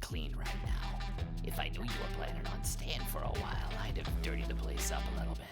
clean right now. If I knew you were planning on staying for a while, I'd have dirtied the place up a little bit.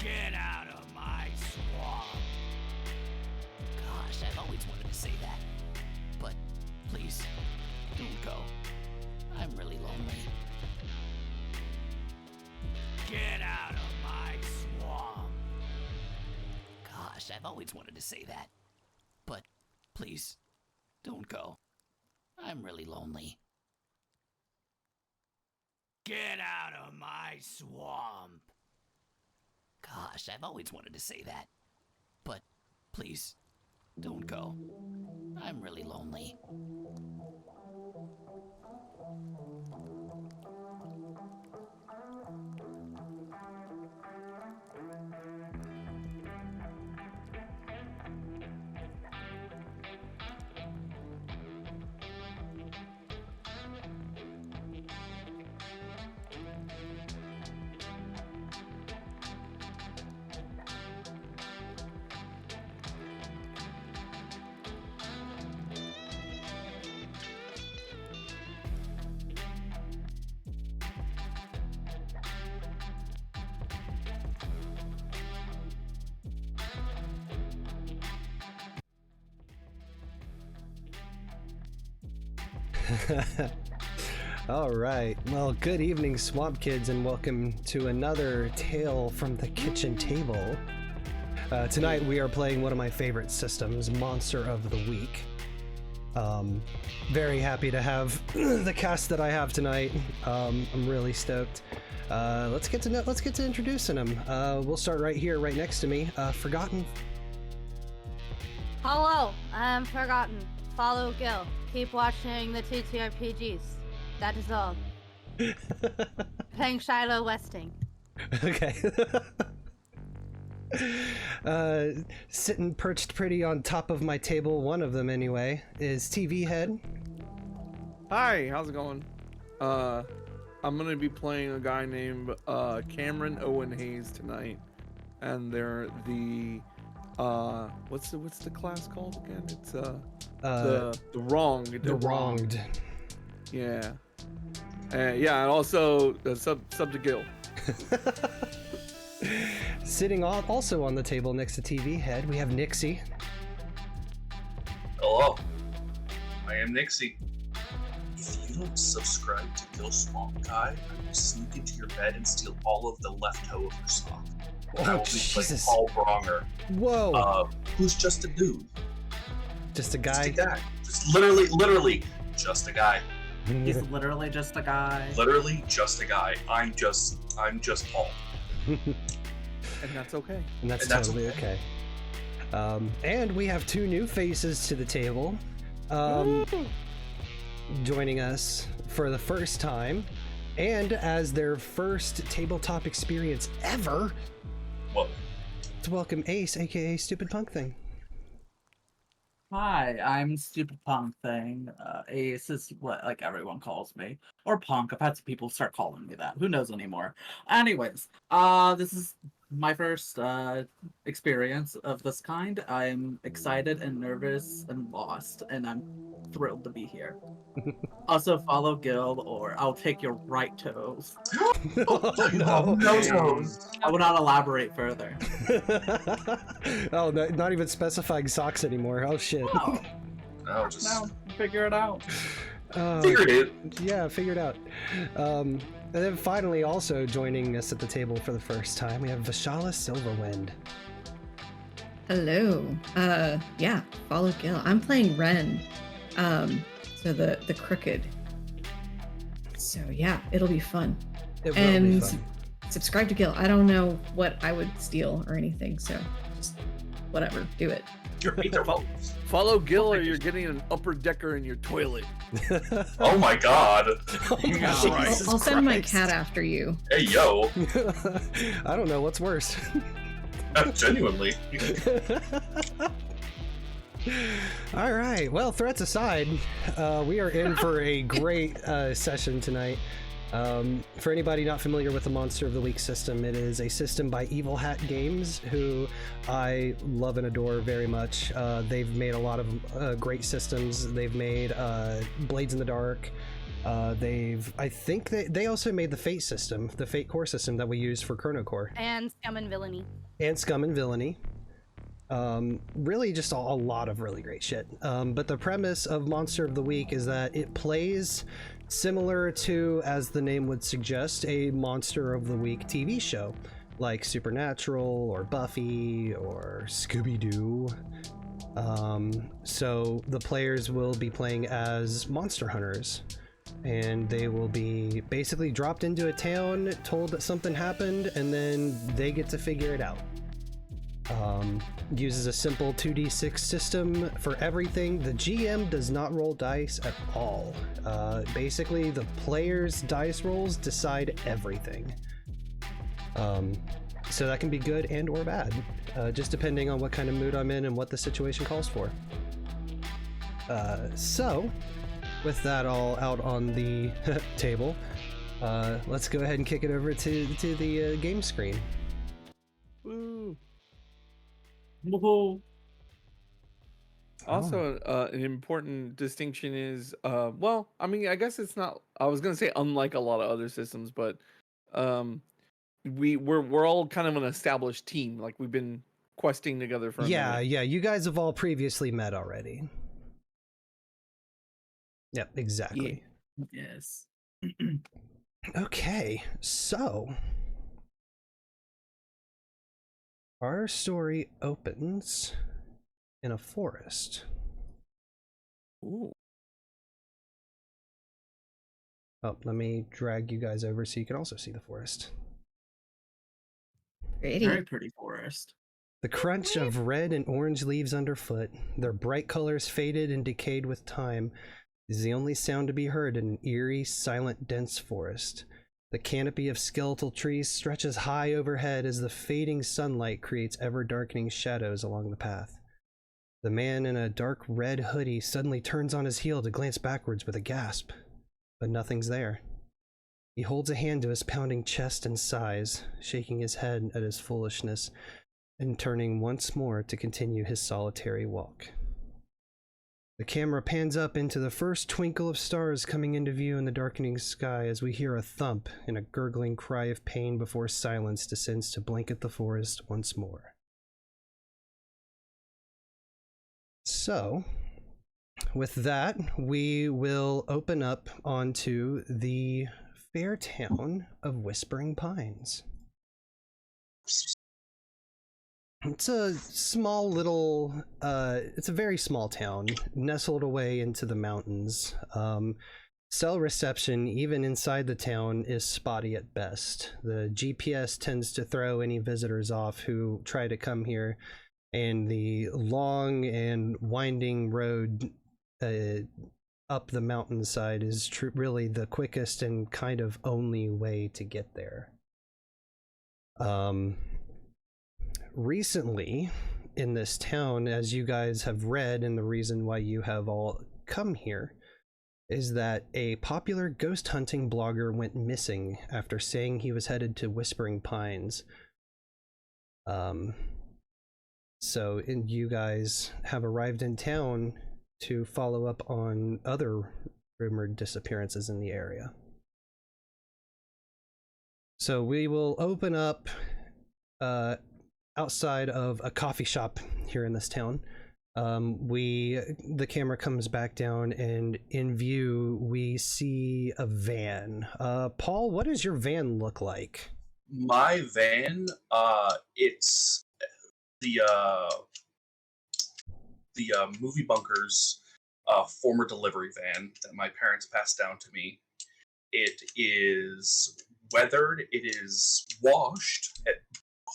Get out of my swamp! Gosh, I've always wanted to say that. But please, don't go. I'm really lonely. Get out of my swamp! Gosh, I've always wanted to say that. But please, don't go. I'm really lonely. Get out of my swamp! Gosh, I've always wanted to say that. But please, don't go. I'm really lonely. All right, well, good evening, Swamp Kids, and welcome to another tale from the kitchen table. Tonight we are playing one of my favorite systems, Monster of the Week. Very happy to have the cast that I have tonight. I'm really stoked. Let's get to introducing them. We'll start right here, right next to me. Forgotten. Hello, I'm Forgotten. Follow Gil. Keep watching the TTRPGs. That is all. Playing Shilo Westing. Okay. Sitting perched pretty on top of my table, one of them anyway, is TVHEADD. Hi, how's it going? I'm gonna be playing a guy named Cameron Owen Hayes tonight, and they're the what's the class called again? It's the wronged. The wronged. Yeah. Yeah, and also sub to Gil. Sitting also on the table next to TVHEADD, we have Nixxy. Hello, I am Nixxy. If you don't subscribe to Gil Swamp Guy, I will sneak into your bed and steal all of the left toe of your sock. I will be Jesus. playing Paul Bronger. Whoa. Who's just a dude. Just a guy? Just a guy. Just literally just a guy. He's literally just a guy. Literally just a guy. I'm just Paul. And that's okay. And that's totally okay. And we have two new faces to the table. Joining us for the first time, and as their first tabletop experience ever. Whoa. To welcome Ace, aka StupidPunkThing. Hi, I'm StupidPunkThing. Ace is what like everyone calls me, or Punk. I've had some people start calling me that. Who knows anymore? Anyways, this is my first experience of this kind. I'm excited and nervous and lost, and I'm thrilled to be here. Also, follow Gil, or I'll take your right toes. No. No toes. I will not elaborate further. Oh, no, not even specifying socks anymore. Oh shit. No, No, just no, figure it out. figured it. Yeah, figured out. And then finally, also joining us at the table for the first time, we have Vashalla Silverwind. Hello. Yeah, follow Gil. I'm playing Ren. So the crooked. So yeah, it'll be fun. It will be And fun. subscribe to Gil. I don't know what I would steal or anything, so just whatever, do it. You're either Follow Gil or you're getting an upper decker in your toilet. Oh my god. Jesus Christ. I'll send my Christ. cat after you. Hey yo. I don't know what's worse. Genuinely. All right. Well, threats aside, we are in for a great session tonight. For anybody not familiar with the Monster of the Week system, it is a system by Evil Hat Games, who I love and adore very much. They've made a lot of great systems. They've made Blades in the Dark. I think they also made the Fate system, the Fate core system that we use for Chrono Core. And Scum and Villainy. And Scum and Villainy. Really just a lot of really great shit. But the premise of Monster of the Week is that it plays similar to, as the name would suggest, a Monster of the Week TV show, like Supernatural or Buffy or Scooby-Doo. So the players will be playing as monster hunters, and they will be basically dropped into a town, told that something happened, and then they get to figure it out. Uses a simple 2d6 system for everything. The GM does not roll dice at all. Basically, the players' dice rolls decide everything. So that can be good and or bad, just depending on what kind of mood I'm in and what the situation calls for. So, with that all out on the table, let's go ahead and kick it over to the game screen. Woo. Woohoo. Also, an important distinction is, well, I mean, I guess it's not. I was gonna say unlike a lot of other systems, but we're all kind of an established team. Like we've been questing together for a minute. Yeah, you guys have all previously met already. Yep, exactly. Yes. Okay, so our story opens in a forest. Ooh. Oh, let me drag you guys over so you can also see the forest. Pretty. Very pretty forest. The crunch of red and orange leaves underfoot, their bright colors faded and decayed with time, is the only sound to be heard in an eerie, silent, dense forest. The canopy of skeletal trees stretches high overhead as the fading sunlight creates ever-darkening shadows along the path. The man in a dark red hoodie suddenly turns on his heel to glance backwards with a gasp, but nothing's there. He holds a hand to his pounding chest and sighs, shaking his head at his foolishness, and turning once more to continue his solitary walk. The camera pans up into the first twinkle of stars coming into view in the darkening sky as we hear a thump and a gurgling cry of pain before silence descends to blanket the forest once more. So, with that, we will open up onto the fair town of Whispering Pines. It's a small little, it's a very small town, nestled away into the mountains. Cell reception, even inside the town, is spotty at best. The GPS tends to throw any visitors off who try to come here, and the long and winding road up the mountainside is really the quickest and kind of only way to get there. Recently in this town, as you guys have read, and the reason why you have all come here is that a popular ghost hunting blogger went missing after saying he was headed to Whispering Pines. So you guys have arrived in town to follow up on other rumored disappearances in the area. So we will open up outside of a coffee shop here in this town. The camera comes back down, and in view we see a van. Paul, what does your van look like? My van, it's the movie bunkers former delivery van that my parents passed down to me. It is weathered, it is washed,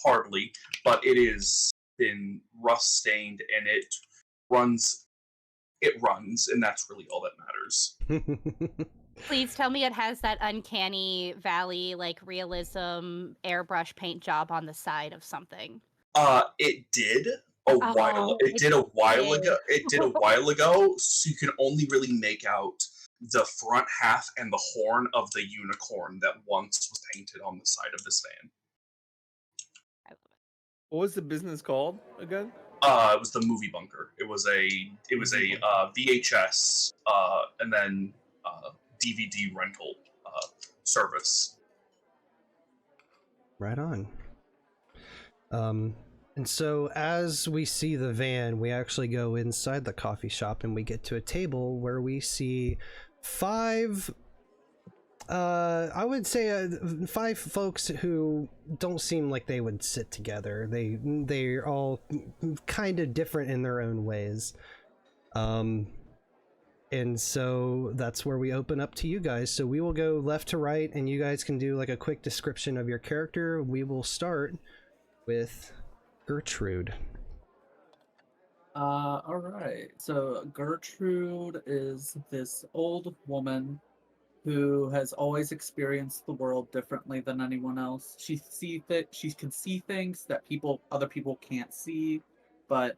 hardly, but it is been rust stained, and it runs, and that's really all that matters. Please tell me it has that uncanny valley, like, realism airbrush paint job on the side of something. It did a while ago, so you can only really make out the front half and the horn of the unicorn that once was painted on the side of this van. What was the business called again? It was the movie bunker. It was a VHS and then DVD rental service. Right on. And so as we see the van, we actually go inside the coffee shop, and we get to a table where we see five folks who don't seem like they would sit together. They're all kind of different in their own ways. And so that's where we open up to you guys. So we will go left to right, and you guys can do like a quick description of your character. We will start with Gertrude. All right. So Gertrude is this old woman who has always experienced the world differently than anyone else. She can see things that other people can't see, but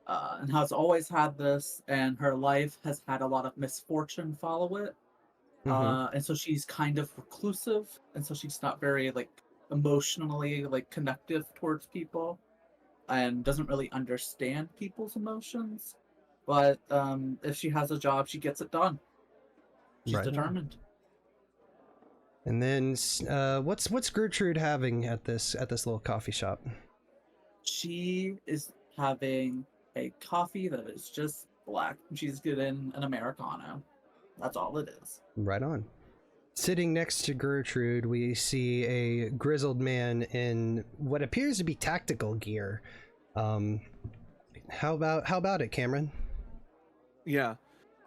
and has always had this, and her life has had a lot of misfortune follow it. And so she's kind of reclusive, and so she's not very like emotionally like connective towards people, and doesn't really understand people's emotions. But if she has a job, she gets it done. She's determined. And then what's Gertrude having at this little coffee shop? She is having a coffee that is just black. She's getting an Americano. That's all it is. Right on. Sitting next to Gertrude, we see a grizzled man in what appears to be tactical gear. How about it, Cameron? Yeah.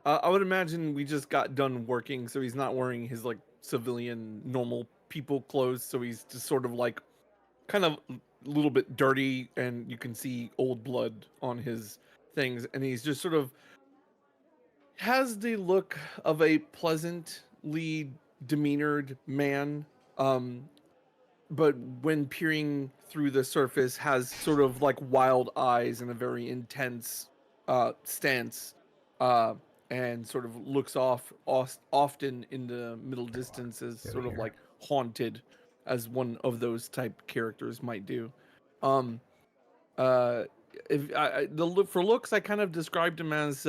I would imagine we just got done working, so he's not wearing his like civilian normal people clothes, so he's just sort of like kind of a little bit dirty, and you can see old blood on his things, and he's just sort of has the look of a pleasantly demeanored man, but when peering through the surface has sort of like wild eyes and a very intense stance, and sort of looks often in the middle distance as sort of like haunted, as one of those type characters might do. um if for looks, I kind of described him as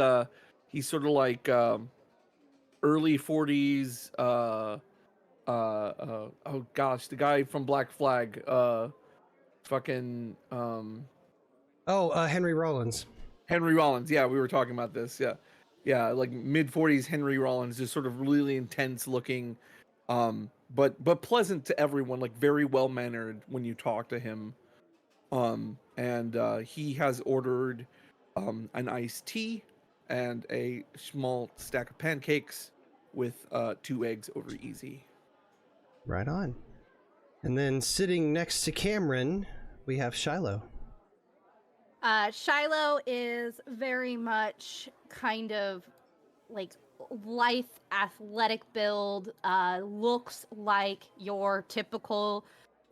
he's sort of like early 40s, oh gosh, the guy from Black Flag, fucking Henry Rollins. Henry Rollins. Yeah, we were talking about this. Yeah, like mid 40s Henry Rollins, just sort of really intense looking, but pleasant to everyone, like very well mannered when you talk to him. And he has ordered an iced tea and a small stack of pancakes with 2 eggs over easy. Right on. And then sitting next to Cameron, we have Shilo. Shilo is very much kind of like lithe, athletic build, looks like your typical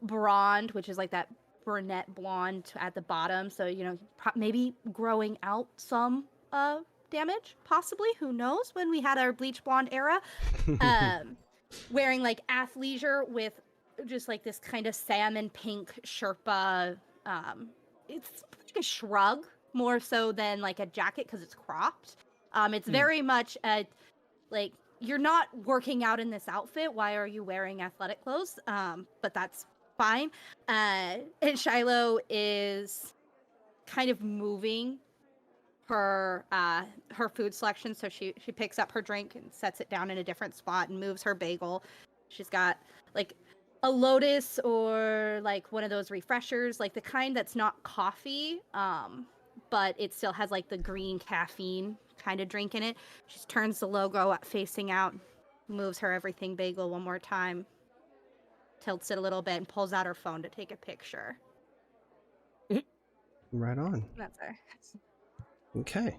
blonde, which is like that brunette blonde at the bottom. So, you know, maybe growing out some damage, possibly. Who knows, when we had our bleach blonde era. Wearing like athleisure with just like this kind of salmon pink Sherpa. It's like a shrug more so than like a jacket because it's cropped. It's very much like, you're not working out in this outfit. Why are you wearing athletic clothes? But that's fine. And Shilo is kind of moving her food selection. So she picks up her drink and sets it down in a different spot and moves her bagel. She's got like a Lotus or like one of those refreshers, like the kind that's not coffee, but it still has like the green caffeine kind of drink in it. She turns the logo facing out, moves her everything bagel one more time, tilts it a little bit, and pulls out her phone to take a picture. Right on. That's her. Okay.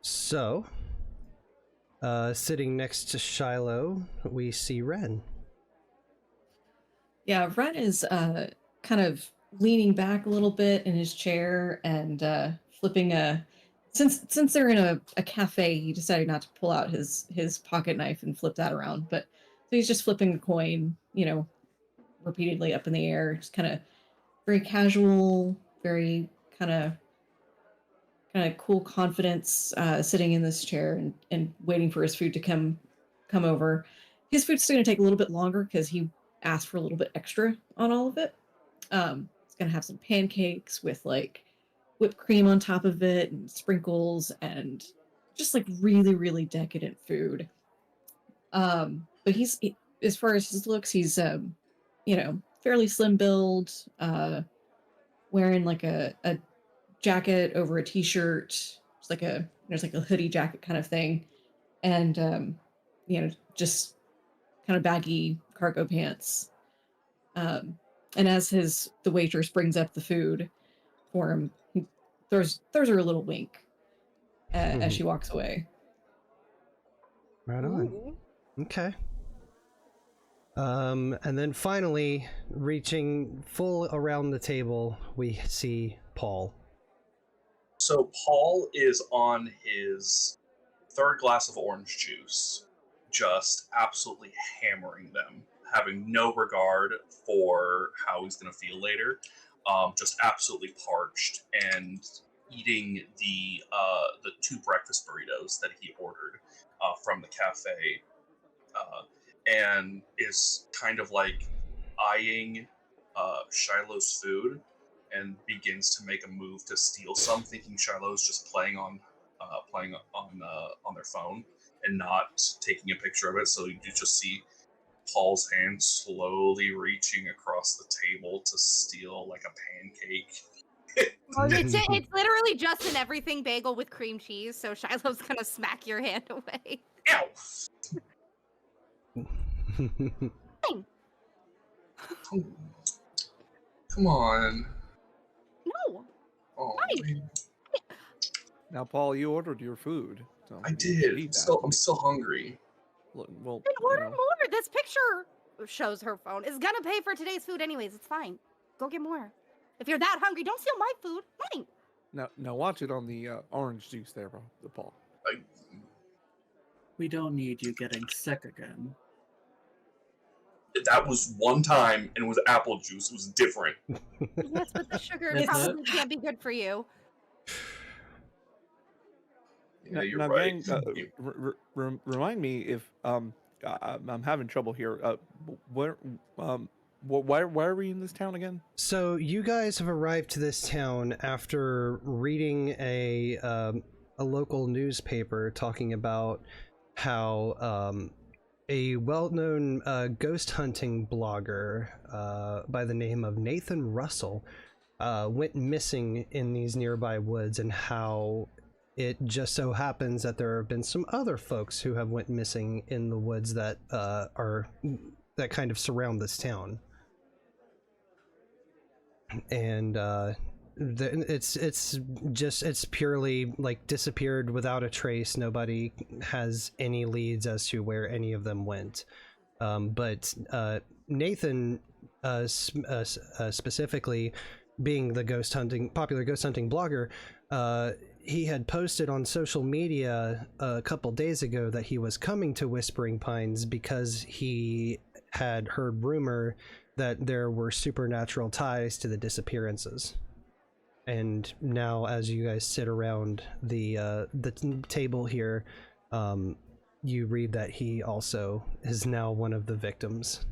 So, sitting next to Shilo, we see Ren. Yeah, Ren is kind of leaning back a little bit in his chair and flipping a. Since they're in a cafe, he decided not to pull out his pocket knife and flip that around. But so he's just flipping a coin, you know, repeatedly up in the air, just kind of very casual, very kind of cool confidence, sitting in this chair and waiting for his food to come over. His food's still gonna take a little bit longer because he asked for a little bit extra on all of it. It's gonna have some pancakes with like whipped cream on top of it and sprinkles and just like really, really decadent food. But as far as his looks, he's you know, fairly slim build, wearing like a jacket over a t-shirt. It's like there's like a hoodie jacket kind of thing, and you know, just kind of baggy cargo pants. And as the waitress brings up the food for him, he throws her a little wink as she walks away. Right on. Ooh. Okay. And then finally, reaching full around the table, we see Paul. So Paul is on his 3rd glass of orange juice, just absolutely hammering them, having no regard for how he's going to feel later. Just absolutely parched, and eating the 2 breakfast burritos that he ordered from the cafe, and is kind of like eyeing Shiloh's food, and begins to make a move to steal some, thinking Shiloh's just playing on their phone and not taking a picture of it. So you just see Paul's hand slowly reaching across the table to steal like a pancake. It's literally just an everything bagel with cream cheese, so Shiloh's gonna smack your hand away. Ow! Fine. Come on. No. Oh, Fine. Now, Paul, you ordered your food. So I you should did. eat I'm still hungry. Well, Then you order know, more. This picture shows her phone. Is gonna pay for today's food anyways. It's fine. Go get more. If you're that hungry, don't steal my food. Mine. now watch it on the orange juice there, Paul. We don't need you getting sick again. That was one time, and it was apple juice. It was different. Yes, but the sugar Is probably can't be good for you. Yeah, you're now, right. gang, remind me if I'm having trouble here. Why are we in this town again? So you guys have arrived to this town after reading a local newspaper talking about how a well-known ghost hunting blogger by the name of Nathan Russell went missing in these nearby woods, and how it just so happens that there have been some other folks who have went missing in the woods that that kind of surround this town. And it's purely like disappeared without a trace. Nobody has any leads as to where any of them went. But Nathan specifically, being the popular ghost hunting blogger, he had posted on social media a couple days ago that he was coming to Whispering Pines because he had heard rumor that there were supernatural ties to the disappearances. And now, as you guys sit around the table here, you read that he also is now one of the victims.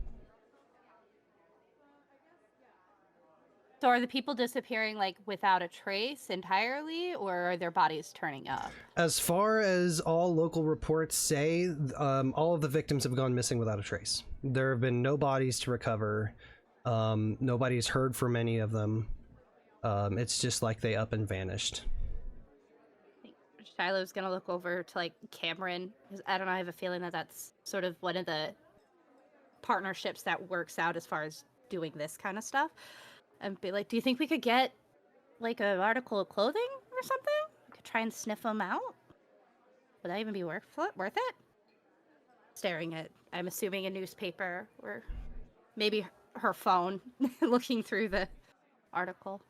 So are the people disappearing like without a trace entirely, or are their bodies turning up? As far as all local reports say, all of the victims have gone missing without a trace. There have been no bodies to recover. Nobody's heard from any of them. It's just like they up and vanished. Shiloh's gonna look over to like Cameron, because I don't know, I have a feeling that that's sort of one of the partnerships that works out as far as doing this kind of stuff. And be like, do you think we could get like an article of clothing or something? We could try and sniff them out. Would that even be worth it? Staring at, I'm assuming, a newspaper or maybe her phone, looking through the article.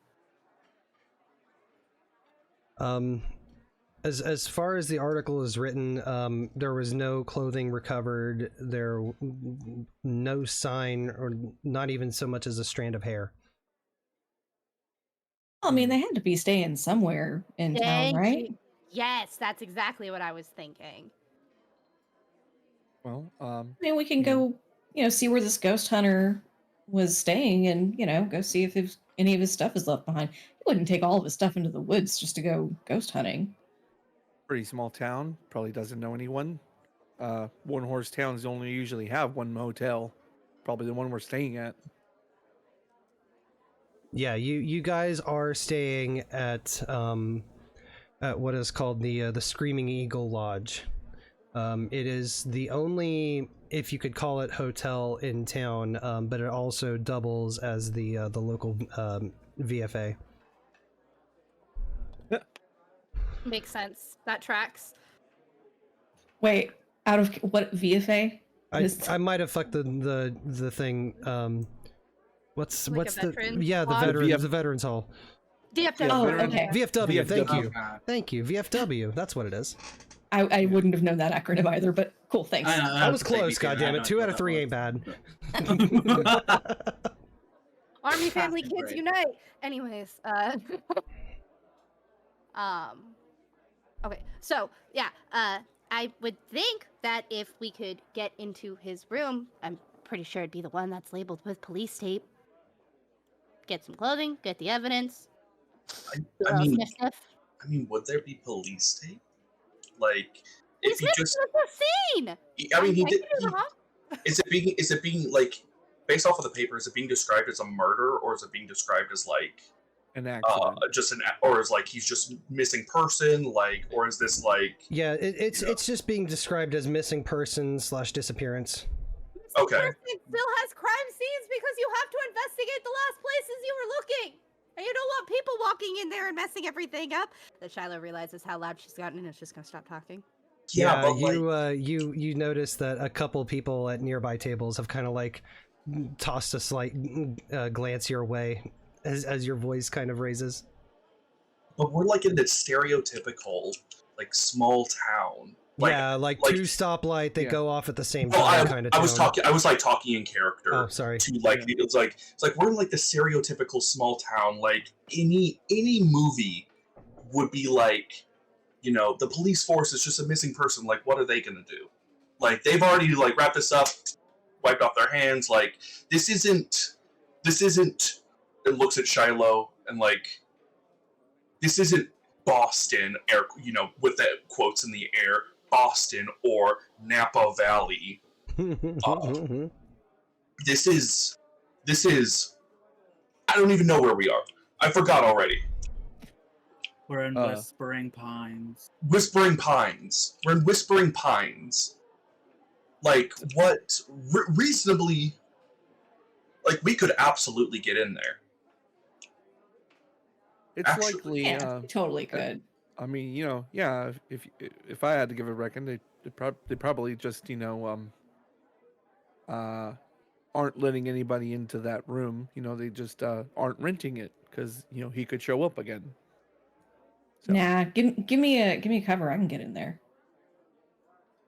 As far as the article is written, there was no clothing recovered. There no sign, or not even so much as a strand of hair. I mean, they had to be staying somewhere in town, right? Yes, that's exactly what I was thinking. Well, I mean, we can go, see where this ghost hunter was staying, and go see if any of his stuff is left behind. He wouldn't take all of his stuff into the woods just to go ghost hunting. pretty small town. Probably doesn't know anyone. One horse towns only usually have one motel. Probably the one we're staying at. Yeah, you guys are staying at what is called the Screaming Eagle Lodge. It is the only, if you could call it, hotel in town, but it also doubles as the local VFA. Makes sense. That tracks. Wait, out of what VFA? I might have fucked the thing. What's Like what's a the veterans yeah the lodge? veterans the veterans hall. DFW. Oh, veteran- okay. VFW. Thank you. Okay. Thank you. VFW. That's what it is. I wouldn't have known that acronym either, but cool, thanks. I was close. Goddammit. 2 out of 3 ain't bad. Army, family, That's kids great. unite. Anyways, okay, so yeah, I would think that if we could get into his room, I'm pretty sure it'd be the one that's labeled with police tape. Get some clothing, get the evidence. I mean, Sniff, sniff. would there be police tape? Like, We if he sniffed just, the scene. I mean, he I did. could be wrong. Is it being like, based off of the paper? Is it being described as a murder, or is it being described as like An accident. or is like he's just missing person, like, or is this like? Yeah, it's just being described as missing person / disappearance. Okay. Person still has crime scenes because you have to investigate the last places you were looking. And you don't want people walking in there and messing everything up. That Shilo realizes how loud she's gotten and is just gonna stop talking. Yeah, but you notice that a couple people at nearby tables have kind of like tossed a slight glance your way as your voice kind of raises. But we're like in this stereotypical like small town. Like two stoplight that go off at the same time kind of I town. was like talking in character. Oh, sorry. To like it's like we're in like the stereotypical small town. Like any movie would be like, you know, the police force is just a missing person. Like, what are they gonna do? Like, they've already like wrapped this up, wiped off their hands. Like, this isn't. It looks at Shilo and like, this isn't Boston, you know, with the quotes in the air. Boston or Napa Valley. This is. I don't even know where we are. I forgot already. We're in Whispering Pines. Whispering Pines. We're in Whispering Pines. Like, what? Reasonably. Like, we could absolutely get in there. It's Actually, likely. Yeah, totally could. I mean, you know, yeah. If I had to give a reckon, they probably just, you know, aren't letting anybody into that room. You know, they just aren't renting it because, you know, he could show up again. So. Nah, give me a cover. I can get in there.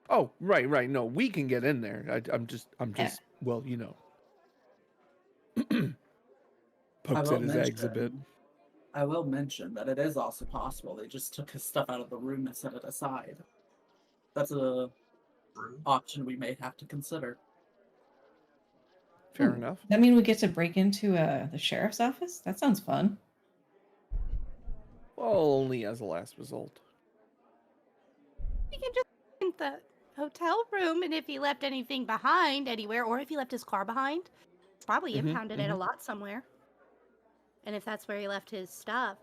Oh, right. No, we can get in there. I'm just. Yeah. Well, you know. Pokes at his eggs a bit. I will mention that it is also possible they just took his stuff out of the room and set it aside. That's a option we may have to consider. Fair enough. That mean we get to break into the sheriff's office? That sounds fun. Well, only as a last result. We can just in the hotel room, and if he left anything behind anywhere, or if he left his car behind, it's probably impounded it a lot somewhere. And if that's where he left his stuff,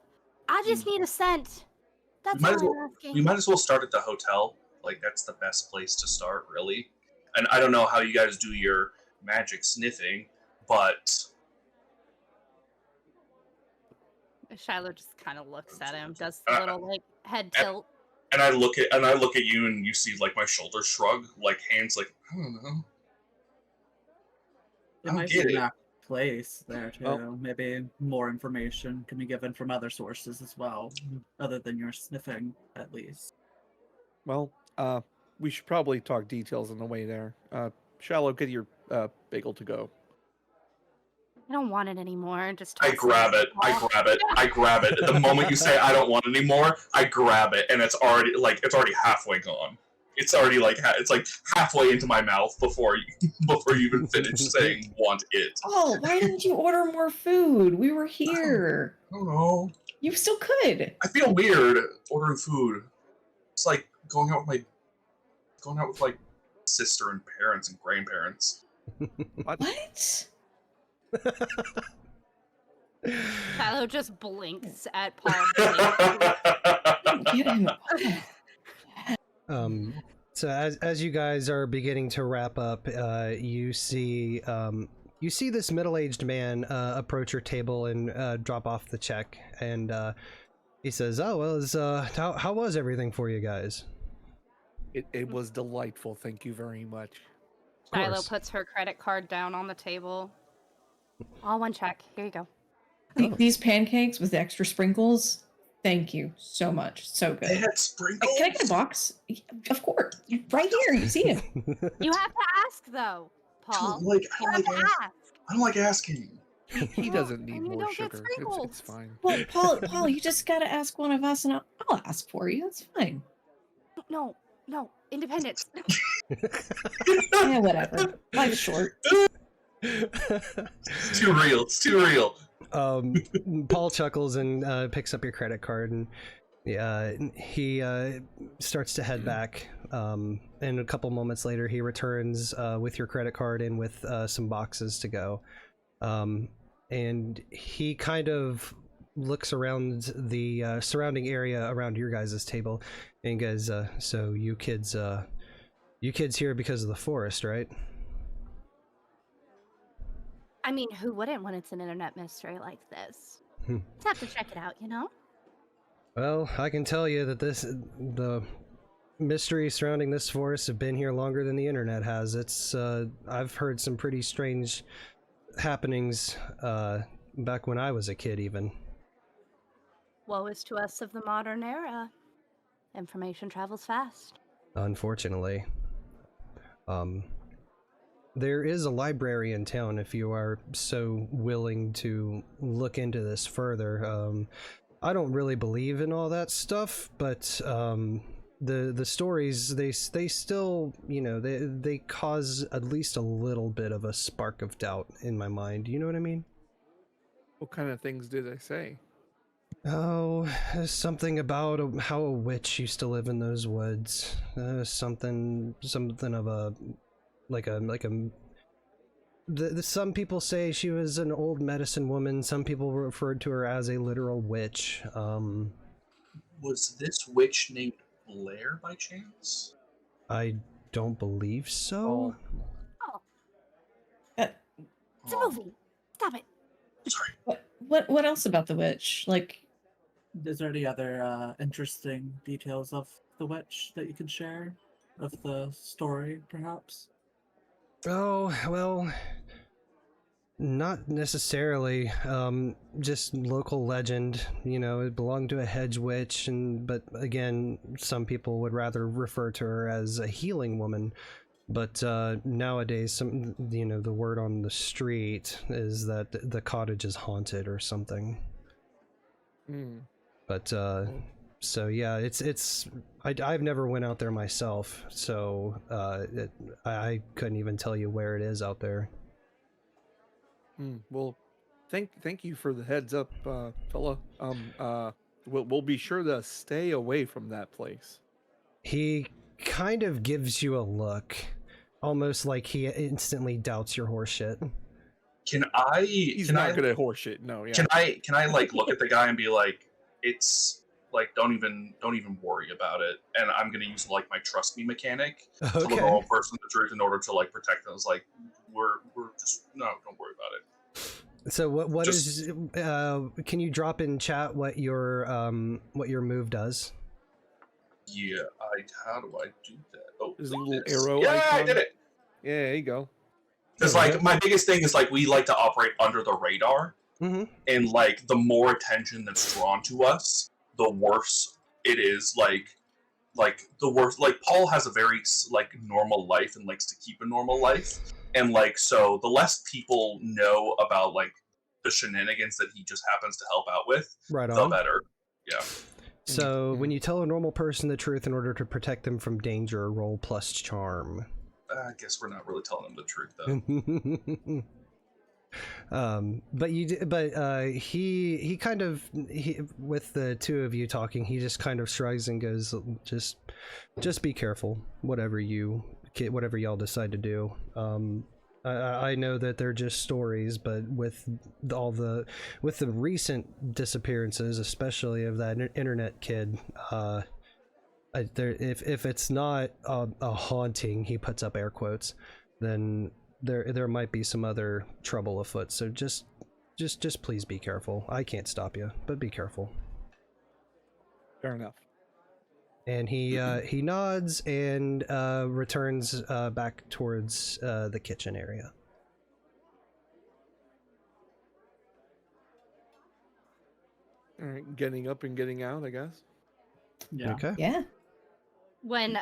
I just need a scent. That's all I'm asking. We might as well start at the hotel. Like, that's the best place to start, really. And I don't know how you guys do your magic sniffing, but Shilo just kind of looks at him, does a little like head tilt. And I look at you, and you see like my shoulders shrug, like hands, like I don't know. It might be an active place there too. Oh. Maybe more information can be given from other sources as well, other than your sniffing, at least. Well, we should probably talk details on the way there. Shallow, get your bagel to go. I don't want it anymore. Just I grab it. The moment you say I don't want it anymore, I grab it, and it's already halfway gone. It's already like halfway into my mouth before you even finish saying want it. Oh, why didn't you order more food? We were here. I don't know. You still could. I feel weird ordering food. It's like going out with like sister and parents and grandparents. What? Shilo just blinks at Paul. Get him. So as you guys are beginning to wrap up, you see this middle-aged man approach your table and drop off the check, and he says, "Oh well, how was everything for you guys?" It was delightful. Thank you very much. Shilo puts her credit card down on the table. All one check. Here you go. These pancakes with the extra sprinkles. Thank you so much. So good. They had sprinkles? Can I get a box? Of course. Right here. You see it. You have to ask, though, Paul. I don't like asking. He doesn't need and you more don't get sugar. sprinkles. It's fine. Well, Paul, you just got to ask one of us, and I'll ask for you. That's fine. No. Independence. Yeah, whatever. Life's short. It's too real. Paul chuckles and picks up your credit card, and he starts to head back. And a couple moments later, he returns with your credit card and with some boxes to go. And he kind of looks around the surrounding area around your guys' table and goes, so you kids here because of the forest, right? I mean, who wouldn't when it's an internet mystery like this? Let's have to check it out, you know? Well, I can tell you that the mysteries surrounding this forest have been here longer than the internet has. It's, I've heard some pretty strange happenings, back when I was a kid, even. Woe is to us of the modern era. Information travels fast. Unfortunately. There is a library in town if you are so willing to look into this further. I don't really believe in all that stuff, but the stories, they still, you know, they cause at least a little bit of a spark of doubt in my mind. You know what I mean? What kind of things did they say? Oh, something about how a witch used to live in those woods. Something of a some people say she was an old medicine woman. Some people referred to her as a literal witch. Was this witch named Blair by chance? I don't believe so. Oh, Uh, it's a movie. Stop it. Sorry. what else about the witch? Like, Is there any other interesting details of the witch that you can share? Of the story, perhaps? Oh, well, not necessarily. Just local legend. You know, it belonged to a hedge witch, but again, some people would rather refer to her as a healing woman. But nowadays, the word on the street is that the cottage is haunted or something. But so yeah, I've never went out there myself, so I couldn't even tell you where it is out there. Well, thank you for the heads up, fella. We'll be sure to stay away from that place. He kind of gives you a look, almost like he instantly doubts your horseshit. He's not good at horseshit. No, yeah. Can I like look at the guy and be like, it's like don't even worry about it, and I'm gonna use like my trust me mechanic to look all person the truth in order to like protect them. It's like we're just don't worry about it. So what is can you drop in chat what your move does? Yeah, how do I do that? Oh, there's a little arrow. Yeah, icon. I did it. Yeah, there you go. Because like my biggest thing is like we like to operate under the radar, and like the more attention that's drawn to us, the worse it is. Like the worse. Like Paul has a very like normal life and likes to keep a normal life, and like so the less people know about like the shenanigans that he just happens to help out with, the better. Yeah. So when you tell a normal person the truth in order to protect them from danger, roll plus charm. I guess we're not really telling them the truth though. But he kind of with the two of you talking, he just kind of shrugs and goes, just be careful, whatever y'all decide to do. I know that they're just stories, but with the recent disappearances, especially of that internet kid, if it's not a haunting, he puts up air quotes, then there might be some other trouble afoot. So just please be careful. I can't stop you, but be careful. Fair enough. And he nods and returns back towards the kitchen area. All right, getting up and getting out, I guess. Yeah. Okay. yeah. When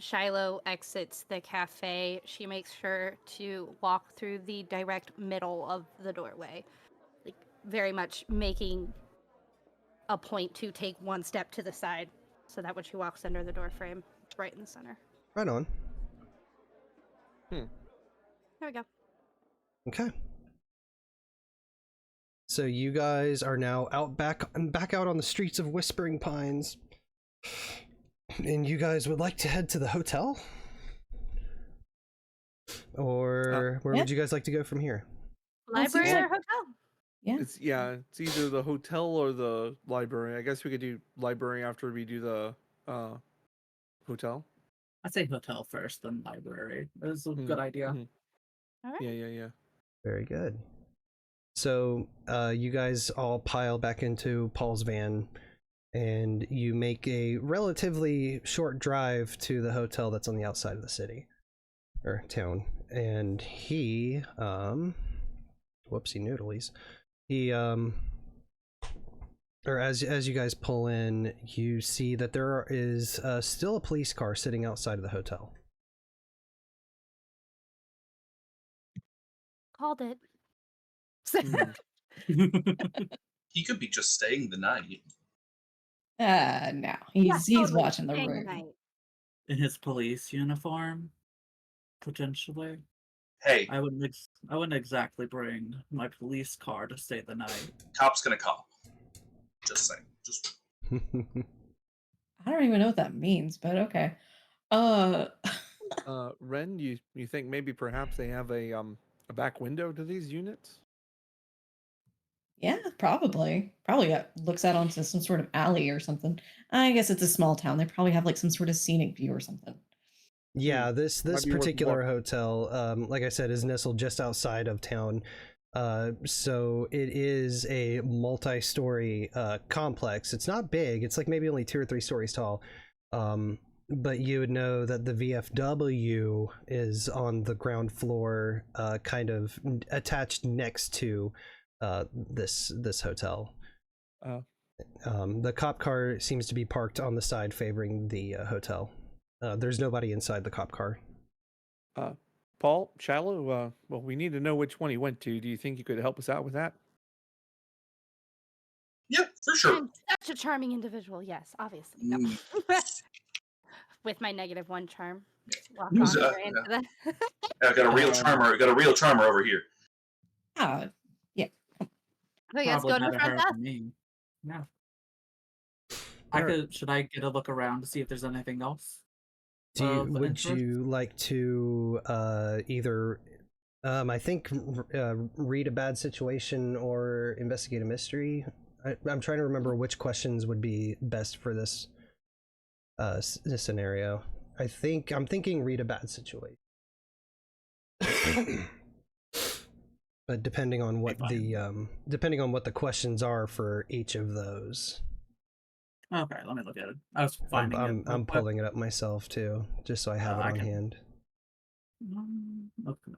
Shilo exits the cafe, she makes sure to walk through the direct middle of the doorway, like very much making a point to take one step to the side, so that when she walks under the door frame, it's right in the center. Right on. There we go. Okay. So you guys are now back out on the streets of Whispering Pines. And you guys would like to head to the hotel? Or where would you guys like to go from here? Library or hotel? Yeah. It's either the hotel or the library. I guess we could do library after we do the hotel. I'd say hotel first, then library. It was a good idea. Mhm. All right. Yeah. Very good. So you guys all pile back into Paul's van, and you make a relatively short drive to the hotel that's on the outside of the city or town. And he, whoopsie noodlies, he, or as you guys pull in, you see that there is still a police car sitting outside of the hotel. Called it. He could be just staying the night. No, he's totally watching the staying room. night. In his police uniform, potentially. Hey, I wouldn't exactly bring my police car to stay the night. cop's gonna call. Just saying. Just I don't even know what that means, but okay. Ren, you think maybe perhaps they have a back window to these units? Yeah, probably. Probably looks out onto some sort of alley or something. I guess it's a small town. They probably have like some sort of scenic view or something. Yeah, this Might be worth particular more. hotel, like I said, is nestled just outside of town. So it is a multi-story complex. It's not big. It's like maybe only 2 or 3 stories tall. But you would know that the VFW is on the ground floor, kind of attached next to this hotel. The cop car seems to be parked on the side favoring the hotel. There's nobody inside the cop car. Paul, Shilo, well, we need to know which one he went to. Do you think you could help us out with that? yeah, for sure. I'm such a charming individual. Yes, obviously. No. With my -1 charm. Walk on Who's, over into the. I got a real charmer. Got a real charmer over here. Oh, yeah. So yes, Probably go to the better front her desk. than me. Yeah. Alright. Should I get a look around to see if there's anything else? Would interest? you like to either I think read a bad situation or investigate a mystery? I'm trying to remember which questions would be best for this this scenario. I'm thinking read a bad situation. But depending on what the questions are for each of those. Okay, let me look at it. I was finding it. I'm pulling it up myself too, just so I have it on hand. Okay.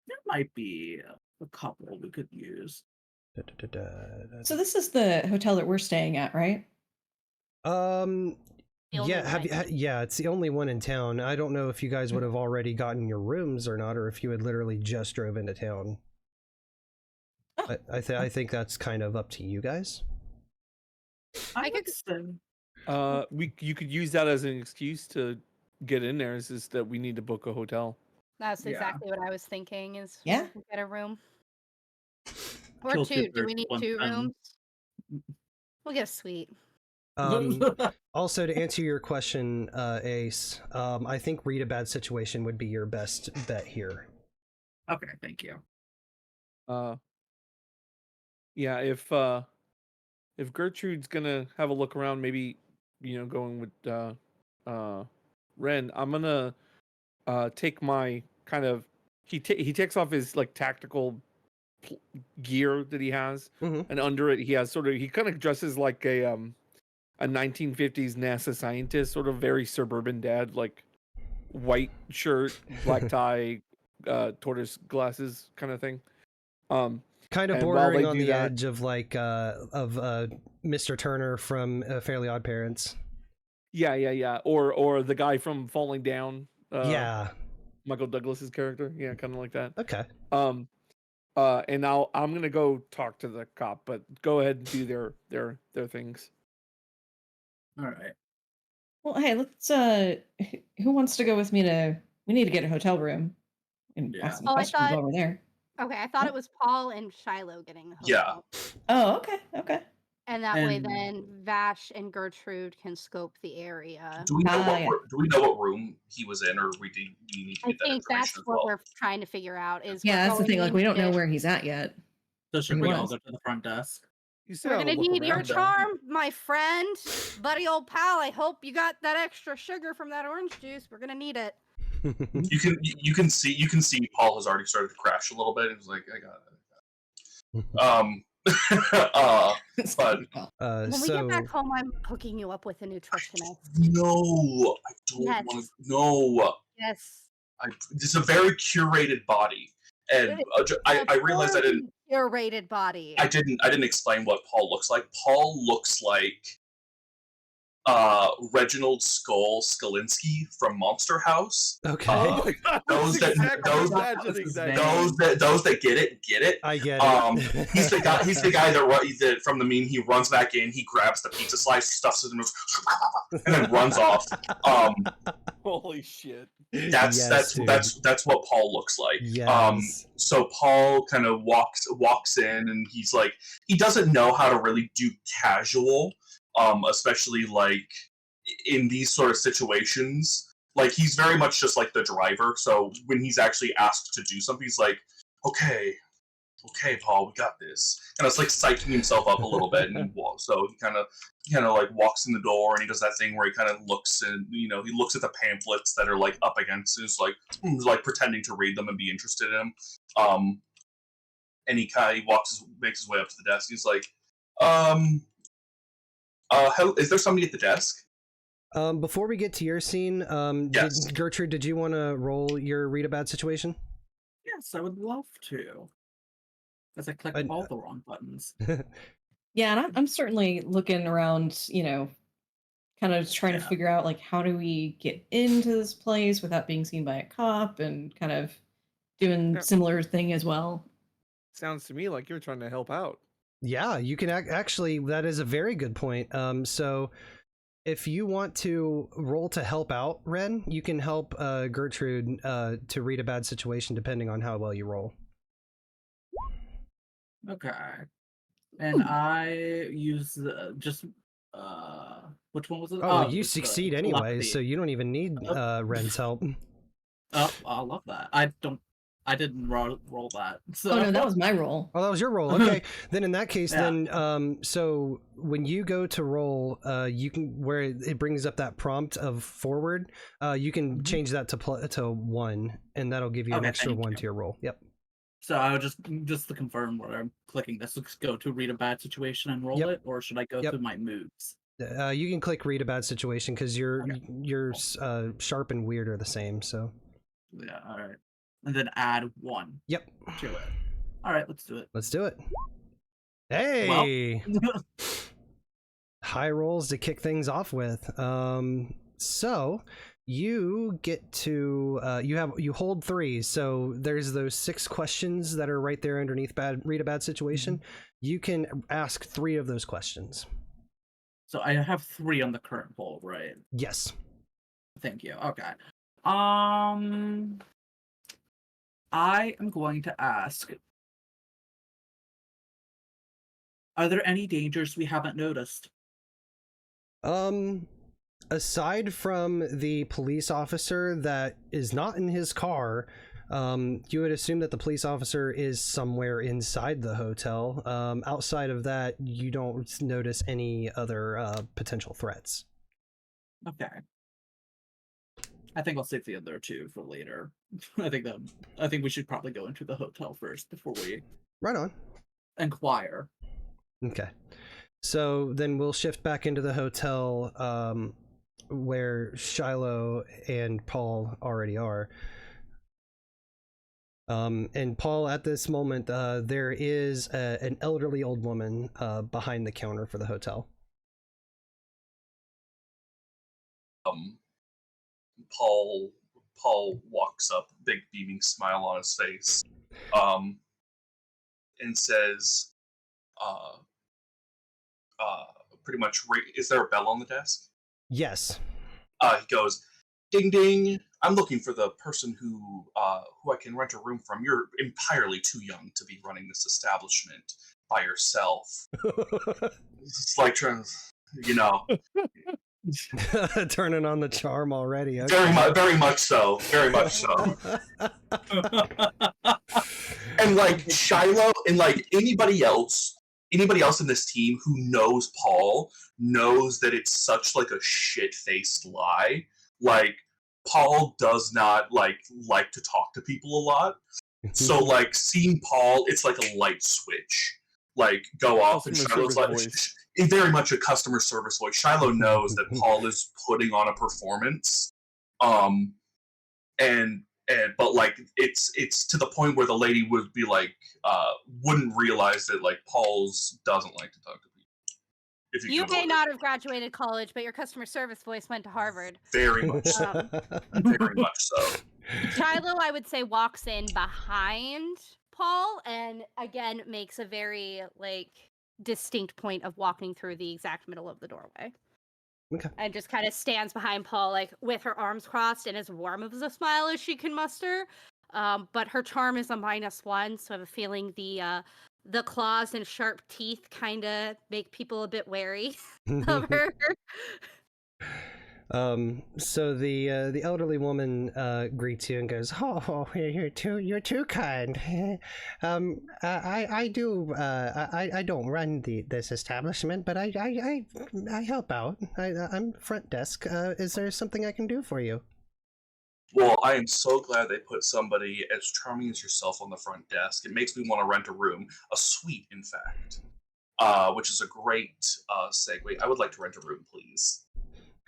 There might be a couple we could use. So this is the hotel that we're staying at, right? The only Yeah, one I yeah, it's the only one in town. I don't know if you guys would have already gotten your rooms or not, or if you had literally just drove into town. Oh. I think that's kind of up to you guys. I could- could say. You could use that as an excuse to get in there. Is just that we need to book a hotel. That's Yeah. exactly what I was thinking. Is Yeah. we could get a room or Kill 2. Do birds we need with 2 one stone. rooms? We'll get a suite. Also, to answer your question, Ace, I think read a bad situation would be your best bet here. Okay, thank you. Yeah, if Gertrude's gonna have a look around, maybe going with Ren, I'm gonna take my kind of he takes off his like tactical gear that he has, Mhm. and under it he has he kind of dresses like a 1950s NASA scientist, sort of very suburban dad, like white shirt, black tie, tortoise glasses kind of thing. Kind of And while bordering they on do the that- edge of like Mr. Turner from Fairly Odd Parents. Yeah. Or the guy from Falling Down. Yeah. Michael Douglas's character. Yeah, kind of like that. Okay. And I'm gonna go talk to the cop, but go ahead and do their things. All right. Well, hey, let's who wants to go with me we need to get a hotel room and Yeah. ask some Oh, I questions thought- while we're there. Okay, I thought it was Paul and Shiloh getting the Yeah. hotel. Oh, okay. And that way, And- then Vash and Gertrude can scope the area. Do we know Ah, yeah. do we know what room he was in, or do we need to I get that think that's information as what well? we're trying to figure out. Is Yeah, we're that's the going thing. Like, we don't know into- where he's at yet. So should He we all was. go to the front desk? You still We're gotta gonna look need your around, though. charm, my friend, buddy, old pal. I hope you got that extra sugar from that orange juice. We're gonna need it. You can see Paul has already started to crash a little bit. He's like, I got it. But When we so get back home, I'm hooking you up with a nutritionist. no, I don't Yes. want to. No, Yes. it's a very curated body, and I realized I didn't. Curated body. I didn't explain what Paul looks like. Paul looks like Reginald Skalinsky from Monster House. okay, Oh my God, Those that's that- exactly those- what I was imagining that. Those that get it. I get it. He's the guy that from the meme. He runs back in, he grabs the pizza slice, stuffs it in his, and then runs off. Holy shit. Yes, dude. That's what Paul looks like. Yes. So Paul kind of walks in, and he's like, he doesn't know how to really do casual, especially like in these sort of situations. Like, he's very much just like the driver. So when he's actually asked to do something, he's like, okay, Paul, we got this. And it's like psyching himself up a little bit, and so he kind of like walks in the door, and he does that thing where he kind of looks, and he looks at the pamphlets that are like up against him, like pretending to read them and be interested in them. And he makes his way up to the desk. He's like, is there somebody at the desk? Before we get to your scene, Yes. Gertrude, did you want to roll your read a bad situation? Yes, I would love to. As I clicked all the wrong buttons. Yeah, and I'm certainly looking around, kind of trying to figure out, like, how do we get into this place without being seen by a cop, and kind of doing similar thing as well. Sounds to me like you're trying to help out. Yeah, you can actually, that is a very good point. So if you want to roll to help out, Ren, you can help Gertrude to read a bad situation depending on how well you roll. Okay. And I use which one was it? Oh, you it's, succeed anyway, telepathy. so you don't even need Ren's help. Oh, I love that. I didn't roll that. So Oh no, that was my roll. Oh, that was your roll. Okay, then in that case, Yeah. then so when you go to roll, you can, where it brings up that prompt of forward, you can change that to 1, and that'll give you an Okay, extra thank 1 you. to your roll. Yep. So I would just to confirm where I'm clicking this, let's go to read a bad situation and roll Yep. it, or should I go Yep. through my moves? You can click read a bad situation because your sharp and weird are the same. So Yeah, all right. And then add 1 yep, to it. All right, let's do it. let's do it. Hey, high rolls to kick things off with. So you get to you hold 3. So there's those 6 questions that are right there underneath read a bad situation. You can ask 3 of those questions. So I have 3 on the current poll, right? Yes. Thank you. Okay. I am going to ask, are there any dangers we haven't noticed? Aside from the police officer that is not in his car, you would assume that the police officer is somewhere inside the hotel. Outside of that, you don't notice any other potential threats. Okay. I think I'll save the other 2 for later. I think we should probably go into the hotel first before we Right on. inquire. Okay. So then we'll shift back into the hotel where Shilo and Paul already are. And Paul, at this moment, there is an elderly old woman behind the counter for the hotel. Paul walks up, big beaming smile on his face, and says, pretty much, is there a bell on the desk? Yes. He goes, ding ding, I'm looking for the person who I can rent a room from. You're entirely too young to be running this establishment by yourself. It's like trying, you know, Turning on the charm already. Okay. very much so, very much so. And like Shilo and like anybody else in this team who knows Paul knows that it's such like a shit-faced lie. Like Paul does not like to talk to people a lot. So like seeing Paul, it's like a light switch like go off, and Shiloh's like very much a customer service voice. Shilo knows that Paul is putting on a performance, but like it's to the point where the lady would be like wouldn't realize that like Paul's doesn't like to talk to people. If you may not have graduated college, but your customer service voice went to Harvard. Very much so. Very much so. Shilo, I would say, walks in behind Paul and again makes a very like distinct point of walking through the exact middle of the doorway. Okay. And just kind of stands behind Paul, like with her arms crossed and as warm of a smile as she can muster. But her charm is a -1, so I have a feeling the claws and sharp teeth kind of make people a bit wary of her. So the elderly woman greets you and goes, "Oh, you're too kind. I don't run this establishment, but I help out. I'm front desk. Is there something I can do for you?" Well, I am so glad they put somebody as charming as yourself on the front desk. It makes me want to rent a room, a suite, in fact, which is a great segue. I would like to rent a room, please.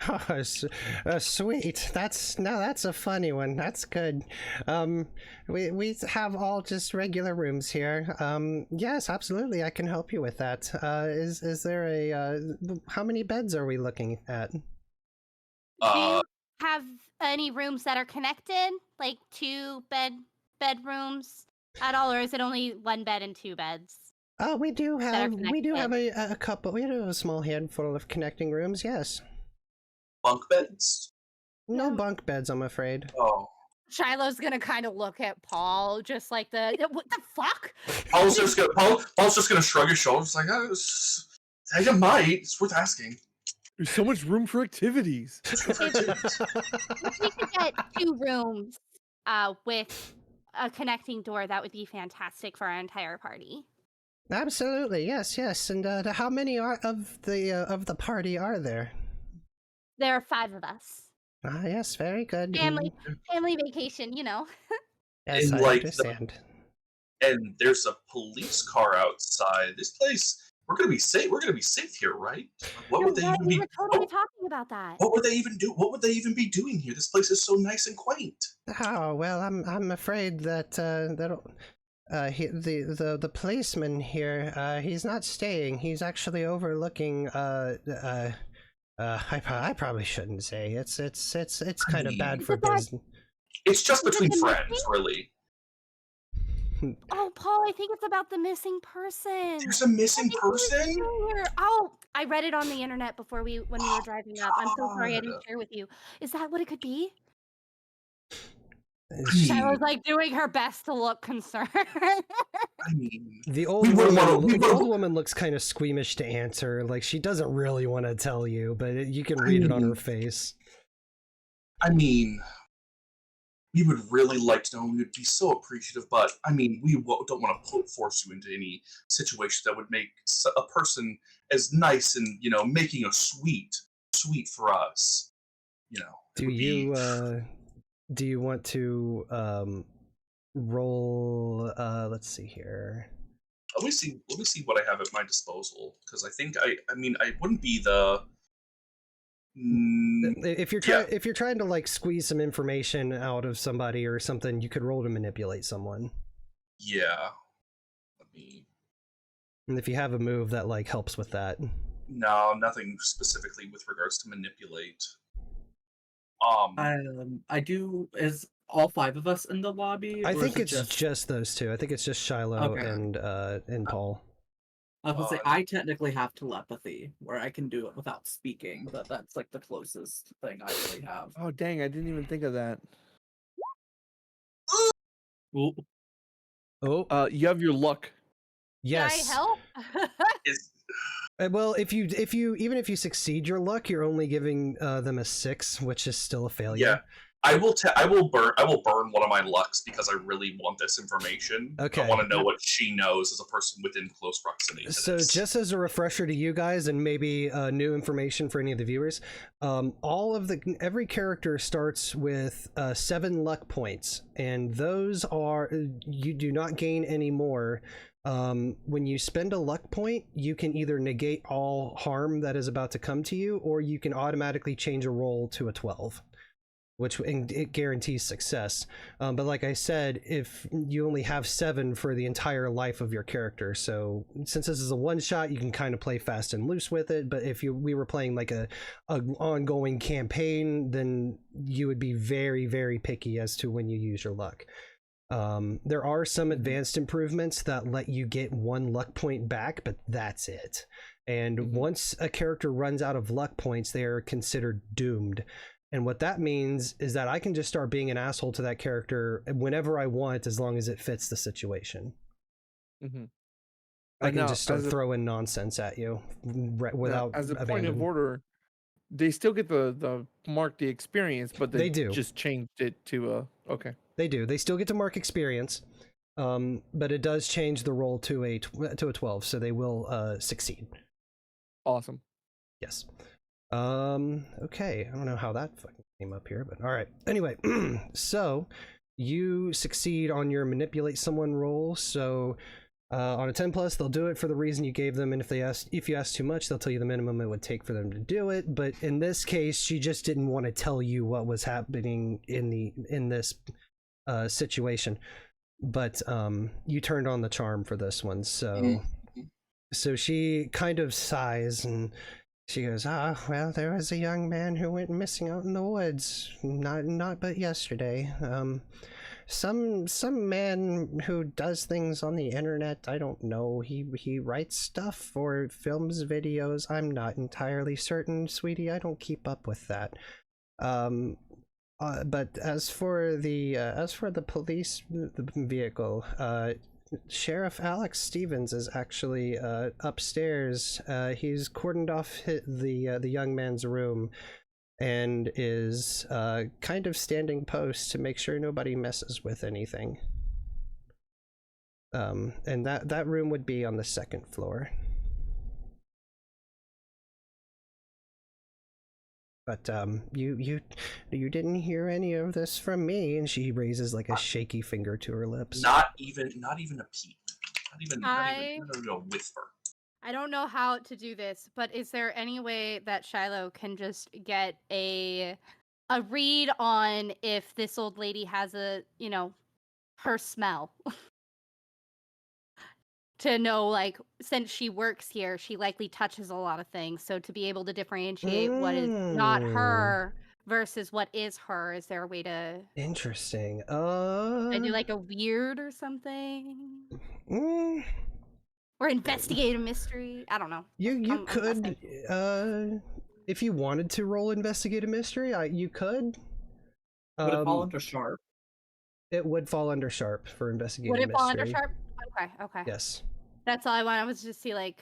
Oh, sweet. That's a funny one. That's good. We have all just regular rooms here. Yes, absolutely. I can help you with that. Is there a how many beds are we looking at? Do you have any rooms that are connected, like 2 bedrooms at all, or is it only 1 bed and 2 beds? Oh, we do have a couple. We have a small handful of connecting rooms. Yes. Bunk beds? No bunk beds, I'm afraid. Oh. Shiloh's gonna kind of look at Paul, just like what the fuck? Paul's just gonna shrug his shoulders, like, you might. It's worth asking. There's so much room for activities. If we could get 2 rooms with a connecting door, that would be fantastic for our entire party. Absolutely, yes. And how many of the party are there? There are 5 of us. Ah, yes, very good. Family vacation, you know. Yes, and I like understand. And there's a police car outside. This place, we're gonna be safe. We're gonna be safe here, right? What would they even be? We were totally talking about that. What would they even do? What would they even be doing here? This place is so nice and quaint. Oh well, I'm afraid that the policeman here, he's not staying. He's actually overlooking I probably shouldn't say. It's kind of bad for business. It's just between friends, really. Oh, Paul, I think it's about the missing person. There's a missing person? Oh, I read it on the internet when we were driving up. I'm so sorry I didn't share with you. Is that what it could be? Shiloh's like doing her best to look concerned. I mean, the old woman looks kind of squeamish to answer. Like she doesn't really want to tell you, but you can read it on her face. I mean, we would really like to know. We would be so appreciative, but I mean, we don't want to force you into any situation that would make a person as nice and making a suite for us. Do you want to roll? Let's see here. Let me see what I have at my disposal, because I think I wouldn't be the. If you're trying to like squeeze some information out of somebody or something, you could roll to manipulate someone. Yeah. And if you have a move that like helps with that. No, nothing specifically with regards to manipulate. I do. Is all 5 of us in the lobby? I think it's just those 2. I think it's just Shilo and Paul. I was gonna say I technically have telepathy, where I can do it without speaking, but that's like the closest thing I really have. Oh dang! I didn't even think of that. Ooh. Oh, You have your luck. yes. Can I help? Is Well, if you even if you succeed your luck, you're only giving them a 6, which is still a failure. Yeah. I will burn one of my lucks because I really want this information. Okay. I want to know what she knows as a person within close proximity to So this. just as a refresher to you guys, and maybe new information for any of the viewers, every character starts with 7 luck points, and those are, you do not gain any more. When you spend a luck point, you can either negate all harm that is about to come to you, or you can automatically change a roll to a 12, which it guarantees success. But like I said, if you only have 7 for the entire life of your character, so since this is a one shot, you can kind of play fast and loose with it. But if we were playing like a ongoing campaign, then you would be very, very picky as to when you use your luck. There are some advanced improvements that let you get 1 luck point back, but that's it. And once a character runs out of luck points, they are considered doomed. And what that means is that I can just start being an asshole to that character whenever I want, as long as it fits the situation. I can just start throwing nonsense at you without as a point abandon. of order. They still get the mark the experience, but they do just changed it to okay. They do. They still get to mark experience, but it does change the roll to a 12, so they will succeed. Awesome. Yes. Okay, I don't know how that fucking came up here, but all right. Anyway, so you succeed on your manipulate someone roll. So on a 10 plus, they'll do it for the reason you gave them, and if you ask too much, they'll tell you the minimum it would take for them to do it. But in this case, she just didn't want to tell you what was happening in this situation. But you turned on the charm for this one, so she kind of sighs and she goes, well, there was a young man who went missing out in the woods, not but yesterday. Some man who does things on the internet, I don't know, he writes stuff or films videos, I'm not entirely certain, sweetie, I don't keep up with that. But as for the police vehicle, Sheriff Alex Stevens is actually upstairs. He's cordoned off the young man's room and is kind of standing post to make sure nobody messes with anything. And that room would be on the 2nd floor. But you didn't hear any of this from me. And she raises like a shaky finger to her lips. Not even a peep. Not even a whisper. I don't know how to do this, but is there any way that Shilo can just get a read on if this old lady has her smell? To know, like, since she works here, she likely touches a lot of things. So to be able to differentiate what is not her versus what is her, is there a way to... Interesting. I do like a weird or something? Or investigate a mystery? I don't know. You could, if you wanted to roll investigate a mystery, you could. Would it fall under sharp? It would fall under sharp for investigating Would it mystery. fall under sharp? Okay. Yes. That's all I want. I was just see, like,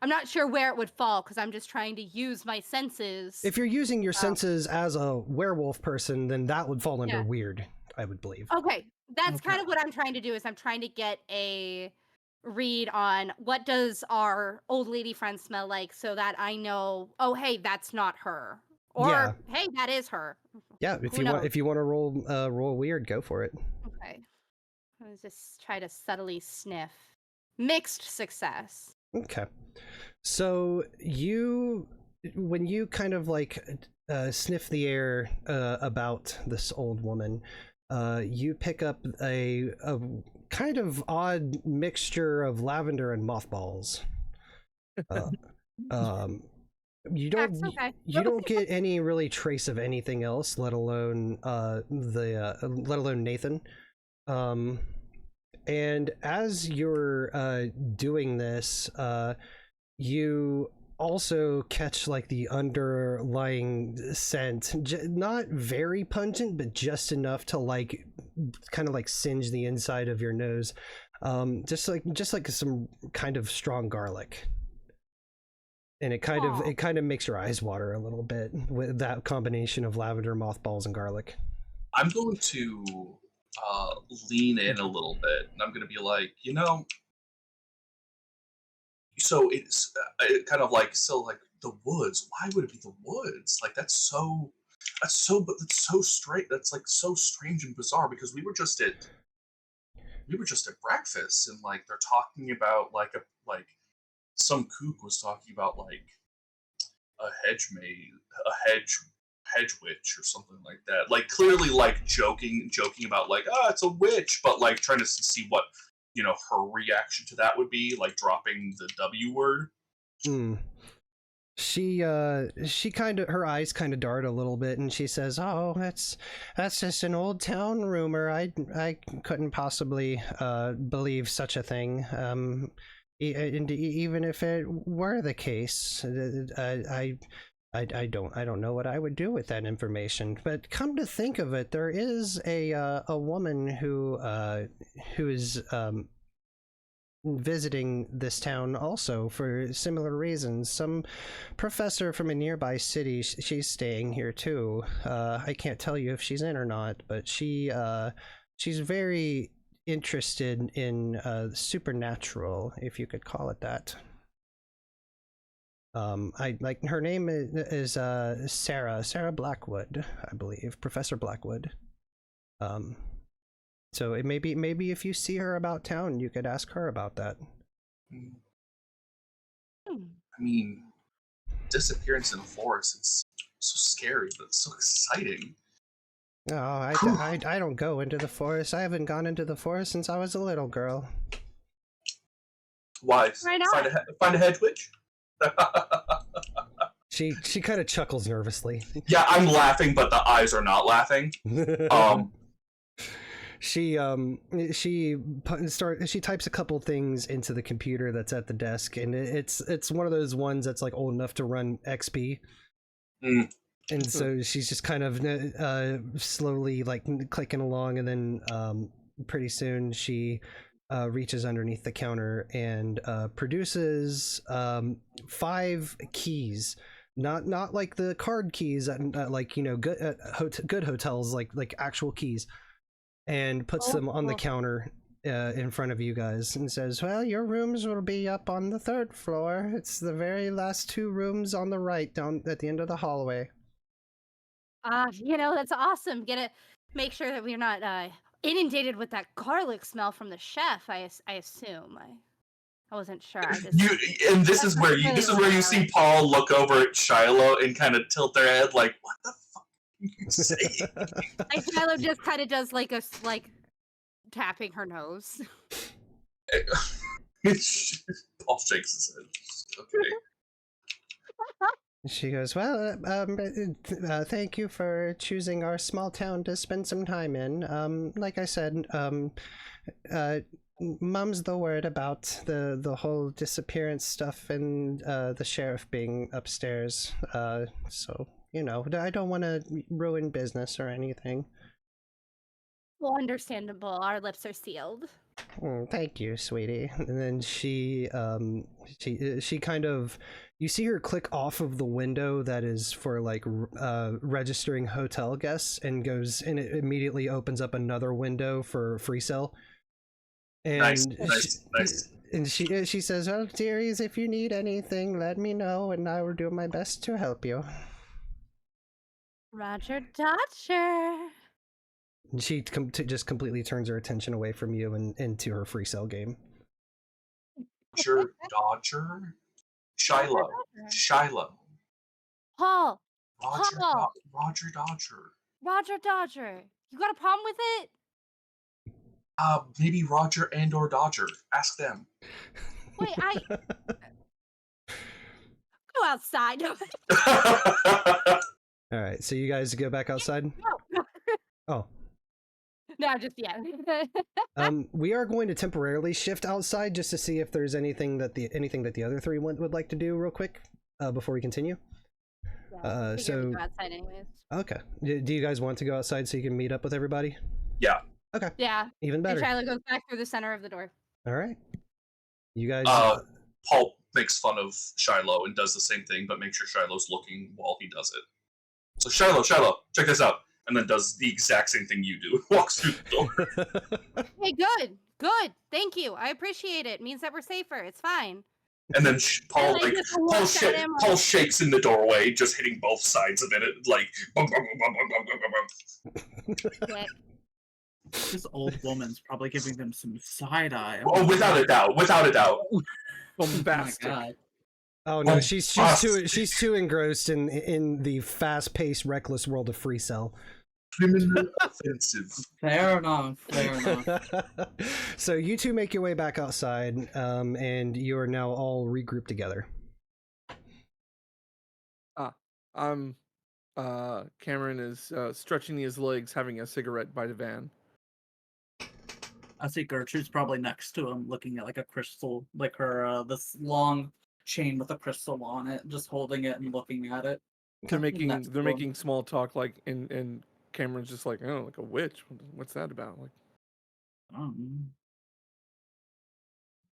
I'm not sure where it would fall because I'm just trying to use my senses. If you're using your senses as a werewolf person, then that would fall under weird, I would believe. Okay, that's kind of what I'm trying to do. Is I'm trying to get a read on what does our old lady friend smell like, so that I know. Oh, hey, that's not her. Or hey, that is her. Yeah, if you want to roll weird, go for it. Okay. Let's just try to subtly sniff. Mixed success. Okay. So when you kind of like sniff the air about this old woman, you pick up a kind of odd mixture of lavender and mothballs. You don't get any really trace of anything else, let alone Nathan. And as you're doing this, you also catch like the underlying scent, not very pungent, but just enough to like kind of like singe the inside of your nose, just like some kind of strong garlic. And it kind of makes your eyes water a little bit with that combination of lavender, mothballs, and garlic. I'm going to lean in a little bit, and I'm going to be like, so it's kind of like, so like the woods. Why would it be the woods? Like that's so straight. That's like so strange and bizarre because we were just at breakfast, and like they're talking about like some kook was talking about like a hedge witch or something like that. Like clearly like joking about like, oh, it's a witch, but like trying to see what her reaction to that would be, like dropping the W word. She kind of, her eyes kind of dart a little bit, and she says, "Oh, that's just an old town rumor. I couldn't possibly believe such a thing. Even if it were the case, I don't know what I would do with that information. But come to think of it, there is a woman who is visiting this town also for similar reasons. Some professor from a nearby city, she's staying here too. I can't tell you if she's in or not, but she's very interested in supernatural, if you could call it that. I like, her name is Sarah Blackwood, I believe, Professor Blackwood. So it maybe if you see her about town, you could ask her about that. I mean, disappearance in the forest, it's so scary, but it's so exciting. No, I don't go into the forest. I haven't gone into the forest since I was a little girl. Why? Find a hedge witch? She kind of chuckles nervously. Yeah, I'm laughing, but the eyes are not laughing. She types a couple things into the computer that's at the desk, and it's one of those ones that's like old enough to run XP. And so she's just kind of slowly like clicking along, and then pretty soon she reaches underneath the counter and produces 5 keys. Not like the card keys at like good hotels, like actual keys, and puts them on the counter in front of you guys and says, "Well, your rooms will be up on the 3rd floor. It's the very last 2 rooms on the right down at the end of the hallway." That's awesome. Make sure that we're not inundated with that garlic smell from the chef. I assume. I wasn't sure. This is where you see Paul look over at Shilo and kind of tilt their head like, "What the fuck are you saying?" Like Shilo just kind of does like tapping her nose. Paul shakes his head. Okay. She goes, "Well, thank you for choosing our small town to spend some time in. Like I said, mum's the word about the whole disappearance stuff and the sheriff being upstairs. So, I don't want to ruin business or anything." Well, understandable. Our lips are sealed. Thank you, sweetie. And then she kind of, you see her click off of the window that is for like registering hotel guests, and goes, and it immediately opens up another window for free sale. And nice. And she says, "Well, dearies, if you need anything, let me know, and I will do my best to help you." Roger Dodger. And she just completely turns her attention away from you and into her free cell game. Dodger? Shilo. Paul. Roger Dodger. Roger Dodger. You got a problem with it? Maybe Roger or Dodger. Ask them. Wait, go outside. All right, so you guys go back outside? No. Oh. No, just yeah. We are going to temporarily shift outside just to see if there's anything that the other 3 would like to do real quick. before we continue? Yeah, figure we go outside anyways. Okay. Do you guys want to go outside so you can meet up with everybody? Yeah. Okay. Yeah. Even better. And Shiloh goes back through the center of the door. All right. You guys. Paul makes fun of Shilo and does the same thing, but makes sure Shiloh's looking while he does it. So Shilo, check this out, and then does the exact same thing you do. Walks through the door. Hey, good. Thank you. I appreciate it. It means that we're safer. It's fine. And then Paul And I just looked at him Paul like- shakes in the doorway, just hitting both sides of it, like bum, bum, bum, bum, bum, bum, bum, bum. Yeah. This old woman's probably giving them some side eye. Oh, without a doubt. Oh my Bombastic. god. Oh no, she's too engrossed in the fast-paced, reckless world of free cell. Criminal offensive. Fair enough. So you two make your way back outside, and you are now all regrouped together. Cameron is stretching his legs, having a cigarette by the van. I see Gertrude's probably next to him, looking at like a crystal, like her this long chain with a crystal on it, just holding it and looking at it. They're That's cool. making small talk, like, and Cameron's just like, oh, like a witch. What's that about? Like, Who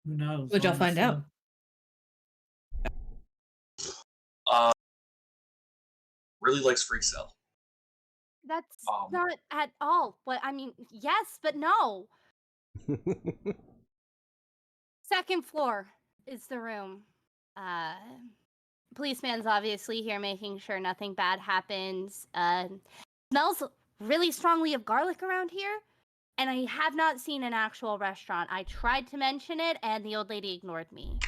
knows? Would y'all find out? Really likes free cell. That's not at all. But I mean, yes, but no. Second floor is the room. Policeman's obviously here making sure nothing bad happens. Smells really strongly of garlic around here. And I have not seen an actual restaurant. I tried to mention it and the old lady ignored me.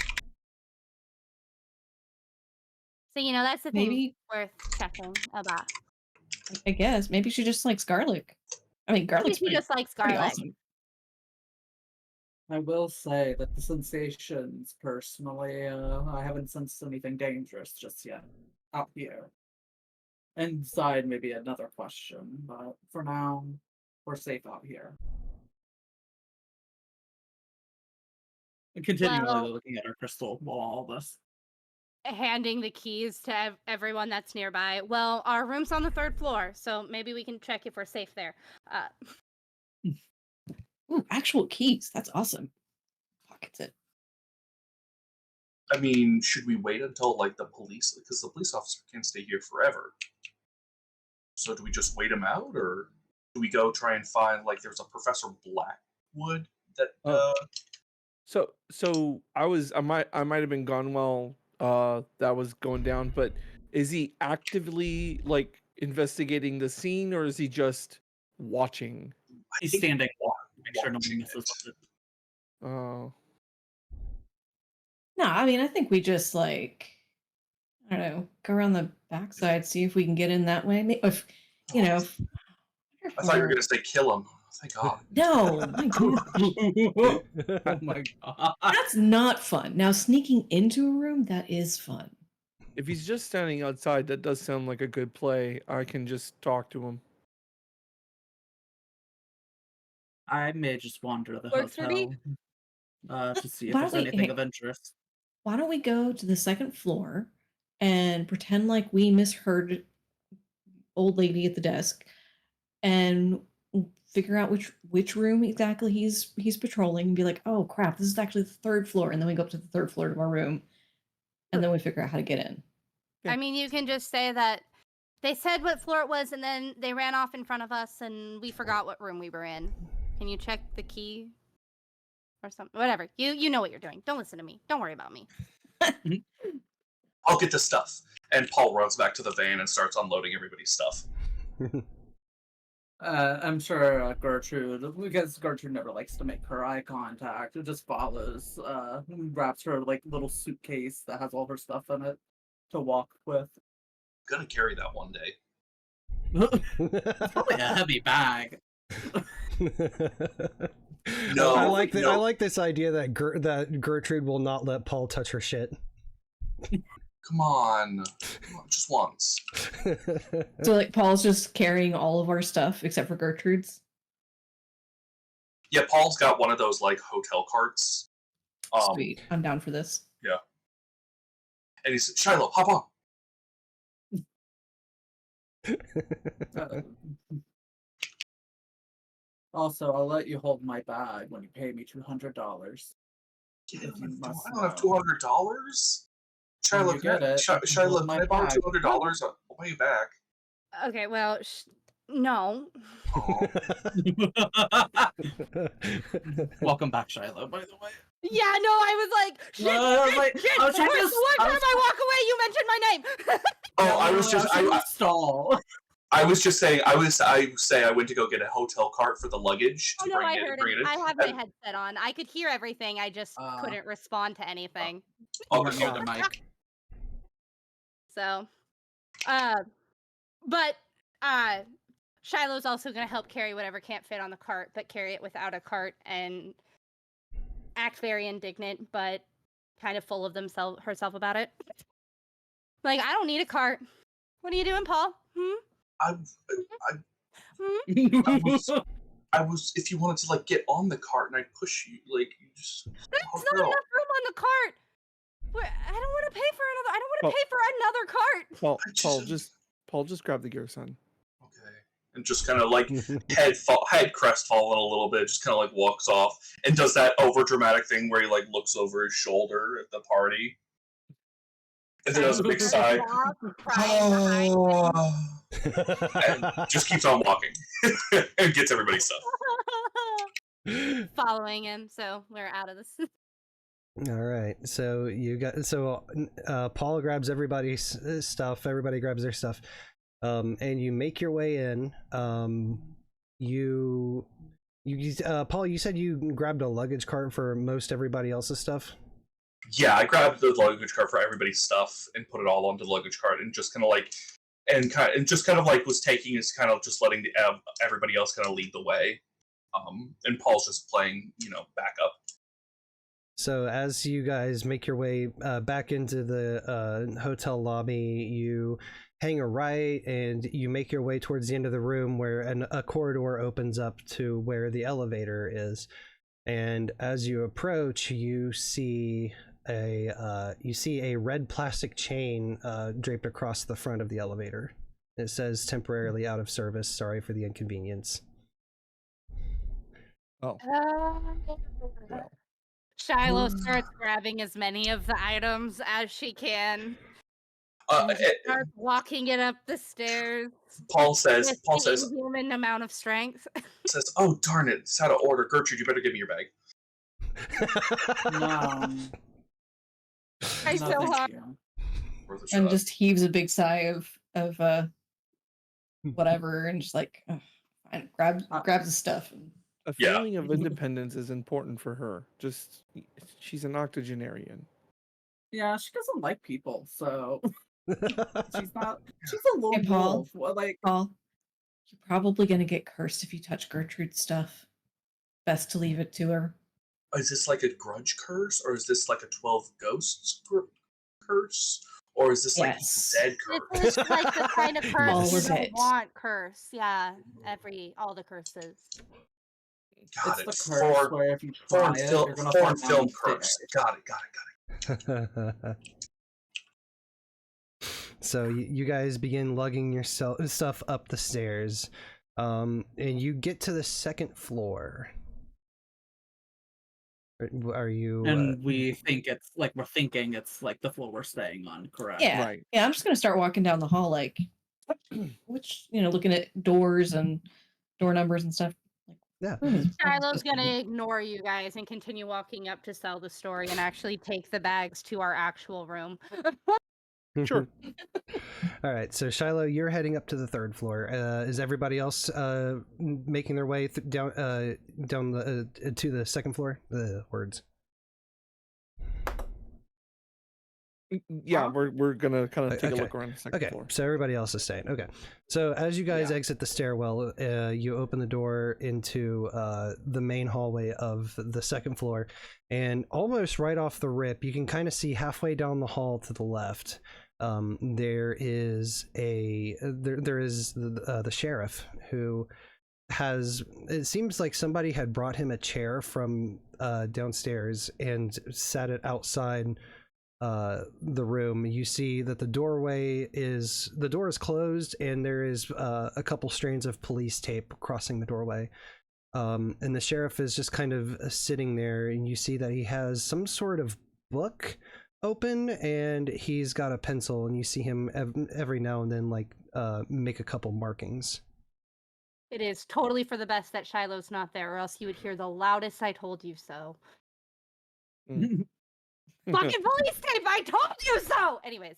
So, that's the thing Maybe- worth checking about. I guess maybe she just likes garlic. I mean, Maybe garlic's she pretty, just likes pretty garlic. awesome. I will say that the sensations, personally, I haven't sensed anything dangerous just yet out here. Inside, maybe another question, but for now, we're safe out here. And continually Well- looking at our crystal while all this. Handing the keys to everyone that's nearby. Well, our room's on the 3rd floor, so maybe we can check if we're safe there. Ooh, actual keys. That's awesome. Pockets it. I mean, should we wait until like the police, because the police officer can't stay here forever? So do we just wait him out, or do we go try and find like there's a Professor Blackwood that? So I might have been gone while that was going down, but is he actively like investigating the scene, or is he just watching? He's standing make sure no one misses with it. Oh. No, I mean, I think we just like, I don't know, go around the backside, see if we can get in that way. If, I thought you were gonna say kill him. Thank God. No, my God. Oh my god. That's not fun. Now, sneaking into a room, that is fun. If he's just standing outside, that does sound like a good play. I can just talk to him. I may just wander the Works for me. hotel to see if Why there's don't we- anything hey. of interest. Why don't we go to the 2nd floor and pretend like we misheard old lady at the desk and figure out which room exactly he's patrolling and be like, oh crap, this is actually the 3rd floor, and then we go up to the 3rd floor of our room and then we figure out how to get in. Yeah. I mean, you can just say that they said what floor it was and then they ran off in front of us and we forgot what room we were in. Can you check the key or something? Whatever. You know what you're doing. Don't listen to me. Don't worry about me. I'll get the stuff. And Paul runs back to the van and starts unloading everybody's stuff. I'm sure Gertrude, because Gertrude never likes to make her eye contact, it just follows, wraps her like little suitcase that has all her stuff in it to walk with. Gonna carry that one day. It's probably a heavy bag. No, I like no. I like this idea that Gertrude will not let Paul touch her shit. Come on, just once. So like Paul's just carrying all of our stuff except for Gertrude's. Yeah, Paul's got one of those like hotel carts. Sweet, I'm down for this. And he said, Shilo, hop on. Also, I'll let you hold my bag when you pay me $200. Yeah, If you must I don't have know. $200. When Shilo, you get it, you can Shilo, hold can my I borrow bag. $200? I'll pay you back. Okay, well, no. Aw. Welcome back, Shilo, by the way. Yeah, no, I was like, shit, No, I was shit, like, shit. I was trying to- One I time was- I walk away, you mentioned my name. Oh, I was just trying to stall. I was just saying I went to go get a hotel cart for the luggage Oh to no, bring I it. heard Bring it. it in. I have my And- headset on. I could hear everything. I just couldn't respond to anything. You Okay, weren't near the mic. So, but Shiloh's also gonna help carry whatever can't fit on the cart, but carry it without a cart and act very indignant, but kind of full of herself about it. Like, I don't need a cart. What are you doing, Paul? I was. If you wanted to like get on the cart and I'd push you, like you just. That's Oh, not girl. enough room on the cart. I don't want to pay for another. I don't want to pay for another cart. Paul, just grab the gear, son. Okay. And just kind of like head crestfallen a little bit, just kind of like walks off and does that over dramatic thing where he like looks over his shoulder at the party. And then does a big sigh. And just keeps on walking and gets everybody's stuff. Following him, so we're out of this. All right, so Paul grabs everybody's stuff. Everybody grabs their stuff, and you make your way in. Paul, you said you grabbed a luggage cart for most everybody else's stuff. Yeah, I grabbed the luggage cart for everybody's stuff and put it all onto the luggage cart and just kind of like, and was taking is kind of just letting everybody else kind of lead the way. And Paul's just playing, backup. So as you guys make your way back into the hotel lobby, you hang a right and you make your way towards the end of the room where a corridor opens up to where the elevator is. And as you approach, you see a red plastic chain draped across the front of the elevator. It says temporarily out of service. Sorry for the inconvenience. Oh. Shilo starts grabbing as many of the items as she can. Starts walking it up the stairs. Paul says, inhuman amount of strength. says, "Oh darn it, it's out of order. Gertrude, you better give me your bag." No. Try so hard. And just heaves a big sigh of whatever, and just like grabs the stuff. A feeling of independence is important for her. She's an octogenarian. Yeah, she doesn't like people, so she's a little Hey, Paul. wolf. Well, like, Paul, you're probably gonna get cursed if you touch Gertrude's stuff. Best to leave it to her. Is this like a grudge curse, or is this like a 12 ghosts curse, or is this like dead curse? This is like the kind of curse you don't it. want curse. Yeah, all the curses. Got it's it. the curse where if you try it, you're gonna foreign fall film down curse. Got it. So you guys begin lugging your stuff up the stairs, and you get to the second floor. Are you? And we think we're thinking it's like the floor we're staying on, correct? Yeah, Right. yeah. I'm just gonna start walking down the hall, like, looking at doors and door numbers and stuff. Yeah. Shiloh's gonna ignore you guys and continue walking up to sell the story and actually take the bags to our actual room. Sure. All right, so Shilo, you're heading up to the third floor. Is everybody else making their way down to the second floor? Words. Yeah, we're gonna kind of take a look around the second floor. So everybody else is staying. Okay, so as you guys exit the stairwell, you open the door into the main hallway of the second floor, and almost right off the rip, you can kind of see halfway down the hall to the left. There is the sheriff who has. It seems like somebody had brought him a chair from downstairs and sat it outside. the room, you see that the door is closed, and there is a couple strands of police tape crossing the doorway. And the sheriff is just kind of sitting there, and you see that he has some sort of book open, and he's got a pencil, and you see him every now and then like make a couple markings. It is totally for the best that Shiloh's not there, or else you would hear the loudest "I told you so." Mm. Fucking police tape! I told you so! Anyways,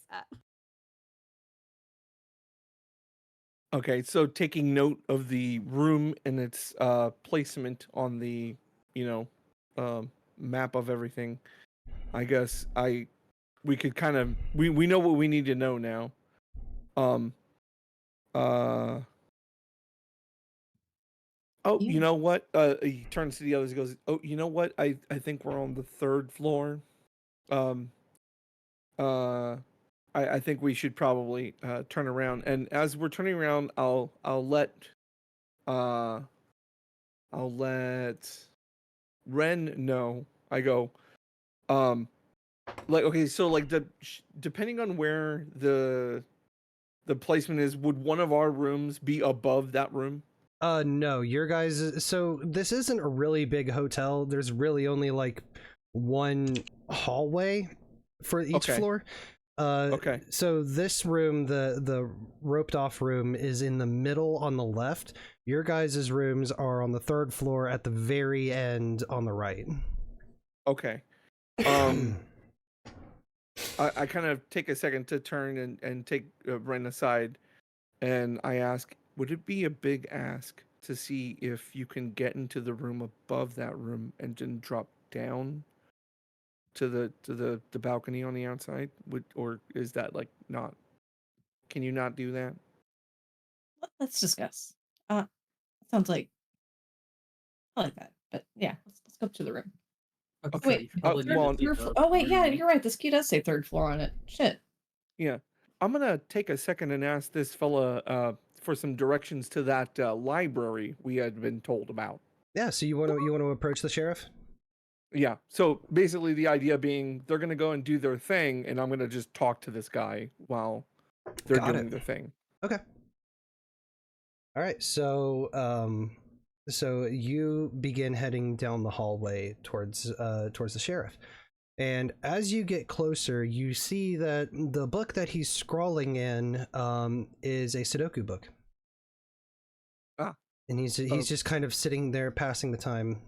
Okay, so taking note of the room and its placement on the, map of everything, I guess we could kind of we know what we need to know now. Oh, you know what? He turns to the others and goes, "Oh, you know what? I think we're on the 3rd floor. I think we should probably turn around. And as we're turning around, I'll let Ren know." I go, like, okay, so like depending on where the placement is, would one of our rooms be above that room? No, your guys. So this isn't a really big hotel. There's really only like one hallway for each Okay. floor. Okay. So this room, the roped off room, is in the middle on the left. Your guys' rooms are on the 3rd floor at the very end on the right. Okay. I kind of take a second to turn and take Ren aside, and I ask, would it be a big ask to see if you can get into the room above that room and then drop down to the balcony on the outside? Or is that like not? Can you not do that? Let's discuss. Sounds like I like that, but yeah, let's go up to the room. Okay. Wait, oh wait, yeah, you're right. This key does say 3rd floor on it. Shit. Yeah, I'm gonna take a second and ask this fella for some directions to that library we had been told about. Yeah. So you want to approach the sheriff? Yeah. So basically, the idea being they're gonna go and do their thing, and I'm gonna just talk to this guy while they're doing their thing. Okay. All right. So so you begin heading down the hallway towards the sheriff. And as you get closer, you see that the book that he's scrawling in is a Sudoku book. Ah. And he's just kind of sitting there passing the time,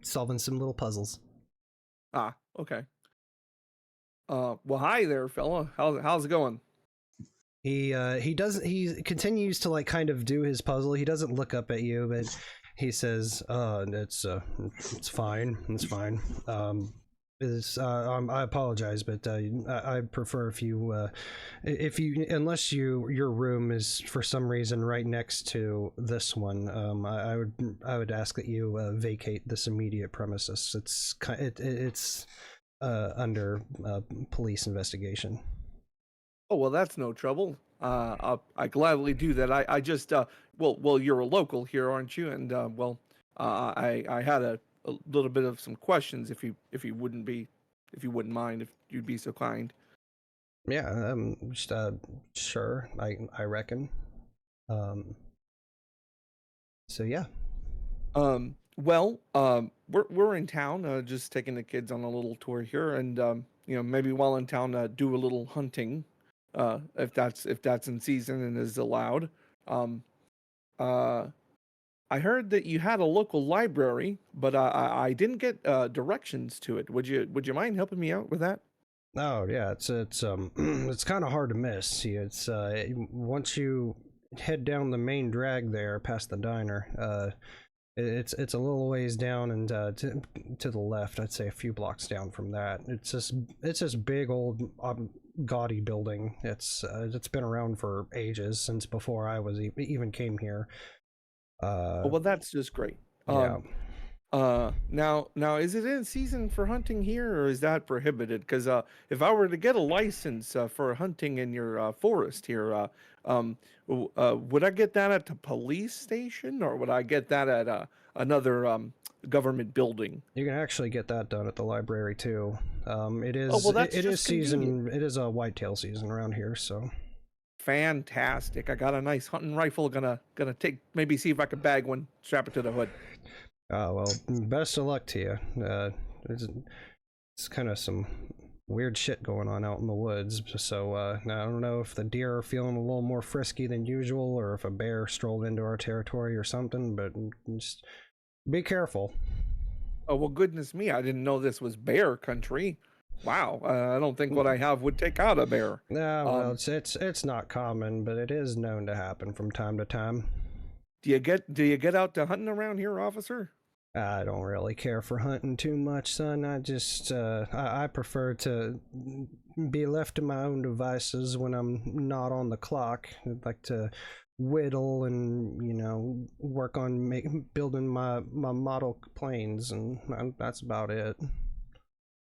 solving some little puzzles. Ah, okay. Well, hi there, fella. How's it going? He continues to like kind of do his puzzle. He doesn't look up at you, but he says, it's fine. It's fine. I apologize, but I prefer if you unless your room is for some reason right next to this one, I would ask that you vacate this immediate premises. It's under police investigation. Oh, well, that's no trouble. I gladly do that. I just well, you're a local here, aren't you? And I had a little bit of some questions, if you wouldn't mind, if you'd be so kind. Yeah, just sure. I reckon. So yeah. Well, we're in town, just taking the kids on a little tour here, and maybe while in town, do a little hunting, if that's in season and is allowed. I heard that you had a local library, but I didn't get directions to it. Would you mind helping me out with that? Oh yeah, it's it's kind of hard to miss. See, it's once you head down the main drag there past the diner, it's a little ways down, and to the left, I'd say a few blocks down from that. It's this big old gaudy building. It's been around for ages, since before I was even came here. Well, that's just great. Yeah. Now, is it in season for hunting here, or is that prohibited? Because if I were to get a license for hunting in your forest here, would I get that at the police station, or would I get that at another government building. You can actually get that done at the library too. It is Oh, well, that's it is just season. convenient. It is a whitetail season around here, so. Fantastic! I got a nice hunting rifle. Gonna take maybe see if I can bag one. Strap it to the hood. Oh well, best of luck to you. It's kind of some weird shit going on out in the woods, so I don't know if the deer are feeling a little more frisky than usual, or if a bear strolled into our territory or something. But just be careful. Oh well, goodness me! I didn't know this was bear country. Wow, I don't think what I have would take out a bear. Well, it's not common, but it is known to happen from time to time. Do you get out to hunting around here, officer? I don't really care for hunting too much, son. I just I prefer to be left to my own devices when I'm not on the clock. I'd like to whittle and work on building my model planes, and that's about it.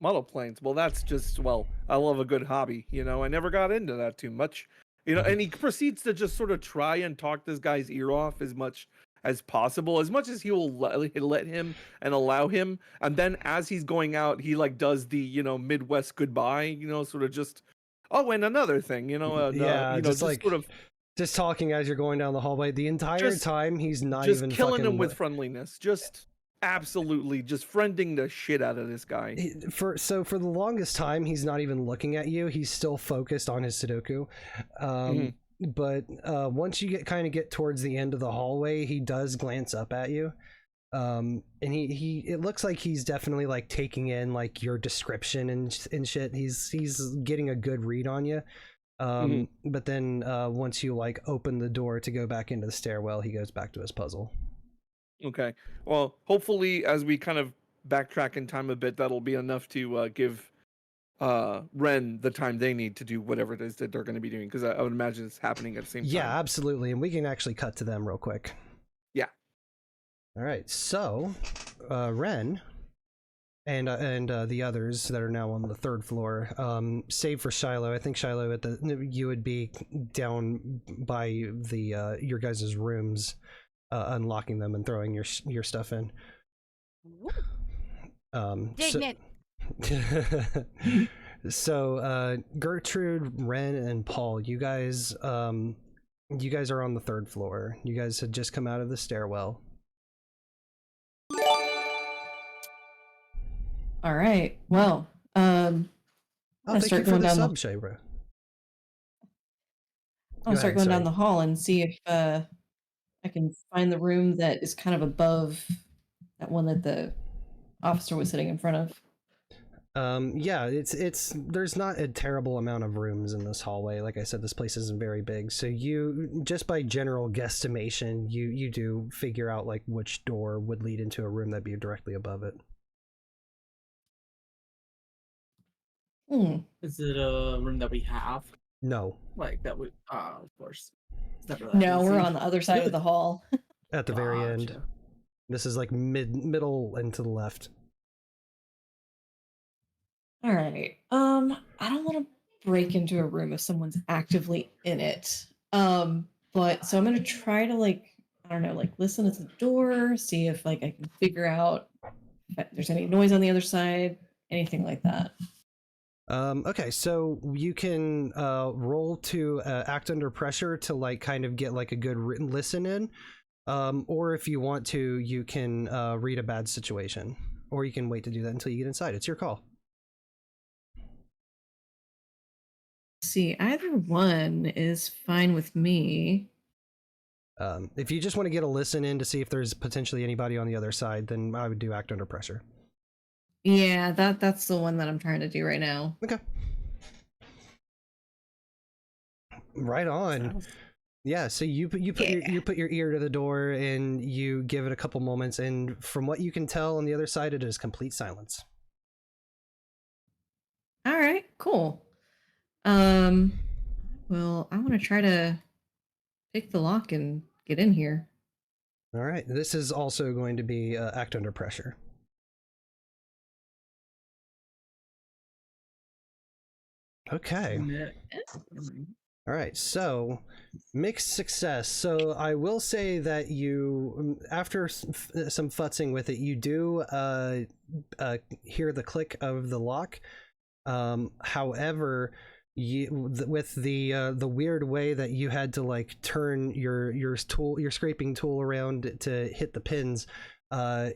Model planes. Well, that's just, well, I love a good hobby. I never got into that too much. And he proceeds to just sort of try and talk this guy's ear off as much as possible, as much as he will let him and allow him. And then as he's going out, he like does the, Midwest goodbye, sort of just, oh, and another thing, just like sort of just talking as you're going down the hallway the entire time. He's not just even killing him with friendliness. Just absolutely just friending the shit out of this guy. For the longest time, he's not even looking at you. He's still focused on his Sudoku. But once you get towards the end of the hallway, he does glance up at you. And he it looks like he's definitely like taking in like your description and shit. He's getting a good read on you. But then once you like open the door to go back into the stairwell, he goes back to his puzzle. Okay. Well, hopefully, as we kind of backtrack in time a bit, that'll be enough to give Ren the time they need to do whatever it is that they're going to be doing, because I would imagine it's happening at the same time. Yeah, absolutely. And we can actually cut to them real quick. Yeah. All right. So, Ren and the others that are now on the third floor, save for Shilo. I think Shilo, you would be down by the your guys' rooms. Unlocking them and throwing your stuff in. Dignant. So Gertrude, Ren, and Paul, you guys are on the third floor. You guys had just come out of the stairwell. All right. Well, thank you for the sub, Shabra. I'll start going down the hall and see if I can find the room that is kind of above that one that the officer was sitting in front of. Yeah, there's not a terrible amount of rooms in this hallway. Like I said, this place isn't very big. So you, just by general guesstimation, you do figure out like which door would lead into a room that'd be directly above it. Is it a room that we have? No. Like that we of course. No, we're on the other side of the hall. At the very end. This is like middle and to the left. All right. I don't want to break into a room if someone's actively in it. But so I'm gonna try to listen at the door, see if I can figure out if there's any noise on the other side, anything like that. Okay, so you can roll to act under pressure to kind of get a good written listen in, or if you want to, you can read a bad situation, or you can wait to do that until you get inside. It's your call. See, either one is fine with me. If you just want to get a listen in to see if there's potentially anybody on the other side, then I would do act under pressure. Yeah, that's the one that I'm trying to do right now. Okay. Right on. Yeah, so you put your ear to the door and you give it a couple moments, and from what you can tell on the other side, it is complete silence. All right, cool. Well, I want to try to pick the lock and get in here. All right, this is also going to be act under pressure. Okay. All right, so mixed success. So I will say that you, after some futzing with it, you do hear the click of the lock. However, with the weird way that you had to like turn your scraping tool around to hit the pins,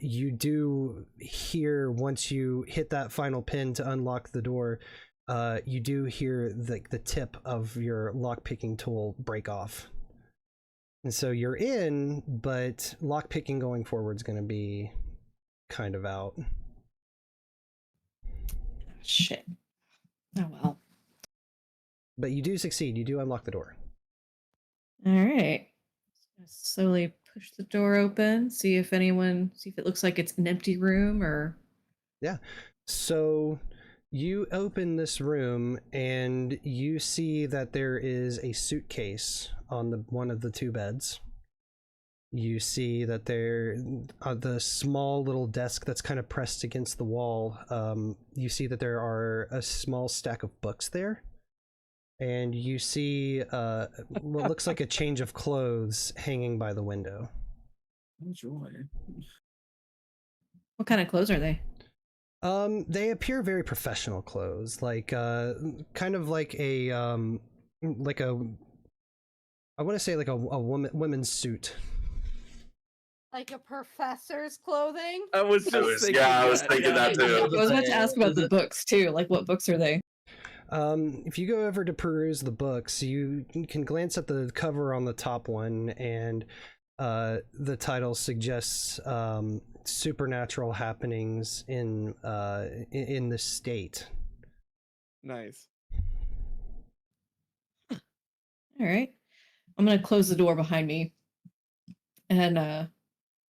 you do hear, once you hit that final pin to unlock the door, you do hear the tip of your lock-picking tool break off. And so you're in, but lock-picking going forward is going to be kind of out. Shit. Oh well. But you do succeed. You do unlock the door. All right. Slowly push the door open, see if it looks like it's an empty room or... Yeah. So you open this room and you see that there is a suitcase on one of the two beds. You see that the small little desk that's kind of pressed against the wall, you see that there are a small stack of books there. And you see what looks like a change of clothes hanging by the window. Enjoy. What kind of clothes are they? They appear very professional clothes, like kind of like a I want to say like a woman's suit. Like a professor's clothing? I was thinking that too. I was about to ask about the books too. Like, what books are they? If you go over to peruse the books, you can glance at the cover on the top one, and the title suggests supernatural happenings in the state. Nice. All right. I'm gonna close the door behind me. And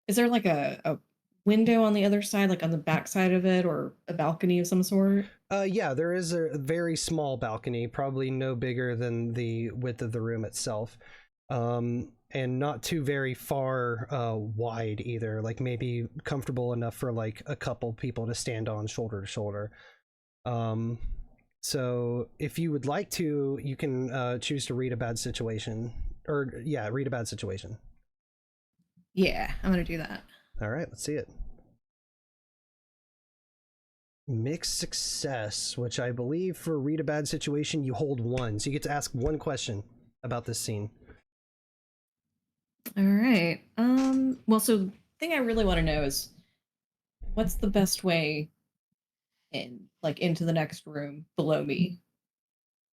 is there like a window on the other side, like on the back side of it, or a balcony of some sort? Yeah, there is a very small balcony, probably no bigger than the width of the room itself. And not too very far wide either, like maybe comfortable enough for like a couple people to stand on shoulder to shoulder. So if you would like to, you can choose to read a bad situation, or yeah, read a bad situation. Yeah, I'm gonna do that. All right, let's see it. Mixed success, which I believe for read a bad situation, you hold 1. So you get to ask 1 question about this scene. All right. Well, so the thing I really want to know is what's the best way into the next room below me?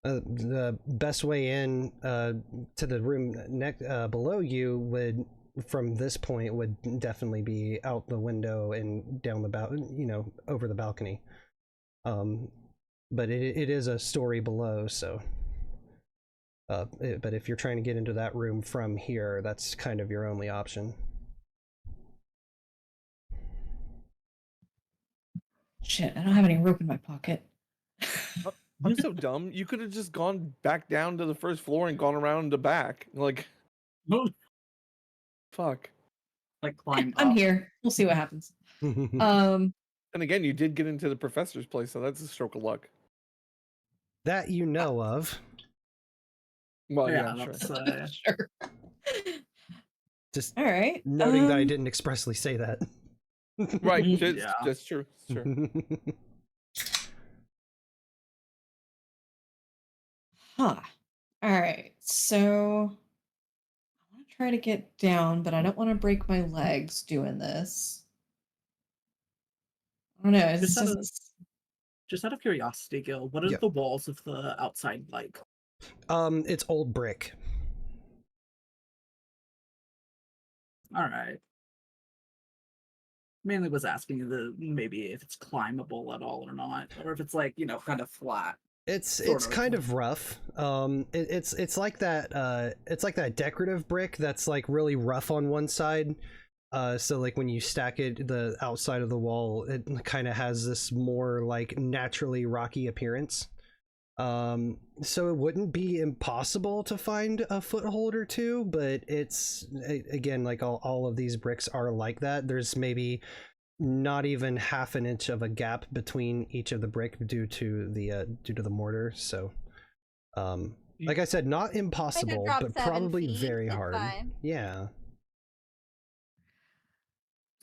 The best way in to the room below you would, from this point, would definitely be out the window and down the over the balcony. But it is a story below, so. But if you're trying to get into that room from here, that's kind of your only option. Shit, I don't have any rope in my pocket. I'm so dumb. You could have just gone back down to the first floor and gone around the back. Like, fuck. Like climb I'm up. here. We'll see what happens. And again, you did get into the professor's place, so that's a stroke of luck. That you know of. Well, Yeah, yeah, sure. that's, Sure. Just All right. noting that I didn't expressly say that. Right, Yeah. that's true. Sure. Huh. All right. So I want to try to get down, but I don't want to break my legs doing this. I don't know. Just out of curiosity, Gil, what are Yep. the walls of the outside like? It's old brick. All right. Mainly was asking maybe if it's climbable at all or not, or if it's like, kind of flat. It's Sort of. kind of rough. It's like that it's like that decorative brick that's like really rough on one side. So like when you stack it, the outside of the wall, it kind of has this more like naturally rocky appearance. So it wouldn't be impossible to find a foothold or two, but it's, again, like all of these bricks are like that. There's maybe not even half an inch of a gap between each of the brick due to the mortar. So Like I said, not I could impossible, drop but 7 probably feet, very it's hard. fine. Yeah.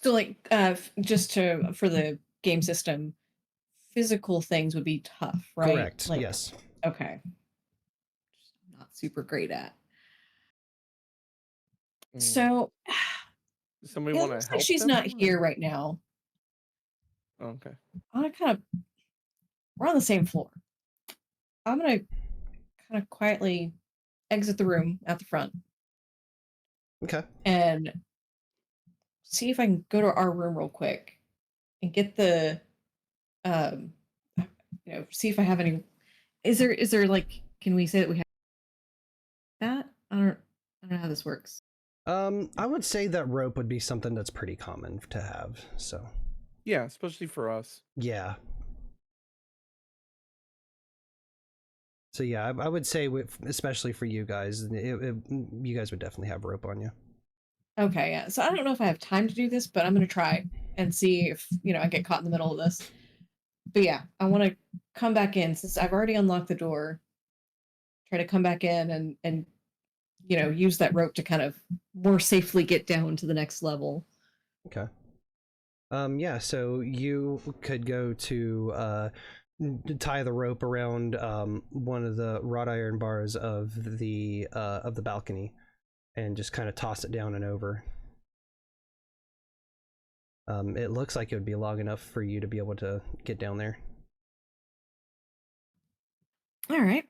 So, like, just for the game system, physical things would be tough, right? Correct. Like, Yes. okay. Not super great at. So, Somebody it want to looks help? like she's them, not or- here right now. Okay. I'm gonna we're on the same floor. I'm gonna kind of quietly exit the room at the front Okay. and see if I can go to our room real quick and get the see if I have any. Is there like, can we say that we have that? I don't know how this works. I would say that rope would be something that's pretty common to have. So. Yeah, especially for us. Yeah. So yeah, I would say, especially for you guys, you guys would definitely have rope on you. Okay, yeah. So I don't know if I have time to do this, but I'm gonna try and see if I get caught in the middle of this. But yeah, I want to come back in since I've already unlocked the door. Try to come back in and use that rope to kind of more safely get down to the next level. Okay. Yeah, so you could go to tie the rope around one of the wrought iron bars of the balcony and just kind of toss it down and over. It looks like it would be long enough for you to be able to get down there. All right.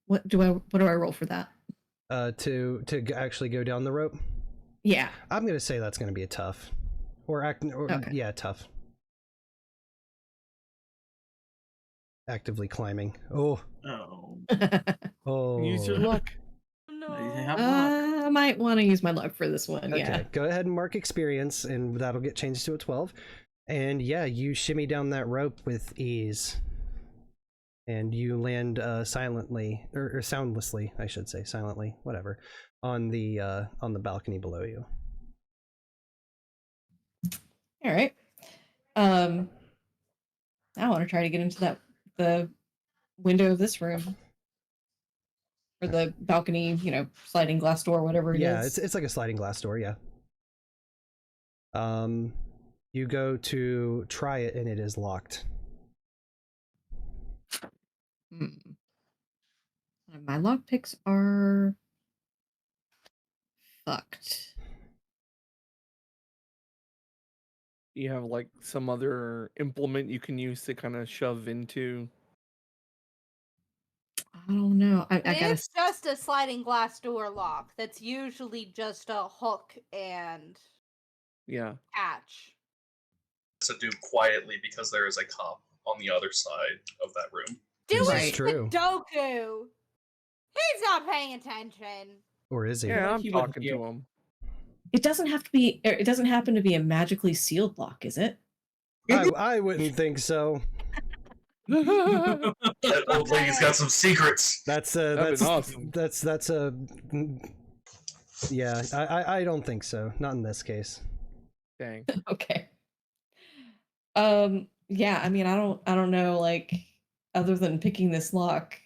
What do I roll for that? To actually go down the rope? Yeah. I'm gonna say that's gonna be a tough. Okay. Yeah, tough. Actively climbing. Oh. Oh. Oh. Use your luck. You have luck. I might want to use my luck for this one. Okay, Yeah. go ahead and mark experience, and that'll get changed to a 12. And yeah, you shimmy down that rope with ease. And you land silently, or soundlessly, I should say, silently, whatever, on the balcony below you. All right. Now I want to try to get into the window of this room. Or the balcony, sliding glass door, whatever it is. Yeah, it's like a sliding glass door, yeah. You go to try it and it is locked. My lockpicks are fucked. You have like some other implement you can use to kind of shove into. I don't know. I gotta. It's just a sliding glass door lock. That's usually just a hook and Yeah. catch. To do quietly because there is a cop on the other side of that room. This Doing is true. Sudoku. He's not paying attention. Or is he? Yeah, I'm He wouldn't talking hear. to him. It doesn't have to be. It doesn't happen to be a magically sealed lock, is it? I wouldn't think so. That old lady's got some secrets. That's awesome. That's a yeah. I don't think so. Not in this case. Dang. Okay. Yeah. I mean, I don't know. Like, other than picking this lock.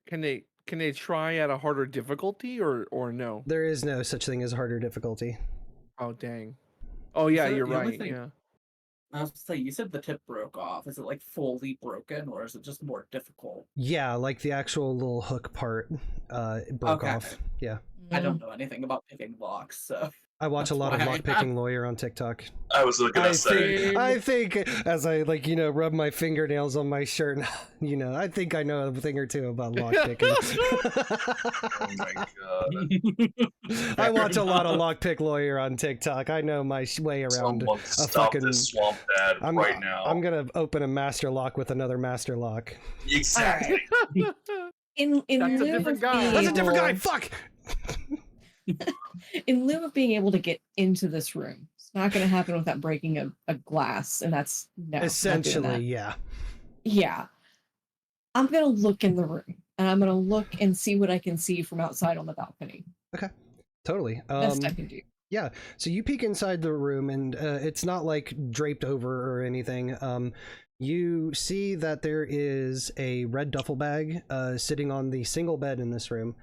Can they try at a harder difficulty or no? There is no such thing as harder difficulty. Oh dang. Oh yeah, So you're the only right. thing- Yeah. I was to say, you said the tip broke off. Is it like fully broken, or is it just more difficult? Yeah, like the actual little hook part broke Okay. off. Yeah. I don't know anything about picking locks, so I watch a lot of That's why lockpicking lawyer on TikTok. I was gonna say. I think as I rub my fingernails on my shirt, I think I know a thing or two about lockpicking. Oh my god. I watch a lot of lockpick lawyer on TikTok. I know my way around Someone a stop fucking. this swamp dad right now. I'm gonna open a master lock with another master lock. Exactly. In That's a lieu different of guy. being That's a different guy. able- Fuck. In lieu of being able to get into this room, it's not going to happen without breaking a glass, and that's no. not doing Essentially, that. yeah. Yeah. I'm going to look in the room, and I'm going to look and see what I can see from outside on the balcony. Totally. Best I can do. Yeah, so you peek inside the room, and it's not like draped over or anything. You see that there is a red duffel bag sitting on the single bed in this room.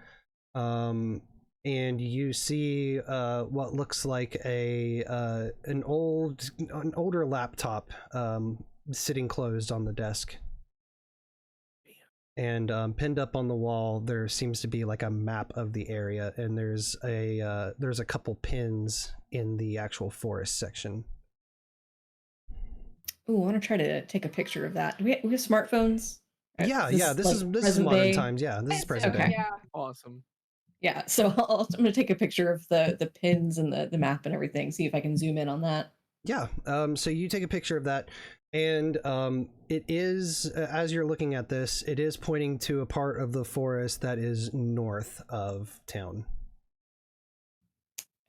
And you see what looks like an older laptop sitting closed on the desk. And pinned up on the wall, there seems to be like a map of the area, and there's a couple pins in the actual forest section. Ooh, I want to try to take a picture of that. Do we have smartphones? Yeah, this like, is present modern day? times. Yeah, this is present Okay. day. Yeah. Awesome. Yeah, so I'm going to take a picture of the pins and the map and everything, see if I can zoom in on that. Yeah, so you take a picture of that, and it is, as you're looking at this, it is pointing to a part of the forest that is north of town.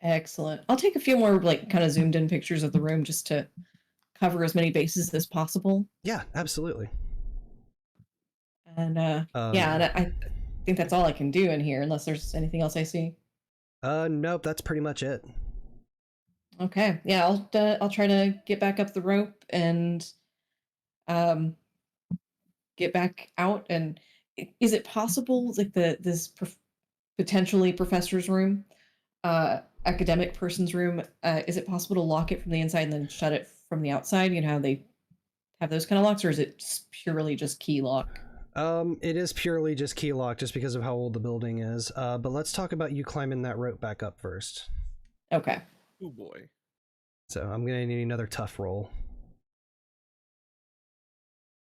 Excellent. I'll take a few more like kind of zoomed in pictures of the room just to cover as many bases as possible. Yeah, absolutely. And yeah, and I think that's all I can do in here unless there's anything else I see. Nope, that's pretty much it. Okay, yeah, I'll try to get back up the rope and get back out. And is it possible like this potentially professor's room, academic person's room, is it possible to lock it from the inside and then shut it from the outside? You know how they have those kind of locks, or is it purely just key lock? It is purely just key lock, just because of how old the building is. But let's talk about you climbing that rope back up first. Okay. Oh boy. So I'm gonna need another tough roll.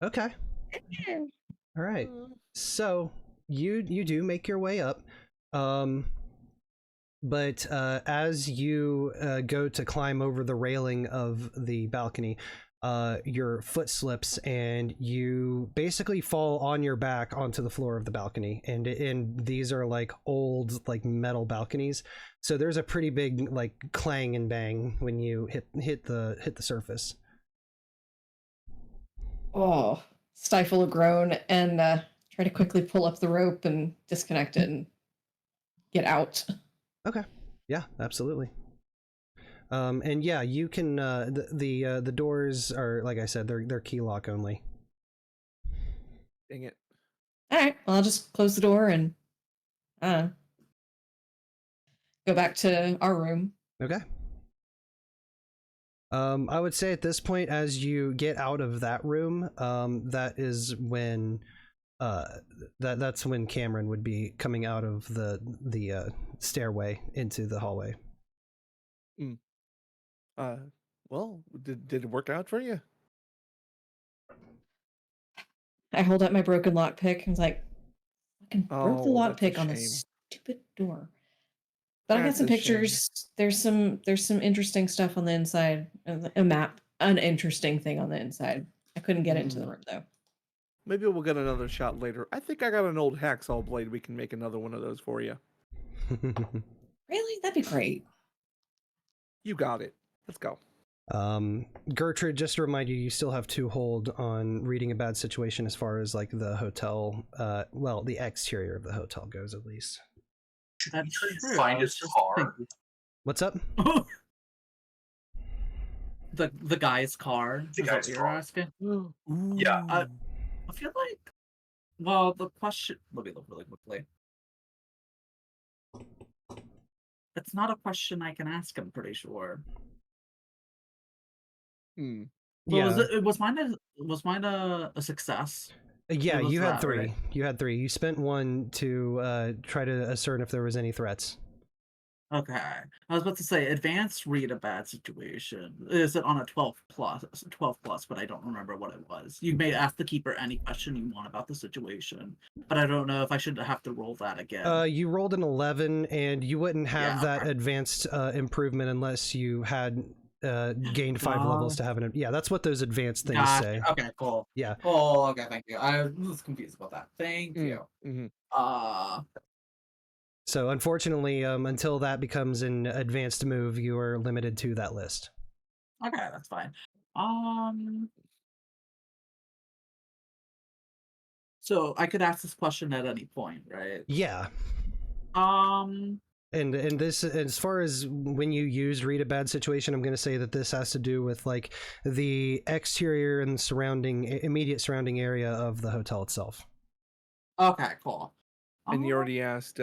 Okay. All right. So you do make your way up, but as you go to climb over the railing of the balcony, your foot slips and you basically fall on your back onto the floor of the balcony. And these are like old like metal balconies, so there's a pretty big like clang and bang when you hit the surface. Oh, stifle a groan and try to quickly pull up the rope and disconnect it and get out. Okay. Yeah, absolutely. And yeah, you can. The doors are, like I said, they're key lock only. Dang it. All right, well, I'll just close the door and go back to our room. Okay. I would say at this point, as you get out of that room, that is when that's when Cameron would be coming out of the stairway into the hallway. Well, did it work out for you? I hold up my broken lockpick and was like, "Fucking broke the Oh, that's a lockpick on shame. this stupid door." But I got That's some a shame. pictures. There's some interesting stuff on the inside. A map, an interesting thing on the inside. I couldn't get into the room though. Maybe we'll get another shot later. I think I got an old hacksaw blade. We can make another one of those for you. Really? That'd be great. You got it. Let's go. Gertrude, just to remind you, you still have 2 hold on reading a bad situation as far as like the hotel, well, the exterior of the hotel goes at least. That's true. Find I his was just car. thinking. What's up? The guy's car. The is guy's what you're car. asking? Yeah. I feel like, well, the question. Let me look really quickly. It's not a question I can ask. I'm pretty sure. Hmm. Well, Yeah. was mine a success? Yeah, It was you had that, 3. right? You had 3. You spent 1 to try to ascertain if there was any threats. Okay. I was about to say advanced read a bad situation. Is it on a 12 plus, but I don't remember what it was. You may ask the keeper any question you want about the situation, but I don't know if I should have to roll that again. You rolled an 11, and you wouldn't have Yeah, that okay. advanced improvement unless you had gained 5 levels to have an. Yeah, that's what those advanced things Gotcha. say. Okay, cool. Yeah. Oh, okay, thank you. I was confused about that. Thank you. Mm-hmm. So unfortunately, until that becomes an advanced move, you are limited to that list. Okay, that's fine. So I could ask this question at any point, right? Yeah. And this, as far as when you used read a bad situation, I'm going to say that this has to do with like the exterior and immediate surrounding area of the hotel itself. Okay, cool. And you Oh, already asked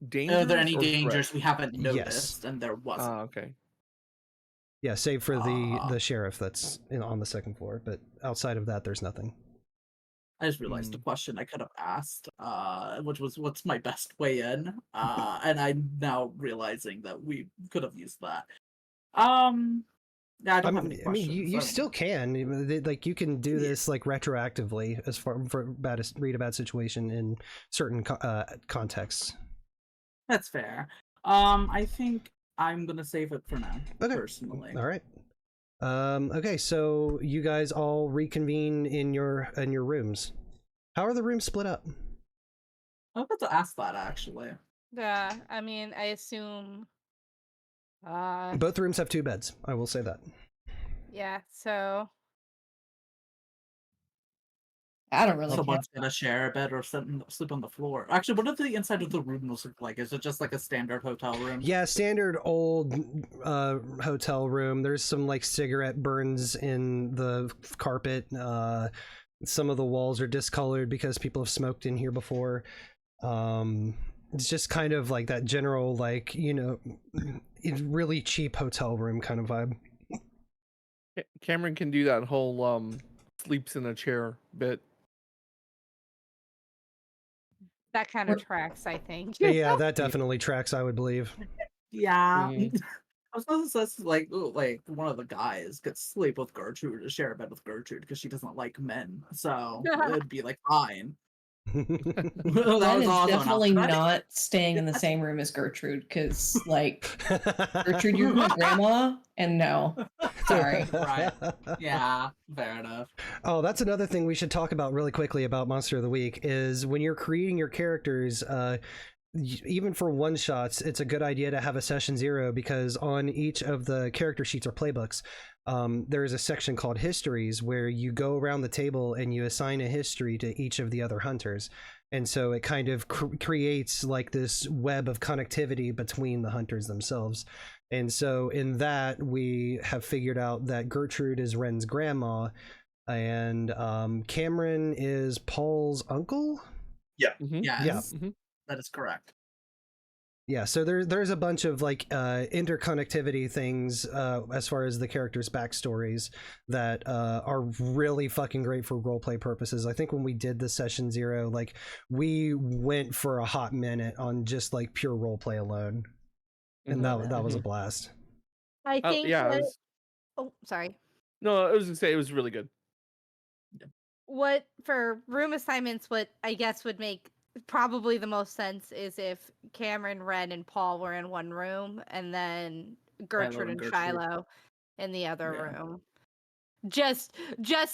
dangers. are there any or dangers threats? we haven't Yes. noticed? And there wasn't. Okay. Yeah, save for the sheriff that's on the second floor, but outside of that, there's nothing. I just realized a question I could have asked, which was, what's my best way in? And I'm now realizing that we could have used that. Yeah, I don't have any questions. You still can. Like, you can do this like retroactively as far for read a bad situation in certain contexts. That's fair. I think I'm gonna save it for now. Okay. Personally. All right. Okay, so you guys all reconvene in your rooms. How are the rooms split up? I was about to ask that actually. Yeah, I mean, I assume. Both rooms have 2 beds. I will say that. Yeah. So. I don't really care. Someone's gonna share a bed or sleep on the floor. Actually, what does the inside of the room look like? Is it just like a standard hotel room? Yeah, standard old hotel room. There's some like cigarette burns in the carpet. Some of the walls are discolored because people have smoked in here before. It's just kind of like that general, like, you know, really cheap hotel room kind of vibe. Cameron can do that whole sleeps in a chair bit. That kind of tracks, I think. Yeah, that definitely tracks, I would believe. Yeah. I was gonna say, like one of the guys could sleep with Gertrude or share a bed with Gertrude because she doesn't like men, so it'd be like fine. That is definitely not staying in the same room as Gertrude, because like Gertrude, you're my grandma, and no, sorry. Right? Yeah, fair enough. Oh, that's another thing we should talk about really quickly about Monster of the Week is when you're creating your characters. Even for one shots, it's a good idea to have a session 0 because on each of the character sheets or playbooks, there is a section called histories where you go around the table and you assign a history to each of the other hunters. And so it kind of creates like this web of connectivity between the hunters themselves. And so in that, we have figured out that Gertrude is Ren's grandma and Cameron is Paul's uncle. Yeah. Yes. Yeah. That is correct. Yeah, so there's a bunch of like interconnectivity things as far as the characters' backstories that are really fucking great for roleplay purposes. I think when we did the session 0, like we went for a hot minute on just like pure roleplay alone, and that was a blast. I think. Yeah. Oh, sorry. No, I was gonna say it was really good. What for room assignments? What I guess would make probably the most sense is if Cameron, Ren, and Paul were in one room, and then Gertrude and Shilo in the other room. Just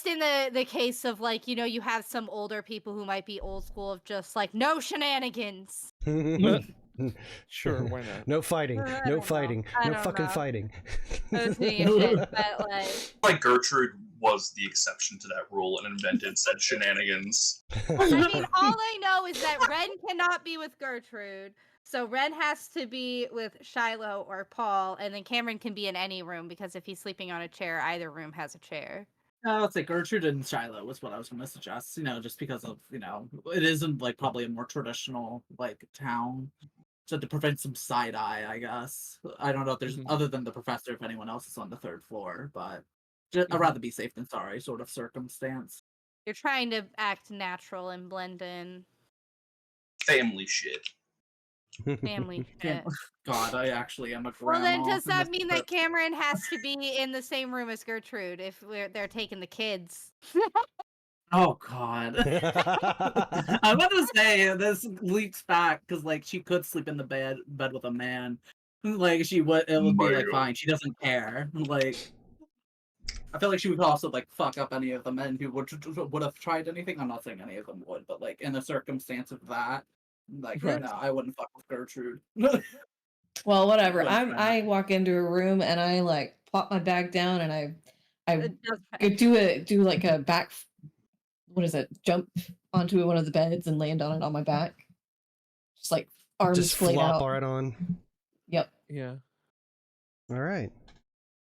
in the case of like, you know, you have some older people who might be old school of just like no shenanigans. Sure, why not? No fighting. No fighting. No fucking know. fighting. I was thinking shit, but like Gertrude was the exception to that rule and invented said shenanigans. I mean, all I know is that Ren cannot be with Gertrude, so Ren has to be with Shilo or Paul, and then Cameron can be in any room because if he's sleeping on a chair, either room has a chair. Let's say Gertrude and Shilo was what I was going to suggest. You know, just because of, you know, it isn't like probably a more traditional like town. So to prevent some side eye, I guess. I don't know if there's other than the professor, if anyone else is on the 3rd floor, but I'd rather be safe than sorry sort of circumstance. You're trying to act natural and blend in. Family shit. Family shit. God, I actually am a grandma. Well, then does that mean that Cameron has to be in the same room as Gertrude if they're taking the kids? Oh God. I'm about to say this leaks back because like she could sleep in the bed with a man. Like it would be like fine. She doesn't care. Like I feel like she would also like fuck up any of the men who would have tried anything. I'm not saying any of them would, but like in the circumstance of that, like no, I wouldn't fuck with Gertrude. Well, whatever. I walk into a room and I like plop my bag down and I do like a back. What is it? Jump onto one of the beds and land on it on my back. Just like arms Just flayed flop out. right on. Yep. Yeah. All right.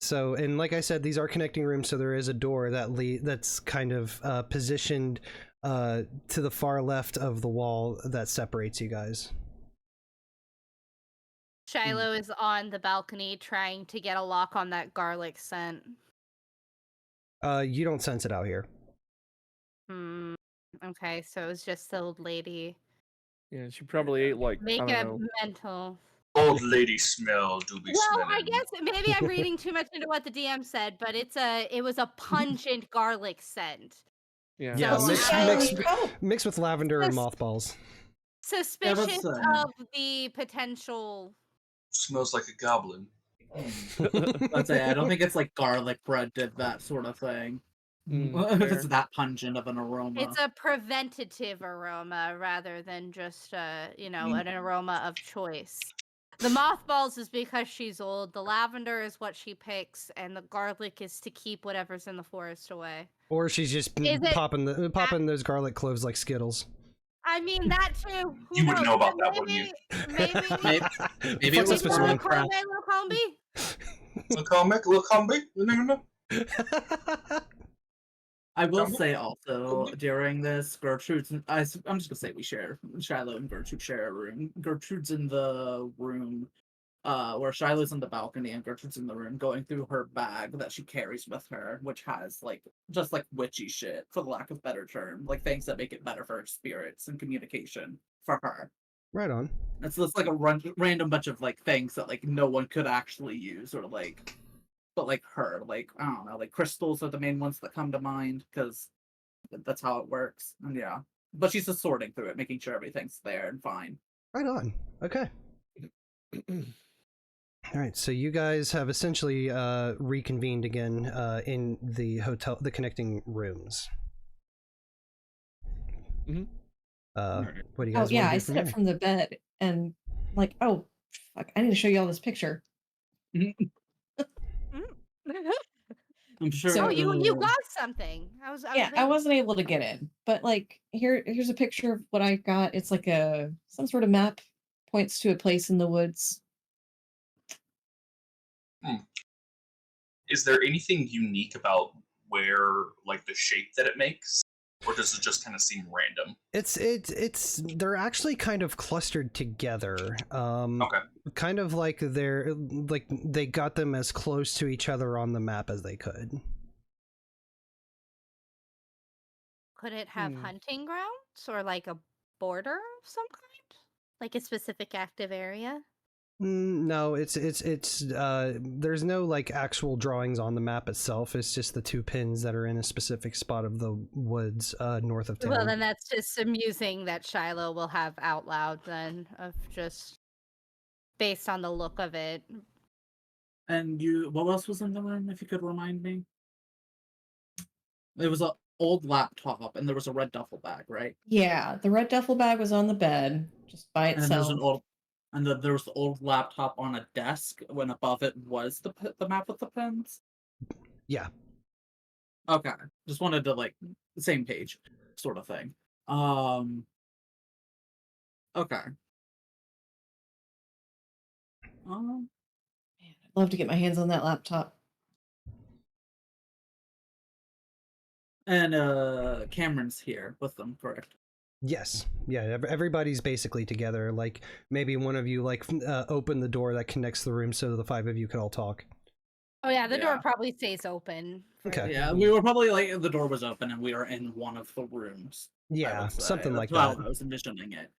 So, and like I said, these are connecting rooms, so there is a door that's kind of positioned to the far left of the wall that separates you guys. Shilo is on the balcony trying to get a lock on that garlic scent. You don't sense it out here. Okay, so it was just the old lady. Yeah, she probably ate like, Make I a don't know. mental. Old lady smell do be Well, smelling. I guess maybe I'm reading too much into what the DM said, but it was a pungent garlic scent. Yeah. Yeah, So, mixed with lavender and mothballs. Suspicious of the potential. Smells like a goblin. Let's say I don't think it's like garlic bread did that sort of thing. If it's that pungent of an aroma. It's a preventative aroma rather than just an aroma of choice. The mothballs is because she's old. The lavender is what she picks, and the garlic is to keep whatever's in the forest away. Or she's just popping those garlic cloves like Skittles. I mean that too. Who You would knows? know about But that, wouldn't you? Maybe it was little crap. combi. Little combi. You never know. I will say also during this, Gertrude's. I'm just gonna say Shilo and Gertrude share a room. Gertrude's in the room, where Shilo's in the balcony and Gertrude's in the room, going through her bag that she carries with her, which has just witchy shit, for the lack of a better term, like things that make it better for her spirits and communication for her. Right on. It's like a random bunch of things that no one could actually use, or but her, I don't know, crystals are the main ones that come to mind because that's how it works. And yeah, but she's just sorting through it, making sure everything's there and fine. Right on. Okay. All right, so you guys have essentially reconvened again in the hotel, the connecting rooms. What do you guys want to do I sit up from the bed and oh, fuck, I need to show you all this picture. I'm sure. So, you got something. I wasn't able to get in, but here's a picture of what I got. It's some sort of map, points to a place in the woods. Is there anything unique about where, the shape that it makes, or does it just kind of seem random? They're actually kind of clustered together. Okay. Kind of they got them as close to each other on the map as they could. Could it have hunting grounds or a border of some kind? Like a specific active area? No, it's there's no actual drawings on the map itself. It's just the two pins that are in a specific spot of the woods north of town. Well, then that's just amusing that Shilo will have out loud then, of just based on the look of it. And what else was in the room, if you could remind me? There was an old laptop and there was a red duffel bag, right? Yeah, the red duffel bag was on the bed just by itself. There was the old laptop on a desk when above it was the map with the pins? Yeah. Okay. Just wanted to the same page sort of thing. Okay. Man, I'd love to get my hands on that laptop. And Cameron's here with them, correct? Yes. Yeah, everybody's basically together. Maybe one of you open the door that connects the room so the five of you could all talk. Oh yeah, the door probably stays open. Okay. Yeah, we were probably the door was open and we were in one of the rooms. Yeah, something like That's that. how I was envisioning it.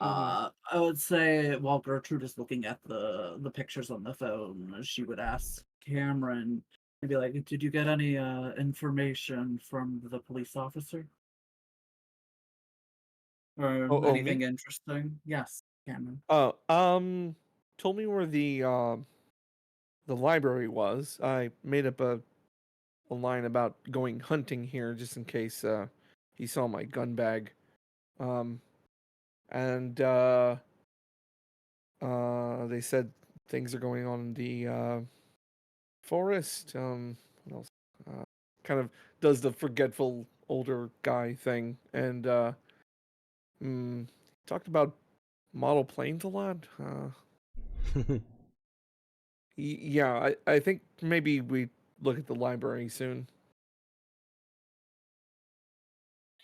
I would say while Gertrude is looking at the pictures on the phone, she would ask Cameron, maybe did you get any information from the police officer? Or anything interesting? Yes, Cameron. Told me where the library was. I made up a line about going hunting here just in case he saw my gun bag. And they said things are going on in the forest. What else? Kind of does the forgetful older guy thing, and talked about model planes a lot. Yeah, I think maybe we look at the library soon.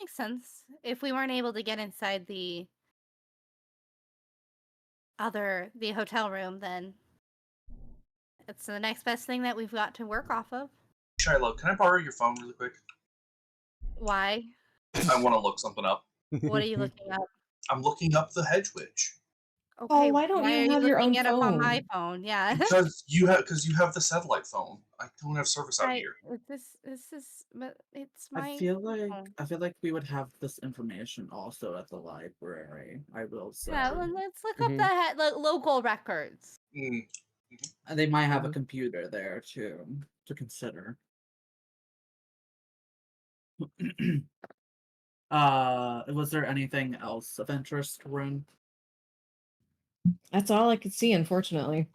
Makes sense. If we weren't able to get inside the hotel room, then it's the next best thing that we've got to work off of. Shilo, can I borrow your phone really quick? Why? I want to look something up. What are you looking up? I'm looking up the Hedge Witch. Okay, why don't you are have your looking own it up on my phone? phone? Yeah. Because you have the satellite phone. I don't have service out here. This is but it's I my feel like phone. we would have this information also at the library. I will say. Yeah, well, let's look Mhm. up the local records. Mm. And they might have a computer there too to consider. Was there anything else of interest, Rune? That's all I could see, unfortunately.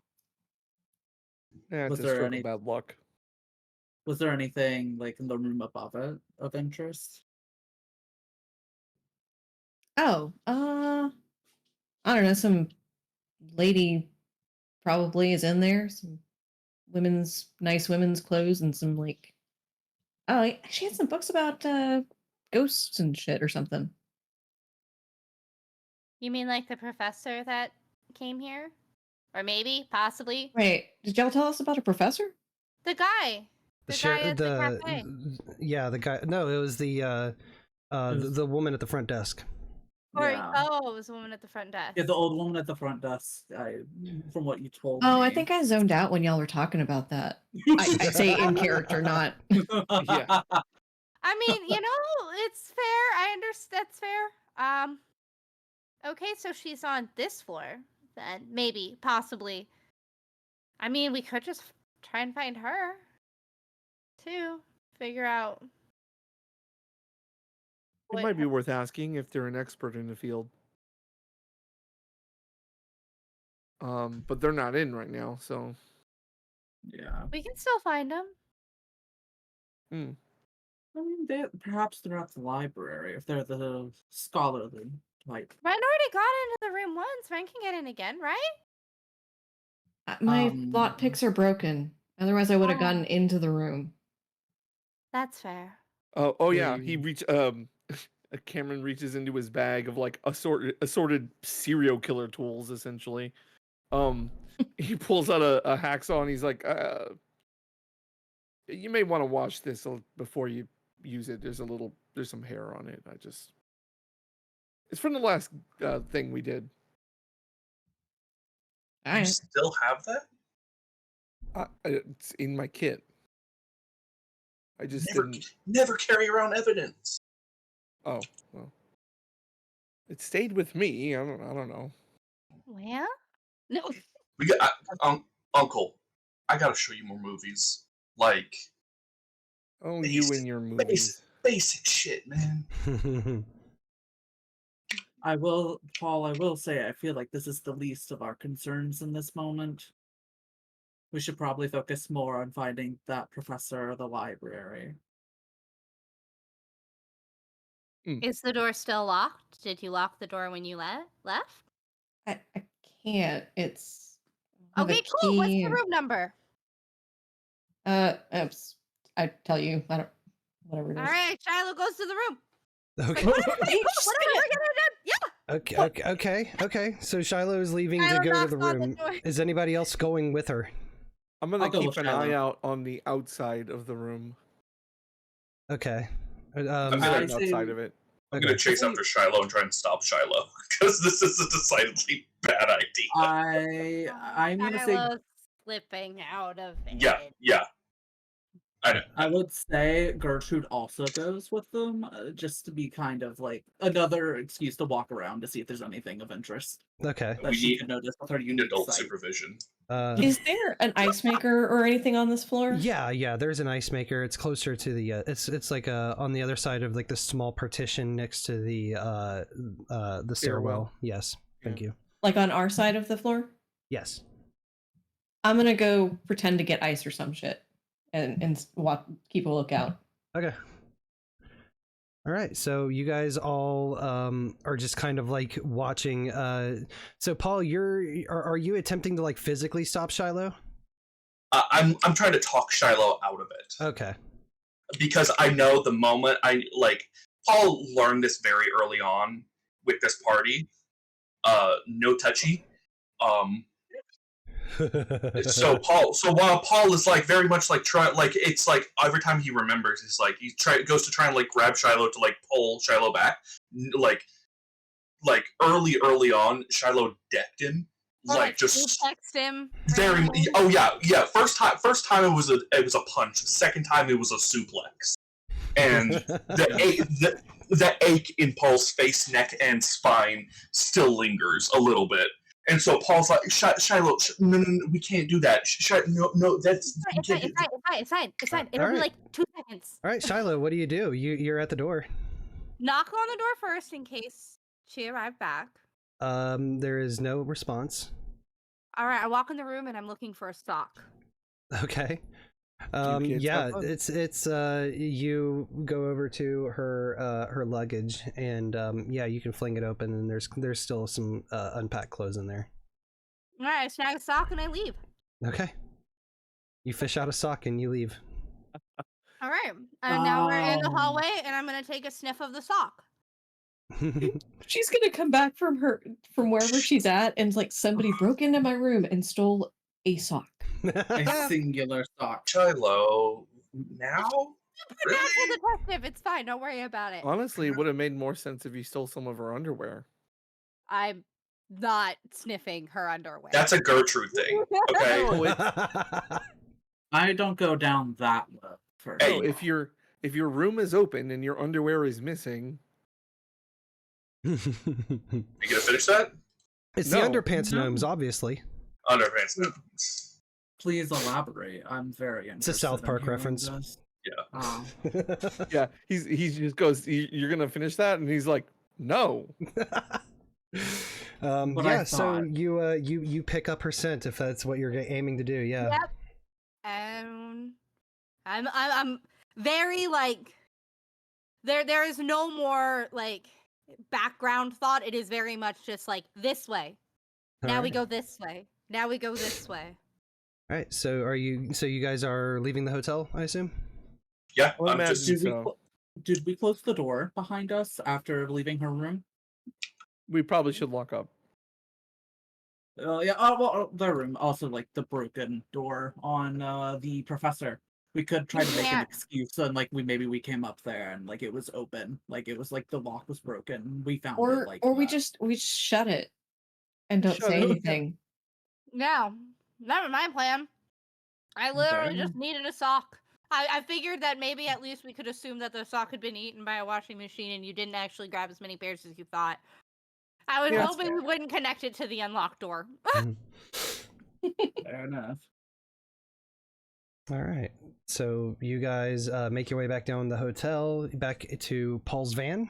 Yeah, Was it's a there stroke any- of bad luck. Was there anything like in the room above it of interest? Oh, I don't know. Some lady probably is in there. Some nice women's clothes, and some like. Oh, she had some books about ghosts and shit or something. You mean like the professor that came here? Or maybe, possibly, Wait, did y'all tell us about a professor? the guy. The guy at the cafe. Yeah, the guy. No, it was the the woman at the front desk. Or, Yeah. oh, it was a woman at the front desk. Yeah, the old woman at the front desk. From what you told Oh, me. I think I zoned out when y'all were talking about that. I say in character, not. Yeah. I mean, it's fair. I understand. That's fair. Okay, so she's on this floor, then maybe, possibly. I mean, we could just try and find her, too. Figure out. It might be worth asking if they're an expert in the field. But they're not in right now, so. Yeah. We can still find them. I mean, perhaps they're at the library if they're the scholarly type. Ren already got into the room once. Ren can get in again, right? My lock picks are broken. Otherwise, I would have gotten into the room. That's fair. Oh yeah, he Cameron reaches into his bag of like assorted serial killer tools, essentially. He pulls out a hacksaw and he's like, you may want to wash this before you use it. There's some hair on it. It's from the last thing we did. You still have that? It's in my kit. I just never carry around evidence. Oh well, it stayed with me. I don't know. Well, no. We got Uncle. I gotta show you more movies. Like. Oh, you and your movies. Basic shit, man. Paul, I will say, I feel like this is the least of our concerns in this moment. We should probably focus more on finding that professor or the library. Is the door still locked? Did you lock the door when you left? I can't. It's. Okay, cool. What's the room number? I tell you, I don't. Whatever it is. All right, Shilo goes to the room. Okay. Like, whatever we're gonna do. Yeah. Okay. So Shilo is leaving to Shilo go to knocks the on room. door. Is anybody else going with her? I'm gonna I'll go keep with an Shilo. eye out on the outside of the room. Okay. Outside of it. I'm gonna chase after Shilo and try and stop Shilo because this is a decidedly bad idea. I'm gonna say Shilo's slipping out of it. Yeah. I would say Gertrude also goes with them, just to be kind of like another excuse to walk around to see if there's anything of interest. Okay. That she can notice with her unique Adult sight. supervision. Is there an ice maker or anything on this floor? Yeah. There's an ice maker. It's closer to the. It's like on the other side of like the small partition next to the stairwell. Yes. Thank you. Like on our side of the floor? Yes. I'm gonna go pretend to get ice or some shit, and keep a lookout. Okay. All right, so you guys all are just kind of like watching. So Paul, are you attempting to like physically stop Shilo? I'm trying to talk Shilo out of it. Okay. Because I know the moment Paul learned this very early on with this party. No touchy. So while Paul is like very much like it's like every time he remembers, he's like goes to try and like grab Shilo to like pull Shilo back. Like early on, Shilo decked him. Like just text him. very. randomly. Oh yeah. First time it was a punch. Second time it was a suplex, and the ache in Paul's face, neck, and spine still lingers a little bit. And so Paul's like, Shilo, no, we can't do that. No, that's... It's fine. It'll be like 2 seconds. All right, Shilo, what do? You're at the door. Knock on the door first in case she arrived back. There is no response. All right, I walk in the room and I'm looking for a sock. Okay. kids Yeah, have fun. it's you go over to her luggage and yeah, you can fling it open and there's still some unpacked clothes in there. All right, I snag a sock and I leave. Okay. You fish out a sock and you leave. All right, and now we're in the hallway and I'm gonna take a sniff of the sock. She's gonna come back from wherever she's at and like somebody broke into my room and stole a sock. A singular sock. Shilo, now? Really? Detective, it's fine. Don't worry about it. Honestly, it would have made more sense if you stole some of her underwear. I'm not sniffing her underwear. That's a Gertrude thing, okay? No, I don't go down that low first. Hey. if your room is open and your underwear is missing, You gonna finish that? It's No. the underpants No. gnomes, obviously. Underpants. No. Please elaborate. I'm very interested. a South in Park hearing reference. this. Yeah. Oh. yeah, he just goes, "You're gonna finish that," and he's like, "No." What Yeah, I so thought. you pick up her scent if that's what you're aiming to do. Yeah. Yep. And I'm very like there is no more like background thought. It is very much just like this way. Now we Alright. go this way. Now we go this way. All right. So you guys are leaving the hotel, I assume? Yeah, Well, I'm just... imagine- Did we close the door behind us after leaving her room? We probably should lock up. Yeah. Oh well, the room also like the broken door on the professor. We could try to make an Yeah. excuse and like maybe we came up there and like it was open, like it was like the lock was broken. We found it Or like we that. just shut it and don't Shut say it. anything. No, that was my plan. I literally Okay. just needed a sock. I figured that maybe at least we could assume that the sock had been eaten by a washing machine and you didn't actually grab as many pairs as you thought. I was Yeah. hoping we wouldn't connect it to the unlocked door. Fair enough. All right. So you guys make your way back down the hotel, back to Paul's van,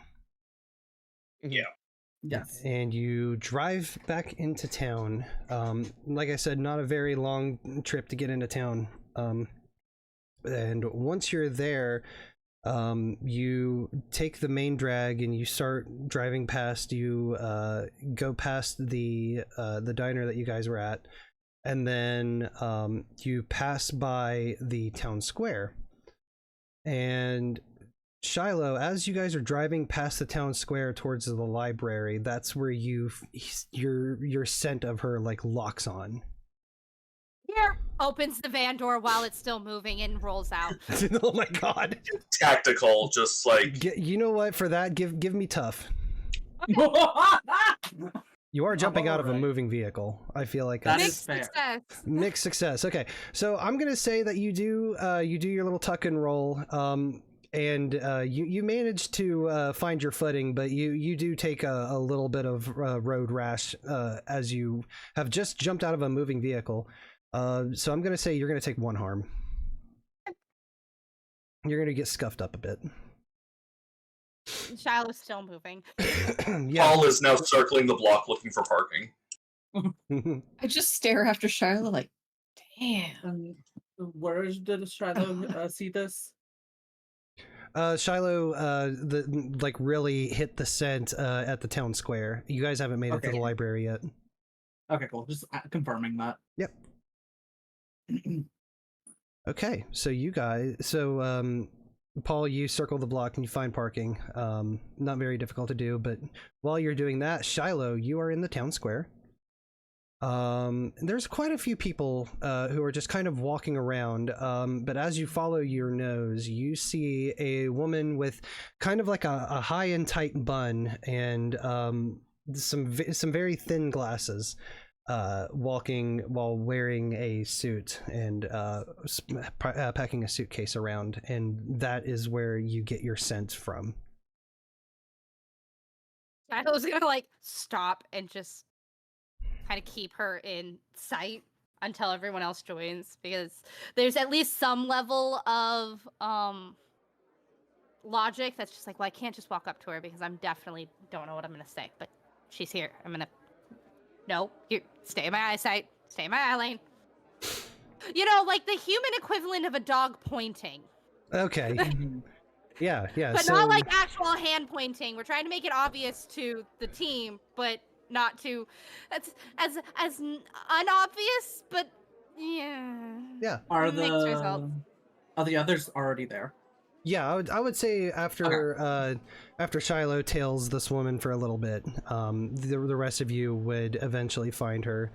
Yes. and you drive back into town. Like I said, not a very long trip to get into town. And once you're there, you take the main drag and you start driving past. You go past the diner that you guys were at, and then you pass by the town square. And Shilo, as you guys are driving past the town square towards the library, that's where your scent of her like locks on. Yeah. Opens the van door while it's still moving and rolls out. Oh my god! Tactical, just like... You know what? For that, give me tough. You are jumping out of a alright. moving vehicle. I feel like That that's is fair. Success. mixed success. Okay, so I'm gonna say that you do your little tuck and roll, and you manage to find your footing, but you do take a little bit of road rash as you have just jumped out of a moving vehicle. So I'm gonna say you're gonna take 1 harm. You're gonna get scuffed up a bit. Shiloh's still moving. Yeah. Paul is now circling the block looking for parking. I just stare after Charlotte like, damn. Where did Shilo see this? Shilo, really hit the scent at the town square. You guys haven't made it to the library yet. Okay, cool. Just confirming that. Yep. Okay, so Paul, you circle the block and you find parking. Not very difficult to do, but while you're doing that, Shilo, you are in the town square. There's quite a few people who are just kind of walking around, but as you follow your nose, you see a woman with kind of like a high and tight bun and some very thin glasses, walking while wearing a suit and packing a suitcase around, and that is where you get your scent from. I was gonna like stop and just kind of keep her in sight until everyone else joins, because there's at least some level of logic that's just like, well, I can't just walk up to her because I'm definitely don't know what I'm gonna say, but she's here. I'm gonna you stay in my eyesight, stay in my eye lane. You know, like the human equivalent of a dog pointing. Okay. Yeah. But not like actual hand pointing. We're trying to make it obvious to the team, but not to as unobvious, but yeah. Are Mixed results. the others already there? Yeah, I would say after after Shilo tails this woman for a little bit, the rest of you would eventually find her.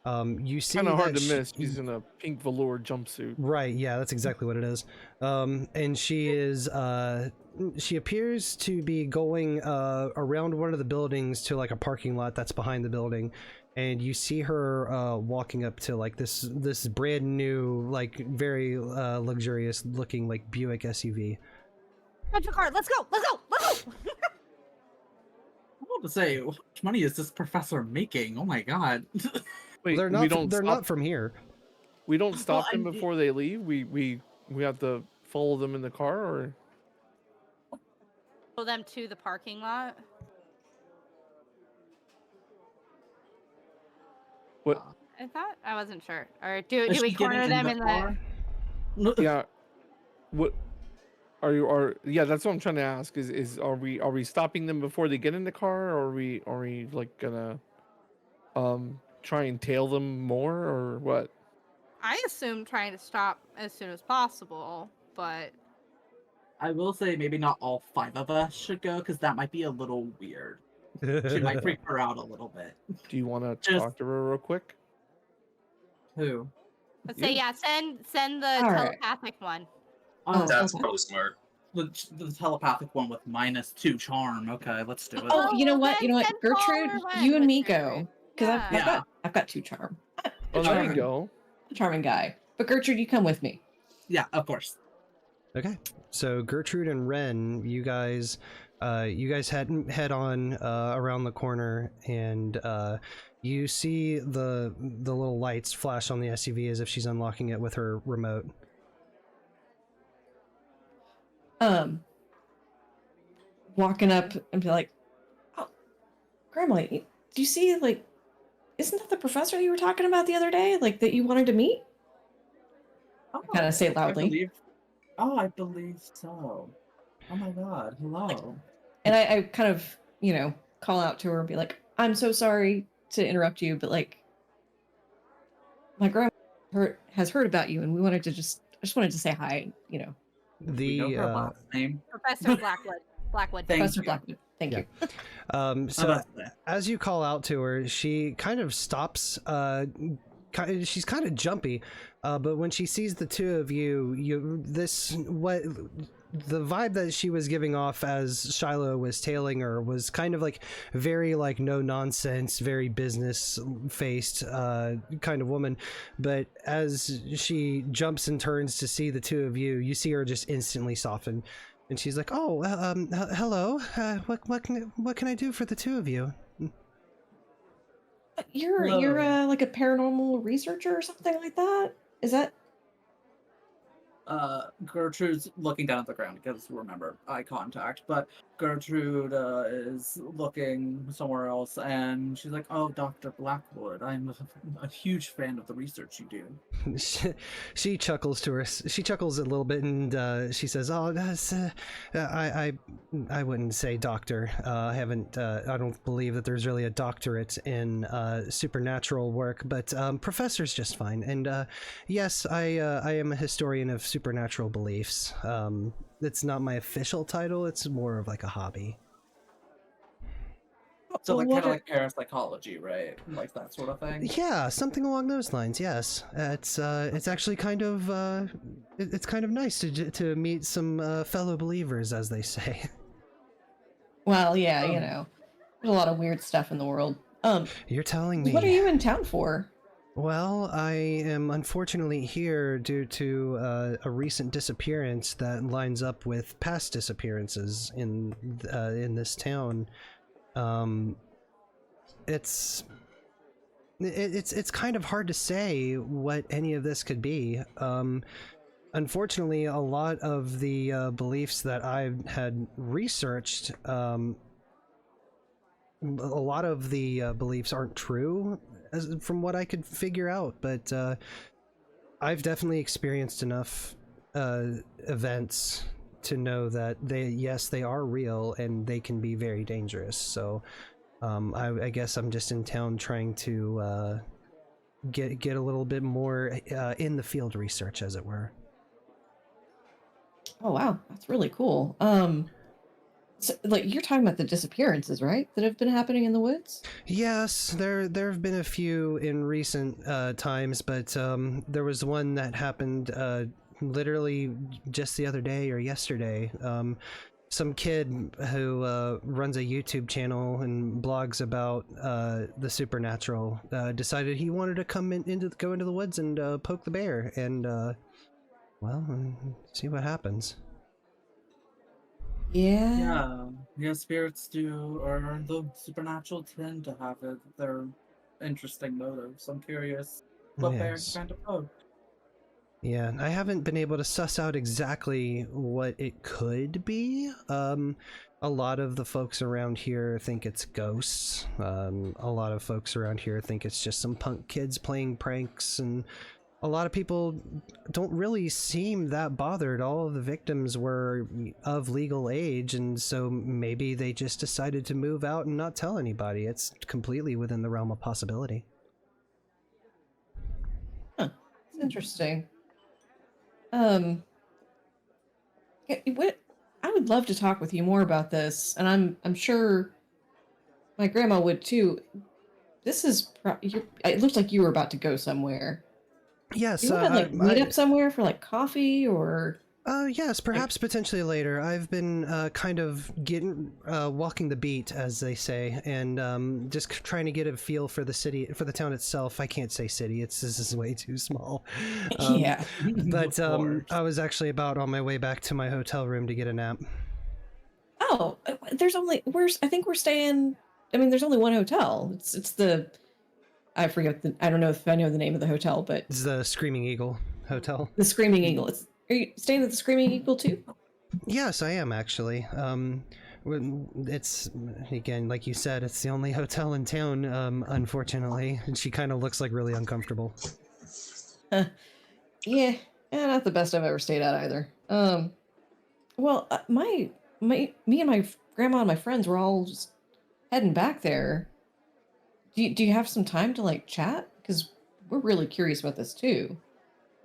You see kind of hard that to miss. She's in a pink velour jumpsuit. Right, yeah, that's exactly what it is. And she is she appears to be going around one of the buildings to like a parking lot that's behind the building, and you see her walking up to like this brand new, like very luxurious looking like Buick SUV. Got your card. Let's go. I want to say, how much money is this professor making? Oh my god. Wait, they're not from here. We don't stop them before they leave. We have to follow them in the car, or Follow them to the parking lot. what? I thought I wasn't sure. Or do we corner them in the? Yeah. What? Yeah, that's what I'm trying to ask. Are we stopping them before they get in the car, or are we like gonna try and tail them more, or what? I assume trying to stop as soon as possible, but I will say maybe not all 5 of us should go, because that might be a little weird. She might freak her out a little bit. Do you want to talk to her real quick? Who? let's say send the telepathic one. Oh, That's probably smart. The telepathic one with -2 charm. Okay, let's do it. Oh, you know what? then send Gertrude, Paul or you and Wen me with go. Gertrude. Because Yeah. I've got 2 charm. Oh, there you go. Charming guy. But Gertrude, you come with me. Yeah, of course. Okay, so Gertrude and Ren, you guys head on around the corner, and you see the little lights flash on the SUV as if she's unlocking it with her remote. Walking up and be like, "Oh, Grandma, do you see, like, isn't that the professor you were talking about the other day? Like, that you wanted to meet?" Oh, Kind of say it loudly. I believe so. Oh my god, hello. And I kind of, call out to her and be like, "I'm so sorry to interrupt you, but like, my grandma has heard about you, and we wanted to I just wanted to say hi, We know her last name. Professor Blackwood. Professor Blackwood. Thank you. So as you call out to her, she kind of stops. She's kind of jumpy, but when she sees the two of you, the vibe that she was giving off as Shilo was tailing her was kind of like very like no nonsense, very business faced kind of woman. But as she jumps and turns to see the two of you, you see her just instantly soften, and she's like, "Oh, hello. What can I do for the two of you?" You're like a paranormal researcher or something like that? Is that? Gertrude's looking down at the ground because remember eye contact, but Gertrude is looking somewhere else, and she's like, "Oh, Dr. Blackwood, I'm a huge fan of the research you do." She chuckles to her. She chuckles a little bit, and she says, "Oh, that's I wouldn't say doctor. I haven't. I don't believe that there's really a doctorate in supernatural work, but professor's just fine. And yes, I am a historian of supernatural beliefs. It's not my official title. It's more of like a hobby." So Well, like what kind of are- like parapsychology, right? Like that sort of thing. Yeah, something along those lines. Yes, it's actually kind of it's kind of nice to meet some fellow believers, as they say. Well, yeah, Oh. you know, there's a lot of weird stuff in the world. You're telling me. What are you in town for? Well, I am unfortunately here due to a recent disappearance that lines up with past disappearances in this town. It's kind of hard to say what any of this could be. Unfortunately, a lot of the beliefs that I had researched, a lot of the beliefs aren't true, from what I could figure out. But I've definitely experienced enough events to know that they are real and they can be very dangerous. So I guess I'm just in town trying to get a little bit more in the field research, as it were. Oh wow, that's really cool. So, like you're talking about the disappearances, right? That have been happening in the woods? Yes, there have been a few in recent times, but there was one that happened literally just the other day or yesterday. Some kid who runs a YouTube channel and blogs about the supernatural decided he wanted to go into the woods and poke the bear, and see what happens. Yeah. Yeah, spirits do, or the supernatural tend to have their interesting motives. I'm curious what they're Yes. trying to poke. Yeah, I haven't been able to suss out exactly what it could be. A lot of the folks around here think it's ghosts. A lot of folks around here think it's just some punk kids playing pranks, and a lot of people don't really seem that bothered. All of the victims were of legal age, and so maybe they just decided to move out and not tell anybody. It's completely within the realm of possibility. Huh. It's interesting. What I would love to talk with you more about this, and I'm sure my grandma would too. This is it looks like you were about to go somewhere. Yes, Do you want to like meet up somewhere for like coffee or? Yes, perhaps potentially later. I've been kind of walking the beat, as they say, and just trying to get a feel for the city, for the town itself. I can't say city; this is way too small. Yeah, But I was actually about on my way back to my hotel room to get a nap. Oh, I think we're staying. I mean, there's only one hotel. It's the. I forget I don't know if I know the name of the hotel, but It's the Screaming Eagle Hotel. the Screaming Eagle. Are you staying at the Screaming Eagle too? Yes, I am actually. It's, again, like you said, it's the only hotel in town, unfortunately. And she kind of looks like really uncomfortable. Yeah, not the best I've ever stayed at either. Well, me and my grandma and my friends were all just heading back there. Do you have some time to like chat? Because we're really curious about this too.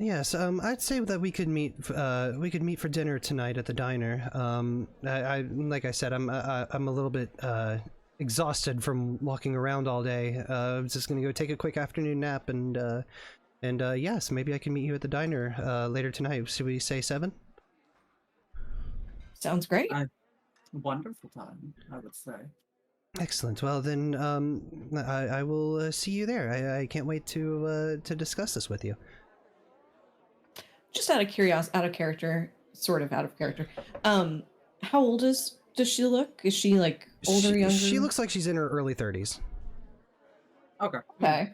Yes, I'd say that we could meet for dinner tonight at the diner. I like I said, I'm a little bit exhausted from walking around all day. I'm just gonna go take a quick afternoon nap, and yes, maybe I can meet you at the diner later tonight. Should we say 7? Sounds great. Wonderful time, I would say. Excellent. Well, then, I will see you there. I can't wait to discuss this with you. Just out of curiosity, sort of out of character. How old does she look? Is she like older, younger? She looks like she's in her early 30s. Okay. Okay.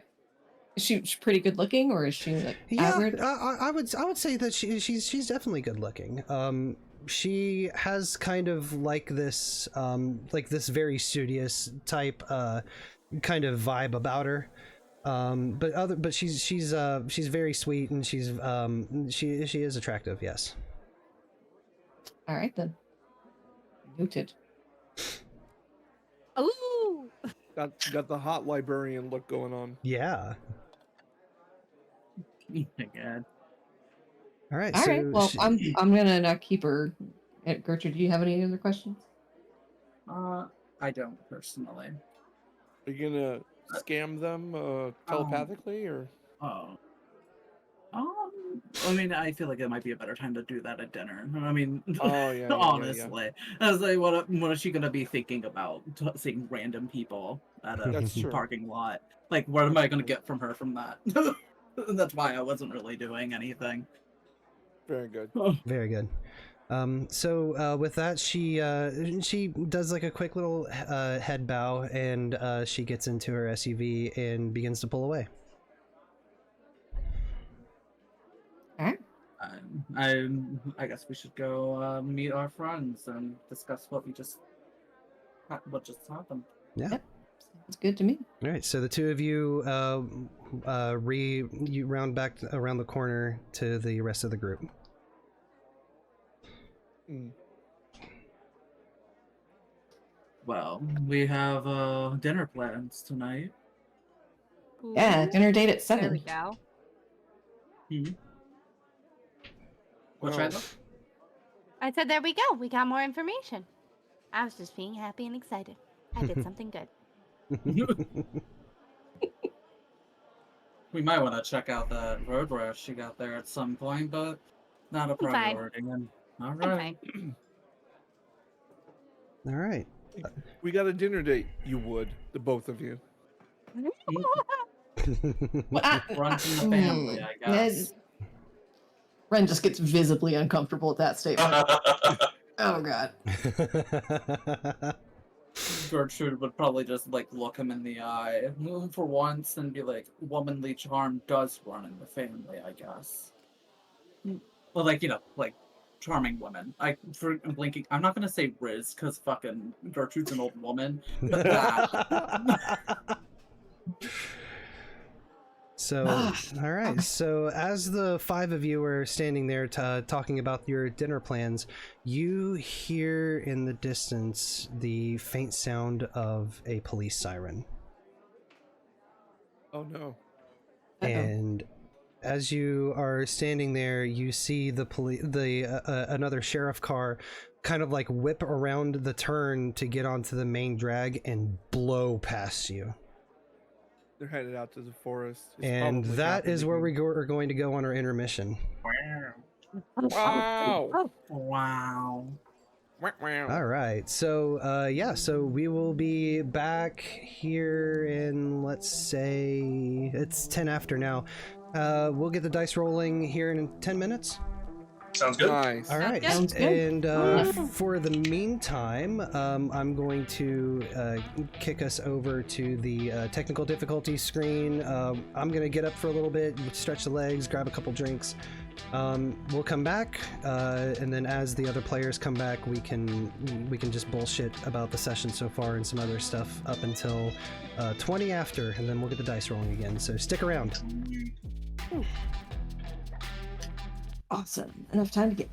Is she pretty good looking, or is she like Yeah, average? I would say that she's definitely good looking. She has kind of like this very studious type kind of vibe about her. But she's very sweet, and she is attractive. Yes. All right then. Noted. Ooh. Got the hot librarian look going on. Yeah. Oh my god. All right. All so right. Well, I'm gonna not keep her. Gertrude, do you have any other questions? I don't personally. Are you gonna scam them telepathically, or? Oh. I mean, I feel like it might be a better time to do that at dinner. I mean, Oh yeah, honestly, I was like, what is she gonna be thinking about seeing random people at a That's true. parking lot? Like, what am I gonna get from her from that? That's why I wasn't really doing anything. Very good. Very good. So with that, she does like a quick little head bow, and she gets into her SUV and begins to pull away. All right. I guess we should go meet our friends and discuss what just happened. Yeah. Yep. Sounds good to me. All right. So the two of you you round back around the corner to the rest of the group. Mm. Well, we have dinner plans tonight. Yeah, dinner date at There we 7. go. What's Well, right? I said, there we go. We got more information. I was just being happy and excited. I did something good. We might want to check out that road rash you got there at some point, but not a I'm fine. priority. And all I'm right. fine. All right. We got a dinner date. You would, the both of you. Run from the family, I guess. Ren just gets visibly uncomfortable at that statement. Oh god. Gertrude would probably just like look him in the eye for once and be like, "Womanly charm does run in the family, I guess." Well, like like charming women. I'm blinking. I'm not gonna say Riz because fucking Gertrude's an old woman, but that. So, all right. So, as the five of you are standing there talking about your dinner plans, you hear in the distance the faint sound of a police siren. Oh no. And as you are standing there, you see another sheriff car kind of like whip around the turn to get onto the main drag and blow past you. They're headed out to the forest. It's And probably that is where happening. are going to go on our intermission. Wow. Wow. All right. So, yeah, so we will be back here in, let's say, it's 10 after now. We'll get the dice rolling here in 10 minutes. Sounds good. Nice. All right. Sounds good. And for the meantime, I'm going to kick us over to the technical difficulty screen. I'm going to get up for a little bit, stretch the legs, grab a couple drinks. We'll come back, and then as the other players come back, we can just bullshit about the session so far and some other stuff up until 20 after, and then we'll get the dice rolling again. So stick around. Awesome. Enough time to get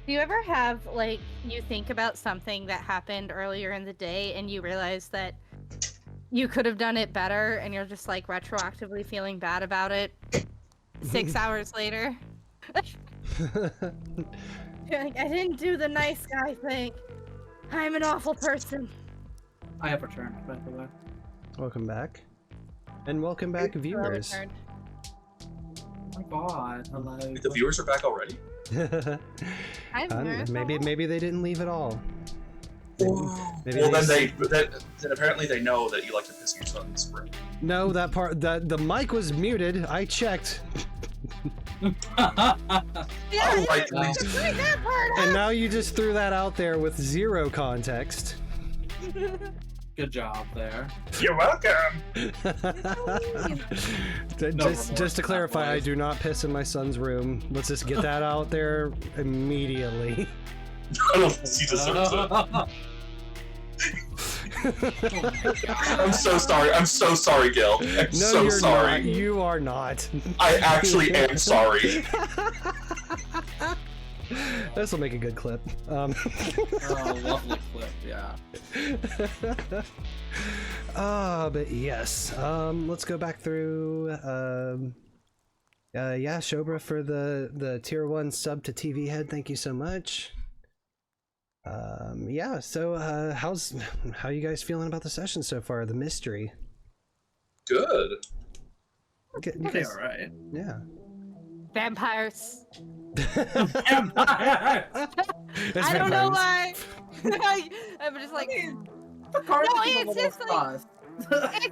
Do you ever have, like, you think about something that happened earlier in the day and you realize that you could have done it better and you're just, like, retroactively feeling bad about it 6 hours later? You're like, I didn't do the nice guy thing. I'm an awful person. I have returned, by the way. Welcome back. And welcome back, viewers. Returned. Oh my god, hello. The viewers are back already? I'm here. Maybe they didn't leave at all. Maybe Well, then apparently they know that you like to piss in your son's room. No, that part, the mic was muted. I checked. Yeah, just write that part And out. now you just threw that out there with zero context. Good job there. You're welcome. Just to clarify, I do not piss in my son's room. Let's just get that out there immediately. I don't think he deserves it. I'm so sorry. I'm so sorry, Gil. I'm No, so you're sorry. not. You are not. I actually am sorry. This will make a good clip. Oh, lovely clip, yeah. But yes. Let's go back through. Yeah, Shobra for the tier 1 sub to TVHEADD. Thank you so much. Yeah. So, how you guys feeling about the session so far? The mystery. Good. You Pretty guys, alright. yeah. Vampires. Vampire! I don't know why. I'm just like, it's just like,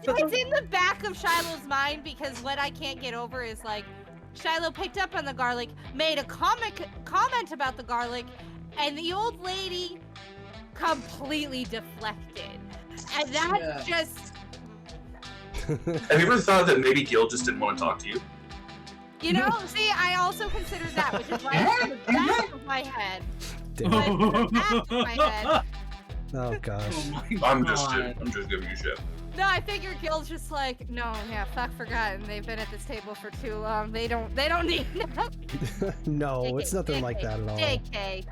it's in the back of Shiloh's mind because what I can't get over is like, Shilo picked up on the garlic, made a comment about the garlic, and the old lady completely deflected. And that just... Have you ever thought that maybe Gil just didn't want to talk to you? You know, see, I also considered that, which is why it's in the back of my head. Damn. But in the back of my head. Oh gosh. Oh my I'm god. just giving you shit. No, I figure Gil's just like, no, yeah, fuck forgotten. They've been at this table for too long. They don't need No, it's nothing like that at all. JK.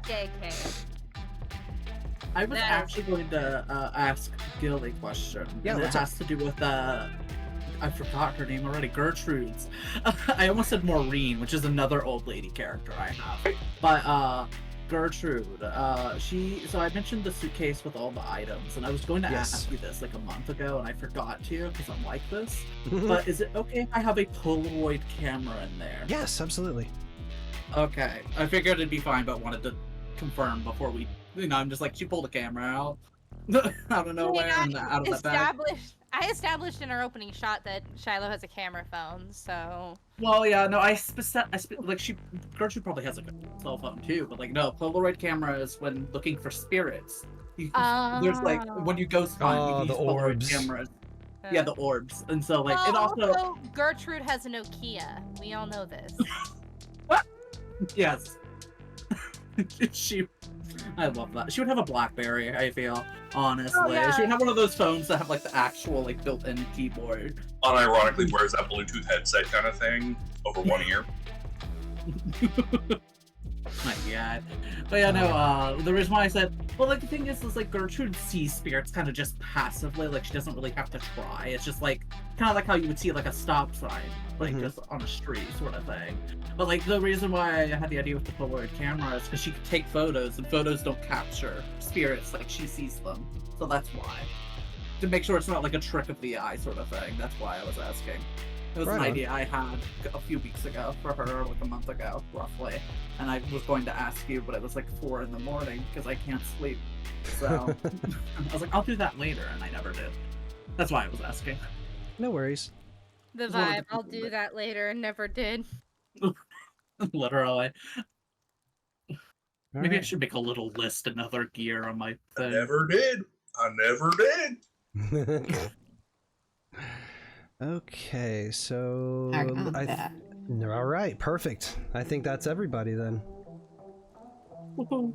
I was actually going to ask Gil a question. Yeah, and it has to do with I forgot her name already. Gertrude's. I almost said Maureen, which is another old lady character I have. But Gertrude, so I mentioned the suitcase with all the items, and I was going to ask you this like a month ago, and I forgot to because I'm like this. But is it okay if I have a Polaroid camera in there? Yes, absolutely. Okay, I figured it'd be fine, but wanted to confirm before we. I'm just like, she pulled a camera out of nowhere and out of that bag. I established in our opening shot that Shilo has a camera phone, so. Well, yeah, no, Gertrude probably has a cell phone too, but like, no, Polaroid cameras when looking for spirits. There's like when you ghost hunt, you the use Polaroid orbs. cameras. Yeah, the orbs, and so like it also. Gertrude has a Nokia. We all know this. Yes. I love that. She would have a BlackBerry, I feel, honestly. Oh, yeah. She would have one of those phones that have like the actual like built-in keyboard. Unironically wears that Bluetooth headset kind of thing over one ear. My god. But yeah, no, the reason why I said, well, like, the thing is like, Gertrude sees spirits kind of just passively, like, she doesn't really have to try. It's just like, kind of like how you would see, like, a stop sign, like, just on a street sort of thing. But, like, the reason why I had the idea with the Polaroid camera is because she could take photos, and photos don't capture spirits like she sees them. So that's why. To make sure it's not, like, a trick of the eye sort of thing. That's why I was asking. It was an idea I had a few weeks ago for her, like a month ago, roughly. And I was going to ask you, but it was like 4 in the morning because I can't sleep. So I was like, I'll do that later, and I never did. That's why I was asking. No worries. The vibe, I'll do that later, and never did. Literally. Maybe I right. should make a little list, another gear on my I thing. never did. Okay, so that. all right, perfect. I think that's everybody then. All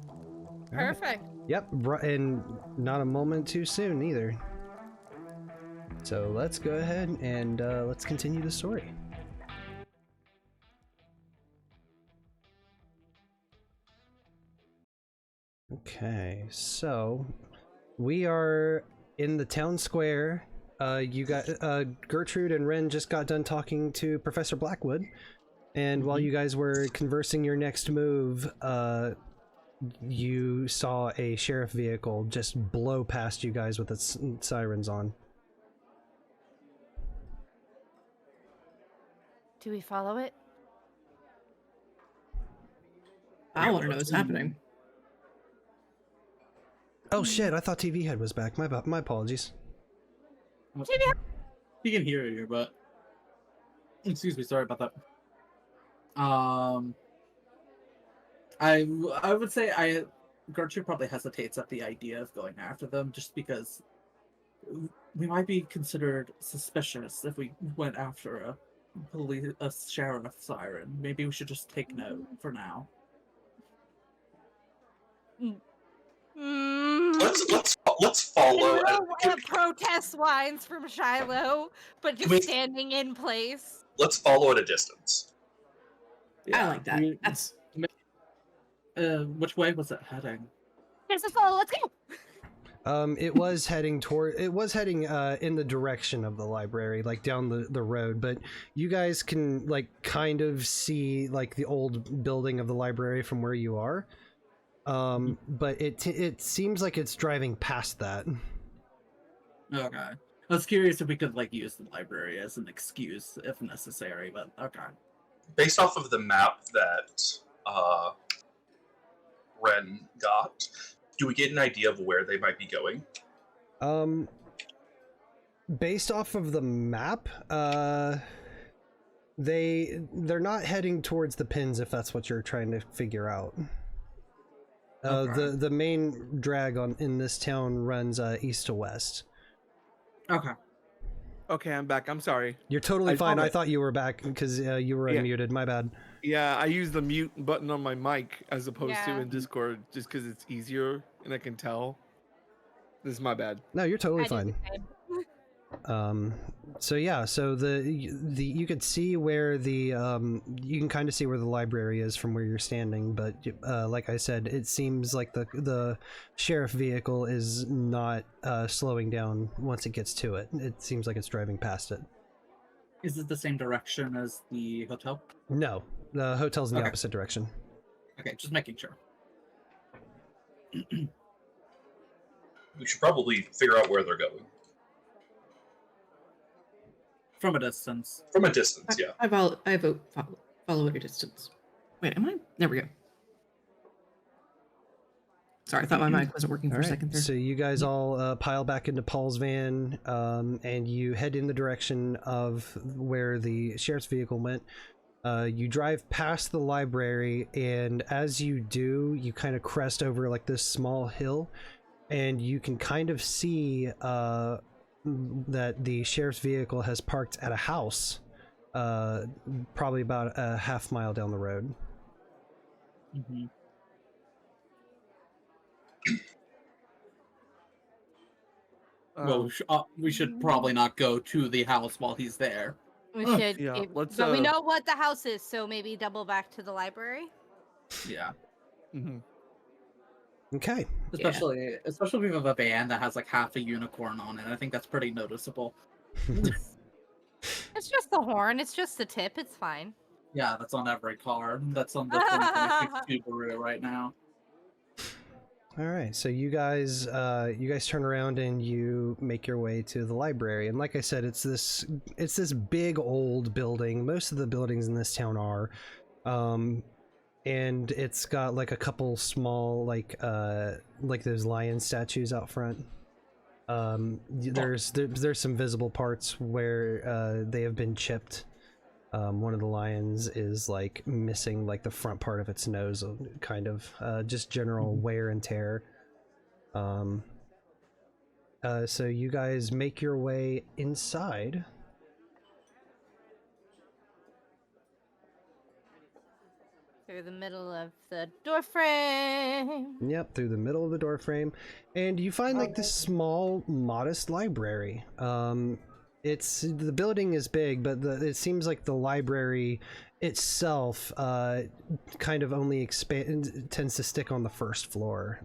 right. Perfect. Yep, and not a moment too soon either. So let's go ahead and let's continue the story. Okay, so we are in the town square. You got Gertrude and Ren just got done talking to Professor Blackwood, and while you guys were conversing your next move, you saw a sheriff vehicle just blow past you guys with its sirens on. Do we follow it? I want to know what's happening. Oh shit! I thought TVHEADD was back. My apologies. He can hear you, but excuse me, sorry about that. I would say Gertrude probably hesitates at the idea of going after them, just because we might be considered suspicious if we went after a sheriff siren. Maybe we should just take note for now. Let's follow. Protest lines from Shilo, but just standing in place. Let's follow at a distance. I like that. That's which way was it heading? There's a follow. Let's go. It was heading in the direction of the library, like down the road, but you guys can like kind of see like the old building of the library from where you are. But it seems like it's driving past that. Okay. I was curious if we could like use the library as an excuse if necessary, but okay. Based off of the map that Ren got, do we get an idea of where they might be going? Based off of the map, they're not heading towards the pins, if that's what you're trying to figure out. The main drag in this town runs east to west. Okay. Okay, I'm back. I'm sorry. You're totally fine. I thought you were back because you were unmuted. My bad. Yeah, I use the mute button on my mic as opposed to in Discord just because it's easier and I can tell. This is my bad. No, you're totally fine. So yeah, so you could see where you can kind of see where the library is from where you're standing, but like I said, it seems like the sheriff vehicle is not slowing down once it gets to it. It seems like it's driving past it. Is it the same direction as the hotel? No, the hotel's in the opposite direction. Okay, just making sure. We should probably figure out where they're going. From a distance. From a distance, yeah. I vote follow at a distance. Wait, am I? There we go. Sorry, I thought my mic wasn't working for a second there. So you guys all pile back into Paul's van, and you head in the direction of where the sheriff's vehicle went. You drive past the library, and as you do, you kind of crest over like this small hill, and you can kind of see that the sheriff's vehicle has parked at a house, probably about a half mile down the road. Mm-hmm. Well, we should probably not go to the house while he's there. We should. Yeah, but we know what the house is, so maybe double back to the library. Yeah. Mm-hmm. Okay. Especially if we have a van that has like half a unicorn on it. I think that's pretty noticeable. It's just the horn. It's just the tip. It's fine. Yeah, that's on every car. That's on the 2026 Subaru right now. All right, so you guys turn around and you make your way to the library. And like I said, it's this big old building. Most of the buildings in this town are, and it's got like a couple small like those lion statues out front. There's some visible parts where they have been chipped. One of the lions is like missing like the front part of its nose, kind of just general wear and tear. So you guys make your way inside. Through the middle of the door frame. Yep, through the middle of the door frame, and you find like this small, modest library. It's the building is big, but it seems like the library itself kind of only tends to stick on the first floor.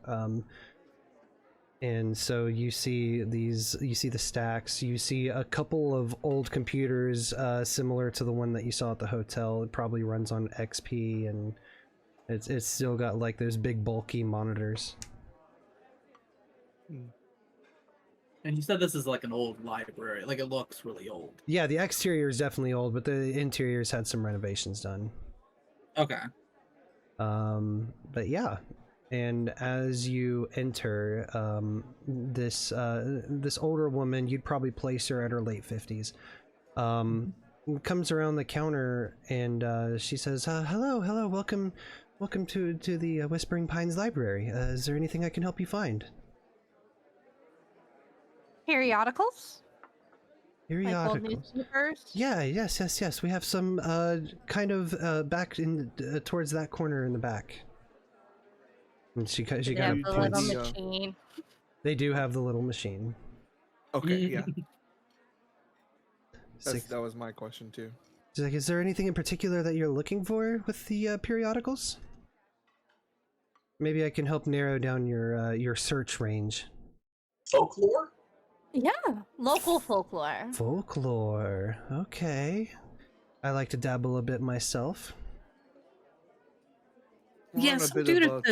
And so you see the stacks, you see a couple of old computers similar to the one that you saw at the hotel. It probably runs on XP, and it's still got like those big bulky monitors. And you said this is like an old library, like it looks really old. Yeah, the exterior is definitely old, but the interior's had some renovations done. Okay. But yeah, and as you enter, this older woman, you'd probably place her at her late 50s, comes around the counter and she says, "Hello, welcome to the Whispering Pines Library. Is there anything I can help you find?" Periodicals? Like old Periodicals. newspapers? Yeah, yes. We have some kind of back in towards that corner in the back. And she They kind have of the points. little machine. They do have the little machine. Okay, yeah. Six. That was my question too. She's like, is there anything in particular that you're looking for with the periodicals? Maybe I can help narrow down your search range. Folklore? Yeah, local folklore. Folklore. Okay. I like to dabble a bit myself. Yeah, some dude at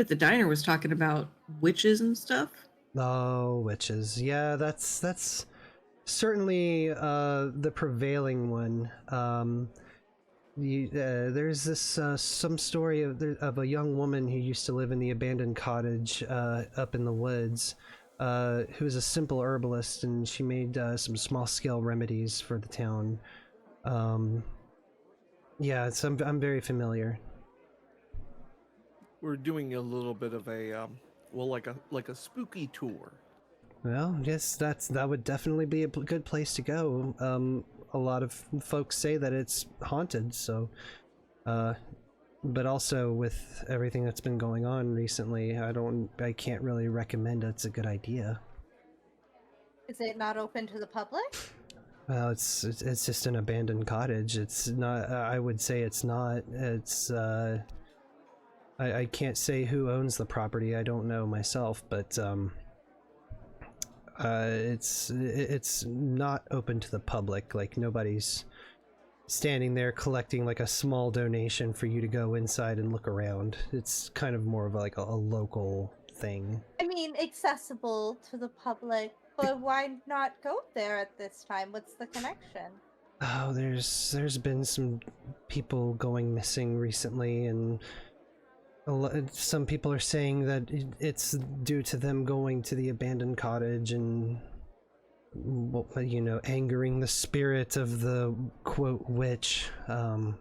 the diner was talking about witches and stuff. Oh, witches. Yeah, that's certainly the prevailing one. There's this some story of a young woman who used to live in the abandoned cottage up in the woods, who was a simple herbalist, and she made some small-scale remedies for the town. Yeah, I'm very familiar. We're doing a little bit of a like a spooky tour. Well, yes, that would definitely be a good place to go. A lot of folks say that it's haunted, so but also with everything that's been going on recently, I can't really recommend it's a good idea. Is it not open to the public? Well, it's just an abandoned cottage. It's not. I would say it's not. It's. I can't say who owns the property. I don't know myself, but it's not open to the public. Like, nobody's standing there collecting like a small donation for you to go inside and look around. It's kind of more of like a local thing. I mean, accessible to the public, but why not go there at this time? What's the connection? Oh, there's been some people going missing recently, and some people are saying that it's due to them going to the abandoned cottage and, you know, angering the spirit of the quote witch. I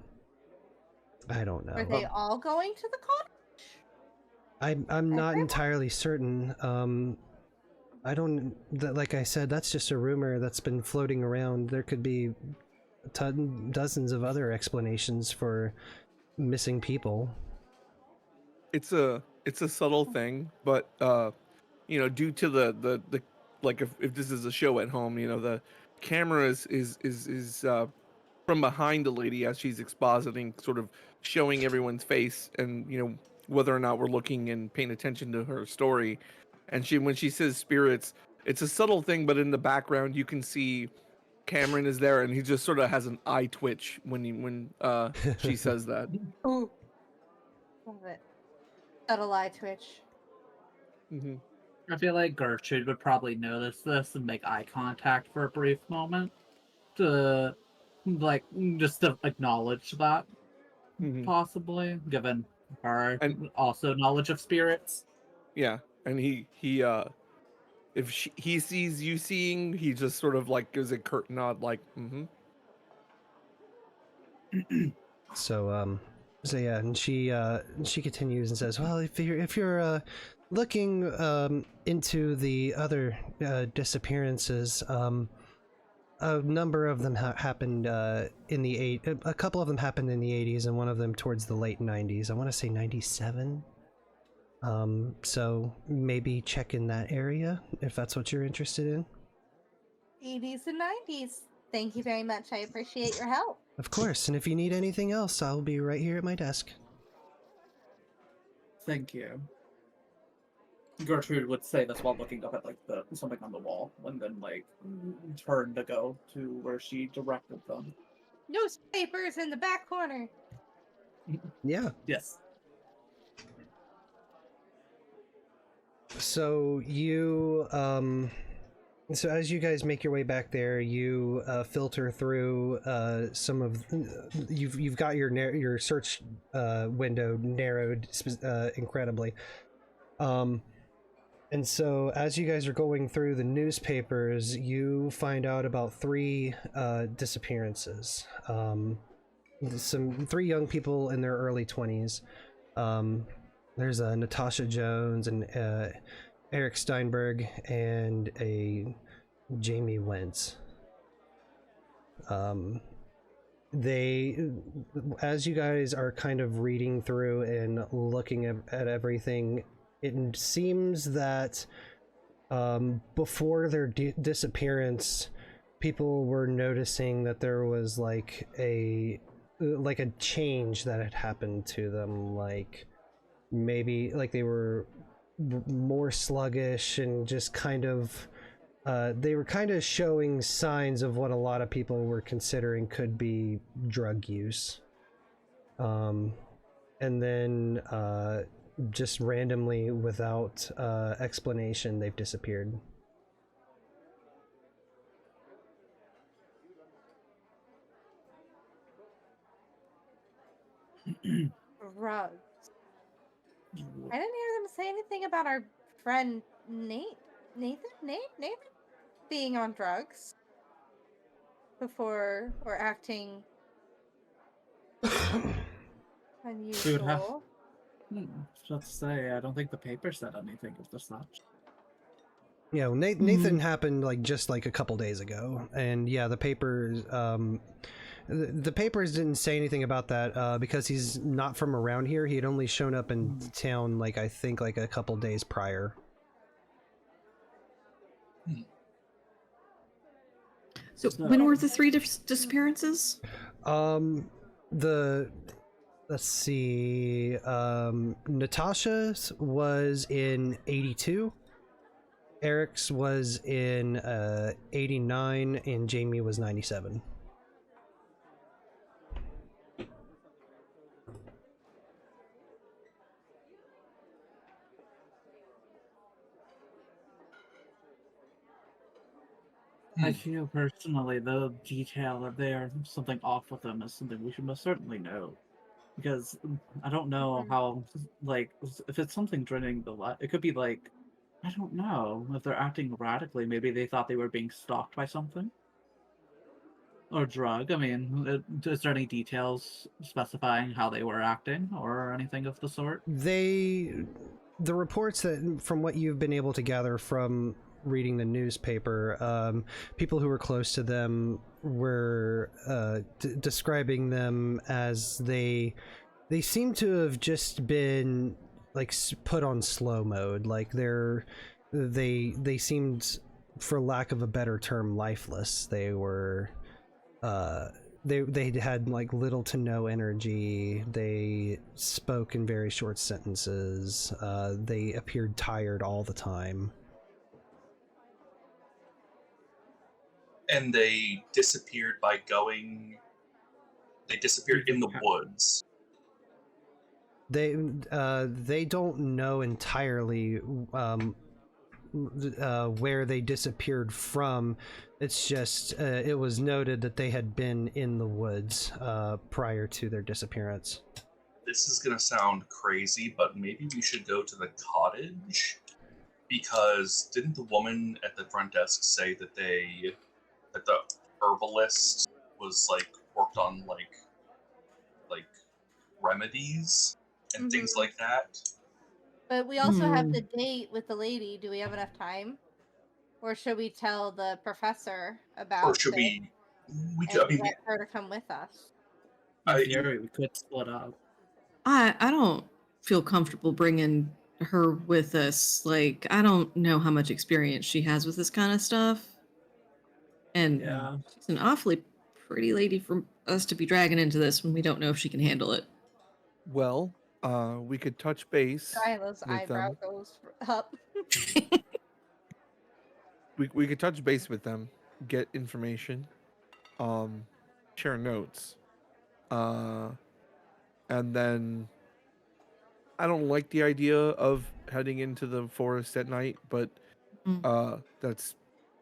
don't know. Are they all going to the cottage? I'm not entirely certain. Like I said, that's just a rumor that's been floating around. There could be dozens of other explanations for missing people. It's a subtle thing, but you know, due to the like if this is a show at home, you know, the camera is from behind the lady as she's expositing, sort of showing everyone's face, and you know, whether or not we're looking and paying attention to her story. And when she says spirits, it's a subtle thing, but in the background you can see Cameron is there, and he just sort of has an eye twitch when she says that. Ooh, love it. Subtle eye twitch. Mm-hmm. I feel like Gertrude would probably notice this and make eye contact for a brief moment to, like, just to acknowledge that, possibly, given her and also knowledge of spirits. Yeah, and he if he sees you seeing, he just sort of like gives a curt nod, like, mm-hmm. So yeah, and she continues and says, well, if you're looking into the other disappearances, a number of them happened in the a couple of them happened in the 80s, and one of them towards the late 90s. I want to say 97. So maybe check in that area if that's what you're interested in. 80s and 90s. Thank you very much. I appreciate your help. Of course, and if you need anything else, I'll be right here at my desk. Thank you. Gertrude would say this while looking up at like something on the wall, and then like turn to go to where she directed them. Newspapers in the back corner. Yeah. Yes. So you, so as you guys make your way back there, you filter through some of, you've got your search window narrowed incredibly. And so as you guys are going through the newspapers, you find out about 3 disappearances. 3 young people in their early 20s. There's a Natasha Jones and Eric Steinberg and a Jamie Wentz. As you guys are kind of reading through and looking at everything, it seems that before their disappearance, people were noticing that there was like a change that had happened to them, like maybe like they were more sluggish and just kind of they were kind of showing signs of what a lot of people were considering could be drug use. And then just randomly, without explanation, they've disappeared. Drugs. I didn't hear them say anything about our friend Nathan being on drugs before or acting unusual. Just to say, I don't think the paper said anything of the such. Yeah, well, Nathan happened like just like a couple days ago, and yeah, the papers the papers didn't say anything about that because he's not from around here. He had only shown up in town like I think like a couple days prior. So when were the 3 disappearances? Let's see, Natasha's was in 82, Eric's was in 89, and Jamie was 97. I feel personally the detail that there's something off with them is something we should most certainly know. Because I don't know how, like, if it's something draining the light, it could be like, I don't know, if they're acting erratically, maybe they thought they were being stalked by something. Or drug. I mean, is there any details specifying how they were acting or anything of the sort? The reports that, from what you've been able to gather from reading the newspaper, people who were close to them were describing them as they seem to have just been like put on slow mode, like they seemed, for lack of a better term, lifeless. They were they had like little to no energy. They spoke in very short sentences. They appeared tired all the time. And they disappeared they disappeared in the woods. They don't know entirely where they disappeared from. It's just it was noted that they had been in the woods prior to their disappearance. This is gonna sound crazy, but maybe we should go to the cottage, because didn't the woman at the front desk say that the herbalist was like worked on like remedies and things like that? But we also have the date with the lady. Do we have enough time? Or should we tell the professor about Or should we could, I mean, get her to come with us? In theory, we could split up. I don't feel comfortable bringing her with us. Like, I don't know how much experience she has with this kind of stuff. And Yeah. she's an awfully pretty lady for us to be dragging into this when we don't know if she can handle it. Well, we could touch base Shiloh's with eyebrow them. goes up. We could touch base with them, get information, share notes, and then I don't like the idea of heading into the forest at night, but that's,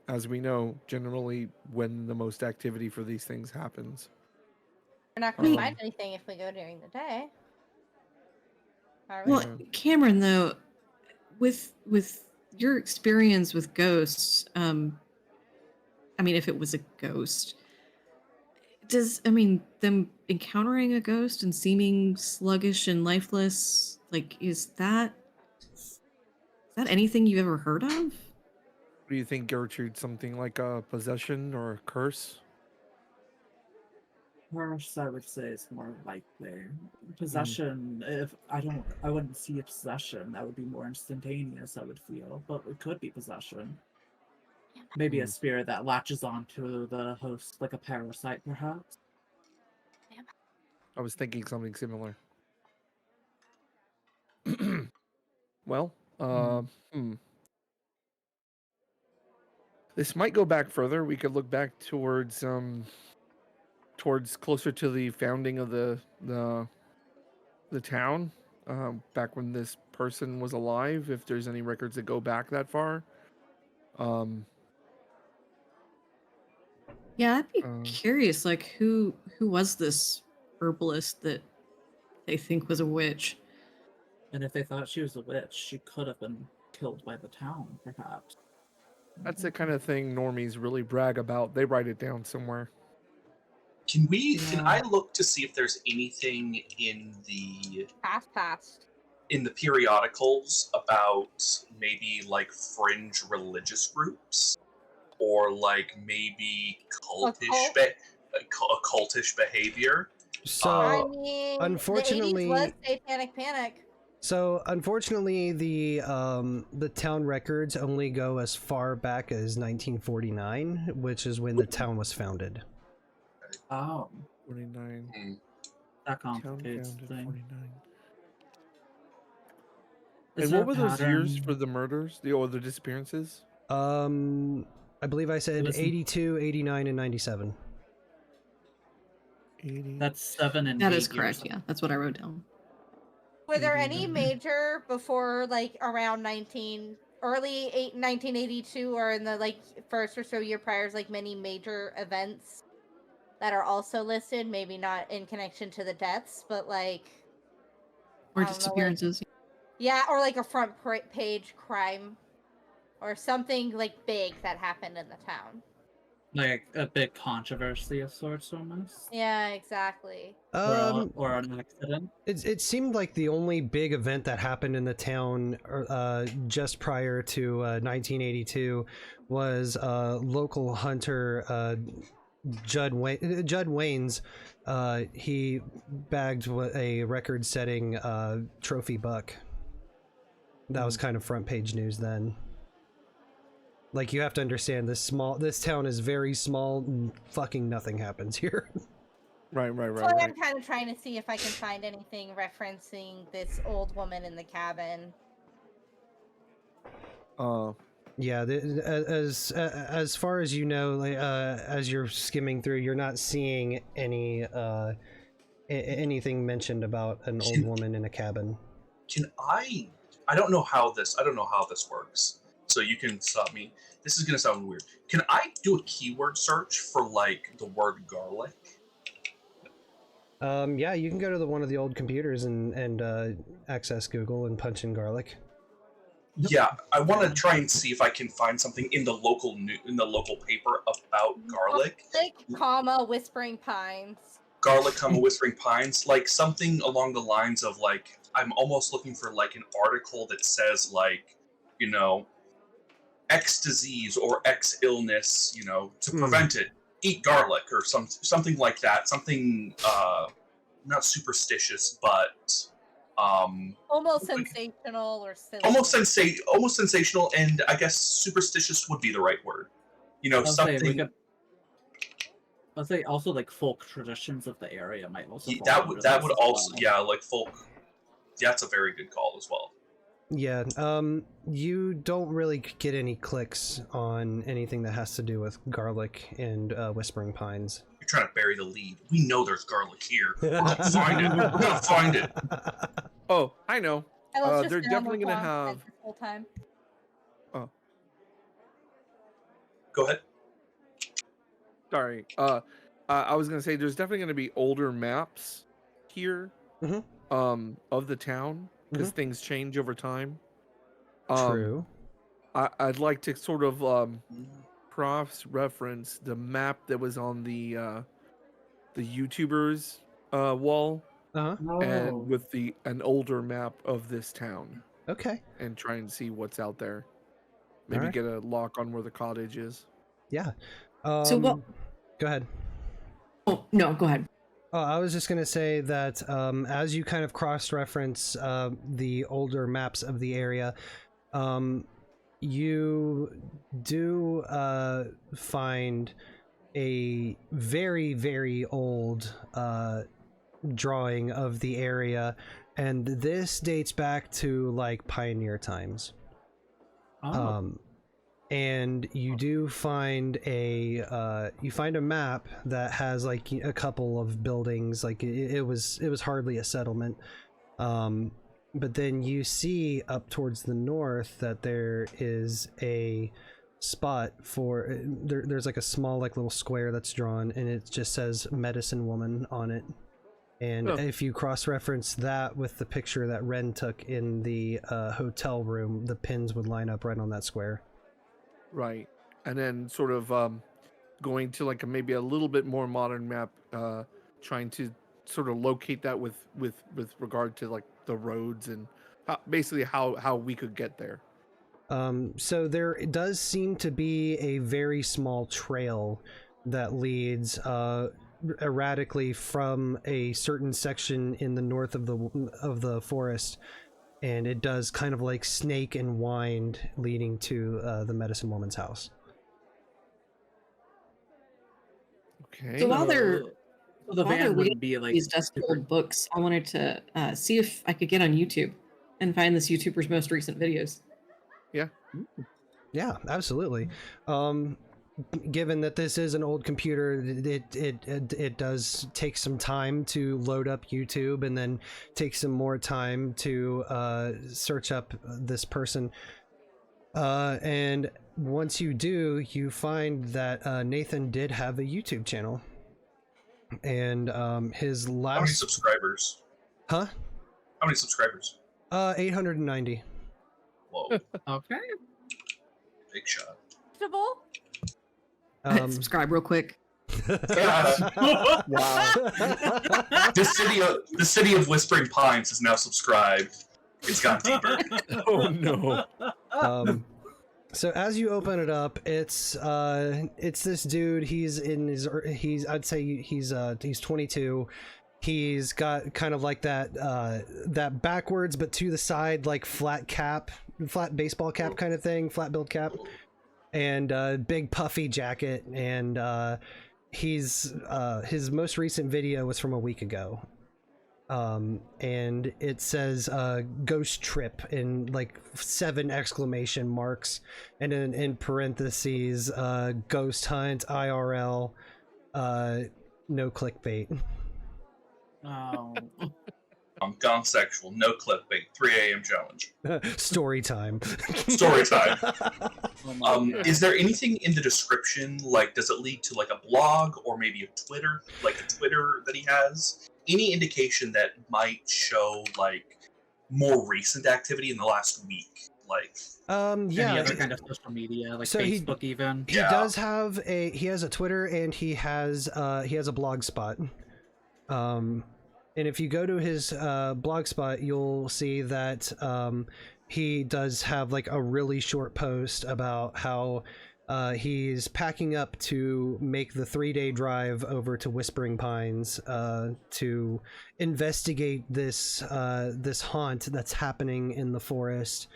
as we know, generally when the most activity for these things happens. We're not going to Wait. find anything if we go during the day. Are we? Well, Cameron, though, with your experience with ghosts, I mean, if it was a ghost, them encountering a ghost and seeming sluggish and lifeless, like, is that anything you've ever heard of? What do you think, Gertrude? Something like a possession or a curse? Curse, I would say, is more likely. Possession, if I wouldn't see a possession. That would be more instantaneous, I would feel. But it could be possession. Maybe a spirit that latches onto the host, like a parasite, perhaps. I was thinking something similar. Well, this might go back further. We could look back towards closer to the founding of the town, back when this person was alive, if there's any records that go back that far. Yeah, I'd be curious, like, who was this herbalist that they think was a witch? And if they thought she was a witch, she could have been killed by the town, perhaps. That's the kind of thing normies really brag about. They write it down somewhere. Can I look to see if there's anything in the Past. in the periodicals about maybe like fringe religious groups, or like maybe cultish behavior? So, I mean, unfortunately, the 80s was Satanic Panic. So unfortunately, the town records only go as far back as 1949, which is when the town was founded. Oh, 49. that complicates Town things. founded 49. Is And there what a were those years pattern? for the murders, the disappearances? I believe I said It was- 82, 89, and 97. 80. That's 7 and That 8 is correct. years. Yeah, that's what I wrote down. Were there any major before, like, around 1982, or in the, like, first or so year priors, like, many major events that are also listed? Maybe not in connection to the deaths, but, like... Or I don't know, like- disappearances. yeah, or, like, a front page crime. Or something, like, big that happened in the town. Like a big controversy of sorts, almost. Yeah, exactly. Or an accident. It seemed like the only big event that happened in the town just prior to 1982 was local hunter Judd Waynes. He bagged a record-setting trophy buck. That was kind of front page news then. Like, you have to understand, this town is very small, and fucking nothing happens here. Right. So I'm kind of trying to see if I can find anything referencing this old woman in the cabin. Yeah, as far as you know, like, as you're skimming through, you're not seeing anything mentioned about an old woman in a cabin. I don't know how this works. So you can stop me. This is gonna sound weird. Can I do a keyword search for like the word garlic? Yeah, you can go to one of the old computers and access Google and punch in garlic. Yeah, I want to try and see if I can find something in the local paper about garlic. Garlic, Whispering Pines. Garlic, Whispering Pines, like something along the lines of like, I'm almost looking for like an article that says like, you know, X disease or X illness, you know, to prevent it, eat garlic, or something like that. Something not superstitious, but almost sensational or silly. almost sensational, and I guess superstitious would be the right word. You know, something. I'd say also like folk traditions of the area might also fall that under would this as also well. like folk. That's a very good call as well. Yeah, you don't really get any clicks on anything that has to do with garlic and Whispering Pines. You're trying to bury the lead. We know there's garlic here. We're gonna find it. We're gonna find it. Oh, I know. I was just They're been on the definitely gonna wrong side have. this whole time. Go ahead. Sorry. I was gonna say there's definitely gonna be older maps here. Mhm. Of the town because things change over time. True. I'd like to sort of cross-reference the map that was on the YouTubers wall, Uh-huh. and with an older map of this town, Okay. and try and see what's out there. Maybe Alright. get a lock on where the cottage is. Yeah. So what? Go ahead. Oh no, go ahead. Oh, I was just going to say that as you kind of cross-reference the older maps of the area, you do find a very, very old drawing of the area, and this dates back to like pioneer times. And you do find a map that has like a couple of buildings. Like it was hardly a settlement, but then you see up towards the north that there is a spot for there's like a small like little square that's drawn, and it just says Medicine Woman on it. And if you cross-reference that with the picture that Ren took in the hotel room, the pins would line up right on that square. Right, and then sort of going to like maybe a little bit more modern map, trying to sort of locate that with regard to like the roads and basically how we could get there. So there does seem to be a very small trail that leads erratically from a certain section in the north of the forest, and it does kind of like snake and wind, leading to the Medicine Woman's house. Okay. So while they're the van wouldn't be like these dusty old books, I wanted to see if I could get on YouTube and find this YouTuber's most recent videos. Yeah, absolutely. Given that this is an old computer, it does take some time to load up YouTube, and then take some more time to search up this person. And once you do, you find that Nathan did have a YouTube channel, and his last. How many subscribers? Huh? How many subscribers? 890. Whoa. Okay. Big shot. Subscribe real quick. Wow. The city of Whispering Pines is now subscribed. It's gone deeper. Oh no. So as you open it up, it's this dude. I'd say he's 22. He's got kind of like that backwards but to the side, like flat baseball cap kind of thing, flat billed cap, and big puffy jacket. And his most recent video was from a week ago. And it says ghost trip in like 7 exclamation marks, and then in parentheses ghost hunt IRL, no clickbait. Oh. I'm gone sexual, no clickbait, 3 a.m. challenge. Story time. Story time. Oh my God. Is there anything in the description, like, does it lead to like a blog or maybe a Twitter, like a Twitter that he has? Any indication that might show like more recent activity in the last week? Like, yeah. Any other kind of social media, like So Facebook, even? He does have he has a Twitter, and he has a blog spot. And if you go to his blog spot, you'll see that he does have like a really short post about how he's packing up to make the 3-day drive over to Whispering Pines to investigate this haunt that's happening in the forest,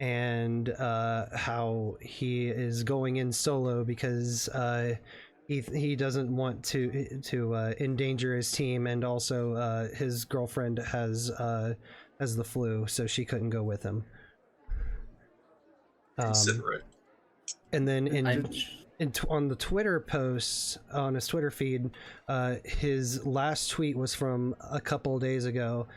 and how he is going in solo because he doesn't want to endanger his team, and also his girlfriend has the flu, so she couldn't go with him. Considerate. And then I'm- on the Twitter posts on his Twitter feed, his last tweet was from a couple days ago,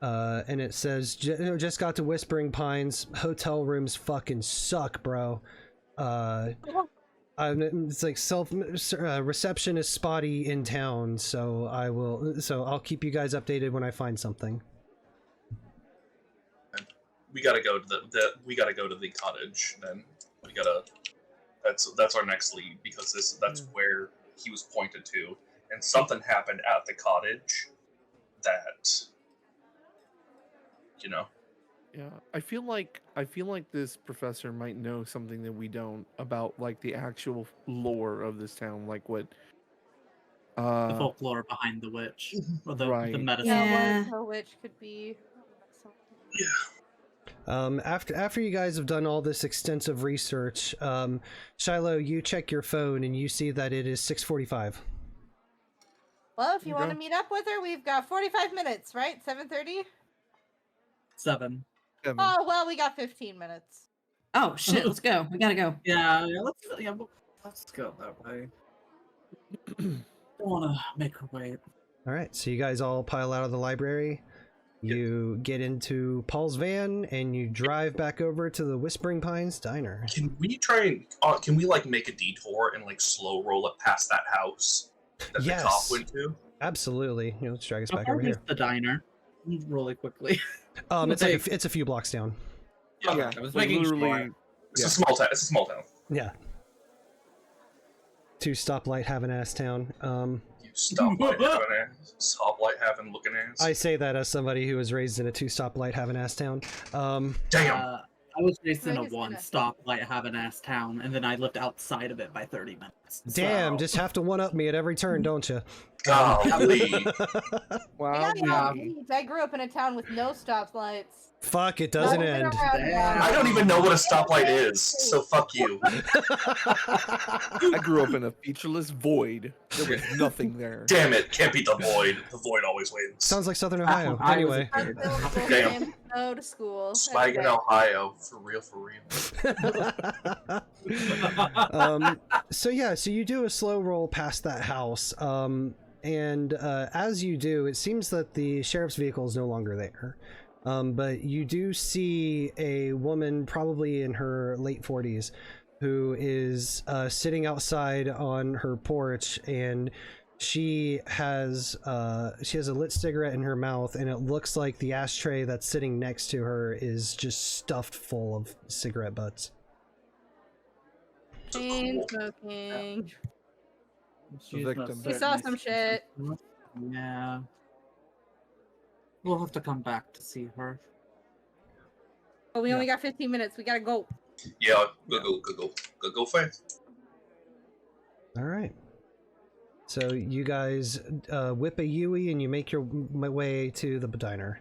and it says, "Just got to Whispering Pines. Hotel rooms fucking suck, bro. It's like reception is spotty in town, so I'll keep you guys updated when I find something." We gotta go to the cottage. Then we gotta. That's our next lead, because that's where he was pointed to, and something happened at the cottage that, Yeah, I feel like this professor might know something that we don't about like the actual lore of this town, like what the folklore behind the witch, or the Right. medicine. Yeah. What a witch could be. After you guys have done all this extensive research, Shilo, you check your phone and you see that it is 6:45. Well, if you want to Okay. meet up with her, we've got 45 minutes, right? 7:30? 7. Oh, well, we got 15 minutes. Oh shit, let's go. We gotta go. Yeah, let's go that way. Don't want to make her wait. All right, so you guys all pile out of the library. You get into Paul's van and you drive back over to the Whispering Pines Diner. Can we try and can we like make a detour and like slow roll it past that house that Yes. the cop went to? Absolutely. Let's drag us How back far over is here. the diner? Really quickly. It's a few blocks down. Yeah, I was like making literally. sure. It's Yeah. a small town. It's a small town. Yeah. Two stoplight having ass town. You stoplight having looking ass. I say that as somebody who was raised in a two stoplight having ass town. Damn. I was raised in a Vegas gonna- one-stop-light having ass town, and then I lived outside of it by 30 minutes. Damn, so- just have to one up me at every turn, don't you? Golly. Wow. I grew up in a town with no stoplights. Fuck, it doesn't end. I don't even know what a stoplight is, so fuck you. I grew up in a featureless void. There was nothing there. Damn it, can't beat the void. The void always wins. Sounds like Southern Ohio. I was a Anyway. kid. Damn. Go to school. Swag in Ohio, for real, for real. So you do a slow roll past that house, and as you do, it seems that the sheriff's vehicle is no longer there. But you do see a woman, probably in her late 40s, who is sitting outside on her porch, and she has a lit cigarette in her mouth, and it looks like the ashtray that's sitting next to her is just stuffed full of cigarette butts. Chain smoking. She's victim. most We saw certainly- some shit. Yeah. We'll have to come back to see her. But we only got 15 minutes. We gotta go. Yeah, go fast. All right. So you guys whip a Yui and you make your way to the diner.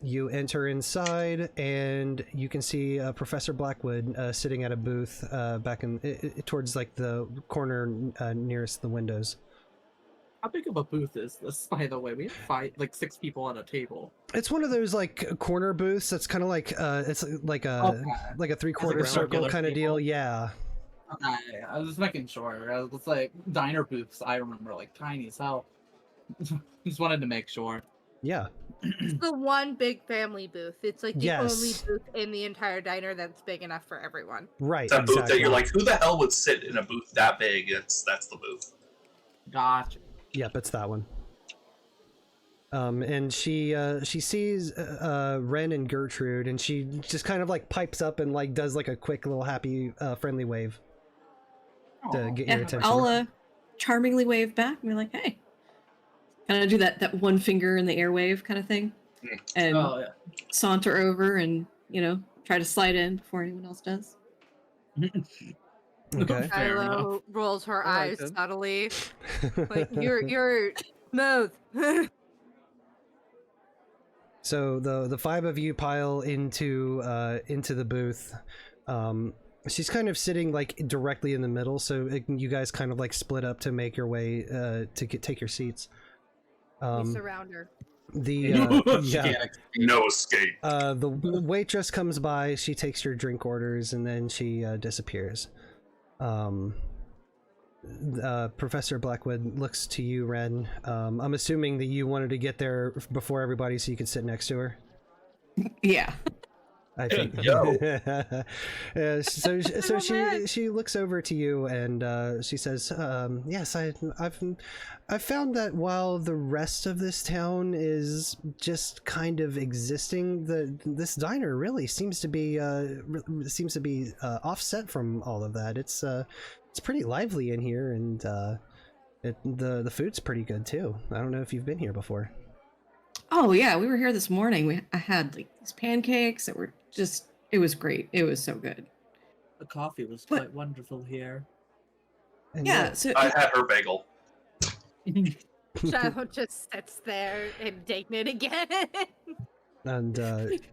You enter inside and you can see Professor Blackwood sitting at a booth back in towards like the corner nearest the windows. How big of a booth is this, by the way? We have 6 people at a table. It's one of those like corner booths that's kind of like it's like a like a 3/4 Like a circle regular kind of deal. table? Yeah. Okay, I was just making sure. I was like, diner booths, I remember, like, tiny as hell. Just wanted to make sure. Yeah. It's the one big family booth. It's like the Yes. only booth in the entire diner that's big enough for everyone. Right. That booth that exactly. you're like, who the hell would sit in a booth that big? That's the booth. Gotcha. Yep, it's that one. And she sees Ren and Gertrude, and she just kind of like pipes up and like does like a quick little happy friendly wave to Aw. get your Yeah, attention. I'll charmingly wave back and be like, "Hey," kind of do that one finger in the air wave kind of thing, and Oh, yeah. saunter over and try to slide in before anyone else does. Okay. Fair enough. Kylo rolls her I like eyes it. subtly. Like you're smooth. So the 5 of you pile into the booth, She's kind of sitting like directly in the middle, so you guys kind of like split up to make your way to take your seats. We surround her. No escape. The waitress comes by, she takes your drink orders, and then she disappears. Professor Blackwood looks to you, Ren. I'm assuming that you wanted to get there before everybody so you could sit next to her. Yeah. I think. So she looks over to you and she says, "Yes, I've found that while the rest of this town is just kind of existing, this diner really seems to be offset from all of that. It's pretty lively in here, and the food's pretty good too. I don't know if you've been here before." Oh yeah, we were here this morning. I had like these pancakes that were just, it was great. It was so good. The coffee was quite wonderful here. And Yeah, so I had her bagel. Shilo just sits there indignant again. And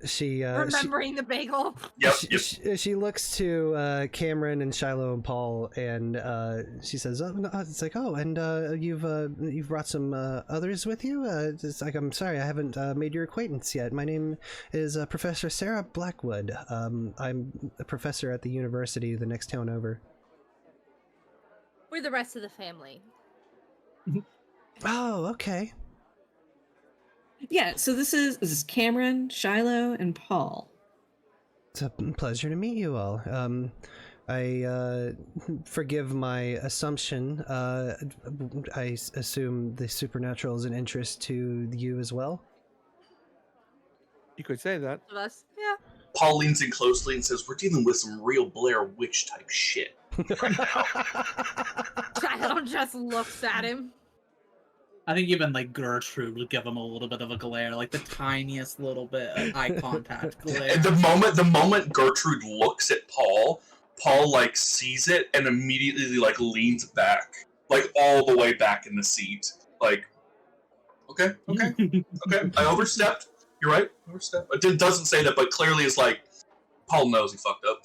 she remembering the bagel. Yep. she looks to Cameron and Shilo and Paul, and she says, "Oh, no," it's like, "Oh, and you've brought some others with you." It's like, "I'm sorry, I haven't made your acquaintance yet. My name is Professor Sarah Blackwood. I'm a professor at the university the next town over." We're the rest of the family. Oh, okay. yeah, so this is Cameron, Shilo, and Paul. It's a pleasure to meet you all. I forgive my assumption. I assume the supernatural is an interest to you as well. You could say that. Of us, yeah. Paul leans in closely and says, "We're dealing with some real Blair Witch type shit right now." Shilo just looks at him. I think even like Gertrude would give him a little bit of a glare, like the tiniest little bit of eye contact glare. And the moment Gertrude looks at Paul like sees it and immediately like leans back, like all the way back in the seat. Like, okay, I overstepped. You're right, overstepped. It doesn't say that, but clearly it's like Paul knows he fucked up.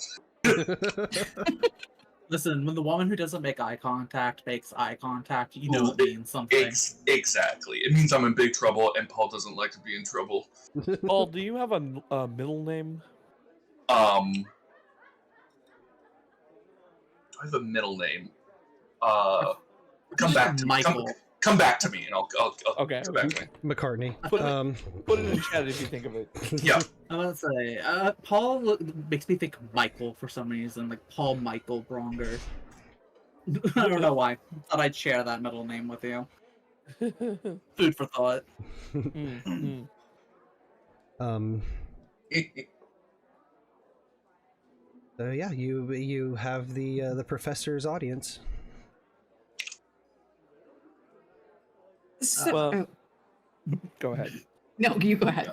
Listen, when the woman who doesn't make eye contact makes eye contact, you know it means something. Exactly. It means I'm in big trouble, and Paul doesn't like to be in trouble. Paul, do you have a middle name? I have a middle name. Come back to Michael. Come back to me, and I'll Okay. come back to me. McCartney. Put it in chat if you think of it. Yeah. I was gonna say, Paul makes me think Michael for some reason, like Paul Michael Bronger. I don't know why. Thought I'd share that middle name with you. Food for thought. So yeah, you have the professor's audience. So, Well, go ahead. no, you go ahead.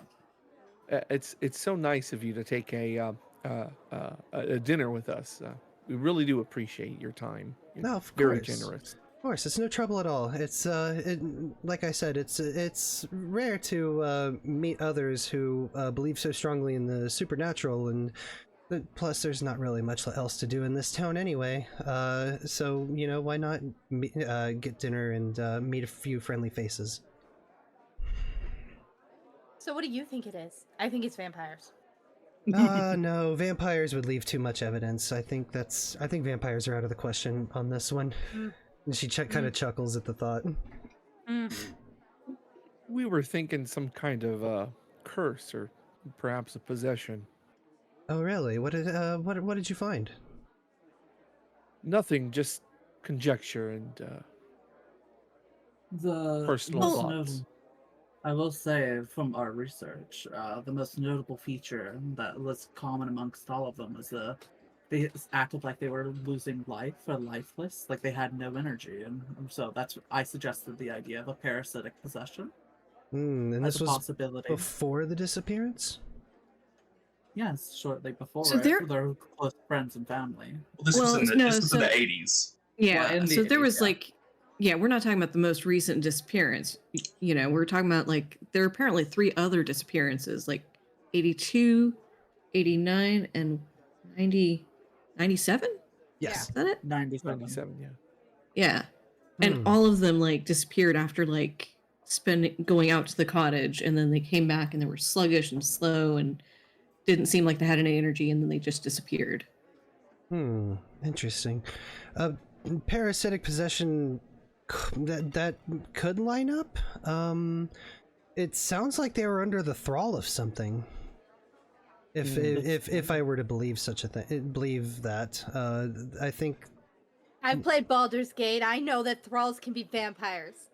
It's so nice of you to take a dinner with us. We really do appreciate your time. You're No, of very course. generous. Of course, it's no trouble at all. It's like I said, it's rare to meet others who believe so strongly in the supernatural, and plus there's not really much else to do in this town anyway. So why not get dinner and meet a few friendly faces. So what do you think it is? I think it's vampires. No, vampires would leave too much evidence. I think vampires are out of the question on this one. And she kind of chuckles at the thought. We were thinking some kind of curse or perhaps a possession. Oh, really? What did you find? Nothing, just conjecture and The personal most thoughts. notable- I will say from our research, the most notable feature that was common amongst all of them was they acted like they were losing life or lifeless, like they had no energy, and so I suggested the idea of a parasitic possession. And as this a was possibility. before the disappearance? Yes, shortly before. So They're close friends and family. Well, this was in the 80s. Yeah, Well, in so the there 80s, was yeah. we're not talking about the most recent disappearance. We're talking about there are apparently 3 other disappearances, like 82, 89, and 90. 97? Yes. Is that it? 97. 97, yeah. Yeah. And Hmm. all of them like disappeared after like going out to the cottage, and then they came back and they were sluggish and slow and didn't seem like they had any energy, and then they just disappeared. Interesting. Parasitic possession, that could line up. It sounds like they were under the thrall of something. If I were to believe such a thing, believe that, I think I've played Baldur's Gate. I know that thralls can be vampires.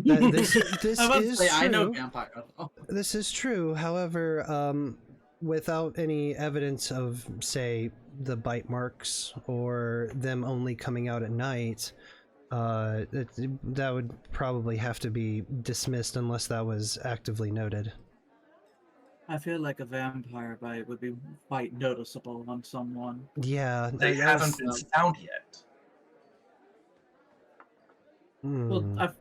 that this I was about to is say, true. I know vampire. Oh. This is true. However, without any evidence of, say, the bite marks or them only coming out at night, that would probably have to be dismissed unless that was actively noted. I feel like a vampire bite would be quite noticeable on someone. Yeah, They haven't been found yet. Well,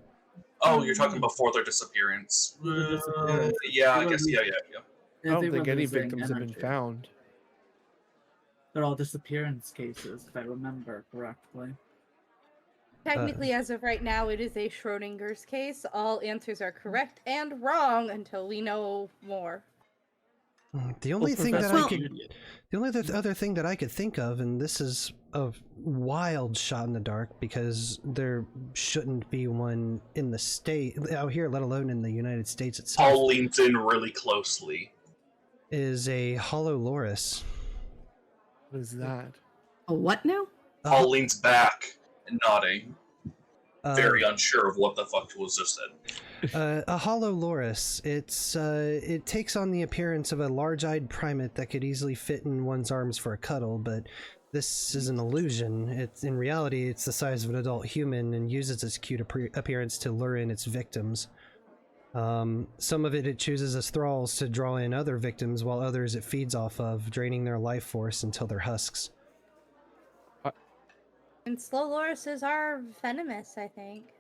Oh, you're talking before their disappearance. The disappearance. Yeah, I guess. Yeah. I don't think any victims have been found. They're all disappearance cases, if I remember correctly. Technically, as of right now, it is a Schrodinger's case. All answers are correct and wrong until we know more. The only thing that Professor I could, Julian. the only other thing that I could think of, and this is a wild shot in the dark because there shouldn't be one in the state out here, let alone in the United States itself, Paul leans in really closely. is a hollow loris. What is that? A what now? Paul leans back and nodding, Uh, very unsure of what the fuck was just said. A hollow loris. It takes on the appearance of a large-eyed primate that could easily fit in one's arms for a cuddle, but this is an illusion. In reality, it's the size of an adult human and uses its cute appearance to lure in its victims. Some of it chooses as thralls to draw in other victims, while others it feeds off of, draining their life force until they're husks. And slow lorises are venomous, I think.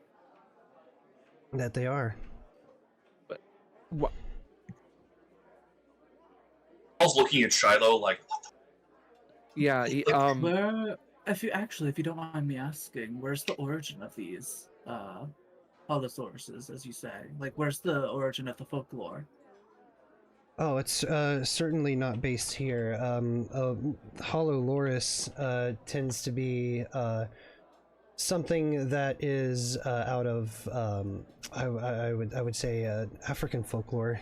That they are. What? Paul's looking at Shilo like, what the Yeah, Where, if you don't mind me asking, where's the origin of these holosaurus, as you say? Like, where's the origin of the folklore? Oh, it's certainly not based here. Hollow loris tends to be something that is out of I would say African folklore.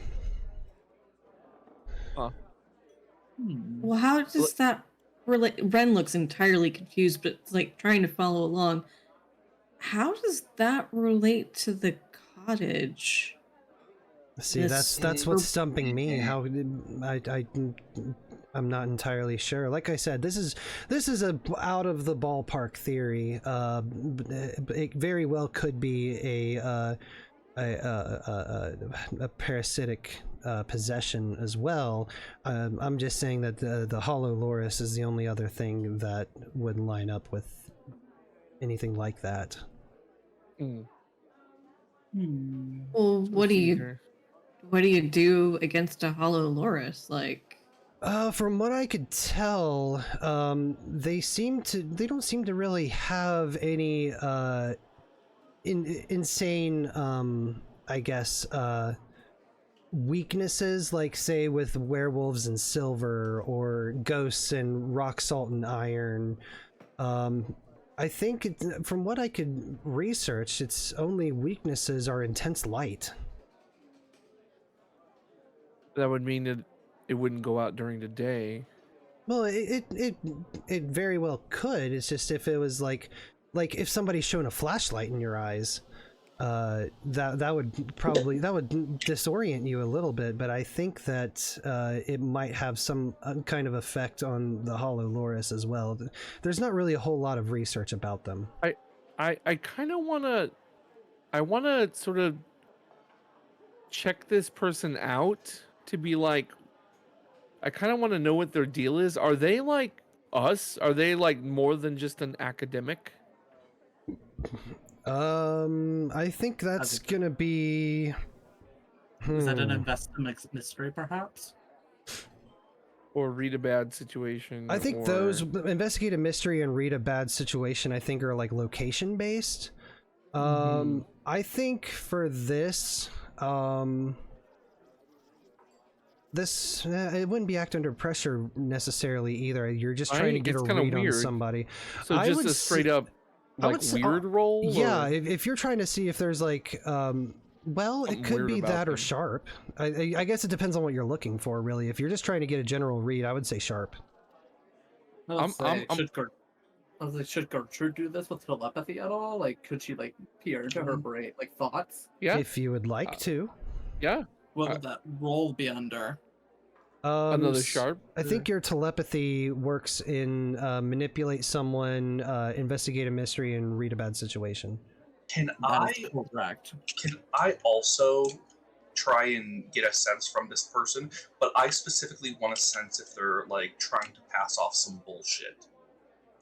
Well, how does that relate? Ren looks entirely confused, but like trying to follow along. How does that relate to the cottage? See, that's what's stumping me. How I'm not entirely sure. Like I said, this is a out of the ballpark theory. It very well could be a parasitic possession as well. I'm just saying that the hollow loris is the only other thing that would line up with anything like that. Well, what do you do against a hollow loris? Like, from what I could tell, they don't seem to really have any insane I guess weaknesses, like say with werewolves and silver or ghosts and rock salt and iron. I think from what I could research, its only weaknesses are intense light. That would mean that it wouldn't go out during the day. Well, it very well could. It's just if it was like if somebody's showing a flashlight in your eyes, that would disorient you a little bit. But I think that it might have some kind of effect on the hollow loris as well. There's not really a whole lot of research about them. I kind of wanna sort of check this person out to be like, I kind of want to know what their deal is. Are they like us? Are they like more than just an academic? I think that's gonna be. Is that an investment mystery, perhaps? or read a bad situation. I think or... those investigate a mystery and read a bad situation, I think, are like location based. I think for this, it wouldn't be act under pressure necessarily either. You're just trying to get a read on somebody. So just a straight up like weird roll. Yeah, if you're trying to see if there's like, well, it could be that or sharp. I guess it depends on what you're looking for, really. If you're just trying to get a general read, I would say sharp. Should Gertrude do this with telepathy at all? Like, could she like peer into her brain, like thoughts? Yeah. If you would like to. Yeah. What would that roll be under? Another sharp? I think your telepathy works in manipulate someone, investigate a mystery, and read a bad situation. Can Correct. I also try and get a sense from this person, but I specifically want to sense if they're like trying to pass off some bullshit.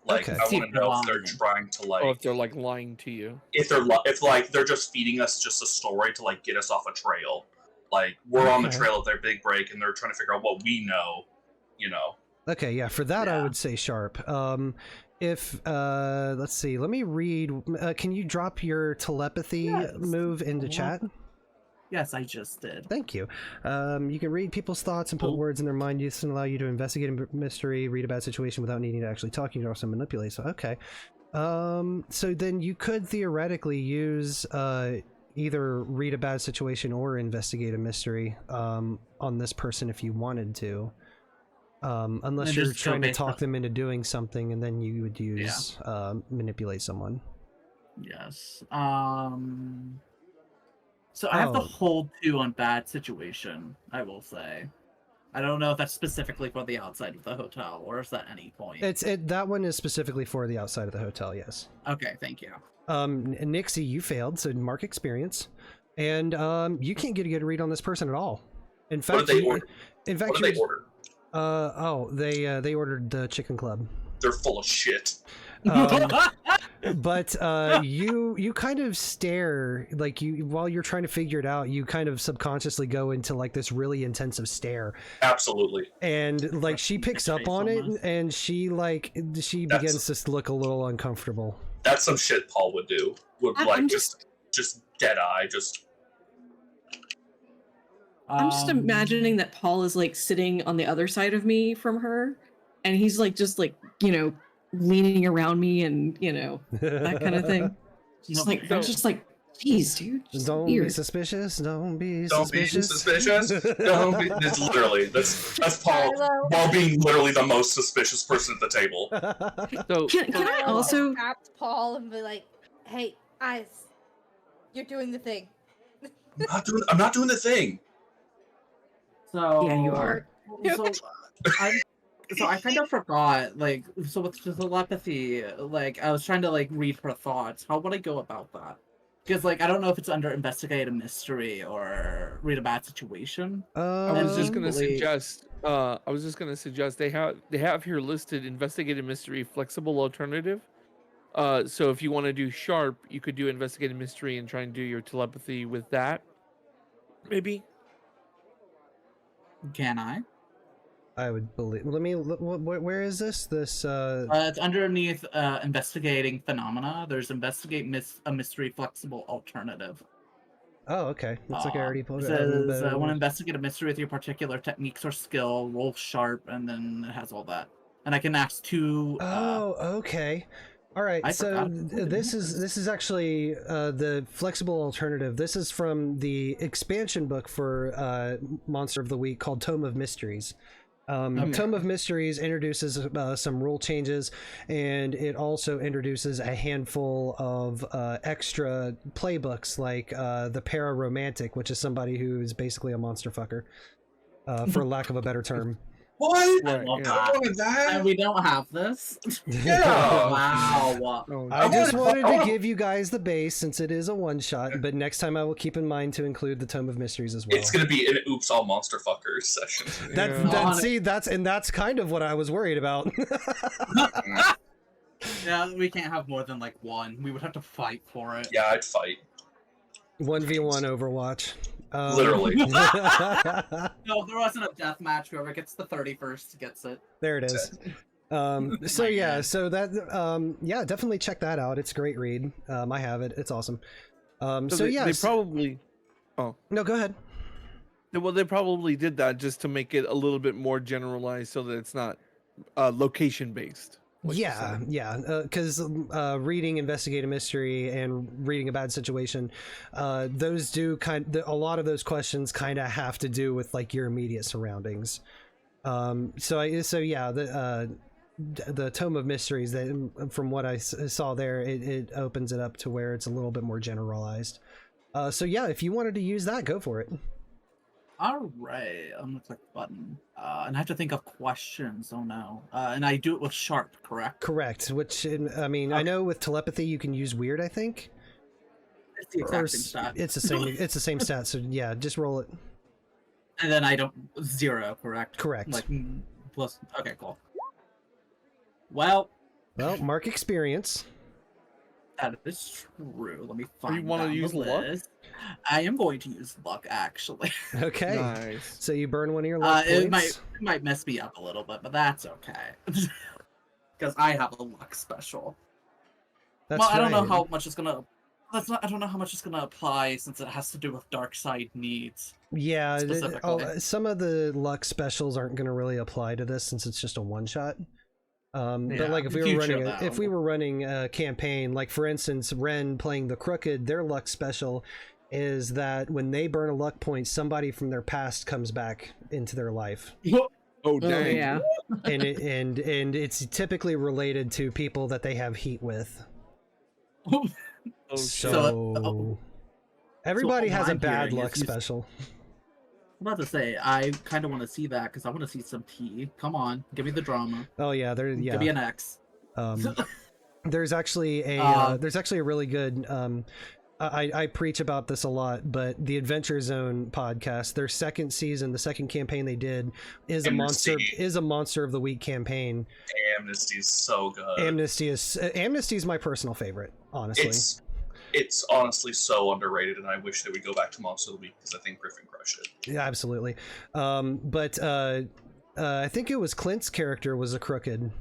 Like, Okay. I want to know if they're trying to like, or if they're like lying to you. if like they're just feeding us just a story to like get us off a trail. Like, we're on the trail of their big break, and they're trying to figure out what we know, you know. Okay, yeah, for that I would say sharp. If let's see, let me read. Can you drop your telepathy move into chat? Yes, I just did. Thank you. You can read people's thoughts and put words in their mind. This can allow you to investigate a mystery, read a bad situation without needing to actually talk. You can also manipulate. So okay. So then you could theoretically use either read a bad situation or investigate a mystery on this person if you wanted to. Unless you're trying to talk them into doing something, and then you would use manipulate someone. Yes. So I have to hold 2 on bad situation, I will say. I don't know if that's specifically for the outside of the hotel, or is that any point? That one is specifically for the outside of the hotel, yes. Okay, thank you. Nixxy, you failed, so mark experience. And you can't get a good read on this person at all. In fact, What did they order? They ordered the chicken club. They're full of shit. But you kind of stare, like while you're trying to figure it out, you kind of subconsciously go into like this really intensive stare. Absolutely. And like she picks up on it, and she begins to look a little uncomfortable. That's some shit Paul would do. Just dead eye, just. I'm just imagining that Paul is like sitting on the other side of me from her, and he's like just like, you know, leaning around me and, you know, that kind of thing. Just like, I'm just like, geez, dude. Don't be suspicious. Don't be suspicious. Don't be. It's literally that's Paul while being literally the most suspicious person at the table. So can I also tap Paul and be like, "Hey, eyes, you're doing the thing." I'm not doing the thing. So yeah, you are. So I kind of forgot, like, so with the telepathy, like, I was trying to, like, read her thoughts. How would I go about that? Because, like, I don't know if it's under investigate a mystery or read a bad situation. I was just gonna suggest they have here listed investigate a mystery flexible alternative. So if you want to do sharp, you could do investigate a mystery and try and do your telepathy with that. Maybe. Can I? I would believe. Let me. Where is this? It's underneath investigating phenomena. There's investigate a mystery flexible alternative. Oh, okay. Looks like I already pulled it. It says, want to investigate a mystery with your particular techniques or skill, roll sharp, and then it has all that. And I can ask 2... okay. All right, so this is actually the flexible alternative. This is from the expansion book for Monster of the Week called Tome of Mysteries. Tome of Mysteries introduces some rule changes, and it also introduces a handful of extra playbooks, like the Pararomantic, which is somebody who is basically a monster fucker, for lack of a better term. What? I love I wanted that. And we don't have this. Yeah. Wow. I just wanted to give you guys the base since it is a one shot, but next time I will keep in mind to include the Tome of Mysteries as well. It's gonna be an oops all monster fuckers session. That's kind of what I was worried about. Yeah, we can't have more than like one. We would have to fight for it. Yeah, I'd fight. 1v1 Overwatch. Literally. No, if there wasn't a death match, whoever gets the 31st gets it. There it is. So My yeah, God. so that yeah, definitely check that out. It's a great read. I have it. It's awesome. So they, yeah, they probably. Oh. no, go ahead. Well, they probably did that just to make it a little bit more generalized, so that it's not location based. Yeah, because reading investigative mystery and reading a bad situation, those do a lot of those questions kind of have to do with like your immediate surroundings. So yeah, the Tome of Mysteries, that from what I saw there, it opens it up to where it's a little bit more generalized. So yeah, if you wanted to use that, go for it. All right, I'm gonna click the button, and I have to think of questions. Oh no, and I do it with sharp, correct? Correct. Which I mean, I know with telepathy you can use weird. I think It's the exact same stat. it's the same. It's the same stat. So yeah, just roll it. And then I don't 0, correct? Correct. Like plus. Okay, cool. Well, Mark experience. that is true. Let me find. you wanna down the use luck? list. I am going to use luck, actually. Okay. Nice. So you burn one of your luck It points. might mess me up a little bit, but that's okay. Because I have a luck special. That's well, I don't know right. how much it's gonna. I don't know how much it's gonna apply since it has to do with dark side needs. Yeah, specifically. some of the luck specials aren't going to really apply to this since it's just a one shot. But Yeah, like if in we were future, running a campaign, like for instance, Ren playing the Crooked, their luck special is that when they burn a luck point, somebody from their past comes back into their life, Oh dang. yeah. and it's typically related to people that they have heat with. Oh, shit. So everybody what has a I'm bad hearing luck is you- special. I'm about to say I kind of want to see that because I want to see some tea. Come on, give me the drama. Oh yeah, Give me an X. There's actually a really good I preach about this a lot, but the Adventure Zone podcast, their second season, the second campaign they did is Amnesty. a monster of the week campaign. Amnesty is so good. Amnesty is my personal favorite, honestly. It's honestly so underrated, and I wish they would go back to Monster of the Week because I think Griffin crushed it. Yeah, absolutely. But I think it was Clint's character was a Crooked.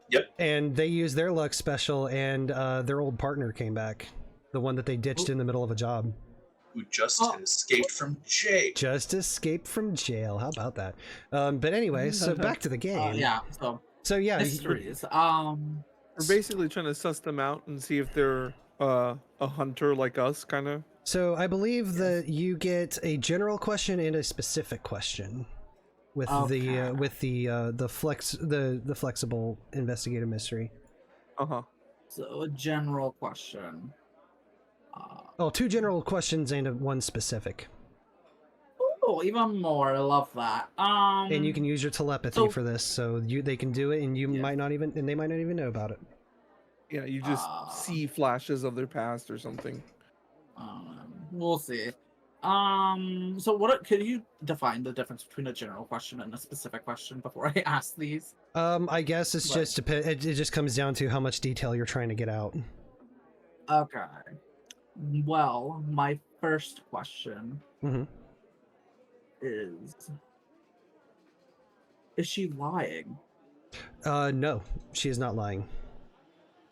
Yep. And they used their luck special, and their old partner came back, the one that they ditched in the middle of a job. Who just escaped from jail. Just escaped from jail. How about that? But anyway, so back to the game. Yeah. So yeah, Mysteries. We're basically trying to suss them out and see if they're a hunter like us, kind of. so I believe that you get a general question and a specific question with the flexible investigative mystery. So a general question. Oh, 2 general questions and one specific. Oh, even more. I love that. And you can use your telepathy for this, so they can do it, and they might not even know about it. Yeah, you just see flashes of their past or something. We'll see. So could you define the difference between a general question and a specific question before I ask these? I guess it's just it just comes down to how much detail you're trying to get out. Okay. Well, my first question is she lying? No, she is not lying.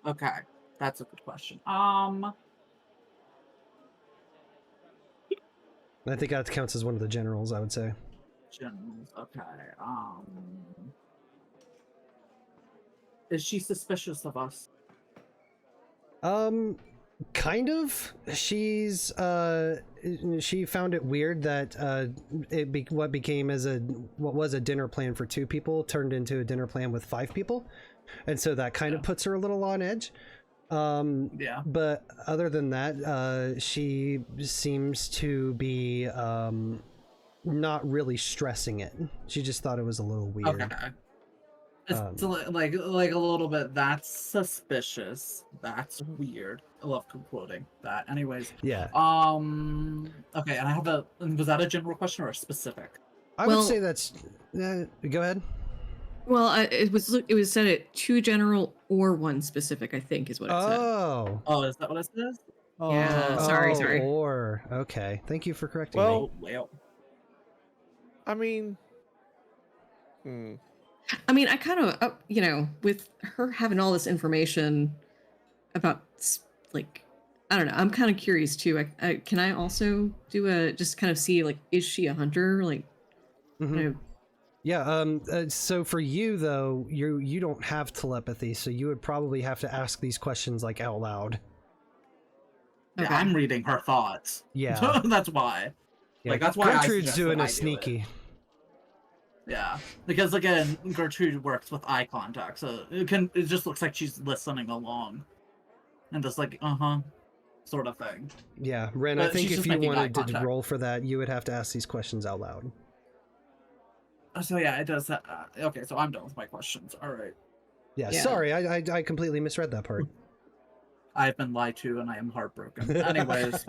Okay, that's a good question. I think that counts as one of the generals, I would say. Generals, okay. Is she suspicious of us? Kind of. She's she found it weird that what was a dinner plan for 2 people turned into a dinner plan with 5 people, and so that kind of puts her a little on edge. Yeah. But other than that, she seems to be not really stressing it. She just thought it was a little weird. Okay. It's like a little bit. That's suspicious. That's weird. I love quoting that. Anyways. Yeah. Okay, and I have was that a general question or a specific? I would say that's. Go ahead. Well, it was said at 2 general or 1 specific, I think, is what it said. Oh. Oh, is that what it says? Yeah, sorry. Or okay. Thank you for correcting Well, me. Oh, well. I mean, I mean, I kind of, with her having all this information about, like, I don't know. I'm kind of curious too. Can I also do just kind of see, like, is she a hunter? Like, kind of. Yeah. So for you though, you don't have telepathy, so you would probably have to ask these questions like out loud. Yeah, Okay. I'm reading her thoughts. Yeah. That's why. Yeah. Like, that's why I Gertrude's suggest doing that a I do it. sneaky. Yeah, because again, Gertrude works with eye contact, so it just looks like she's listening along, and just like sort of thing. Yeah, Ren. I But think she's if just you making eye wanted to contact. roll for that, you would have to ask these questions out loud. So yeah, it does. Okay, so I'm done with my questions. All right. Yeah. Yeah. Sorry, I completely misread that part. I've been lied to, and I am heartbroken. Anyways,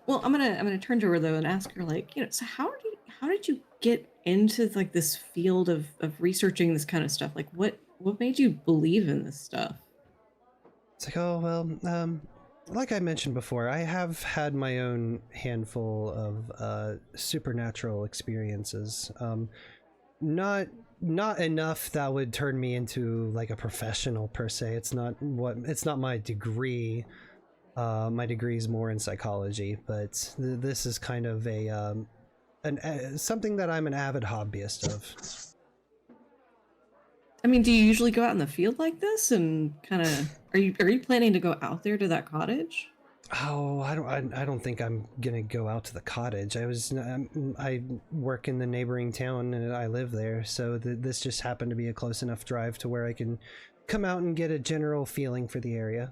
Well, I'm gonna turn to her though and ask her, like, so how did you get into like this field of researching this kind of stuff? Like, what made you believe in this stuff? It's like, oh well, like I mentioned before, I have had my own handful of supernatural experiences. Not enough that would turn me into like a professional per se. It's not my degree. My degree is more in psychology, but this is kind of something that I'm an avid hobbyist of. I mean, do you usually go out in the field like this, and kind of are you planning to go out there to that cottage? Oh, I don't think I'm gonna go out to the cottage. I work in the neighboring town and I live there, so this just happened to be a close enough drive to where I can come out and get a general feeling for the area.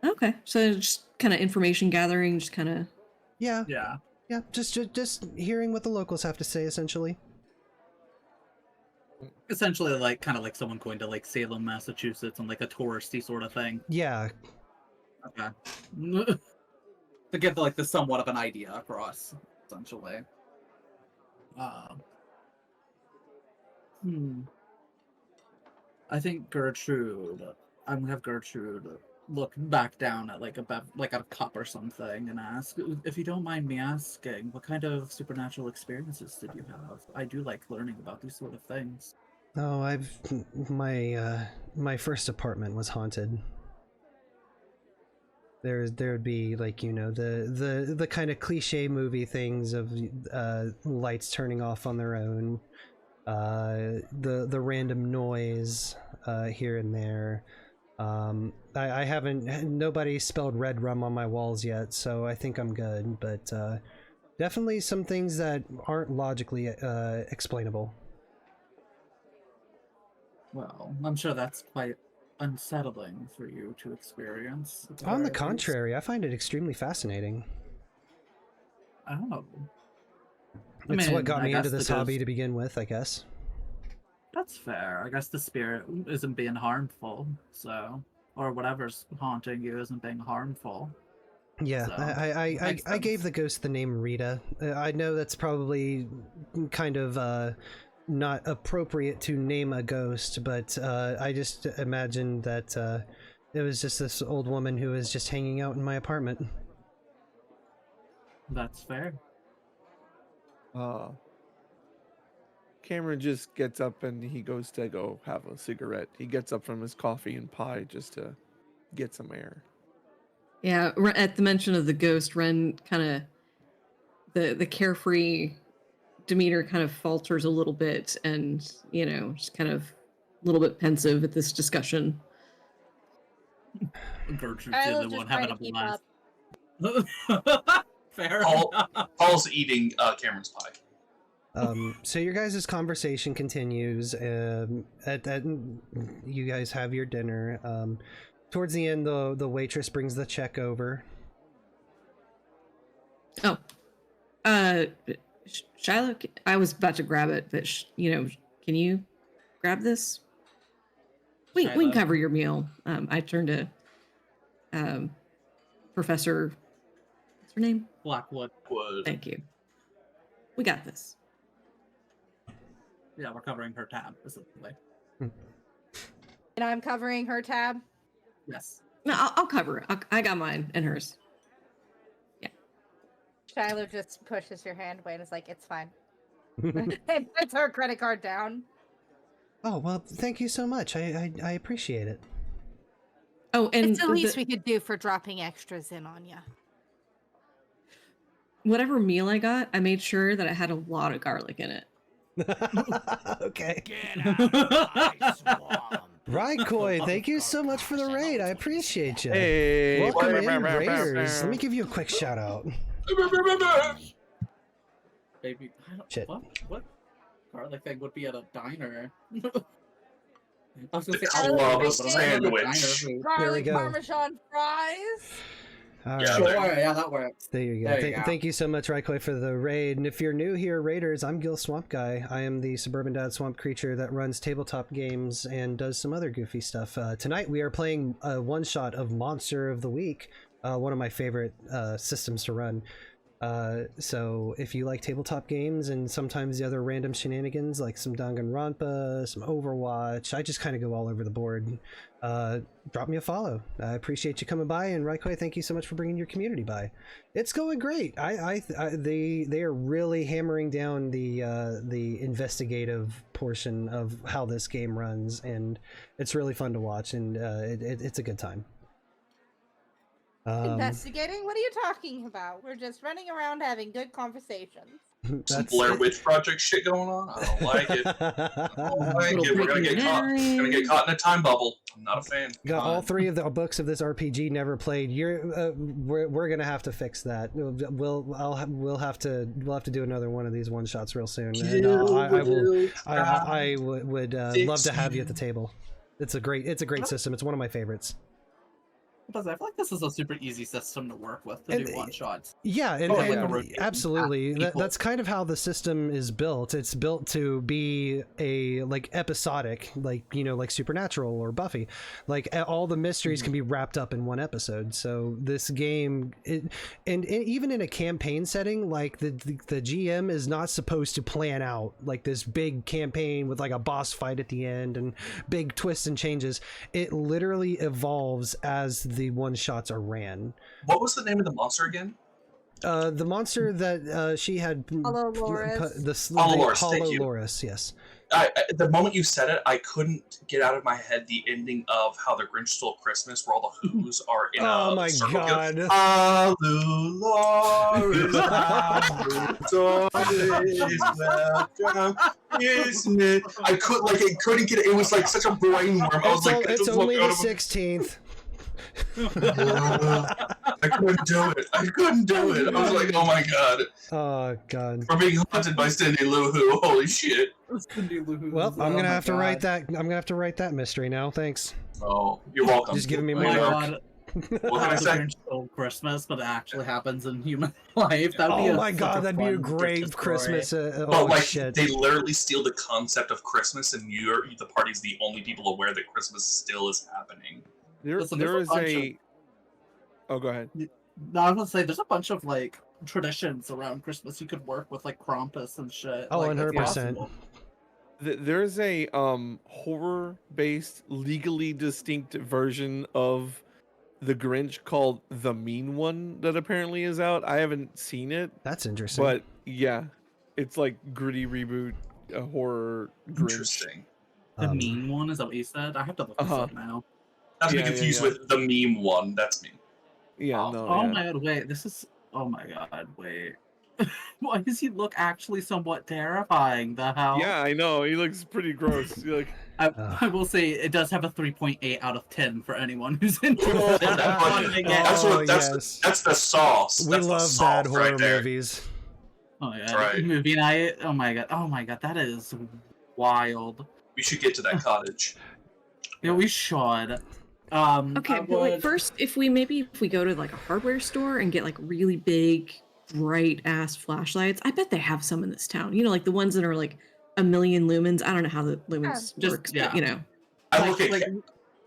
Okay, so just kind of information gathering, just kind of. Yeah, yeah. just hearing what the locals have to say, essentially. Essentially, like kind of like someone going to like Salem, Massachusetts, and like a touristy sort of thing. Yeah. Okay. To get like the somewhat of an idea across, essentially. I think Gertrude. I'm gonna have Gertrude look back down at like a cup or something and ask, if you don't mind me asking, what kind of supernatural experiences did you have? I do like learning about these sort of things. Oh, my first apartment was haunted. There would be like, the kind of cliche movie things of lights turning off on their own, the random noise here and there. I haven't, nobody spelled red rum on my walls yet, so I think I'm good, but definitely some things that aren't logically explainable. Well, I'm sure that's quite unsettling for you to experience. at On the very least. contrary, I find it extremely fascinating. Oh. It's what got I me into guess this hobby to begin with, I guess. That's fair. I guess the spirit isn't being harmful, so, or whatever's haunting you isn't being harmful. Yeah, So, I gave the ghost the name Rita. I know that's probably kind of not appropriate to name a ghost, but I just imagined that it was just this old woman who was just hanging out in my apartment. That's fair. Cameron just gets up and he goes to go have a cigarette. He gets up from his coffee and pie just to get some air. Yeah, at the mention of the ghost, Ren kind of the carefree demeanor kind of falters a little bit, and just kind of a little bit pensive at this discussion. Gertrude's I the was only just one having trying a to keep blast. Fair enough. Paul's eating Cameron's pie. So your guys' conversation continues. At you guys have your dinner. Towards the end, the waitress brings the check over. Oh, Shilo, I was about to grab it, but can you grab this? We can Shilo. cover your meal. I turned to Professor. What's her name? Blackwood. Thank you. We got this. Yeah, we're covering her tab, essentially. And I'm covering her tab. Yes. No, I'll cover it. I got mine and hers. Shilo just pushes your hand away and is like, "It's fine." And puts her credit card down. Oh, well, thank you so much. I appreciate it. Oh, and It's the least we could do for dropping extras in on you. whatever meal I got, I made sure that it had a lot of garlic in it. Okay. Get out of my swamp. Raikoi, thank you so much for the raid. I appreciate you. Hey, Welcome in, Raiders. Let me give you a quick shout out. Baby, I don't, Shit. What garlic thing would be at a diner? I was gonna The say club garlic, of but I'm not at a sandwich. diner food. Garlic go. Parmesan fries. All Yeah, right. Sure, yeah, that works. There you go. There you go. Thank you so much, Raikoi, for the raid. And if you're new here, Raiders, I'm Gil Swamp Guy. I am the suburban dad swamp creature that runs tabletop games and does some other goofy stuff. Tonight we are playing a one-shot of Monster of the Week, one of my favorite systems to run. So if you like tabletop games and sometimes the other random shenanigans like some Danganronpa, some Overwatch, I just kind of go all over the board. Drop me a follow. I appreciate you coming by, and Raikoi, thank you so much for bringing your community by. It's going great. They are really hammering down the investigative portion of how this game runs, and it's really fun to watch, and it's a good time. Investigating? What are you talking about? We're just running around having good conversations. Some Blair Witch Project shit going on. I don't like it. I don't like it. We're gonna get caught. Gonna get caught in a time bubble. I'm not a fan. Got all three of the books of this RPG never played. We're gonna have to fix that. We'll have to do another one of these one shots real soon. And I would love to have you at the table. It's a great system. It's one of my favorites. I feel like this is a super easy system to work with to do one shots. Yeah, and rotation. absolutely. That's kind of how the system is built. It's built to be a episodic, like Supernatural or Buffy. Like all the mysteries can be wrapped up in one episode. So this game, and even in a campaign setting, like the GM is not supposed to plan out like this big campaign with like a boss fight at the end and big twists and changes. It literally evolves as the one shots are ran. What was the name of the monster again? The monster that she had. Hollow Loris. Hollow Loris, yes. The moment you said it, I couldn't get out of my head the ending of How the Grinch Stole Christmas, where all the Who's are in oh a my circle. god! I couldn't get it. It was like such a brain worm. I was it's only the 16th. I couldn't do it. I was like, oh my god. Oh god. We're being haunted by Cindy Lou Who. Holy shit. Well, I'm gonna have to write that. I'm gonna have to write that mystery now. Thanks. Oh, you're welcome. Just giving me Oh my more work. god. What can I say? Grinch stole Christmas, but it actually happens in human life. That'd be Oh my such god, that'd be a fun great Christmas. But Oh like, shit. they literally steal the concept of Christmas, and the party's the only people aware that Christmas still is happening. Listen, There there's is a bunch a. Oh, go ahead. No, I was gonna say there's a bunch of like traditions around Christmas you could work with, like Krampus and shit. Oh, like, it's 100%. possible. There's a horror-based, legally distinct version of the Grinch called The Mean One that apparently is out. I haven't seen it, That's interesting. but yeah, it's like gritty reboot horror Grinch. Interesting. The mean one, is that what you said? I have to look this up now. Not to be Yeah, yeah, confused yeah. with the meme one. That's me. Yeah, Oh, no. Oh yeah. my god, wait, this is. Oh my god, wait. Why does he look actually somewhat terrifying? The hell? Yeah, I know. He looks pretty gross. You're like, I will say it does have a 3.8 out of 10 for anyone who's interested. Yes. That's the sauce. We That's the love sauce bad horror right there. movies. Oh yeah, Right. movie night. Oh my god, that is wild. We should get to that cottage. Yeah, we should. Okay, but like first, if we go to like a hardware store and get like really big, bright ass flashlights, I bet they have some in this town. You know, like the ones that are like a million lumens. I don't know how the lumens just- works, yeah. but you know. I look at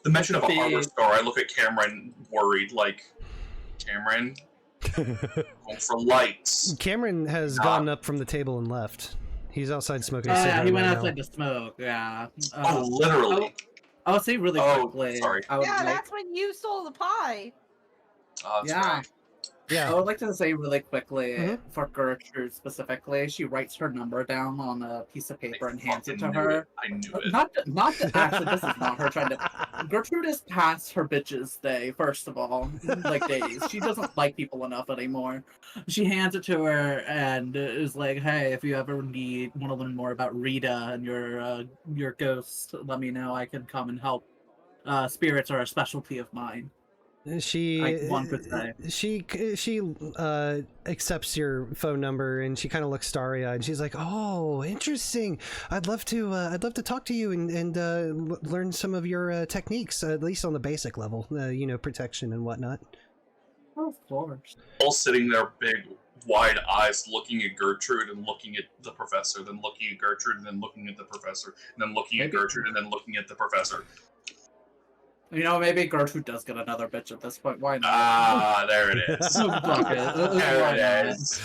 the mention of a big- hardware store. I look at Cameron worried, like, Cameron, going for lights. Cameron has gotten up from the table and left. He's outside smoking a Oh cigarette. yeah, he went right now. outside to smoke. Yeah. Oh, literally. I'll say really Oh, quickly. sorry. I would Yeah, like, that's when you stole the pie. That's yeah. right. I Yeah. would like to say really quickly Mhm. for Gertrude specifically, she writes her number down on a piece of paper and hands it to fucking knew her. it. I knew it. Not that actually, this is not her trying to. Gertrude is past her bitches day, first of all, like days. She doesn't like people enough anymore. She hands it to her and is like, "Hey, if you ever want to learn more about Rita and your ghost, let me know. I can come and help. Spirits are a specialty of mine." One could say. She accepts your phone number and she kind of looks starry-eyed. She's like, "Oh, interesting. I'd love to talk to you and learn some of your techniques, at least on the basic level, protection and whatnot." Of course. All sitting there, big, wide eyes, looking at Gertrude and looking at the professor, then looking at Gertrude and then looking at the professor, and then looking at Gertrude and then looking at the professor. You know, maybe Gertrude does get another bitch at this point. Why not? Ah, there it is. Fuck it. There it is.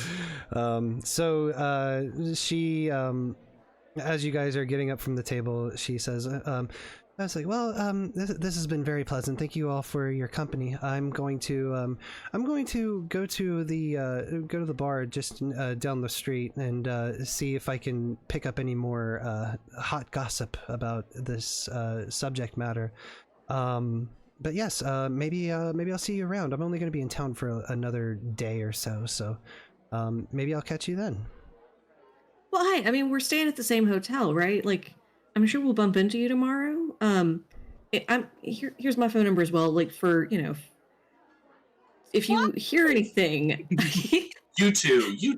So she, as you guys are getting up from the table, she says, I was like, "Well, this has been very pleasant. Thank you all for your company. I'm going to go to the bar just down the street and see if I can pick up any more hot gossip about this subject matter. But yes, maybe I'll see you around. I'm only going to be in town for another day or so, maybe I'll catch you then." Well, hi. I mean, we're staying at the same hotel, right? Like, I'm sure we'll bump into you tomorrow. Here's my phone number as well. Like, for if you hear anything, You two. if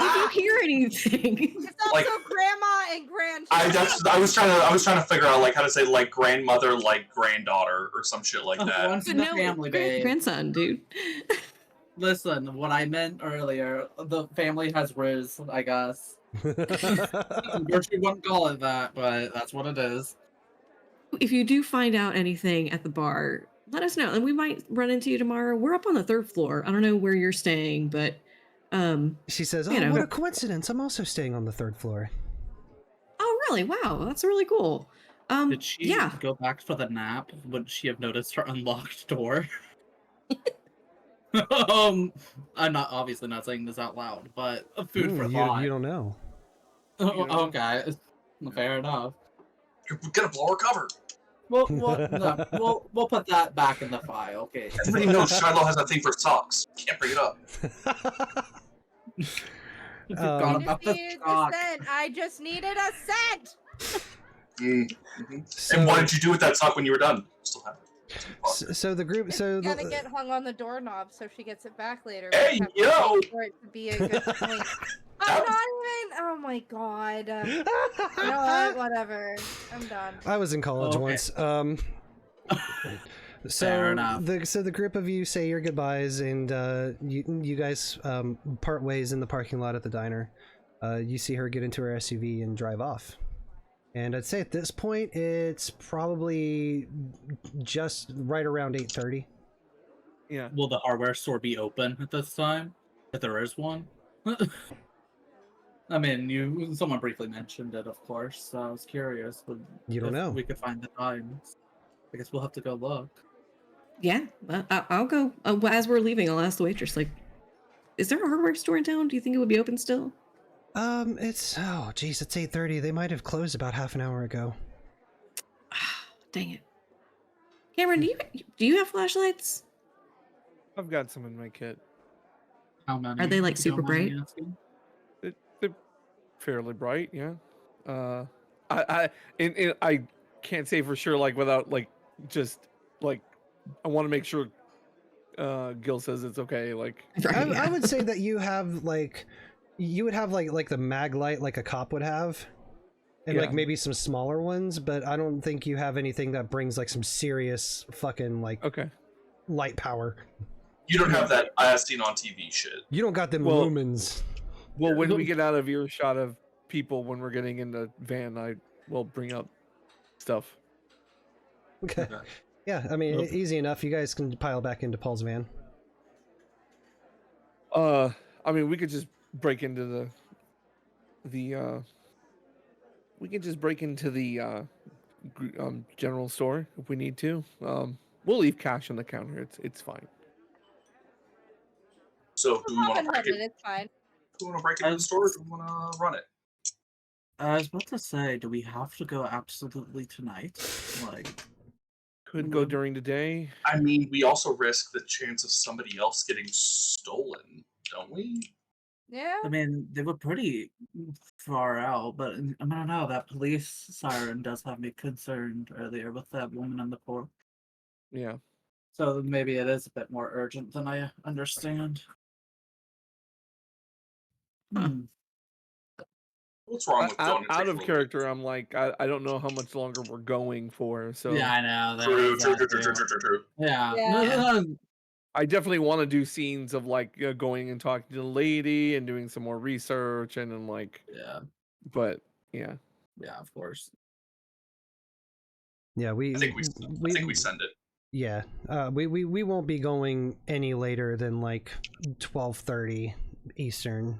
you hear anything, It's also Like- grandma and grandchild. I was trying to figure out like how to say like grandmother, like granddaughter, or some shit like that. Once in the family, babe. grandson, dude. Listen, what I meant earlier, the family has riz, I guess. Gertrude wouldn't call it that, but that's what it is. If you do find out anything at the bar, let us know, and we might run into you tomorrow. We're up on the 3rd floor. I don't know where you're staying, but She says, You know. what a coincidence. I'm also staying on the 3rd floor. oh, really? Wow, that's really cool. Did she Yeah. go back for the nap? Would she have noticed her unlocked door? I'm obviously not saying this out loud, but food for thought. You don't know. Okay, fair enough. You're gonna blow her cover. We'll put that back in the file. Okay. Everybody knows Shilo has a thing for socks. Can't bring it up. Forgot about the chalk. I just needed a cent. And what did you do with that sock when you were done? Still have it. So the group, Gotta get hung on the doorknob so she gets it back later. Hey, We have to yo! wait for it to be a good point. I'm not even. Oh my god. You know what? Whatever. I'm done. I was in college Okay. once. Fair So enough. the group of you say your goodbyes, and you guys part ways in the parking lot at the diner. You see her get into her SUV and drive off. And I'd say at this point it's probably just right around 8:30. Yeah. Will the hardware store be open at this time? If there is one? I mean, someone briefly mentioned it, of course, so I was curious. But You don't if know. we could find the times. I guess we'll have to go look. Yeah, I'll go. As we're leaving, I'll ask the waitress, like, is there a hardware store in town? Do you think it would be open still? It's geez, it's 8:30. They might have closed about half an hour ago. Dang it. Cameron, do you have flashlights? I've got some in my kit. How many? Are they, like, if you don't super mind me bright? asking? They're fairly bright, yeah. I can't say for sure, like without like just like I want to make sure Gil says it's okay. Like Right, I yeah. would say that you have like the mag light like a cop would have, and like Yeah. maybe some smaller ones, but I don't think you have anything that brings like some serious fucking like okay. light power. You don't have that as seen on TV shit. You don't got them Well- lumens. Well, when we get out of earshot of people when we're getting in the van, I will bring up stuff. Okay. Yeah, I mean, easy enough. You guys can pile back into Paul's van. I mean, we could just break into the general store if we need to. We'll leave cash on the counter. It's fine. So do we want to break it? It's fine. Do we want to break it in the store, or do we want to run it? I was about to say, do we have to go absolutely tonight? Like, Could go during the day. I mean, we also risk the chance of somebody else getting stolen, don't we? Yeah. I mean, they were pretty far out, but I don't know. That police siren does have me concerned earlier with that woman on the porch. Yeah. So maybe it is a bit more urgent than I understand. Huh. What's wrong with going Out of character? I'm like, I don't know how much longer we're going for. So Yeah, I know. True. Yeah. Yeah. I definitely want to do scenes of like going and talking to the lady and doing some more research and then like. Yeah. But yeah. Yeah, of course. Yeah, I think we send it. Yeah, we won't be going any later than like 12:30 Eastern.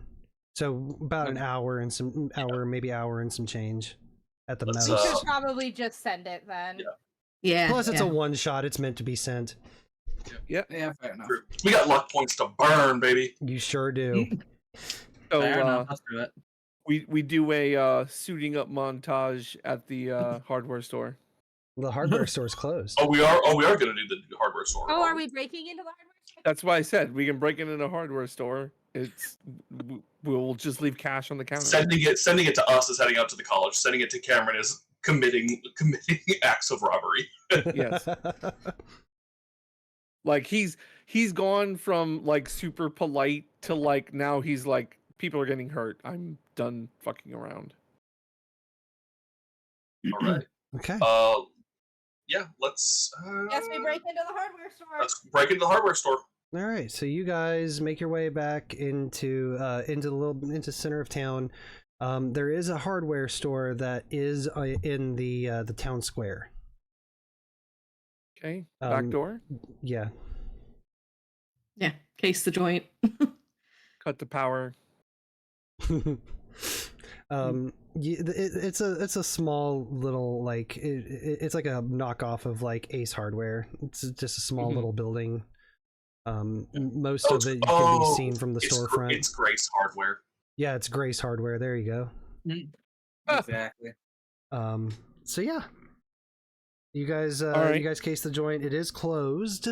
So about an hour and some maybe hour and some change at the Let's, most. We should probably just send it then. Yeah. Plus, it's yeah. a one shot. It's meant to be sent. Yep. Yeah, fair enough. True. We got luck points to burn, baby. You sure do. So Fair enough. Let's do it. we do a suiting up montage at the hardware store. The hardware store's closed. Oh, we are going to do the hardware store. Oh, are we breaking into the hardware store? That's why I said we can break it in a hardware store. We'll just leave cash on the counter. Sending it to us is heading out to the college. Sending it to Cameron is committing acts of robbery. Yes. Like he's gone from like super polite to like now he's like people are getting hurt. I'm done fucking around. All right. Okay. Yeah. Let's. Yes, we break into the hardware store. Let's break into the hardware store. All right. So you guys make your way back into into center of town. There is a hardware store that is in the town square. Okay. Back door. Yeah. Yeah. Case the joint. Cut the power. It's a small little like it's like a knockoff of like Ace Hardware. It's just a small little building. Most of it can be seen from the storefront. It's Grace Hardware. Yeah, it's Grace Hardware. There you go. Exactly. So yeah, you guys right. you guys case the joint. It is closed.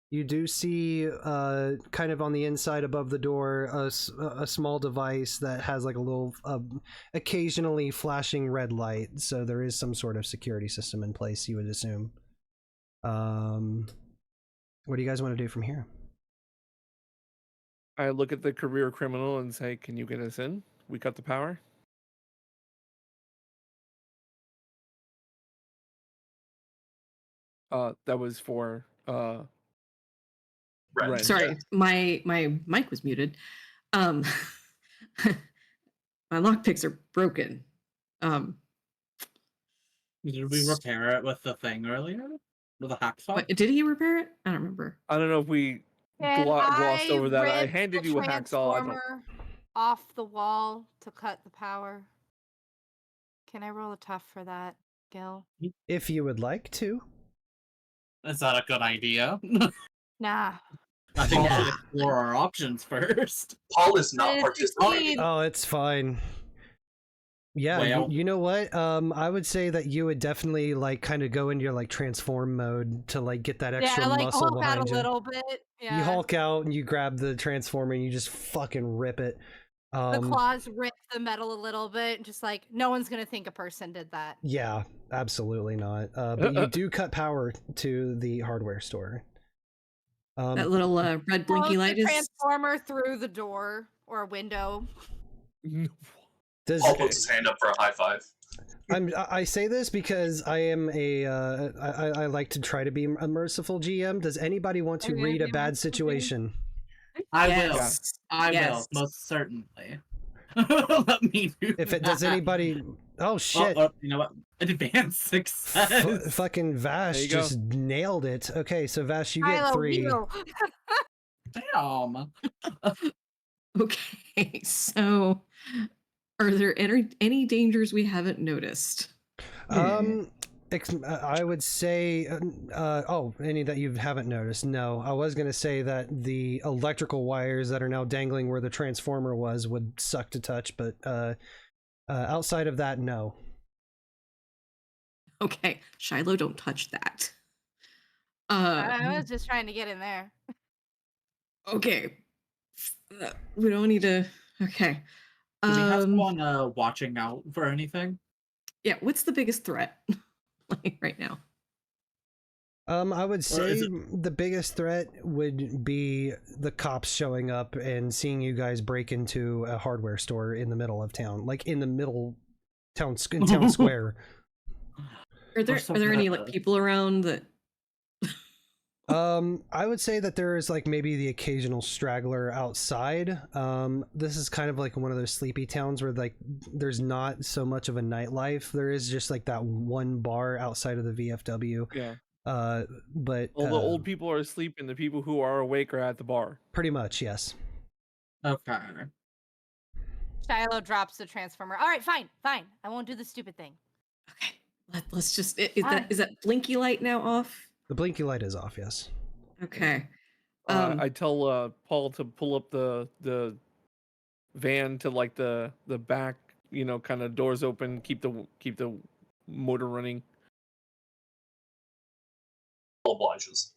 You do see kind of on the inside above the door a small device that has like a little occasionally flashing red light, so there is some sort of security system in place, you would assume. What do you guys want to do from here? I look at the career criminal and say, "Can you get us in? We cut the power." That was for Red. Sorry, my mic was muted. My lockpicks are broken. Did we repair it with the thing earlier? With a hacksaw? What, did he repair it? I don't remember. I don't know if we glossed over that. I handed you a hacksaw. Transformer off the wall to cut the power. Can I roll a tough for that, Gil? If you would like to. Is that a good idea? Nah. I think we should explore our options first. Paul is not participating. Oh, it's fine. Yeah, Well, you know what? I would say that you would definitely like kind of go into your like transform mode to like get that extra like muscle Hulk behind out a you. little bit. Yeah. You Hulk out and you grab the transformer and you just fucking rip it. The claws rip the metal a little bit, just like no one's gonna think a person did that. Yeah, absolutely not. But you do cut power to the hardware store. That little red blinky Close light the is. transformer through the door or window. Paul puts his hand up for a high five. I say this because I am I like to try to be a merciful GM. Does anybody want to read a bad situation? I Yes. will. I Yes. will, most certainly. Let me do If it does anybody oh shit. You know what? Advanced success. Fucking Vash just nailed it. Okay, so Vash, you get 3. Damn. Okay, so are there any dangers we haven't noticed? I would say, oh, any that you haven't noticed? No, I was gonna say that the electrical wires that are now dangling where the transformer was would suck to touch, but outside of that, no. Okay, Shilo, don't touch that. I was just trying to get in there. Okay. We don't need to. Okay. Do we have someone watching out for anything? Yeah. What's the biggest threat, like right now? I would say it- the biggest threat would be the cops showing up and seeing you guys break into a hardware store in the middle of town, like in the middle town square. Are there so are there any bad like at this. people around that? I would say that there is like maybe the occasional straggler outside. This is kind of like one of those sleepy towns where like there's not so much of a nightlife. There is just like that one bar outside of the VFW. Yeah. But All the old people are asleep, and the people who are awake are at the bar. pretty much, yes. Okay. Shilo drops the transformer. All right, fine. I won't do the stupid thing. Okay. Let's just. Is that blinky light now off? The blinky light is off, yes. Okay. I tell Paul to pull up the van to like the back, kind of doors open, keep the motor running. All obliges.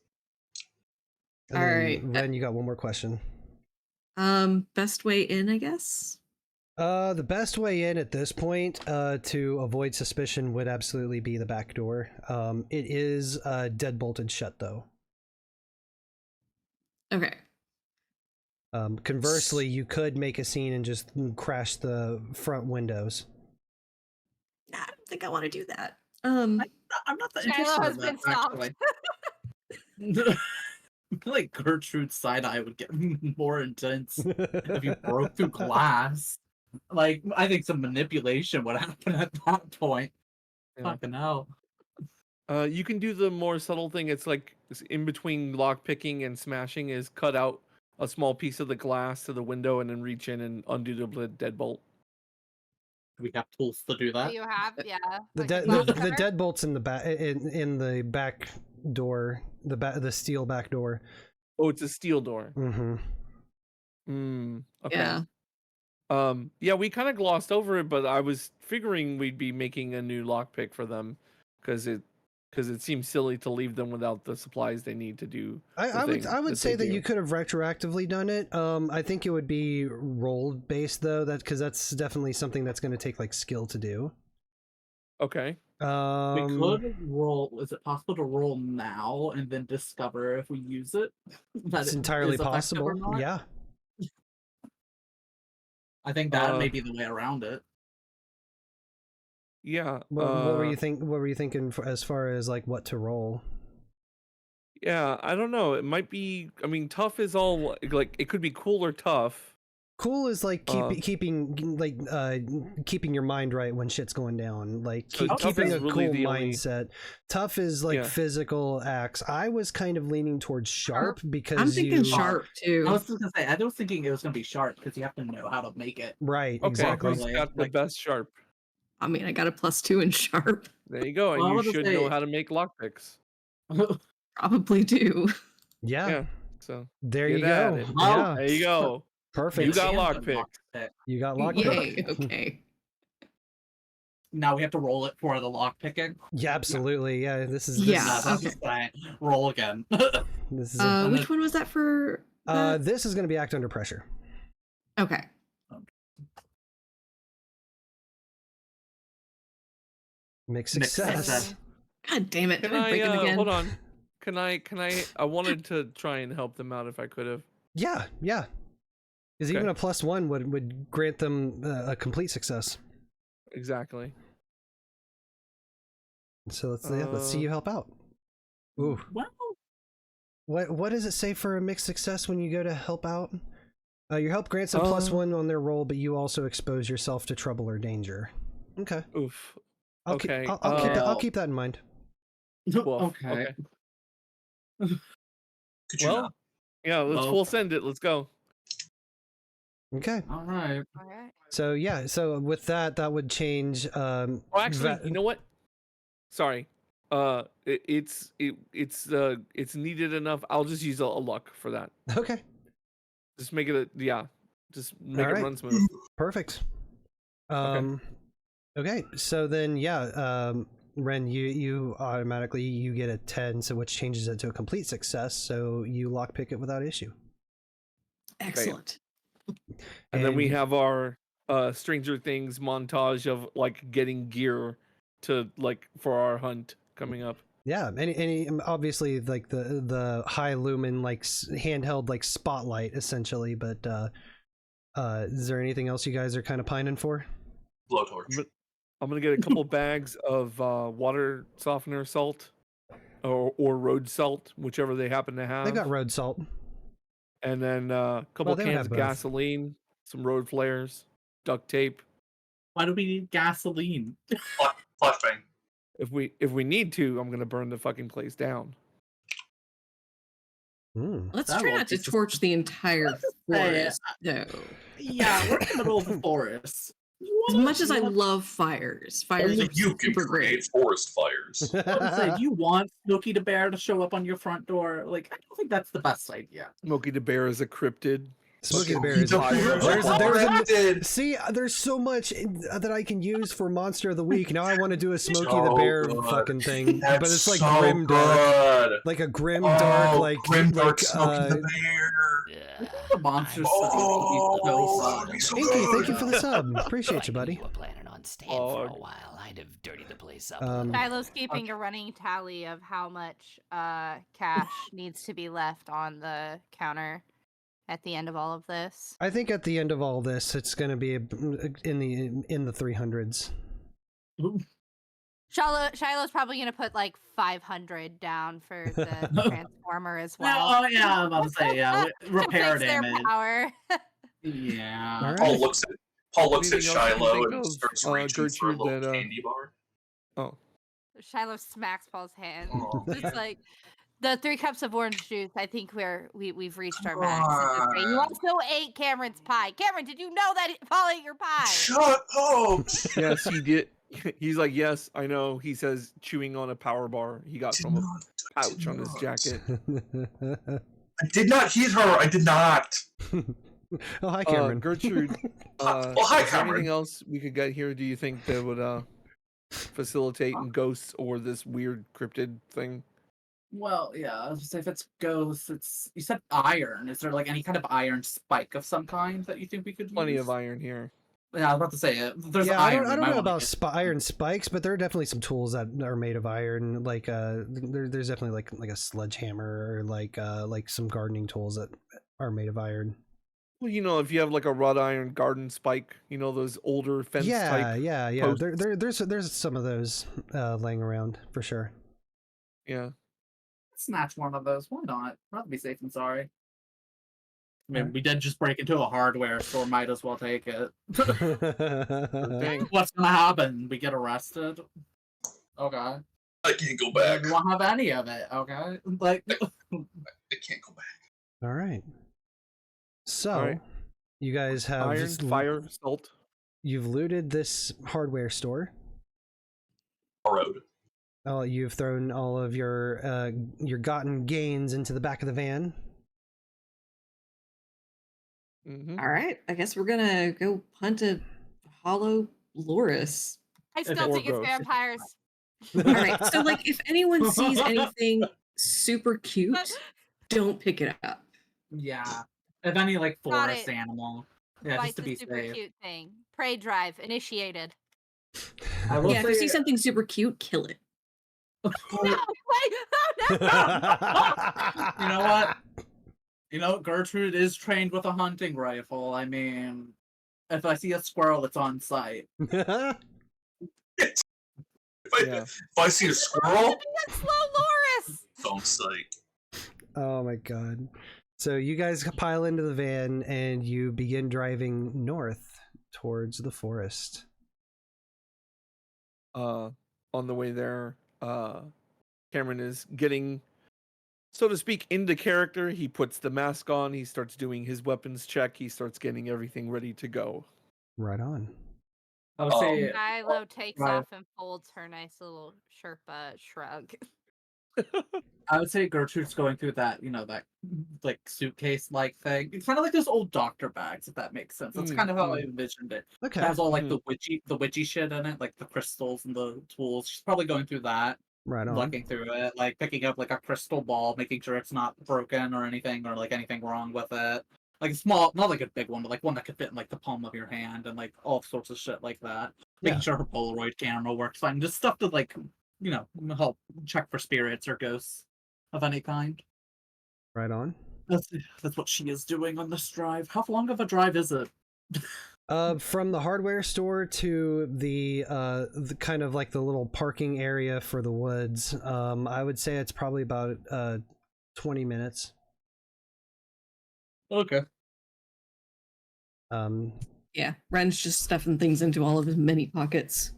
And All then, right. Ren, you got one more question. Best way in, I guess. The best way in at this point, to avoid suspicion would absolutely be the back door. It is deadbolted shut though. Okay. Conversely, you could make a scene and just crash the front windows. I don't think I want to do that. I'm not that Shilo interested has in been that, actually. I feel like Gertrude's side eye would get more intense if you broke through glass. Like, I think some manipulation would happen at that point. Yeah. Fucking hell. You can do the more subtle thing. It's like in between lock picking and smashing is cut out a small piece of the glass to the window and then reach in and undo the deadbolt. Do we have tools to do that? Do you have? Yeah. The like a glass the cutter? deadbolt's in the back in the back door, the steel back door. Oh, it's a steel door. Mm-hmm. Okay. Yeah. Yeah, we kind of glossed over it, but I was figuring we'd be making a new lockpick for them because it seems silly to leave them without the supplies they need to do. I would say that do. you could have retroactively done it. I think it would be role based though, because that's definitely something that's going to take like skill to do. Okay. We could roll. Is it possible to roll now and then discover if we use it? that It's it entirely is effective or possible. not? Yeah. I think that may be the way around it. Yeah. What were you thinking as far as like what to roll? Yeah, I don't know. It might be. I mean, tough is all like it could be cool or tough. Cool is like keeping your mind right when shit's going down. Like So tough keeping is a really cool the only- mindset. Tough is like Yeah. physical acts. I was kind of leaning towards sharp because I'm thinking you... sharp too. I was just gonna say, I was thinking it was gonna be sharp because you have to know how to make it. Right, Okay, exactly. who's got the Like- best sharp? I mean, I got a +2 in sharp. There you go, and Well, I you was gonna should know say- how to make lockpicks. Probably do. Yeah, Yeah. So there get you at go. it. Yeah, there you go. perfect. You got And the lockpick. lockpick. You got lockpick. Yay. Okay. Now we have to roll it for the lock picking. Yeah, absolutely. Yeah, this is Yeah. That's what I was okay. saying. Roll again. This is and Which then- one was that for? that? this is going to be act under pressure. Okay. Mixed Mixed success. success. God damn it! Did Can I break it I again? hold on? Can I? I wanted to try and help them out if I could have. Yeah, yeah. Because even Okay. a +1 would grant them a complete success. Exactly. So let's see you help out. Ooh. Well, What does it say for a mixed success when you go to help out? Your help grants a Uh, +1 on their roll, but you also expose yourself to trouble or danger. Okay. Oof. I'll Okay, I'll keep that in mind. Woof. okay. Could you Well, not? yeah. Let's Well- full send it. Let's go. Okay. All right. All right. So yeah. So with that would change. Oh, actually, Va- you know what? Sorry. It's needed enough. I'll just use a luck for that. Okay. Just make it just make All it right. run smooth. Perfect. Okay. So then, Ren, you automatically you get a 10, so which changes it to a complete success. So you lockpick it without issue. Excellent. And then we have our Stranger Things montage of like getting gear to like for our hunt coming up. Yeah, any obviously like the high lumen like handheld like spotlight essentially, but is there anything else you guys are kind of pining for? Blowtorch. I'm gonna get a couple bags of water softener salt or road salt, whichever they happen to have. They got road salt. And then a couple they would cans have of both. gasoline, some road flares, duct tape. Why do we need gasoline? Flashbang. If we need to, I'm gonna burn the fucking place down. Let's That try won't not to be just- torch the entire forest. No. Yeah, we're in the middle of the forest. As much as I love fires Only are you can super create great. forest fires. I would say, do you want Smokey the Bear to show up on your front door? Like, I don't think that's the best idea. Smokey the Bear is a cryptid. Smokey the Fucking Bear is Erected. see, there's so much that I can use for Monster of the Week. Now I want to do a Smokey So the Bear good. fucking thing, That's but it's like so grim dark, good. like a grim dark, like grim dark like, Smokey the Bear. The monsters Oh, that'd be so Inky, thank you good. for the sub. Appreciate If I you, knew buddy. you were planning on staying for a while, I'd have dirtied the place up. Shiloh's keeping a running tally of how much cash needs to be left on the counter at the end of all of this. I think at the end of all this, it's going to be in the 300s. Shiloh's probably gonna put like 500 down for the transformer as well. Oh yeah, I'm about to say To repair fix their damage. power. Yeah. All Paul right. looks at Anything else you can Shiloh think and of, starts reaching for a Gertrude, little that, candy bar. Oh, Shiloh smacks Paul's hand. Oh, It's like the 3 cups of orange juice. I think we've reached our max. At this rate. You also ate Cameron's pie. Cameron, did you know that Paul ate your pie? shut up! yes, he did. He's like, yes, I know. He says, chewing on a power bar he got from a pouch on his jacket. I did not hit her. I did not. Oh, hi, Cameron. Gertrude. Well, hi, is there Cameron. anything else we could get here? Do you think that would facilitate ghosts or this weird cryptid thing? Well, yeah, I was gonna say if it's ghosts, it's you said iron. Is there like any kind of iron spike of some kind that you think we could Plenty use? of iron here. Yeah, I was about to say it. There's Yeah, iron. I we don't might know wanna about get- iron spikes, but there are definitely some tools that are made of iron. Like there's definitely like a sledgehammer or like some gardening tools that are made of iron. Well, you know, if you have like a wrought iron garden spike, you know, those older fence type. Yeah. posts. There's some of those laying around for sure. Yeah. snatch one of those. Why not? Rather be safe than sorry. I mean, Alright. we did just break into a hardware store. Might as well take it. Thing. What's gonna happen? We get arrested? Okay. I can't go back. We won't have any of it. Okay. Like, I can't go back. All right. So, All right. you guys have Iron, just fire, salt. you've looted this hardware store. Road. You've thrown all of your gotten gains into the back of the van. Mm-hmm. All right, I guess we're gonna go hunt a hollow Loris. I still or think it's ghosts. vampires. All right, so like if anyone sees anything super cute, don't pick it up. yeah. If any, like, Got forest it. animal. Yeah, Fight just to the be super safe. cute thing. Prey drive initiated. I will Yeah, if you say- see something super cute, kill it. No, wait, oh, no. You know what? You know, Gertrude is trained with a hunting rifle. I mean, if I see a squirrel, it's on sight. If Yeah. I see a squirrel, That's slow Loris. don't sight. Oh my god. So you guys pile into the van and you begin driving north towards the forest. On the way there, Cameron is getting, so to speak, into character. He puts the mask on. He starts doing his weapons check. He starts getting everything ready to go. Right on. I would say Shilo takes Right. off and folds her nice little Sherpa shrug. I would say Gertrude's going through that, that like suitcase-like thing. It's kind of like those old doctor bags, if that makes sense. That's kind of how I envisioned it. Okay. It has all like the witchy shit in it, like the crystals and the tools. She's probably going through that, Right on. looking through it, like picking up like a crystal ball, making sure it's not broken or anything wrong with it. Like a small, not like a big one, but like one that could fit in like the palm of your hand and like all sorts of shit like that. Making Yeah. sure her Polaroid camera works fine. Just stuff to like, help check for spirits or ghosts of any kind. Right on. That's what she is doing on this drive. How long of a drive is it? From the hardware store to the kind of like the little parking area for the woods, I would say it's probably about 20 minutes. Okay. Yeah, Ren's just stuffing things into all of his mini pockets.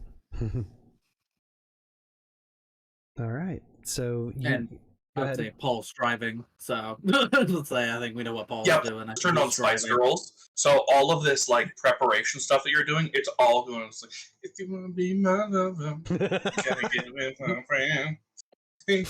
All right, so And go I'd ahead. say Paul's driving, so let's say I think we know what Paul's doing. I Turn think on he's Spice driving. Girls. So all of this like preparation stuff that you're doing, it's all going. It's like, if you want to be my lover, gotta get with my friend. I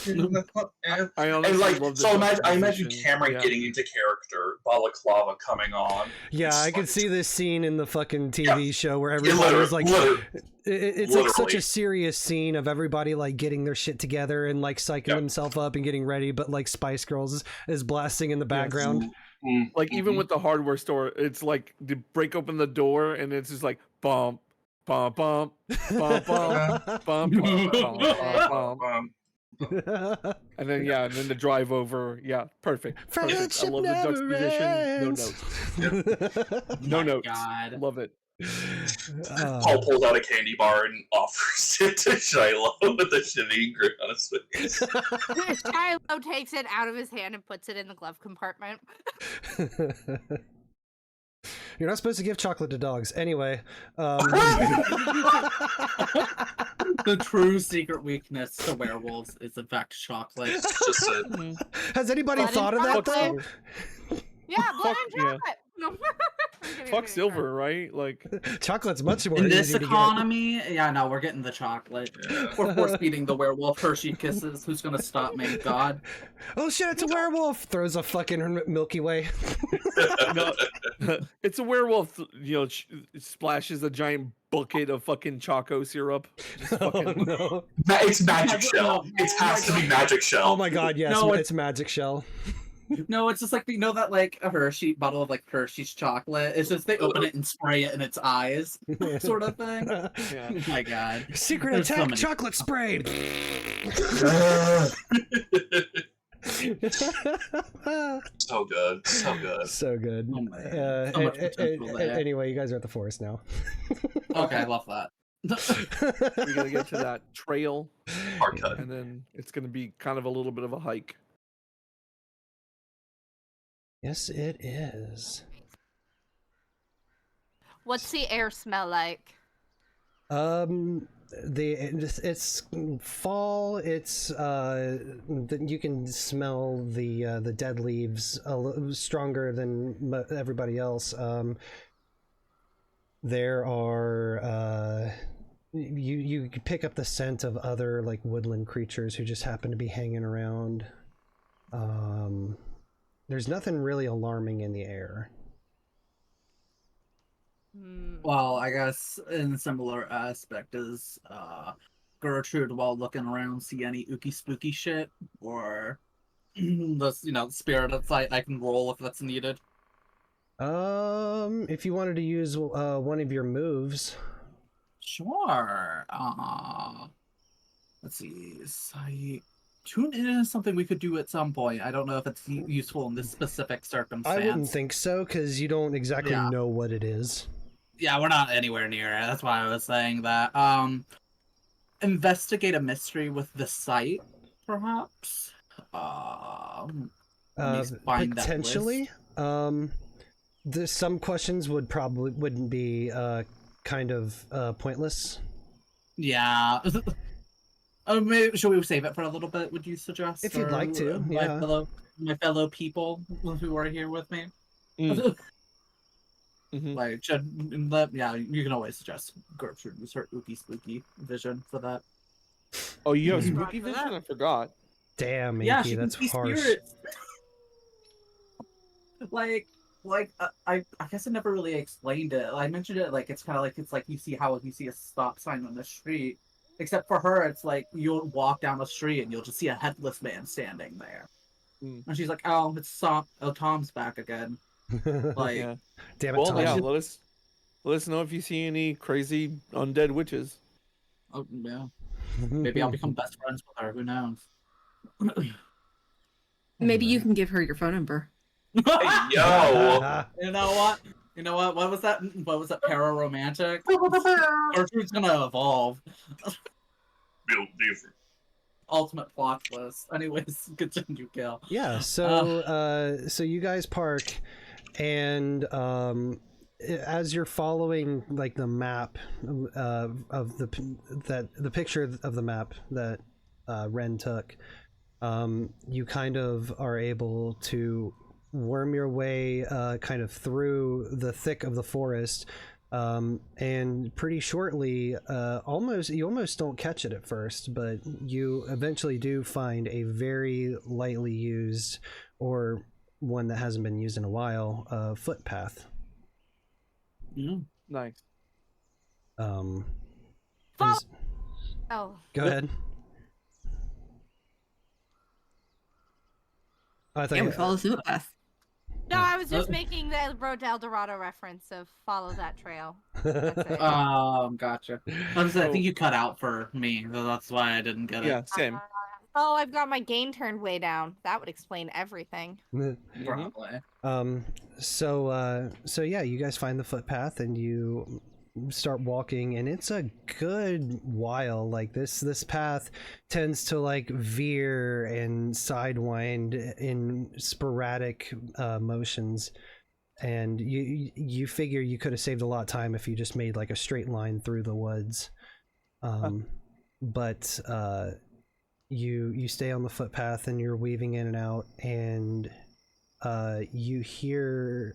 honestly And like, love this so I imagine juxtaposition. Cameron Yeah. getting into character, balaclava coming on. Yeah, I could see this scene in the fucking TV show where Yeah, everybody's like, literally. it's like such Literally. a serious scene of everybody like getting their shit together and like psyching themselves up and getting ready, but like Spice Girls is blasting in the background. Like even with the hardware store, it's like to break open the door and it's just like bump, bump, bump, bump, bump, bump, bump, bump, bump. And then and then the drive over. Yeah, perfect. Perfect. I love the juxtaposition. No notes. God. Love it. Paul pulls out a candy bar and offers it to Shilo with a shitty grin on his face. Shilo takes it out of his hand and puts it in the glove compartment. You're not supposed to give chocolate to dogs. Anyway. The true secret weakness to werewolves is in fact chocolate. Just Has anybody Blood thought of and that though? chocolate. Yeah, blood and yeah. chocolate. No. I'm kidding, Fuck I'm silver, right? Like Chocolate's much more In easy this to get. economy, we're getting the chocolate. We're force feeding the werewolf Hershey Kisses. Who's gonna stop me? God. Oh shit, it's a werewolf! Throws a fucking Milky Way. no, it's a werewolf. Splashes a giant bucket of fucking choco syrup. Just fucking... Oh no. It's Magic Shell. It has to be Magic Shell. Oh my god, yes, No, it's Magic Shell. No, it's just like that like a Hershey bottle of like Hershey's chocolate. It's just they open it and spray it in its eyes, sort of thing. Yeah. Oh my god. Secret There's so attack many- chocolate spray. So good. So good. So good. Oh, man. So much potential there. Anyway, you guys are at the forest now. Okay, I love that. We're gonna get to that trail, Hard cut. and then it's gonna be kind of a little bit of a hike. Yes, it is. What's the air smell like? It's fall. It's you can smell the dead leaves a little stronger than everybody else. There are you pick up the scent of other like woodland creatures who just happen to be hanging around. There's nothing really alarming in the air. Well, I guess in a similar aspect is Gertrude, while looking around, see any ooky spooky shit or the spirit of sight I can roll if that's needed. If you wanted to use one of your moves. Sure. Let's see. Sight. Tune in is something we could do at some point. I don't know if it's useful in this specific circumstance. I wouldn't think so, because you don't exactly know what it is. Yeah, we're not anywhere near it. That's why I was saying that. Investigate a mystery with the sight, perhaps. Let me find that Potentially. list. Some questions wouldn't be kind of pointless. Yeah. Maybe, should we save it for a little bit? Would you suggest? If you'd like to, my fellow people who are here with me. Mhm. Like, yeah, you can always suggest Gertrude use her ooky spooky vision for that. Oh, you have Mhm. spooky For that. vision? I forgot. Damn, Yeah, Inky, she can that's see harsh. spirits. I guess I never really explained it. I mentioned it like it's like you see a stop sign on the street. Except for her, it's like you'll walk down the street and you'll just see a headless man standing there. Mm. And she's like, "Oh, Tom's back again." Like, Yeah. Damn it, Well, Tom. yeah. she- Let us know if you see any crazy undead witches. oh yeah, maybe I'll become best friends with her. Who knows? Maybe you can give her your phone number. Hey, yo! You know what? You know what? What was that? What was that? Pararomantic? Gertrude's gonna evolve. Built different. Ultimate plot twist. Anyways, continue, Gil. Yeah, so you guys park, and as you're following like the map of the picture of the map that Ren took, you kind of are able to worm your way kind of through the thick of the forest, and pretty shortly, you almost don't catch it at first, but you eventually do find a very lightly used, or one that hasn't been used in a while, footpath. Nice. Um, Follow- is- Oh, Go ahead. I Yeah, we think follow the path. no, I was just making the Road to El Dorado reference of follow that trail. That's it. Gotcha. I think you cut out for me, so that's why I didn't get it. Yeah, same. Oh, I've got my gain turned way down. That would explain everything. Probably. So yeah, you guys find the footpath and you start walking, and it's a good while. Like this path tends to like veer and sidewind in sporadic motions, and you figure you could have saved a lot of time if you just made like a straight line through the woods. But you stay on the footpath and you're weaving in and out, and you hear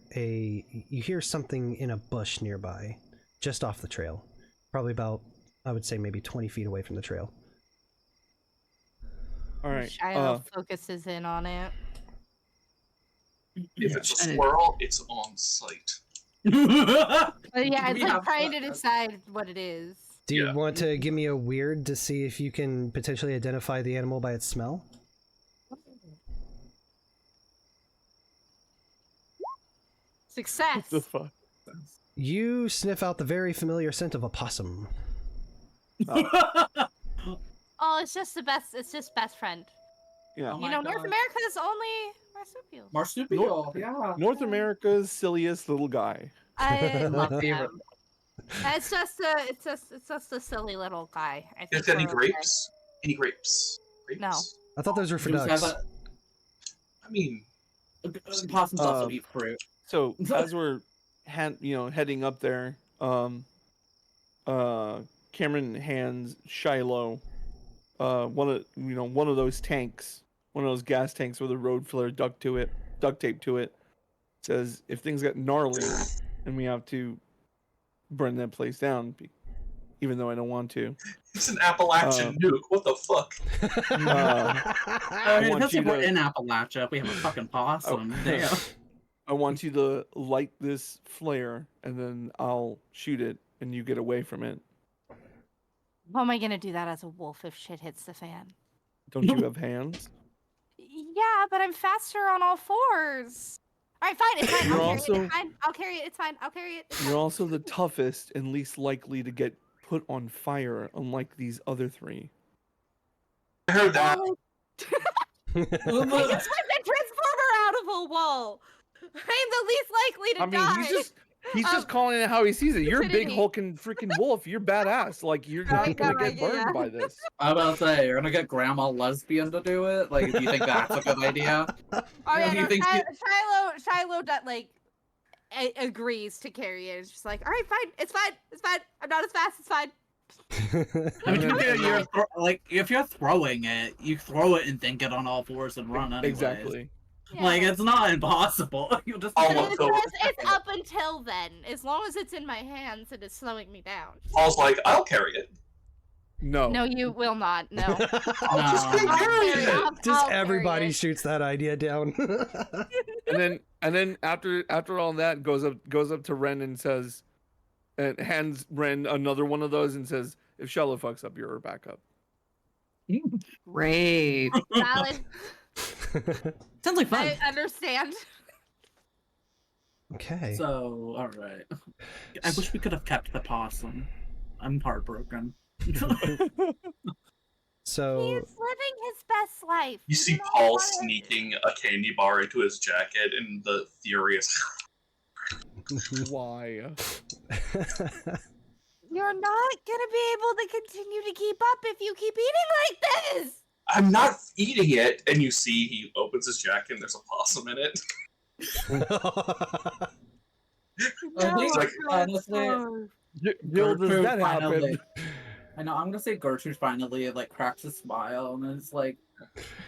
something in a bush nearby, just off the trail, probably about, I would say, maybe 20 feet away from the trail. All right. Shilo focuses in on it. If it's a squirrel, it's on site. But yeah, it's We like have trying to fun. decide what it is. Do you Yeah. want to give me a weird to see if you can potentially identify the animal by its smell? Success. The fuck? You sniff out the very familiar scent of a possum. Oh, it's just the best. It's just best friend. Yeah. Oh You know, my North God. America's only marsupials. Marsupial, yeah. North America's silliest little guy. I My love favorite. them. It's just a silly little guy. I think Is there any we're okay. grapes? Any grapes? Grapes? No. I thought those were for Who's ducks. have I mean, Possums also Um, eat fruit. So as we're heading up there, Cameron hands Shilo one of those tanks, one of those gas tanks with a road filler duct tape to it. Says if things get gnarly and we have to burn that place down, even though I don't want to. it's an Appalachian nuke. What the fuck? I mean, want because you we're to- in Appalachia, we have a fucking possum. Damn. I want you to light this flare, and then I'll shoot it, and you get away from it. How am I gonna do that as a wolf if shit hits the fan? Don't you have hands? Yeah, but I'm faster on all fours. All right, fine. It's fine. You're I'll carry also- it. It's fine. I'll carry it. It's fine. I'll carry it. It's You're fine. also the toughest and least likely to get put on fire, unlike these other three. I heard that. Oh, I just whipped a transformer out of a wall. I am the least likely to I mean, die. he's just calling it how he sees it. You're a big stupidity. hulking freaking wolf. You're badass. Like you're not Right, gonna no, I get get burned ya. by this. I'm about to say, you're gonna get Grandma Lesbian to do it? Like, do you think that's a good idea? Oh yeah, He no, thinks Shilo like agrees to carry it. It's just like, all right, fine. It's fine. It's fine. I'm not as fast. It's fine. I mean, to be fair, if you're throwing it, you throw it and then get on all fours and run anyways. Exactly. Like, Yeah. it's not impossible. You'll just Oh, But it so- says it's up until then. As long as it's in my hands, it is slowing me down. Paul's like, I'll carry it. No. No, you will not. No. I'll just No. I'll carry carry- it. I'll- Just I'll carry everybody it. shoots that idea down. And then after all that goes up to Ren and says, and hands Ren another one of those and says, if Shilo fucks up, you're her backup. Great. Valid. Sounds like fun. I understand. Okay. So, alright. I wish we could have kept the possum. I'm heartbroken. So He's living his best life. You see don't Paul wanna- sneaking a candy bar into his jacket, and the furious. Why? You're not gonna be able to continue to keep up if you keep eating like this. I'm not eating it, and you see he opens his jacket, and there's a possum in it. I think, like- honestly, Bill, does Gertrude that happen? finally- I know, I'm gonna say Gertrude finally, like, cracks a smile, and is like,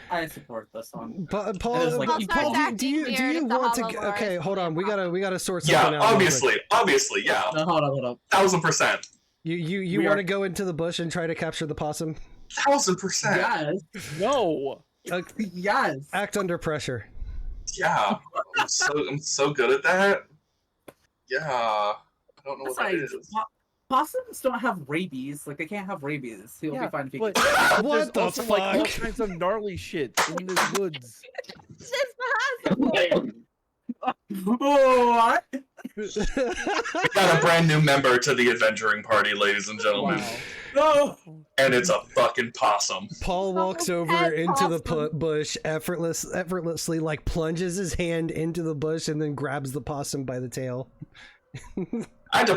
I support this one. Paul, It was like- Paul, Paul Paul, starts do acting you weird if the want to? hollow Okay, lore hold is on. We gotta sort something Yeah, out. real quick. obviously, yeah, No, hold on. 1000%, You We want to are- go into the bush and try to capture the possum? 1000%. Yes, No. yes. Act under pressure. Yeah, I'm so good at that. Yeah, I don't know what that Besides, is. possums don't have rabies. Like, they can't have rabies. He'll Yeah, be fine if he but- gets but What there's the also, like, all fuck? kinds of gnarly shit in the woods. It's possible. What? Got a brand new member to the adventuring party, ladies and gentlemen, Wow. No! and it's a fucking possum. Paul walks over Pet into the possum. bush, effortlessly, like plunges his hand into the bush and then grabs the possum by the tail. I had to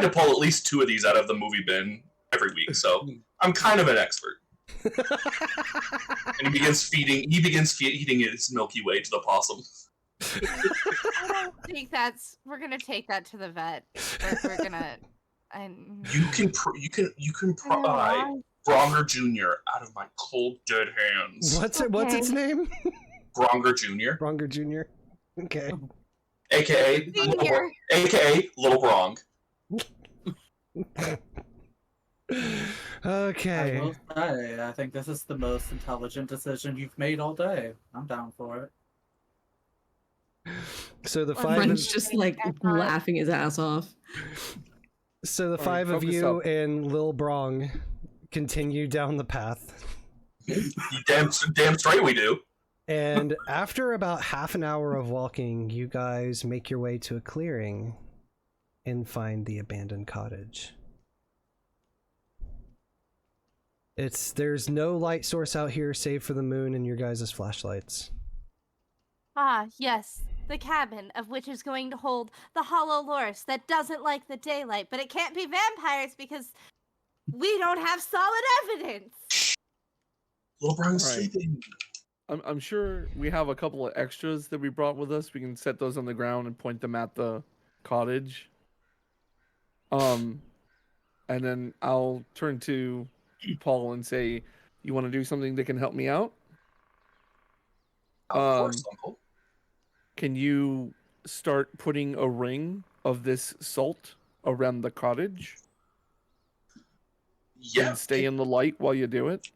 pull at least 2 of these out of the movie bin every week, so I'm kind of an expert. And he begins feeding its Milky Way to the possum. I don't think we're gonna take that to the vet. We're gonna. You can pry Bronger Jr. out of my cold dead hands. What's its name? Bronger Jr. Bronger Jr. Okay. AKA Senior. Little Brong. I Okay. will say, I think this is the most intelligent decision you've made all day. I'm down for it. So the Or five French of, just like laughing his ass off. so the Alright, five of focus you up. and Lil Brong continue down the path. You damn straight we do. And after about half an hour of walking, you guys make your way to a clearing and find the abandoned cottage. There's no light source out here save for the moon and your guys' flashlights. Ah, yes. The cabin, of which is going to hold the hollow loris that doesn't like the daylight, but it can't be vampires because we don't have solid evidence. Little Brong's Right. sleeping. I'm sure we have a couple of extras that we brought with us. We can set those on the ground and point them at the cottage. And then I'll turn to Paul and say, "You want to do something that can help me out? Of course, Uncle. Can you start putting a ring of this salt around the cottage Yeah. and stay in the light while you do it?"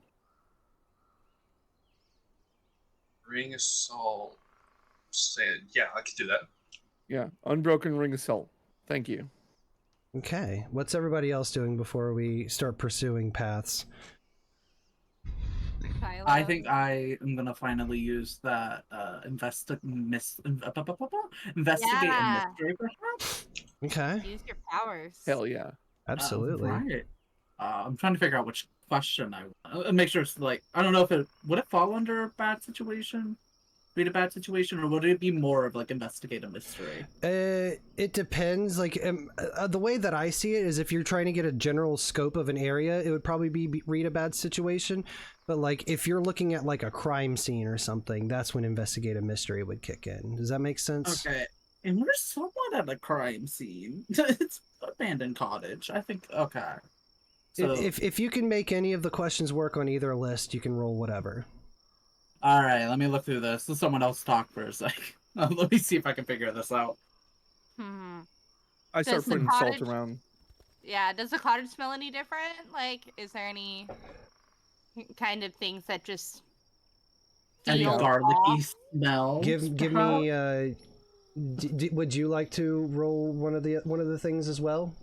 Ring of salt. Yeah, I could do that. Yeah, unbroken ring of salt. Thank you. Okay, what's everybody else doing before we start pursuing paths? I think I am gonna finally use that investigate Yeah. mystery, perhaps. Okay, Use your powers. Hell yeah. absolutely. Right. I'm trying to figure out which question I want. Make sure it's like, I don't know if it would it fall under a bad situation, read a bad situation, or would it be more of like investigate a mystery? It depends. Like the way that I see it is, if you're trying to get a general scope of an area, it would probably be read a bad situation. But like if you're looking at like a crime scene or something, that's when investigate a mystery would kick in. Does that make sense? Okay. And we're somewhat at a crime scene. It's abandoned cottage. I think. Okay. So If you can make any of the questions work on either list, you can roll whatever. All right, let me look through this. Let someone else talk for a sec. Let me see if I can figure this out. Hmm. I start Does the putting salt cottage- around. Yeah, does the cottage smell any different? Like, is there any kind of things that just Any feel garlicky off? smells? Give perhaps? me. Would you like to roll one of the things as well?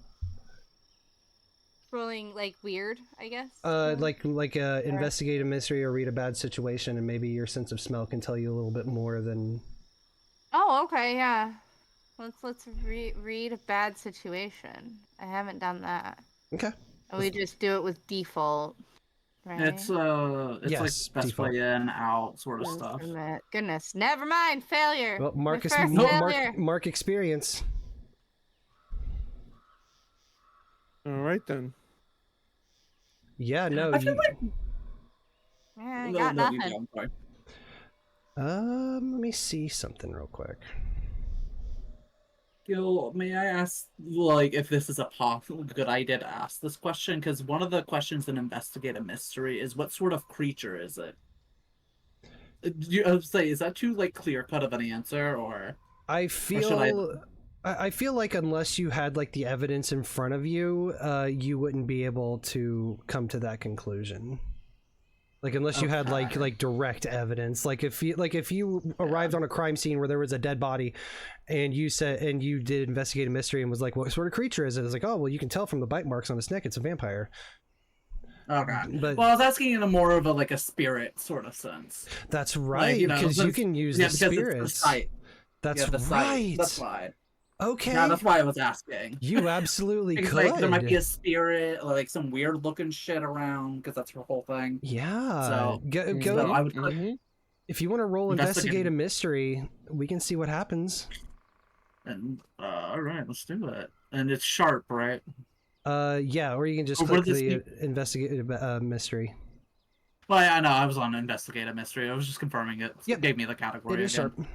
Rolling like weird, I guess. Like investigate a mystery or read a bad situation, and maybe your sense of smell can tell you a little bit more than. Oh, okay, yeah. Let's read a bad situation. I haven't done that. Okay. We just do it with default, right? It's Yes, like best default. way in, out sort of Let's stuff. submit. Goodness, never mind. Failure. Well, My Marcus, first failure. Mark experience. All right then. Yeah, no. I feel like Yeah, I no, got no, you nothing. go, I'm sorry. Let me see something real quick. Gil, may I ask, like, if this is a good idea to ask this question? Because one of the questions in Investigate a Mystery is, what sort of creature is it? I would say, is that too, like, clear-cut of an answer, or... I should I- feel. I feel like unless you had like the evidence in front of you, you wouldn't be able to come to that conclusion. Like unless you had Okay. like direct evidence. Like if you arrived on a crime scene where there was a dead body, and you did investigate a mystery and was like, what sort of creature is it? It's like, oh well, you can tell from the bite marks on its neck, it's a vampire. Okay. But Well, I was asking in a more of a spirit sort of sense. that's Like, right, you know, because you since- can use yeah, the because spirits. it's the sight. That's Yeah, the right. sight. That's why. Okay. Yeah, that's why I was asking. You absolutely Because, could. like, there might be a spirit, or, like, some weird looking shit around, because that's her whole thing. Yeah. So, Go. so I would If you want to roll Investigate. investigate a mystery, we can see what happens. And all right, let's do it. And it's sharp, right? Yeah, or you can just Or click what does the investigate mystery. Well, yeah, I know. I was on Investigate a Mystery. I was just confirming it. Yep. It gave me the category It is again. sharp.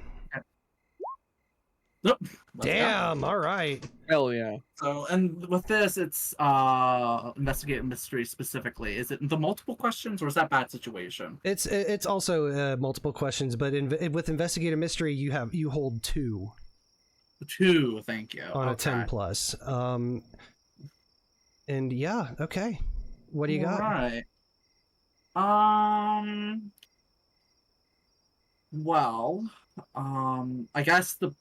Nope. Let's go. Damn. All right. Hell yeah. So, and with this, it's Investigate a Mystery specifically. Is it the multiple questions, or is that bad situation? It's also multiple questions, but with investigate a mystery, you hold 2 Thank you. on a 10 plus. And yeah, okay. What do you got? Right. Well, I guess the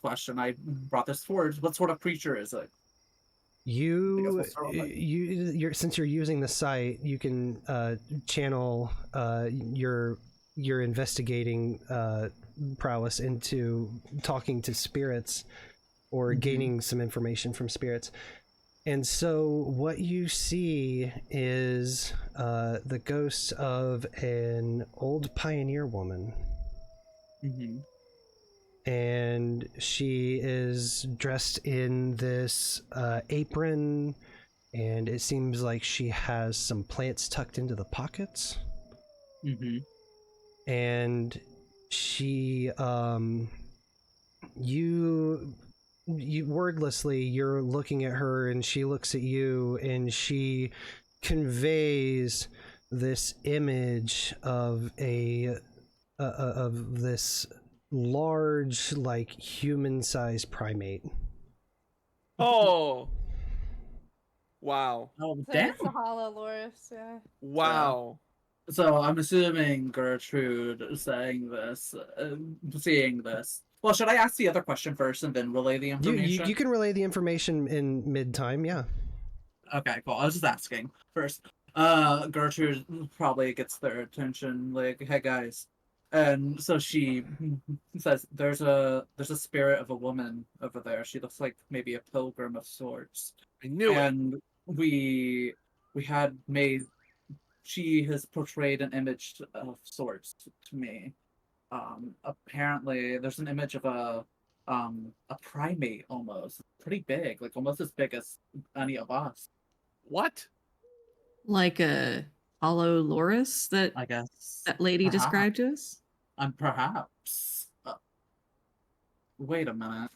question I brought this forward is, what sort of creature is it? You're since you're using the site, you can channel your investigating prowess into talking to spirits or gaining some information from spirits. And so what you see is the ghost of an old pioneer woman. And she is dressed in this apron, and it seems like she has some plants tucked into the pockets. And she you wordlessly, you're looking at her and she looks at you, and she conveys this image of this large, like, human-sized primate. Oh. Wow. Oh, So damn. it's the Hollow Loris, yeah. Wow. So I'm assuming Gertrude is saying this, seeing this. Well, should I ask the other question first and then relay the information? You can relay the information in mid-time, yeah. Okay, cool. I was just asking first. Gertrude probably gets their attention, like, hey guys. And so she says, there's a spirit of a woman over there. She looks like maybe a pilgrim of sorts. I knew it. And we had made, she has portrayed an image of sorts to me. Apparently there's an image of a primate, almost pretty big, like almost as big as any of us. What? Like a hollow loris that I guess that lady perhaps. described to us? And perhaps. Wait a minute.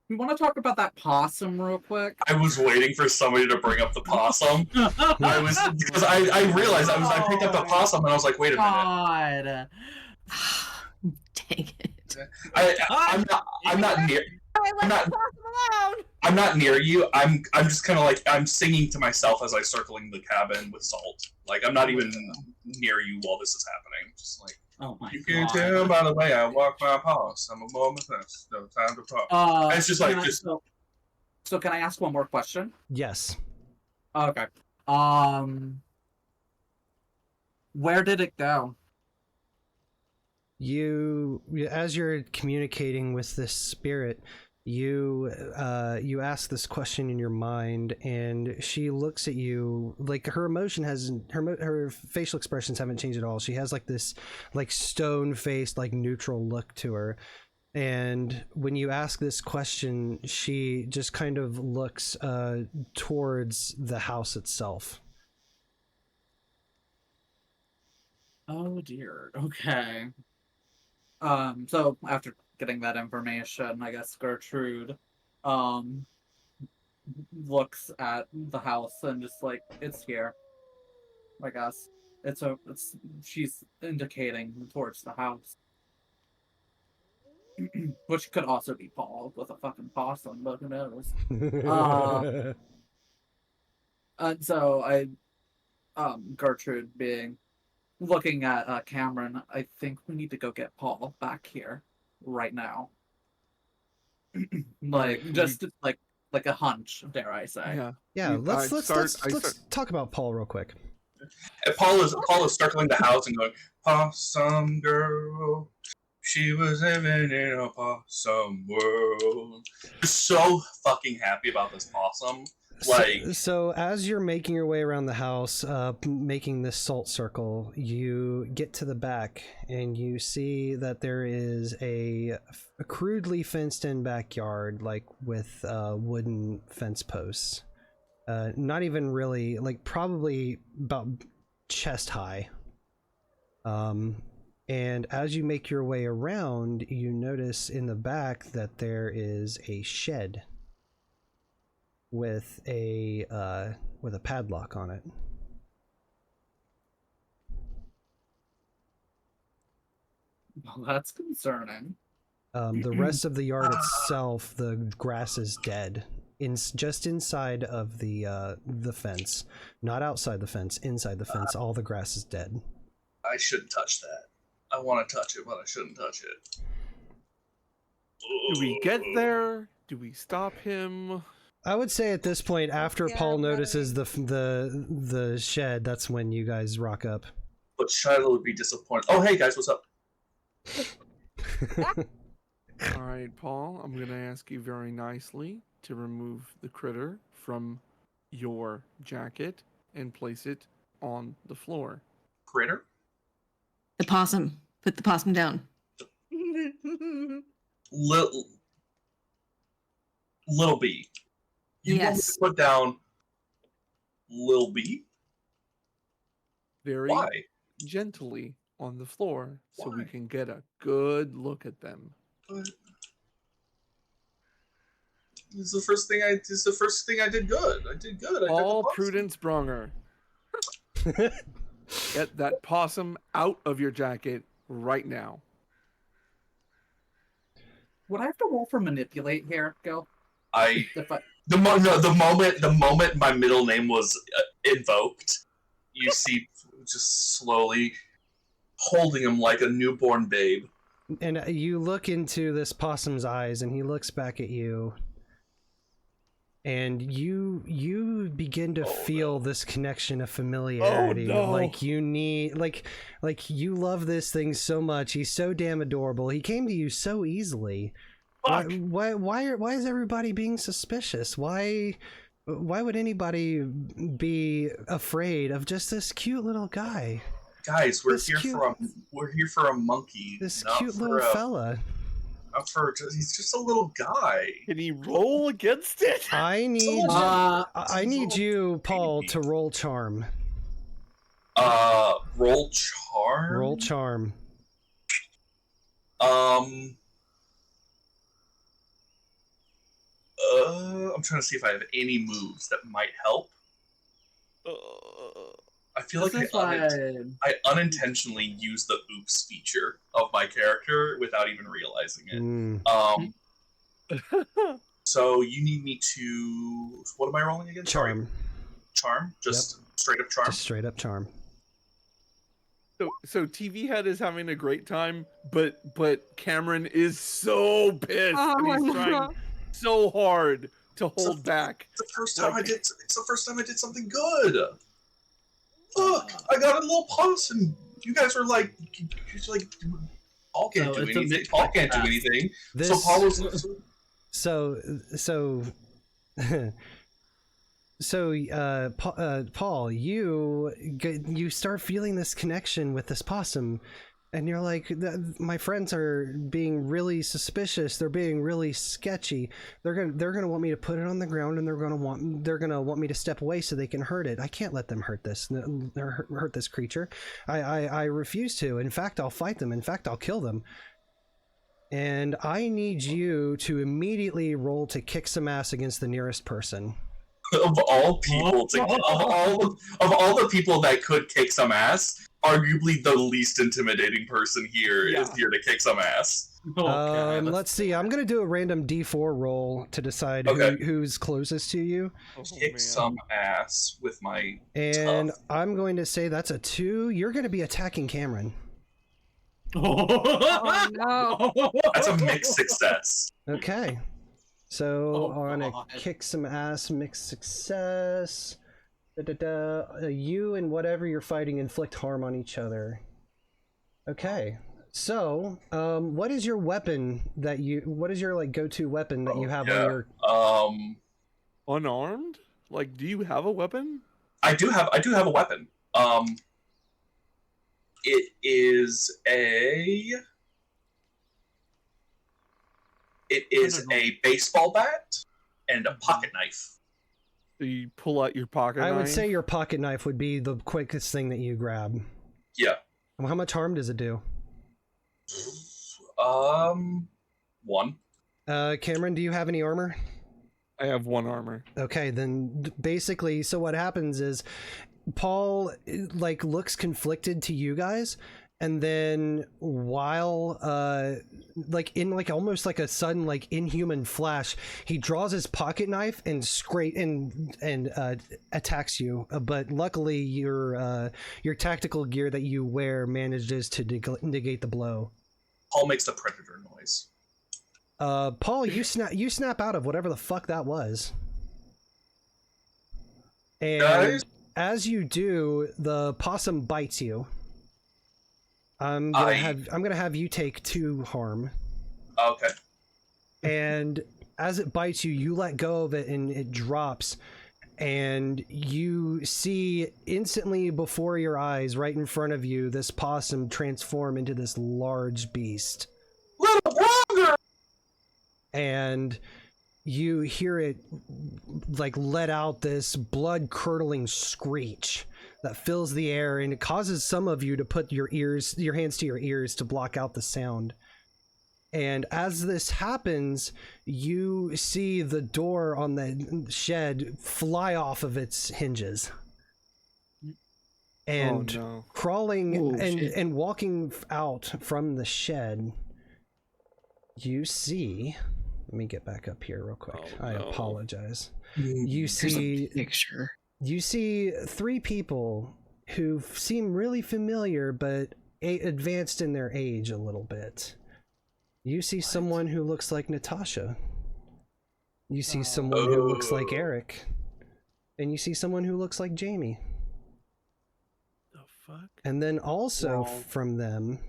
We want to talk about that possum real quick. I was waiting for somebody to bring up the possum. Because I realized I picked up the possum and I was like, wait a minute. God. Dang it. I'm not near. Let the possum alone. I'm not near you. I'm just kind of like I'm singing to myself as I circling the cabin with salt. Like I'm not even near you while this is happening. Just like Oh my you God. can tell by the way I walk my paws. I'm a moment first. No time to talk. And it's just like So can I ask one more question? Yes. Okay. Where did it go? You, as you're communicating with this spirit, you ask this question in your mind, and she looks at you like her emotion hasn't, her facial expressions haven't changed at all. She has like this like stone faced like neutral look to her, and when you ask this question, she just kind of looks towards the house itself. Oh dear. Okay. So after getting that information, I guess Gertrude looks at the house and just like, it's here. I guess. She's indicating towards the house. Which could also be Paul with a fucking possum, but who knows? And so Gertrude looking at Cameron, I think we need to go get Paul back here right now. Just like a hunch, dare I say? Yeah. Let's talk about Paul real quick. And Paul is circling the house and going, "Possum girl, she was living in a possum world." Just so fucking happy about this possum. So as you're making your way around the house, making this salt circle, you get to the back and you see that there is a crudely fenced-in backyard, like with wooden fence posts. Not even really, like probably about chest high. And as you make your way around, you notice in the back that there is a shed with a padlock on it. Well, that's concerning. The rest of the yard itself, the grass is dead. Just inside of the fence, not outside the fence, inside the fence, all the grass is dead. I shouldn't touch that. I want to touch it, but I shouldn't touch it. Do we get there? Do we stop him? I would say at this point, after Paul notices the shed, that's when you guys rock up. But Shilo would be disappointed. Oh, hey guys, what's up? All right, Paul, I'm going to ask you very nicely to remove the critter from your jacket and place it on the floor. Critter? The possum. Put the possum down. Little B. You want me to Yes. put down Lil B? Very Why? gently on the floor so we Why? can get a good look at them. But this is the first thing I did good. I did good. I All did Prudence Bronger. Get that possum out of your jacket right now. Would I have to roll for manipulate here, Gil? The moment my middle name was invoked, you see just slowly holding him like a newborn babe. And you look into this possum's eyes, and he looks back at you. And you begin to feel this connection of familiarity. Oh, no. Like you need, like you love this thing so much. He's so damn adorable. He came to you so easily. Fuck. Why is everybody being suspicious? Why would anybody be afraid of just this cute little guy? Guys, we're here for a monkey. This not cute for little fella. He's just a little guy. Can he roll against it? I need you, Paul, to roll charm. Roll charm. Roll charm. I'm trying to see if I have any moves that might help. I feel like I unintentionally used the oops feature of my character without even realizing it. So you need me to... What am I rolling again? Charm. Sorry. Charm? Just straight up charm? Just straight up charm. So TVHEADD is having a great time, but Cameron is so pissed, and he's trying so hard to hold back. It's the first time I did something good. Look, I got a little pulse, and you guys were like, Paul can't do anything. Paul can't do anything. So Paul was. Paul, you start feeling this connection with this possum, and you're like, my friends are being really suspicious. They're being really sketchy. They're gonna want me to put it on the ground, and they're gonna want me to step away so they can hurt it. I can't let them hurt this creature. I refuse to. In fact, I'll fight them. In fact, I'll kill them. And I need you to immediately roll to kick some ass against the nearest person. Of all people, of all the people that could kick some ass, arguably the least intimidating person here is here to kick some ass. Let's see. I'm gonna do a random D4 roll to decide who's closest to you. Kick some ass with my. And I'm going to say that's a 2. You're going to be attacking Cameron. Oh no! That's a mixed success. Okay. So on a kick some ass mixed success, you and whatever you're fighting inflict harm on each other. Okay. So, what is your weapon that you? What is your like go-to weapon that you have on your? Unarmed? Like, do you have a weapon? I do have a weapon. It is a baseball bat and a pocket knife. So you pull out your pocket knife? I would say your pocket knife would be the quickest thing that you grab. Yeah. Well, how much harm does it do? 1. Cameron, do you have any armor? I have 1 armor. Okay, then basically, so what happens is Paul like looks conflicted to you guys, and then while like in like almost like a sudden like inhuman flash, he draws his pocket knife and attacks you, but luckily your tactical gear that you wear manages to negate the blow. Paul makes the predator noise. Paul, you snap out of whatever the fuck that was, and guys? As you do, the possum bites you. I'm gonna have you take 2 harm. Okay. And as it bites you, you let go of it and it drops, and you see instantly before your eyes, right in front of you, this possum transform into this large beast. Little Bronger! And you hear it like let out this blood-curdling screech that fills the air, and it causes some of you to put your hands to your ears to block out the sound. And as this happens, you see the door on the shed fly off of its hinges. And crawling and walking out from the shed, you see... Let me get back up here real quick. I apologize. You see picture. You see 3 people who seem really familiar, but advanced in their age a little bit. You see someone who looks like Natasha. You see someone who looks like Eric. And you see someone who looks like Jamie. The fuck? And then also from them,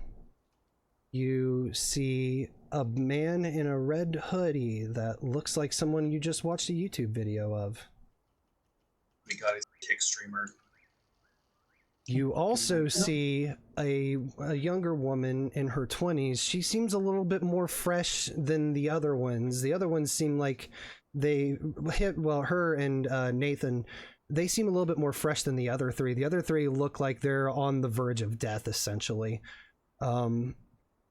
you see a man in a red hoodie that looks like someone you just watched a YouTube video of. We got a kick streamer. You also see a younger woman in her 20s. She seems a little bit more fresh than the other ones. The other ones seem like her and Nathan, they seem a little bit more fresh than the other 3. The other 3 look like they're on the verge of death, essentially.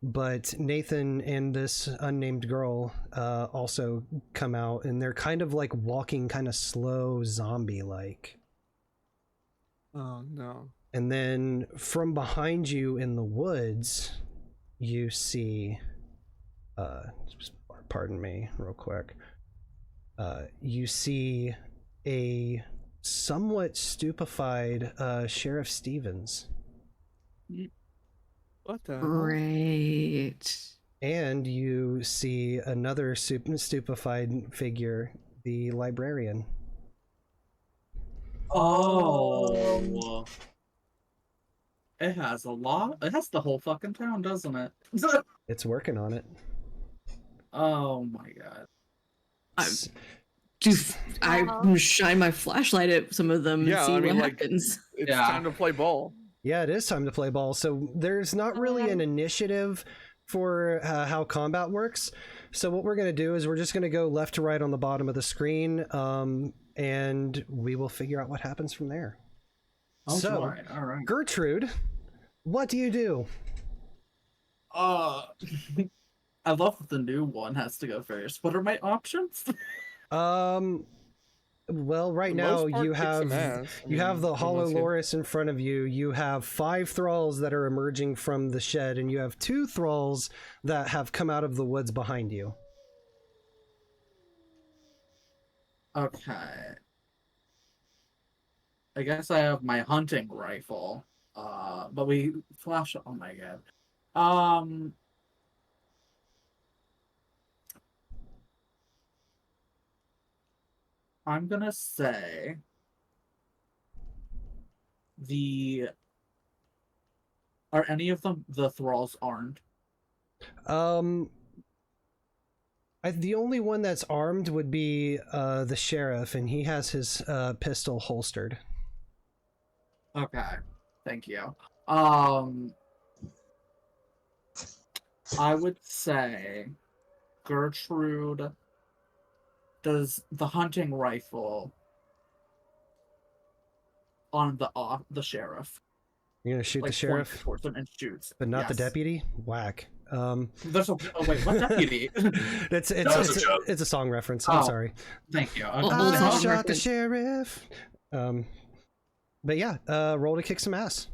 but Nathan and this unnamed girl also come out, and they're kind of like walking kind of slow, zombie-like. Oh no. And then from behind you in the woods, you see, pardon me real quick, you see a somewhat stupefied Sheriff Stevens. What the hell? Great. And you see another stupefied figure, the librarian. Oh. It has a lot. It has the whole fucking town, doesn't it? It's working on it. Oh my god. I shine my flashlight at some of them and see what happens. It's time to play ball. Yeah, it is time to play ball. So there's not really an initiative for how combat works. So what we're going to do is we're just going to go left to right on the bottom of the screen, and we will figure out what happens from there. Oh, so, all right. Gertrude, what do you do? I love that the new one has to go first. What are my options? Well, right now you have the Hollow Loris in front of you. You have 5 thralls that are emerging from the shed, and you have 2 thralls that have come out of the woods behind you. Okay. I guess I have my hunting rifle. But we flash. Oh my god. I'm gonna say are any of them the thralls armed? The only one that's armed would be the sheriff, and he has his pistol holstered. Okay, thank you. I would say Gertrude does the hunting rifle on the sheriff. You're gonna shoot the sheriff, towards him and shoots, but not the deputy. Whack. There's wait, what deputy? it's a song reference. I'm sorry. Thank you. I shot the sheriff. But yeah, roll to kick some ass.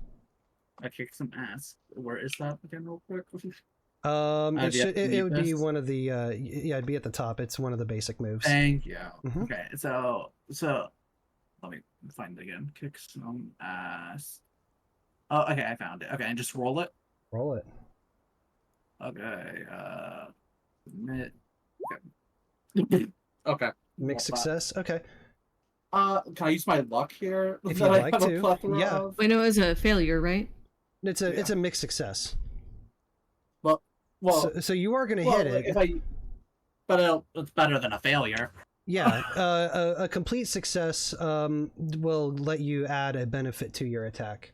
I kicked some ass. Where is that again, real quick? It would be one of the it'd be at the top. It's one of the basic moves. Thank you. Mm-hmm. Okay, so let me find it again. Kick some ass. Oh, okay, I found it. Okay, and just roll it. Roll it. Okay. Okay. Okay. Mixed success. Okay. Can I use my luck here? If you'd like to. Yeah. I know it's a failure, right? It's a mixed success. Well, so you are going to hit it. But it's better than a failure. Yeah, a complete success will let you add a benefit to your attack.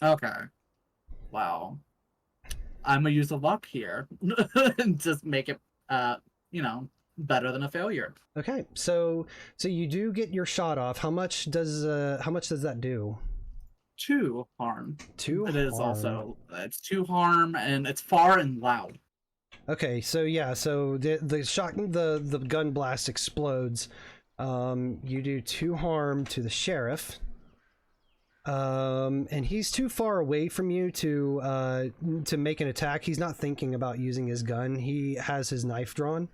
Okay. Wow. I'm gonna use the luck here and just make it, better than a failure. Okay, so you do get your shot off. How much does that do? 2 harm. 2 harm. It is also, it's 2 harm, and it's far and loud. Okay, so yeah, so the shot, the gun blast explodes. You do 2 harm to the sheriff. And he's too far away from you to make an attack. He's not thinking about using his gun. He has his knife drawn.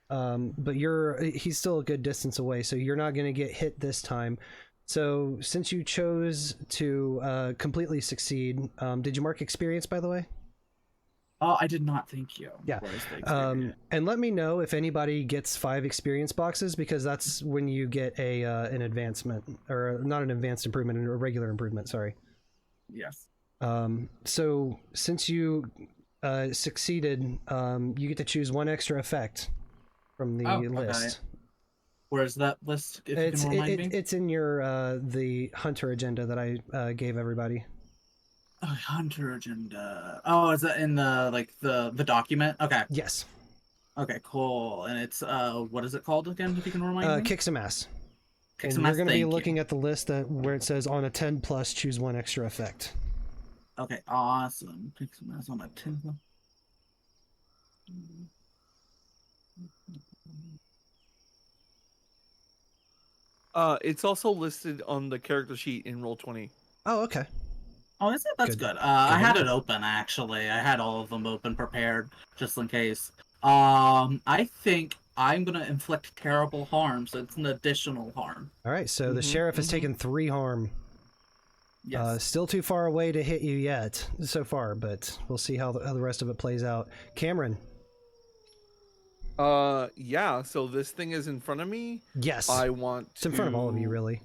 But he's still a good distance away, so you're not going to get hit this time. So since you chose to completely succeed, did you mark experience, by the way? Oh, I did not, thank you. Yeah. And let me know if anybody gets 5 experience boxes, because that's when you get an advancement, or not an advanced improvement, a regular improvement, sorry. Yes. So since you succeeded, you get to choose 1 extra effect from the list. Okay. Where's that list? If you can remind me? It's in your the hunter agenda that I gave everybody. Hunter agenda. Oh, is that in the document? Okay. Yes. Okay, cool. And it's what is it called again? If you can remind me. Kick some ass. Kick and some you're ass. Going to be looking at the list where it says on a 10+, choose 1 extra effect. Okay, awesome. Kick some ass on a 10+. It's also listed on the character sheet in Roll20. Oh, okay. Oh, is it? That's Good. good. I Good had to it know. open actually. I had all of them open, prepared, just in case. I think I'm gonna inflict terrible harm, so it's an additional harm. All right, so the sheriff has taken 3 harm. Yes. Still too far away to hit you yet, so far, but we'll see how the rest of it plays out. Cameron. Yeah, so this thing is in front of me. Yes. I want It's in front of all of you, really.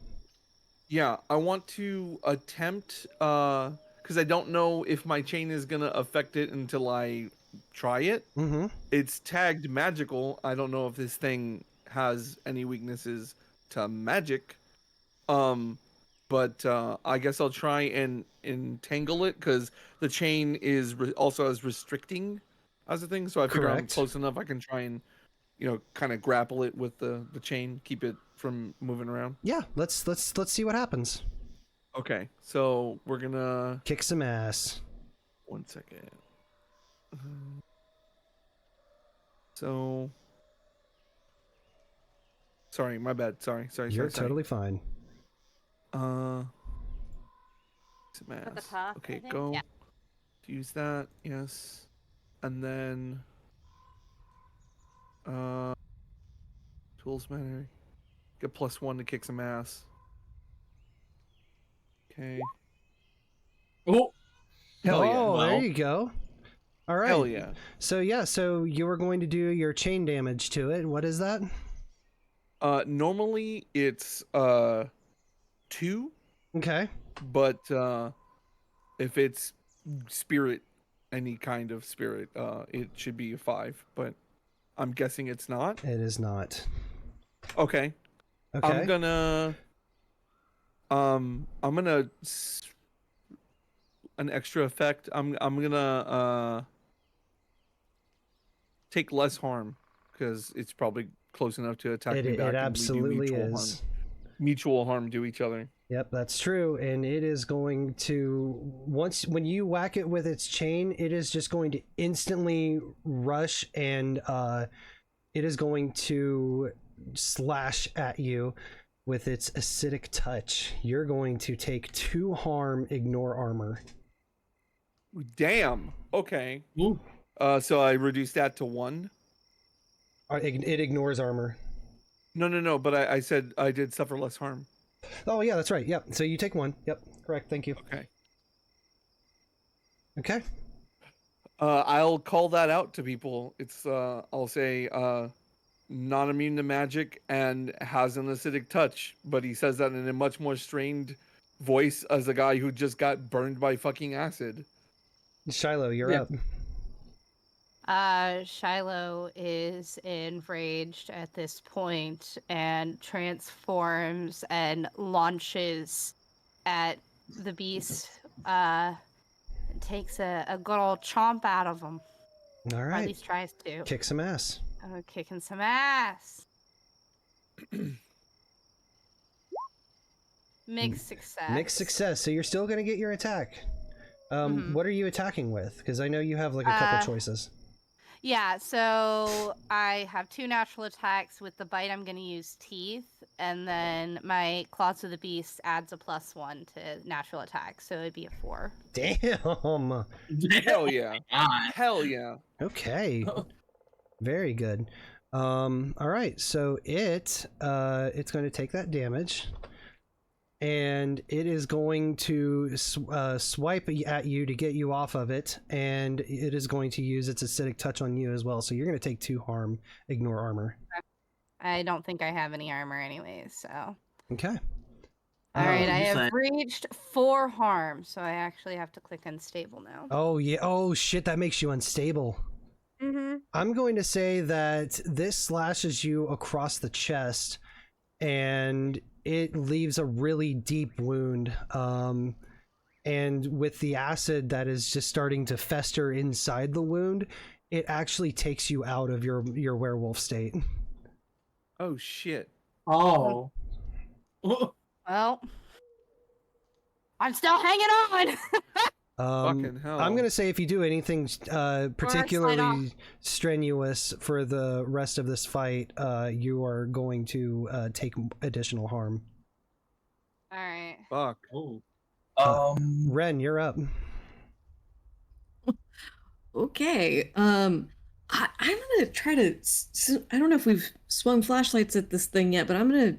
Yeah, I want to attempt, because I don't know if my chain is gonna affect it until I try it. Mm-hmm. It's tagged magical. I don't know if this thing has any weaknesses to magic. But I guess I'll try and entangle it, because the chain is also as restricting as a thing. So I figure I'm Correct. close enough. I can try and, kind of grapple it with the chain, keep it from moving around. Yeah, let's see what happens. Okay, so we're gonna Kick some ass. 1 second. So, sorry, my bad. Sorry. You're totally fine. Some At the ass. top, I Okay, think? go. Yeah. Use that. Yes, and then tools matter. Get +1 to kick some ass. Okay. Oh, Hell yeah. Oh, there Well. you go. All right. Hell yeah. So you were going to do your chain damage to it. What is that? Normally it's 2, Okay. but if it's spirit, any kind of spirit, it should be a 5. But I'm guessing it's not. It is not. Okay. Okay. I'm gonna an extra effect. I'm gonna take less harm, because it's probably close enough to attack me back. It absolutely is. Mutual harm to each other. Yep, that's true. And it is going to, when you whack it with its chain, it is just going to instantly rush, and it is going to slash at you with its acidic touch. You're going to take 2 harm, ignore armor. Damn. Okay. Ooh. So I reduced that to 1. It ignores armor. No. But I said I did suffer less harm. Oh yeah, that's right. Yep. So you take 1. Yep. Correct. Thank you. Okay. Okay. I'll call that out to people. It's I'll say not immune to magic and has an acidic touch, but he says that in a much more strained voice as a guy who just got burned by fucking acid. Shilo, you're Yeah. up. Shilo is enraged at this point and transforms and launches at the beast. Takes a good old chomp out of him. All Or at right. least tries to. Kick some ass. Kicking some ass. Mixed success. Mixed success. So you're still going to get your attack. What are you attacking with? Because I know you have like a couple choices. Yeah, so I have 2 natural attacks. With the bite, I'm going to use teeth, and then my claws of the beast adds a +1 to natural attack, so it'd be a 4. Damn. Hell yeah. God. Hell yeah. Okay. Very good. All right. So it's going to take that damage, and it is going to swipe at you to get you off of it, and it is going to use its acidic touch on you as well. So you're going to take 2 harm, ignore armor. I don't think I have any armor anyways, so. Okay. All right, you I have said- reached 4 harm, so I actually have to click unstable now. Oh yeah. Oh shit, that makes you unstable. Mm-hmm. I'm going to say that this slashes you across the chest, and it leaves a really deep wound. And with the acid that is just starting to fester inside the wound, it actually takes you out of your werewolf state. Oh shit. Oh. Well, I'm still hanging on. Fucking hell. I'm gonna say if you do anything slide particularly strenuous for the rest of this fight, you are going to take additional harm. All right. Fuck. Oh. Ren, you're up. Okay. I'm gonna try to. I don't know if we've swung flashlights at this thing yet, but I'm gonna,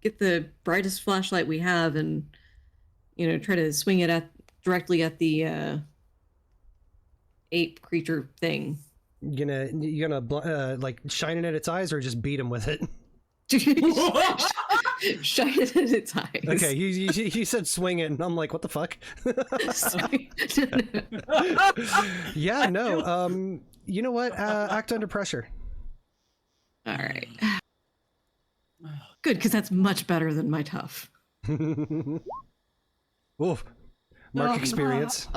get the brightest flashlight we have and, try to swing it directly at the ape creature thing. You gonna like shine it at its eyes or just beat him with it? Shine it at its eyes. Okay, you said swing it, and I'm like, what the fuck? Yeah, no. You know what? Act under pressure. All right. Good, because that's much better than my tough. Oof. Mark experience.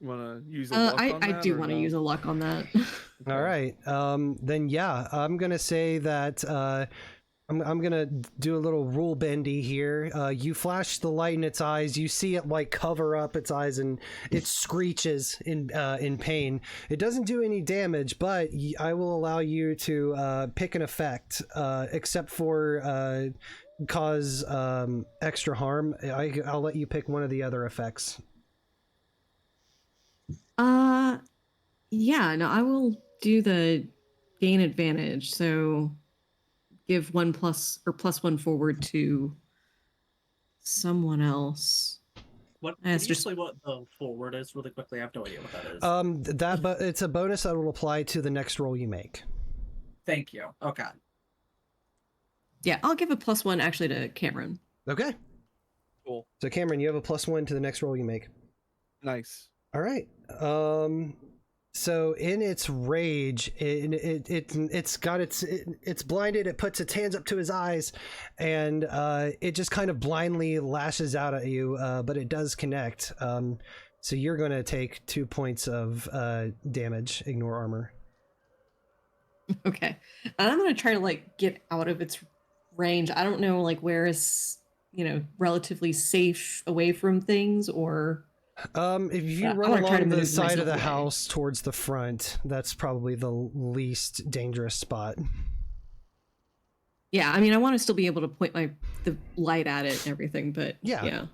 You wanna use a luck on that? I do want to use a luck on that. All right. Then yeah, I'm gonna say that I'm gonna do a little rule bendy here. You flash the light in its eyes. You see it like cover up its eyes, and it screeches in pain. It doesn't do any damage, but I will allow you to pick an effect, except for cause extra harm. I'll let you pick one of the other effects. Yeah, no, I will do the gain advantage. So give +1 forward to someone else. What? It's Can you just- explain what the forward is really quickly? I have no idea what that is. But it's a bonus that will apply to the next roll you make. Thank you. Okay. Yeah, I'll give a +1 actually to Cameron. Okay. Cool. So Cameron, you have a +1 to the next roll you make. Nice. All right. So in its rage, it's blinded. It puts its hands up to his eyes, and it just kind of blindly lashes out at you. But it does connect. So you're going to take 2 points of damage. Ignore armor. Okay, and I'm gonna try to get out of its range. I don't know where is relatively safe away from things, or if you Yeah, I run wanna try to along the maneuver side of myself the away. house towards the front, that's probably the least dangerous spot. yeah. I mean, I want to still be able to point the light at it and everything, but Yeah.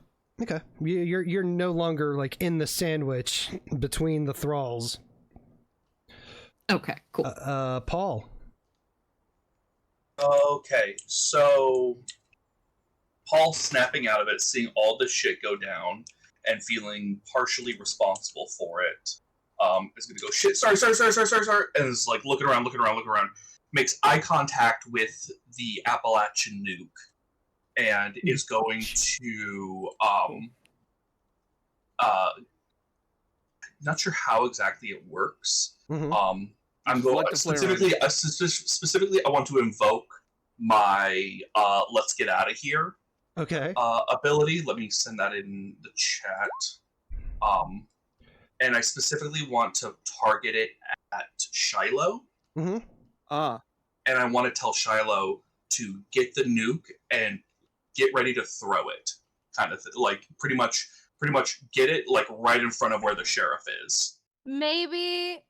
Okay, you're no longer in the sandwich between the thralls. Okay, cool. Paul. Okay, so Paul snapping out of it, seeing all this shit go down, and feeling partially responsible for it, is gonna go, shit, sorry, and is looking around, makes eye contact with the Appalachian nuke, and is going to, not sure how exactly it works. Mm-hmm. I'm going Select the flare specifically. I want to invoke my "Let's get out of here" Okay. ability. Let me send that in the chat. And I specifically want to target it at Shilo. Mm-hmm. And I want to tell Shilo to get the nuke and get ready to throw it, kind of pretty much get it right in front of where the sheriff is. Maybe.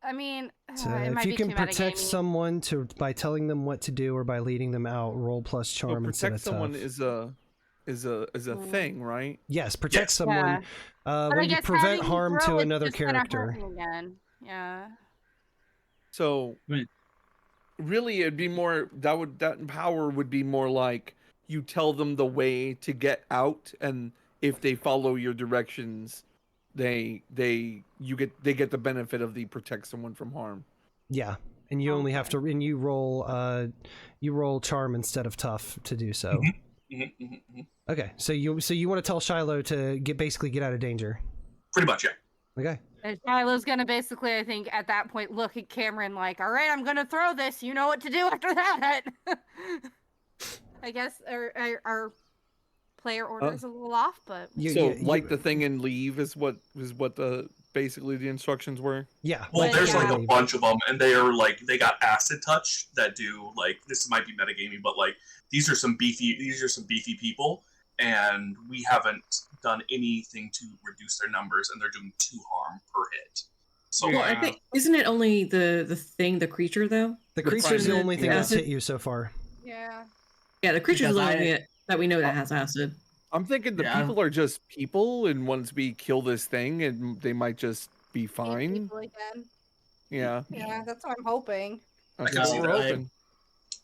I mean, So it might if you be can too protect metagamey. someone by telling them what to do or by leading them out, roll plus So charm instead protect of someone tough. is a thing, right? Yes, protect Yes. someone. Yeah. But I When you guess prevent having harm throw to it's another just gonna hurt character. me again. Yeah. So Right. really, it'd be more that power would be more like you tell them the way to get out, and if they follow your directions, they get the benefit of the protect someone from harm. Yeah, and you only have to, and you roll charm instead of tough to do so. Okay, so you want to tell Shilo to basically get out of danger. Pretty much, yeah. Okay. And Shiloh's gonna basically, I think, at that point, look at Cameron like, "All right, I'm gonna throw this. You know what to do after that." I guess our player order is a little off, but Light the thing and leave is what the basically the instructions were. Yeah. Well, But there's yeah. a bunch of them, and they are they got acid touch that do this might be metagaming, but these are some beefy people, and we haven't done anything to reduce their numbers, and they're doing 2 harm per hit. So Well, I think isn't it only the creature though? The creature's the only thing that's acid? hit you so far. Yeah. Yeah, the creature's Because the only thing that we know that has acid. I'm thinking the Yeah. people are just people, and once we kill this thing, and they might just be fine. People again. Yeah, Yeah, that's what I'm hoping. that's can what see we're that. hoping.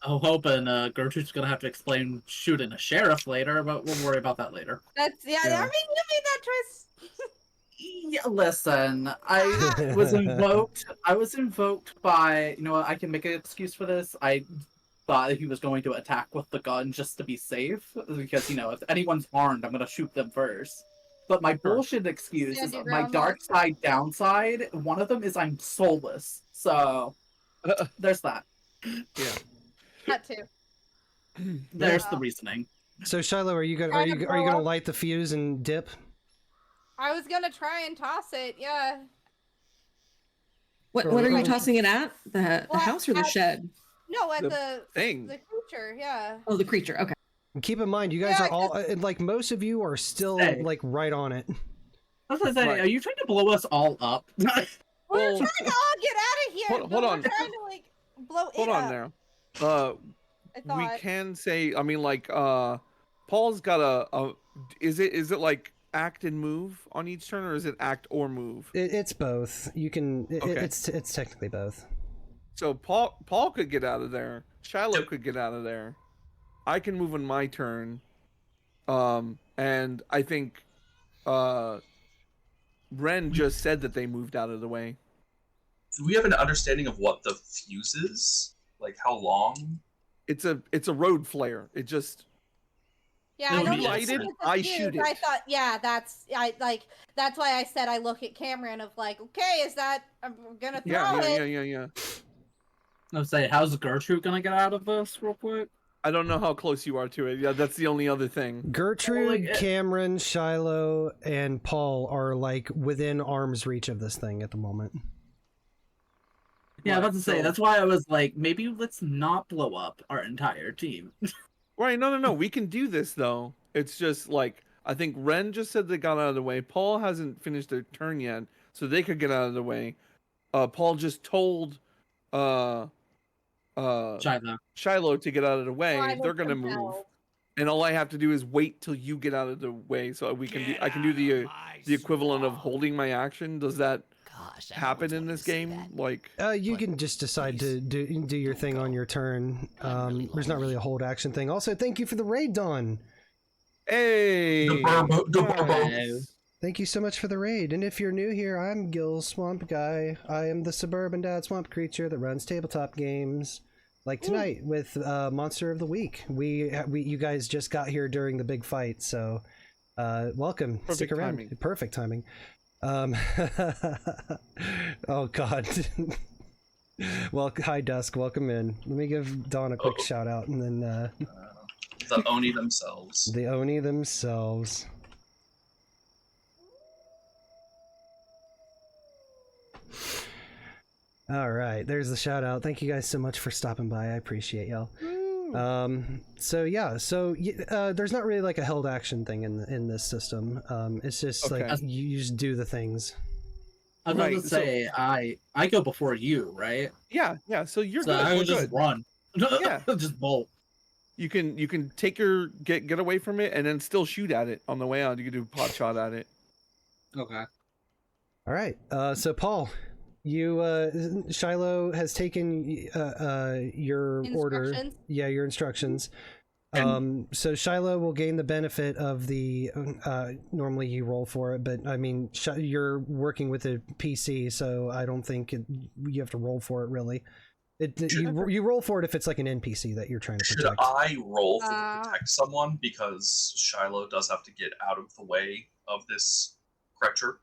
I'm hoping Gertrude's gonna have to explain shooting a sheriff later, but we'll worry about that later. That's Yeah. I mean, you made that choice. Yeah, listen, I was invoked by, you know what, I can make an excuse for this. I thought he was going to attack with the gun just to be safe, because, you know, if anyone's harmed, I'm gonna shoot them first. But my bullshit excuse Stand is your my ground, dark side downside. One of them is I'm soulless. So, there's that. Yeah. That too. There's the reasoning. So Shilo, are you gonna Trying to blow up. light the fuse and dip? I was gonna try and toss it. Yeah. What are you Or- tossing it at? The Well, house or the at- shed? No, at The the thing. the creature. Yeah. Oh, the creature. Okay. And keep in mind, you guys Yeah, are all like most of you are still Hey. like right on it. I was gonna say, Right. are you trying to blow us all up? We're Well, trying to all get out of here. hold but on. We're trying to like blow it hold on up. now. I We thought. can say, I mean, like, Paul's got a is it like act and move on each turn, or is it act or move? It's both. You can. Okay. It's technically both. So Paul could get out of there. Shilo could get out of there. I can move on my turn. And I think Ren just said that they moved out of the way. do we have an understanding of what the fuse is? Like how long? It's a road flare. It just Yeah, No, I don't you know light if it, it's a I fuse. shoot it. I thought, yeah, that's why I said I look at Cameron of like, okay, is that I'm gonna throw yeah. I was saying, how's Gertrude gonna get out of this real quick? I don't know how close you are to it. Yeah, that's the only other thing. Gertrude, Like, Cameron, Shilo, and Paul are like within arm's reach of this thing at the moment. Yeah, I was about to say, so- that's why I was like, maybe let's not blow up our entire team. Right, no. We can do this though. It's just like I think Ren just said they got out of the way. Paul hasn't finished their turn yet, so they could get out of the way. Paul just told Shilo to get out of the way. I They're was gonna move. compelled. And all I have to do is wait till you get out of the way, so we can do. I can do the equivalent of holding my action. Does that Gosh, I've happen always in wanted this to say game? that. Like, You But can just decide to do your thing on your turn. I'm really There's not really a hold action thing. Also, thank you for the raid, Dawn. hey, Nice. Thank you so much for the raid. And if you're new here, I'm Gil Swamp Guy. I am the suburban dad swamp creature that runs tabletop games. Like tonight with Monster of the Week. You guys just got here during the big fight, so welcome. Perfect Stick around. timing. Perfect timing. Oh God. Well, hi Dusk. Welcome in. Let me give Dawn a quick shout out, and then The Oni themselves. the Oni themselves. All right, there's the shout out. Thank you guys so much for stopping by. I appreciate y'all. So there's not really like a held action thing in this system. It's just Okay. like you just do the things. I was Right, going to say, I go before you, right? yeah. So you're So good. I We're would just good. run. Yeah. Just bolt. You can take your get away from it and then still shoot at it on the way out. You can do a pot shot at it. Okay. All right. So Paul, you Shilo has taken your order. Instructions? Yeah, your instructions. So Shilo will gain the benefit of the normally you roll for it, but I mean you're working with a PC, so I don't think you have to roll for it really. You roll for it if it's like an NPC that you're trying to Should protect. I roll for to protect someone because Shilo does have to get out of the way of this creature?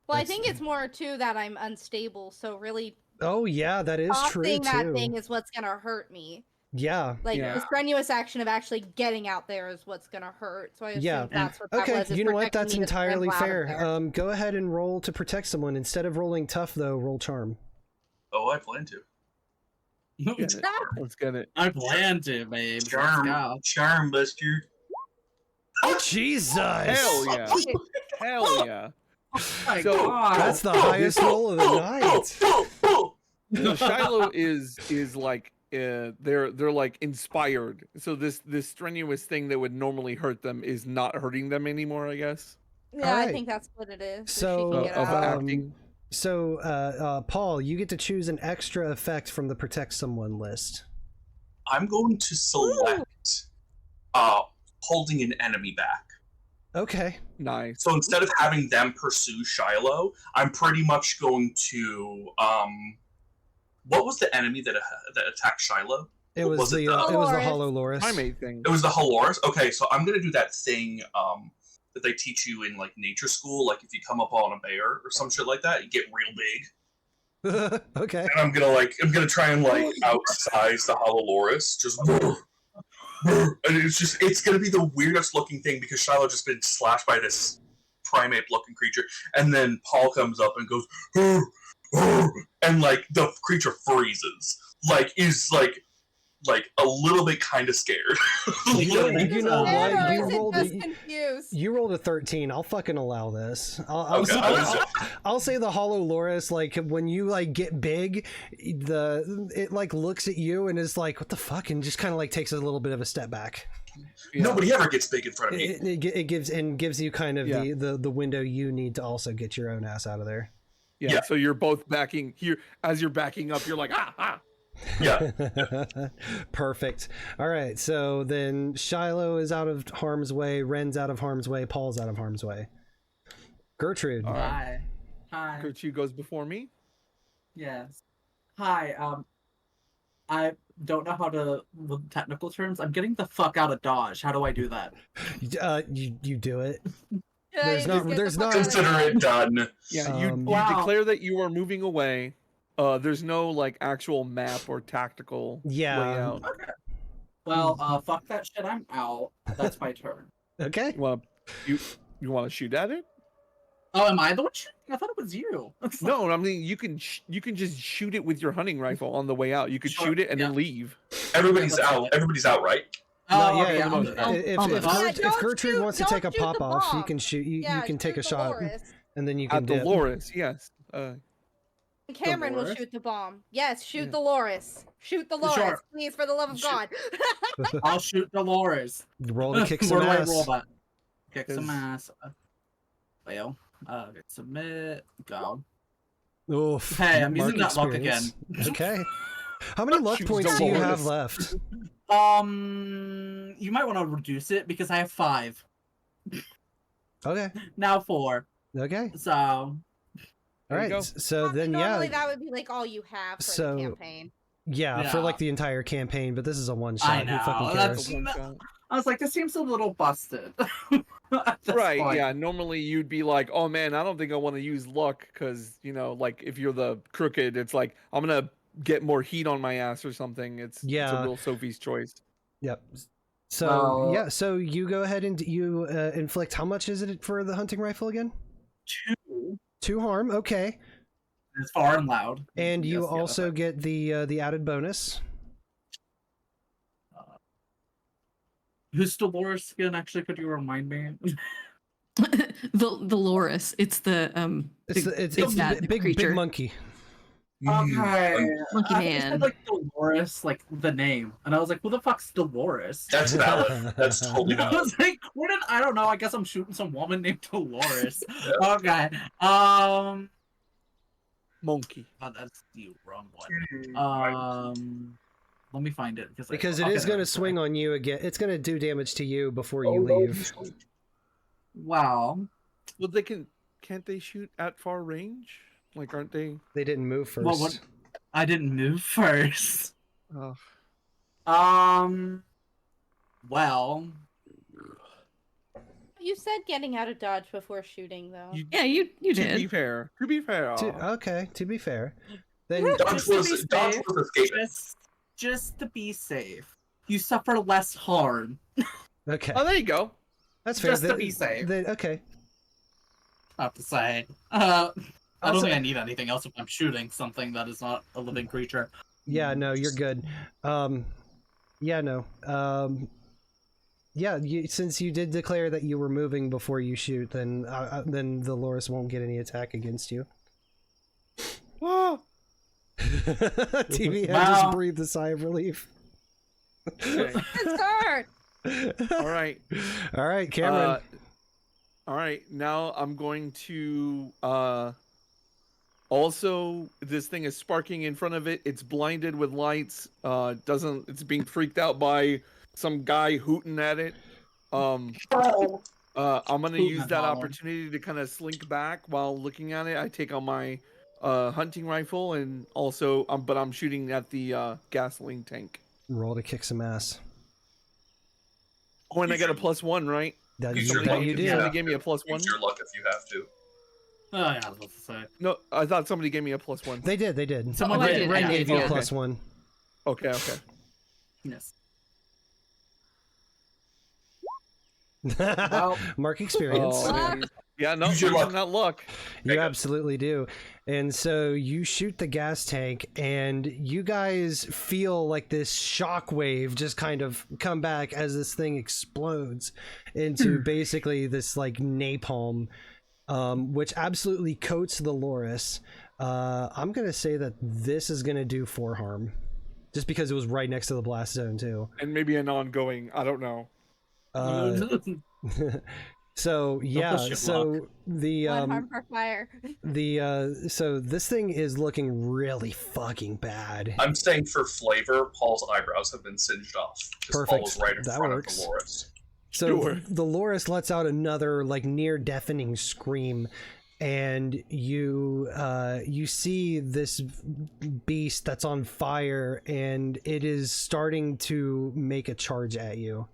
Well, I think it's more too that I'm unstable. So really, Oh yeah, that is true tossing that too. thing is what's gonna hurt me. Yeah. Like Yeah. the strenuous action of actually getting out there is what's gonna hurt. So I assume Yeah. that's what that Okay, was. is you know what? protecting That's me to entirely scramble out of fair. there. Go ahead and roll to protect someone. Instead of rolling tough, though, roll charm. Oh, I plan to. Get it. Let's get it. I plan to, babe. Let's Charm, go. charm buster. Jesus! Hell yeah. Hell yeah. My So, God. That's the highest roll of the night. So Shilo is like they're like inspired. So this strenuous thing that would normally hurt them is not hurting them anymore, I guess. Yeah, Alright. I think that's what it is. if she So, can get of out. acting. Paul, you get to choose an extra effect from the protect someone list. I'm going to select holding an enemy back. Okay. Nice. So instead of having them pursue Shilo, I'm pretty much going to what was the enemy that attacked Shilo? It was, Was the it the- it was the Loris. Hollow Loris. Primate thing. It was the Haloris. Okay, so I'm gonna do that thing that they teach you in like nature school. Like if you come up on a bear or some shit like that, you get real big. Okay. And I'm gonna try and like outsize the Haloris. Just and it's gonna be the weirdest looking thing because Shilo just been slashed by this primate looking creature, and then Paul comes up and goes and like the creature freezes, like is like a little bit kind of scared. You know what? Or You is it rolled just a, confused? you rolled a 13. I'll fucking allow this. I'll Okay. I'll say the Hollow Loris, like when you like get big, it like looks at you and is like, what the fuck, and just kind of like takes a little bit of a step back. Yeah. Nobody ever gets big in front of me. It gives you kind of Yeah. the window you need to also get your own ass out of there. Yeah, Yeah. so you're both backing here as you're backing up. You're like Yeah. Perfect. All right. So then Shilo is out of harm's way. Ren's out of harm's way. Paul's out of harm's way. Gertrude. All right. Hi. Gertrude goes before me. Yes. Hi. I don't know how to with technical terms. I'm getting the fuck out of Dodge. How do I do that? You do it. Yeah, There's you not- just get there's the fuck not- out of Consider there. it done. Yeah, you Wow. declare that you are moving away. There's no like actual map or tactical Yeah. layout. Well, fuck that shit. I'm out. That's my turn. Okay. You want to shoot at it? Oh, am I the one shooting? I thought it was you. No, I mean you can just shoot it with your hunting rifle on the way out. You could Sure, shoot it and then yeah. leave. Everybody's Let's do out. it. Everybody's out, right? Not Oh, yet. okay, for the most part. If Almost. if Gertrude Don't wants to shoot- take a don't shoot pop the off, you bomb. can shoot. You Yeah, can take a shoot the shot, Loris. and then you can At dip. Dolores, yes. Cameron will Dolores? shoot the bomb. Yes, shoot Yeah. the Loris. Shoot the Loris, Sure. please, for the love of Shoot. God. I'll shoot Dolores. Roll to kick Where some do I roll ass. that? Kick some Is- ass. Fail. Submit. Go. Oof. Hey, I'm mark using that luck experience. Okay. How many luck Choose points do you Dolores. have left? You might want to reduce it because I have 5. Okay. Now 4. Okay. So All There you right. go. So then, Normally yeah, that would be like all you have for So- the campaign. yeah, for Yeah. like the entire campaign, but this is a one shot. I Who know, fucking that's- cares? No. I was like, this seems a little busted. At this Right, point. yeah. Normally you'd be like, oh man, I don't think I want to use luck because, like if you're the crooked, it's like, I'm going to get more heat on my ass or something. It's Yeah. a real Sophie's choice. Yep. So Well- yeah, so you go ahead and you inflict. How much is it for the hunting rifle again? 2 2 harm. Okay. is far and loud. And you Yes, the other also side. get the added bonus. Who's Dolores again? Actually, could you remind me? The Loris. It's the It's big, it's big the bad big creature. monkey. Okay. Monkey I just man. said, like Dolores, like the name, and I was like, "Who the fuck's Dolores?" That's valid. That's totally I valid. was like, "Where did I don't know? I guess I'm shooting some woman named Dolores." Okay. Monkey. Oh, that's the wrong one. Let me find it Because it is going to swing on you again. It's going to do damage to you before Oh, you no. leave. Wow. Well, can't they shoot at far range? Like, aren't they? They didn't move first. Well, what? I didn't move first. Oh. Well, You said getting out of dodge before shooting, though. Yeah, you To be did. fair. To be fair. Okay, to be fair, then Dodge Just to was be Dodge safe, was escaping. just to be safe, you suffer less harm. okay, Oh, there you go. that's fair. just to Then- be safe. then- okay, Have to say. I don't Also- think I need anything else if I'm shooting something that is not a living creature. yeah, no, you're good. Yeah, no. Yeah, since you did declare that you were moving before you shoot, then the Loris won't get any attack against you. TV had just Wow. breathed a sigh of relief. Okay. It's hard. All right. All right, Cameron. All right. Now I'm going to also, this thing is sparking in front of it. It's blinded with lights. It's being freaked out by some guy hooting at it. I'm gonna use that opportunity to kind of slink back while looking at it. I take out my hunting rifle and also, but I'm shooting at the gasoline tank. Roll to kick some ass. Oh, and I got a +1, right? That Use you, your that luck you if do. you Somebody have gave me a to. +1. Use your luck if you have to. Oh, yeah, I was about to say. No, I thought somebody gave me a +1. They did. Someone Ren, did, Ren yeah. gave you a Okay. +1. Okay. Yes. Mark experience. Oh, man. Yeah, no, Use your using luck. that luck. You absolutely do. And so you shoot the gas tank, and you guys feel like this shockwave just kind of come back as this thing explodes into basically this like napalm, which absolutely coats the Loris. I'm going to say that this is going to do 4 harm, just because it was right next to the blast zone, too. And maybe an ongoing, I don't know. So yeah, push your so the One harm per fire. so this thing is looking really fucking bad. I'm saying for flavor, Paul's eyebrows have been singed off. Because Paul was Perfect. right in That front works. of the Loris. So Sure. the Loris lets out another like near deafening scream, and you see this beast that's on fire, and it is starting to make a charge at you.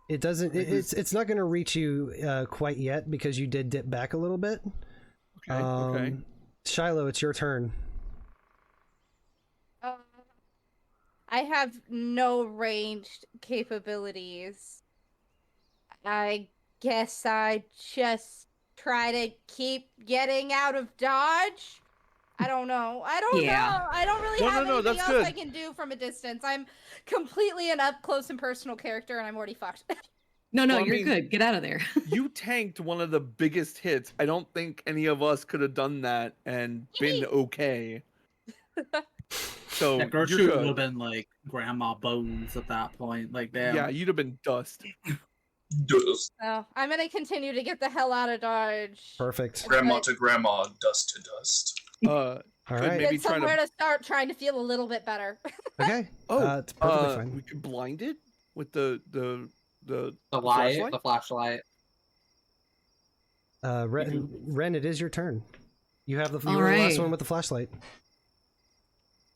It doesn't. It's not going to reach you quite yet because you did dip back a little bit. Okay. Shilo, it's your turn. I have no ranged capabilities. I guess I just try to keep getting out of dodge. I don't know. I don't know. I don't really have anything that's else good. I can do from a distance. I'm completely an up close and personal character, and I'm already fucked. No, Well, I you're mean- good. Get out of there. You tanked one of the biggest hits. I don't think any of us could have done that and been okay. So Yeah, you're Gertrude would good. have been like Grandma Bones at that point. Like, damn. Yeah, you'd have been dust. Dust. So I'm gonna continue to get the hell out of dodge. Perfect. Grandma Right. to grandma, dust to dust. All Could right. maybe Get try somewhere to. to start trying to feel a little bit better. Okay. It's perfectly fine. We could blind it with the The flashlight? the flashlight. Ren, it is your turn. You have the. You All were the last right. one with the flashlight.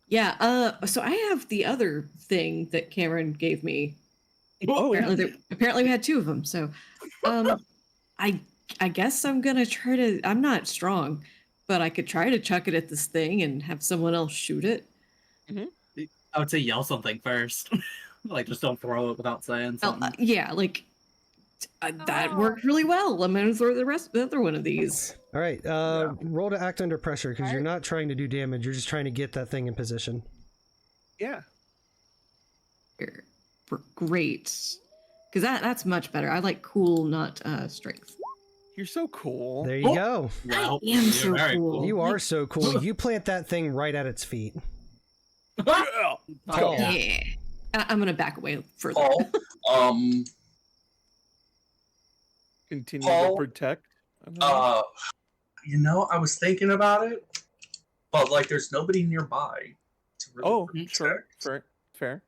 Yeah. So I have the other thing that Cameron gave me. Oh, Apparently we had 2 of them. So, I guess I'm gonna try to. I'm not strong, but I could try to chuck it at this thing and have someone else shoot it. I would say yell something first. Like, just don't throw it without saying Well, something. yeah, like that worked really well. I'm gonna throw the other one of these. All right. Roll to act under pressure because you're not trying to do damage. You're just trying to get that thing in position. yeah. Here. Great, because that's much better. I like cool, not strength. You're so cool. There you go. Well, I am you're so very cool. You are so cool. You plant that thing right at its feet. Yeah. Paul. Yeah. I'm gonna back away further. Paul, Continue Paul, to protect. I was thinking about it, but like, there's nobody nearby to really sure. protect. Fair.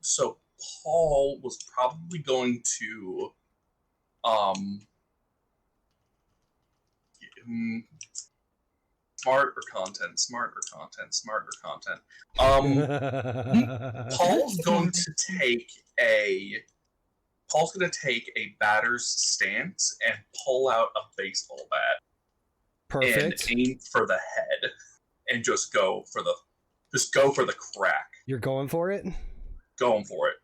So Paul was probably going to, smart or content. Paul's going to take a batter's stance and pull out a baseball bat Perfect. and aim for the head and just go for the crack. You're going for it? Going for it.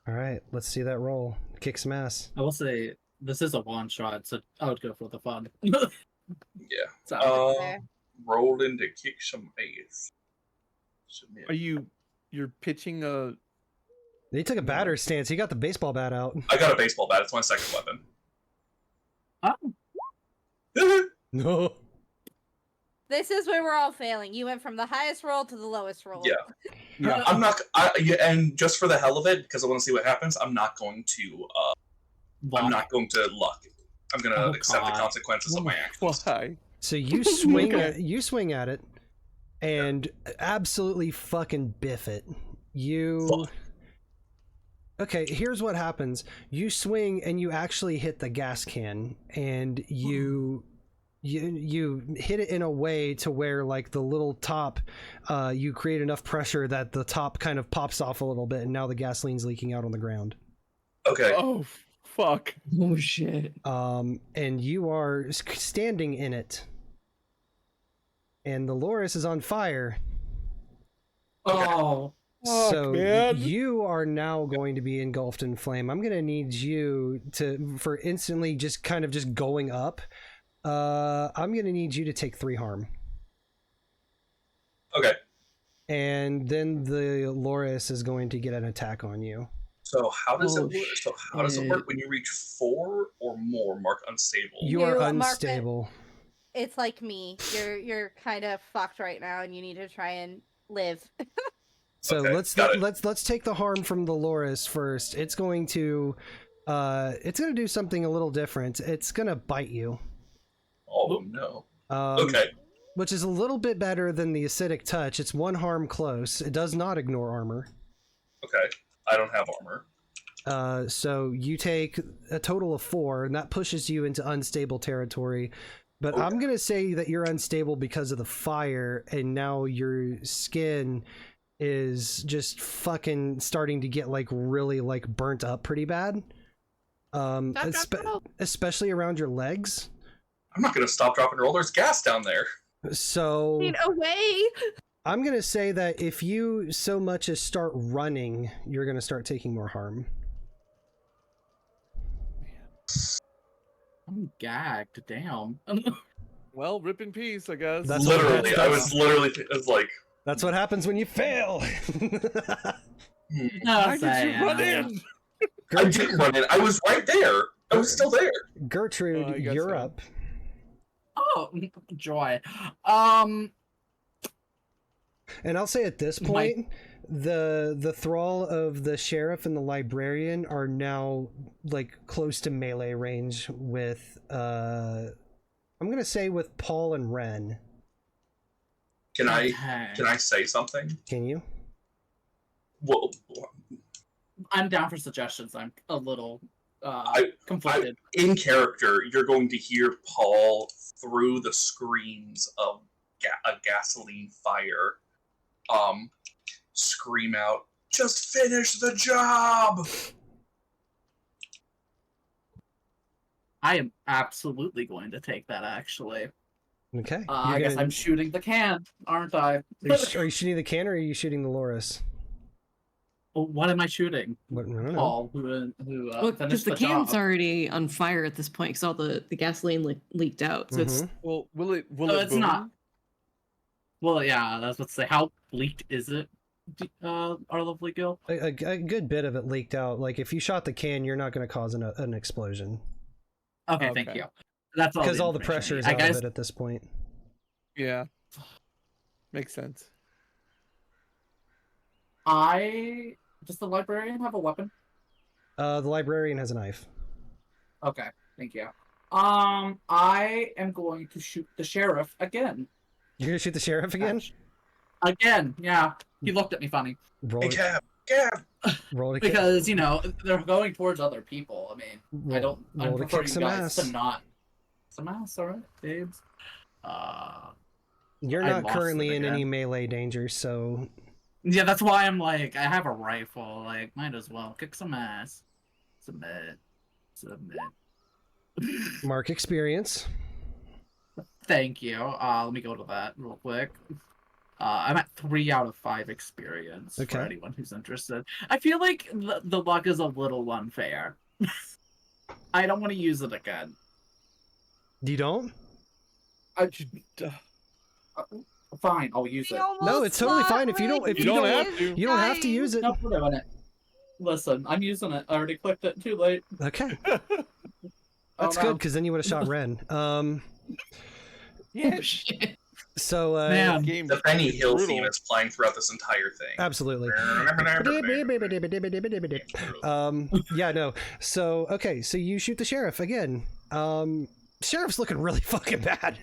All right. Let's see that roll. Kick some ass. I will say this is a one shot, so I would go for the fun. Yeah. So, Rolled in to kick some ass. Submit. You're pitching a He took a batter stance. He got the baseball bat out. I got a baseball bat. It's my second weapon. Oh. No. This is where we're all failing. You went from the highest roll to the lowest roll. Yeah. I'm not. And just for the hell of it, because I want to see what happens, I'm not going to. I'm not going to luck. I'm going to accept the consequences of my actions. Why? So you swing you swing at it and absolutely fucking biff it. You Okay, here's what happens. You swing and you actually hit the gas can, and you hit it in a way to where, like, the little top, you create enough pressure that the top kind of pops off a little bit, and now the gasoline's leaking out on the ground. Okay. Oh, fuck. Oh shit. And you are standing in it, and the Loris is on fire. Oh. So man. you are now going to be engulfed in flame. I'm going to need you for instantly just kind of just going up. I'm going to need you to take 3 harm. Okay. And then the Loris is going to get an attack on you. So how does Oh, it work? So how does it work when you reach 4 or more? Mark unstable. You are You mark it. unstable. It's like me. You're kind of fucked right now, and you need to try and live. So Okay, let's take the harm from the Loris first. It's going to do something a little different. It's going to bite you. Oh no. Um, Okay. Which is a little bit better than the acidic touch. It's 1 harm close. It does not ignore armor. Okay. I don't have armor. So you take a total of 4, and that pushes you into unstable territory. But I'm going to say that you're unstable because of the fire, and now your skin is just starting to get, like, really, like, burnt up pretty bad. Especially around your legs. I'm not going to stop, drop, and roll. There's gas down there. So Get away! I'm going to say that if you so much as start running, you're going to start taking more harm. I'm gagged. Damn. Well, rip in peace, I guess. That's Literally, I was like, That's what happens when you fail. Why did you run in? I didn't run in. I was right there. I was still there. Gertrude, I guess you're so. up. Oh, joy. And I'll say at this point, the thrall of the sheriff and the librarian are now, like, close to melee range with I'm gonna say with Paul and Ren. Can I say something? Can you? Well, I'm down for suggestions. I'm a little conflicted. in character, you're going to hear Paul through the screams of a gasoline fire, scream out, "Just finish the job!" I am absolutely going to take that, actually. Okay. I guess I'm shooting the can, aren't I? Are you shooting the can, or are you shooting the Loris? Well, what am I shooting? What, I don't know. Paul, who Well, because finished the the can's job. already on fire at this point, because all the gasoline leaked out. So it's Well, will it it's boom? not. Well, yeah, that's what to say. How leaked is it, our lovely Gil? A good bit of it leaked out. Like, if you shot the can, you're not going to cause an explosion. Okay, thank you. That's all. Because all the information pressure is I out need. of it at this point. Yeah. Makes sense. Does the librarian have a weapon? The librarian has a knife. Okay, thank you. I am going to shoot the sheriff again. You're going to shoot the sheriff again? Again, yeah. He looked at me funny. Roll Hey, it. Cab! Roll it. Kick. Because, they're going towards other people. I mean, I Roll to prefer kick you some guys ass. to not. Some ass, alright, babes. You're I not lost currently it in any again. melee danger, so... Yeah, that's why I'm like, I have a rifle. Like, might as well kick some ass. Submit. Mark experience. Thank you. Let me go to that real quick. I'm at 3 out of 5 experience Okay. for anyone who's interested. I feel like the luck is a little unfair. I don't want to use it again. You don't? Fine, I'll use it. No, it's totally fine if you don't. If You don't have to. You don't have to use it. No, we're doing it. Listen, I'm using it. I already clicked it. Too late. Okay, Oh, that's no. good because then you would have shot Ren. Yeah, Shit. So Man. game The Benny Hill brutal. theme is playing throughout this entire thing. absolutely. Yeah, no. So okay, so you shoot the sheriff again. Sheriff's looking really fucking bad.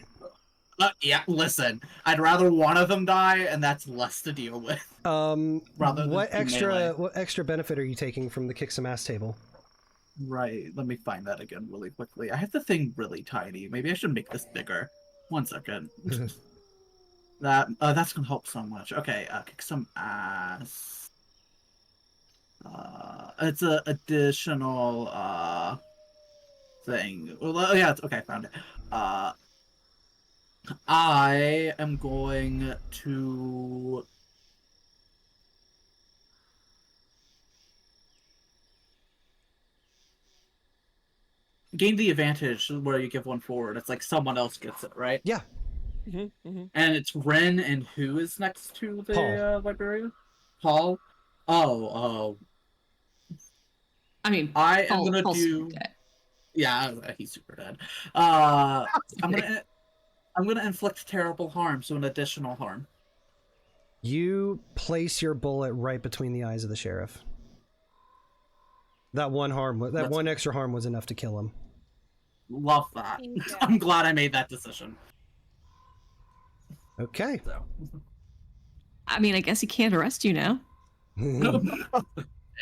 Yeah, listen. I'd rather one of them die, and that's less to deal with. Rather than What two melee. extra benefit are you taking from the kick some ass table? Right, let me find that again really quickly. I have the thing really tiny. Maybe I should make this bigger. 1 second. That's gonna help so much. Okay, kick some ass. It's a additional thing. Well, yeah, okay, I found it. I am going to gain the advantage where you give one forward. It's like someone else gets it, right? Yeah. And it's Ren, and who is next to the Paul. librarian? Paul. Oh, I mean, I am gonna Paul's do. dead. Yeah, he's super dead. I'm gonna inflict terrible harm, so an additional harm. You place your bullet right between the eyes of the sheriff. That one extra harm was enough to kill him. Love that. Yeah. I'm glad I made that decision. Okay. So. I mean, I guess he can't arrest you now.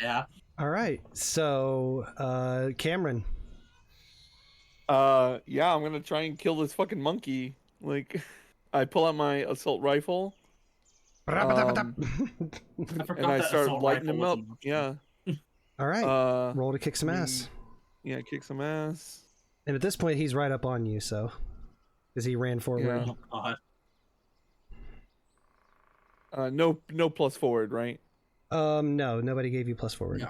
Yeah. All right. So, Cameron. Yeah, I'm gonna try and kill this fucking monkey. Like, I pull out my assault rifle. I And I that start assault lighting rifle him was up. Yeah. All right. Roll to kick some ass. Yeah, kick some ass. And at this point, he's right up on you, so because he ran forward. Yeah. Oh god. No plus forward, right? No, nobody gave you plus forward. Yeah.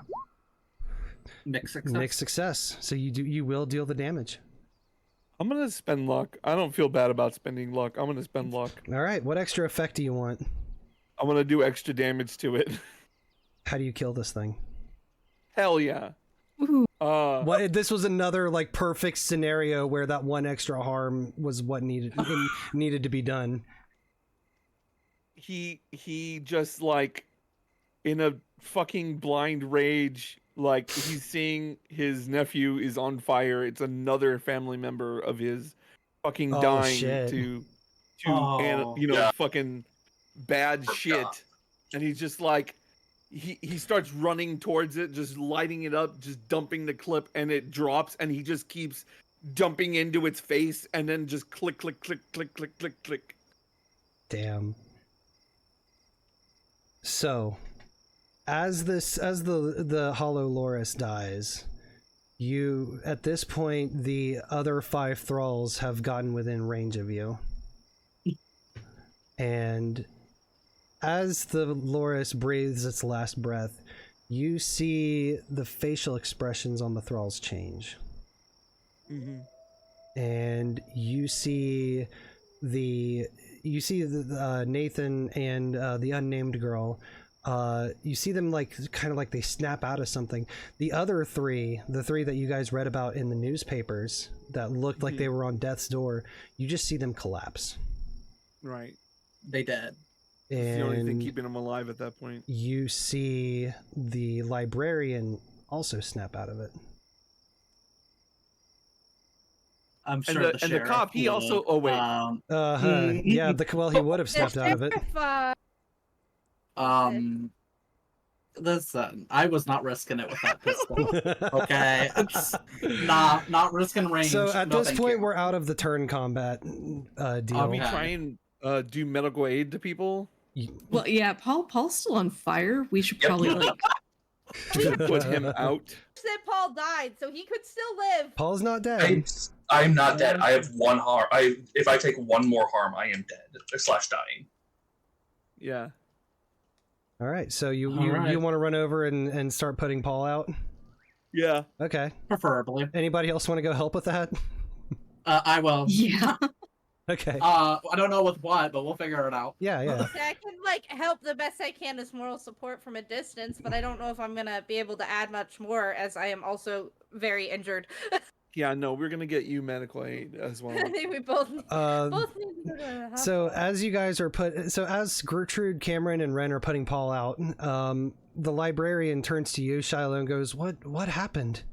Mixed success. Mixed success. So you will deal the damage. I'm gonna spend luck. I don't feel bad about spending luck. I'm gonna spend luck. All right. What extra effect do you want? I'm gonna do extra damage to it. How do you kill this thing? Hell yeah. Ooh. What? This was another like perfect scenario where that one extra harm was what needed to be done. He just like in a fucking blind rage, like he's seeing his nephew is on fire. It's another family member of his fucking Oh, dying shit. to Oh. and fucking bad Forgot. shit. And he's just like he starts running towards it, just lighting it up, just dumping the clip, and it drops, and he just keeps dumping into its face, and then just click, click, click, click, click, click, click. Damn. So, as the Hollow Loris dies, you at this point the other 5 thralls have gotten within range of you, and as the Loris breathes its last breath, you see the facial expressions on the thralls change. And you see the Nathan and the unnamed girl. You see them like kind of like they snap out of something. The other 3, the 3 that you guys read about in the newspapers that looked like they were on death's door, you just see them collapse. Right. They dead. It's the only thing And keeping him alive at that point. you see the librarian also snap out of it. I'm sure And the sheriff cop, he will, also. Oh wait. Yeah, he would have snapped out of it. Listen, I was not risking it with that pistol. Okay, not risking range. So at No, this thank point, you. we're out of the turn combat deal. Are we Okay. trying do medical aid to people? Well, yeah, Paul's still on fire. We should Yep. probably like. Put him out. Said Paul died, so he could still live. Paul's not dead. I'm not dead. I have 1 harm. If I take 1 more harm, I am dead / dying. Yeah. All right, so you All want to run over and start putting Paul out? Yeah. Okay. Preferably. Anybody else want to go help with that? I will. Yeah. Okay. I don't know with what, but we'll figure it out. Yeah, yeah. I can like help the best I can as moral support from a distance, but I don't know if I'm gonna be able to add much more, as I am also very injured. Yeah, no, we're gonna get you medical aid as well. I think we both need to go to the So hospital. as you guys are as Gertrude, Cameron, and Ren are putting Paul out, the librarian turns to you, Shilo, and goes, "What happened?"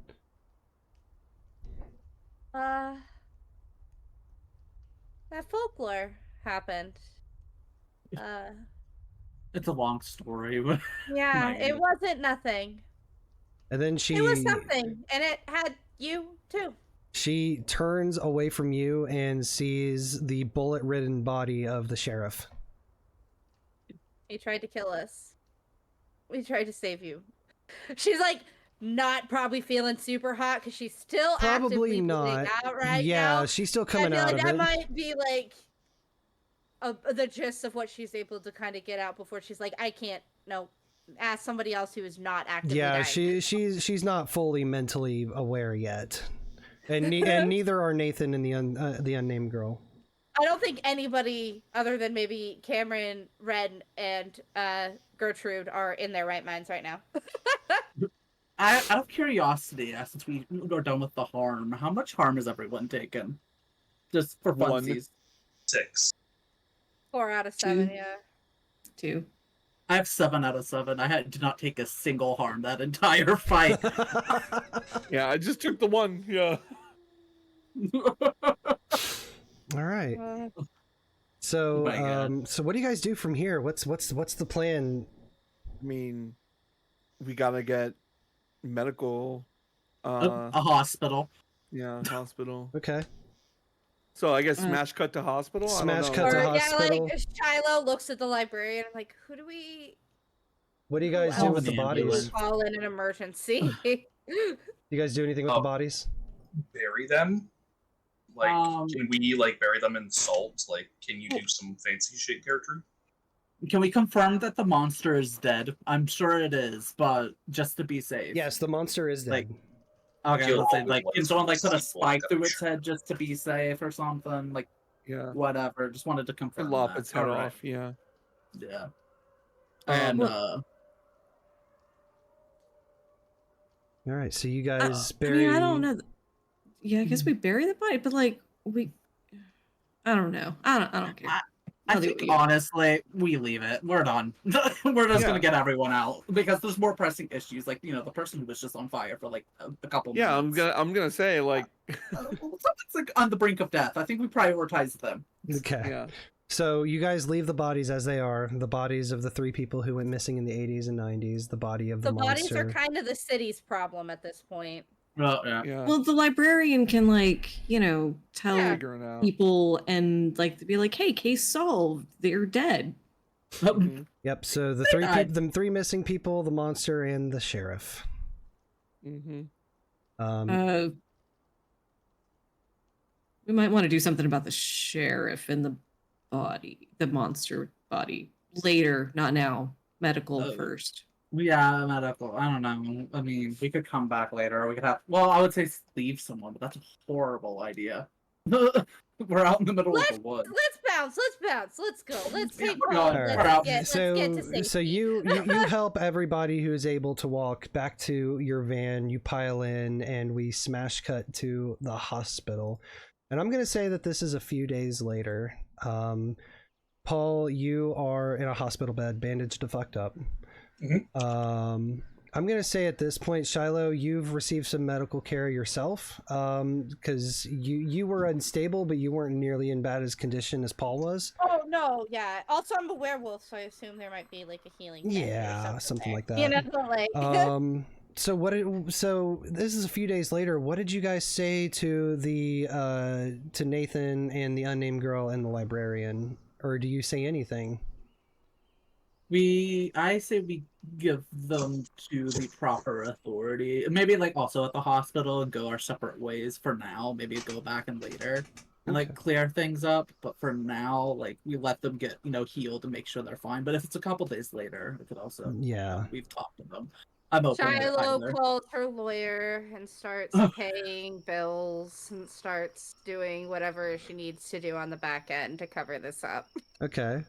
That folklore happened. It's a long story. But Yeah, My it wasn't nothing. And then It was something, and it had you too. she turns away from you and sees the bullet-ridden body of the sheriff. He tried to kill us. We tried to save you. She's like not probably feeling super hot because she's still Probably actively not. bleeding out right Yeah, now. she's still I coming feel out like of that it. might be like the gist of what she's able to kind of get out before she's like, I can't. No, ask somebody else who is not actively Yeah, dying. she's not fully mentally aware yet, and and neither are Nathan and the unnamed girl. I don't think anybody other than maybe Cameron, Ren, and Gertrude are in their right minds right now. out of curiosity, since we are done with the harm, how much harm has everyone taken? Just for One. funsies. 6. 4 out of 7, Two. yeah. 2. I have 7 out of 7. did not take a single harm that entire fight. Yeah, I just took the one. Yeah. All right. Uh, So, my God. so what do you guys do from here? What's the plan? I mean, we gotta get medical. A hospital. Yeah, hospital. Okay. So I guess smash cut to hospital. Smash I don't cut know. to or yeah, hospital. like Shilo looks at the librarian. I'm like, who do we What do you guys do else with the do we bodies? call in an emergency? You guys do anything with the bodies? Bury them? Like, Um, can we, like, bury them in salt? Like, can you do some fancy shit, Gertrude? Can we confirm that the monster is dead? I'm sure it is, but just to be safe. Yes, the monster is dead. Like- Okay, Feel let's say, awful like, when can it's someone, like, put a people spike like through that. its head just to be safe or something? Like, Yeah. whatever. Just wanted to And confirm lop that. its head Alright. off. Yeah. Yeah. Um, And, All right, so you guys I bury. mean, I don't know. Yeah, I guess we bury the body, but like I don't know. I don't care. I I'll do think, what you do. honestly, we leave it. We're done. We're just Yeah. gonna get everyone out because there's more pressing issues. Like, the person who was just on fire for like a couple Yeah, minutes. I'm gonna say like Something's like on the brink of death. I think we prioritize them. Okay. yeah. So you guys leave the bodies as they are. The bodies of the 3 people who went missing in the 80s and 90s. The body of the The bodies monster. are kind of the city's problem at this point. Well, yeah. Yeah. Well, the librarian can tell Yeah. Figure it out. people and be like, "Hey, case solved. They're dead." Mhm. Yep. So the God. 3 missing people, the monster, and the sheriff. Mhm. We might want to do something about the sheriff and the monster body later, not now. Medical Oh. first. Yeah, medical. I don't know. I mean, we could come back later. Or we could have. Well, I would say leave someone, but that's a horrible idea. We're out in the middle of the woods. Let's bounce. Let's go. Let's Yeah, take we're Paul. going. Let's We're out. get to safety. So you help everybody who is able to walk back to your van. You pile in, and we smash cut to the hospital. And I'm gonna say that this is a few days later. Paul, you are in a hospital bed, bandaged to fucked up. Mhm. I'm gonna say at this point, Shilo, you've received some medical care yourself, because you were unstable, but you weren't nearly in bad as condition as Paul was. Oh no, yeah. Also, I'm a werewolf, so I assume there might be like a healing. factor or Yeah, something like there. that. You know, like. So this is a few days later. What did you guys say to to Nathan and the unnamed girl and the librarian, or do you say anything? I say we give them to the proper authority. Maybe also at the hospital and go our separate ways for now. Maybe go back and later and Okay. clear things up. But for now, we let them get healed and make sure they're fine. But if it's a couple days later, we could also Yeah. we've talked to them. I'm open to Shilo either. calls her lawyer and starts paying bills and starts doing whatever she needs to do on the back end to cover this up. Okay.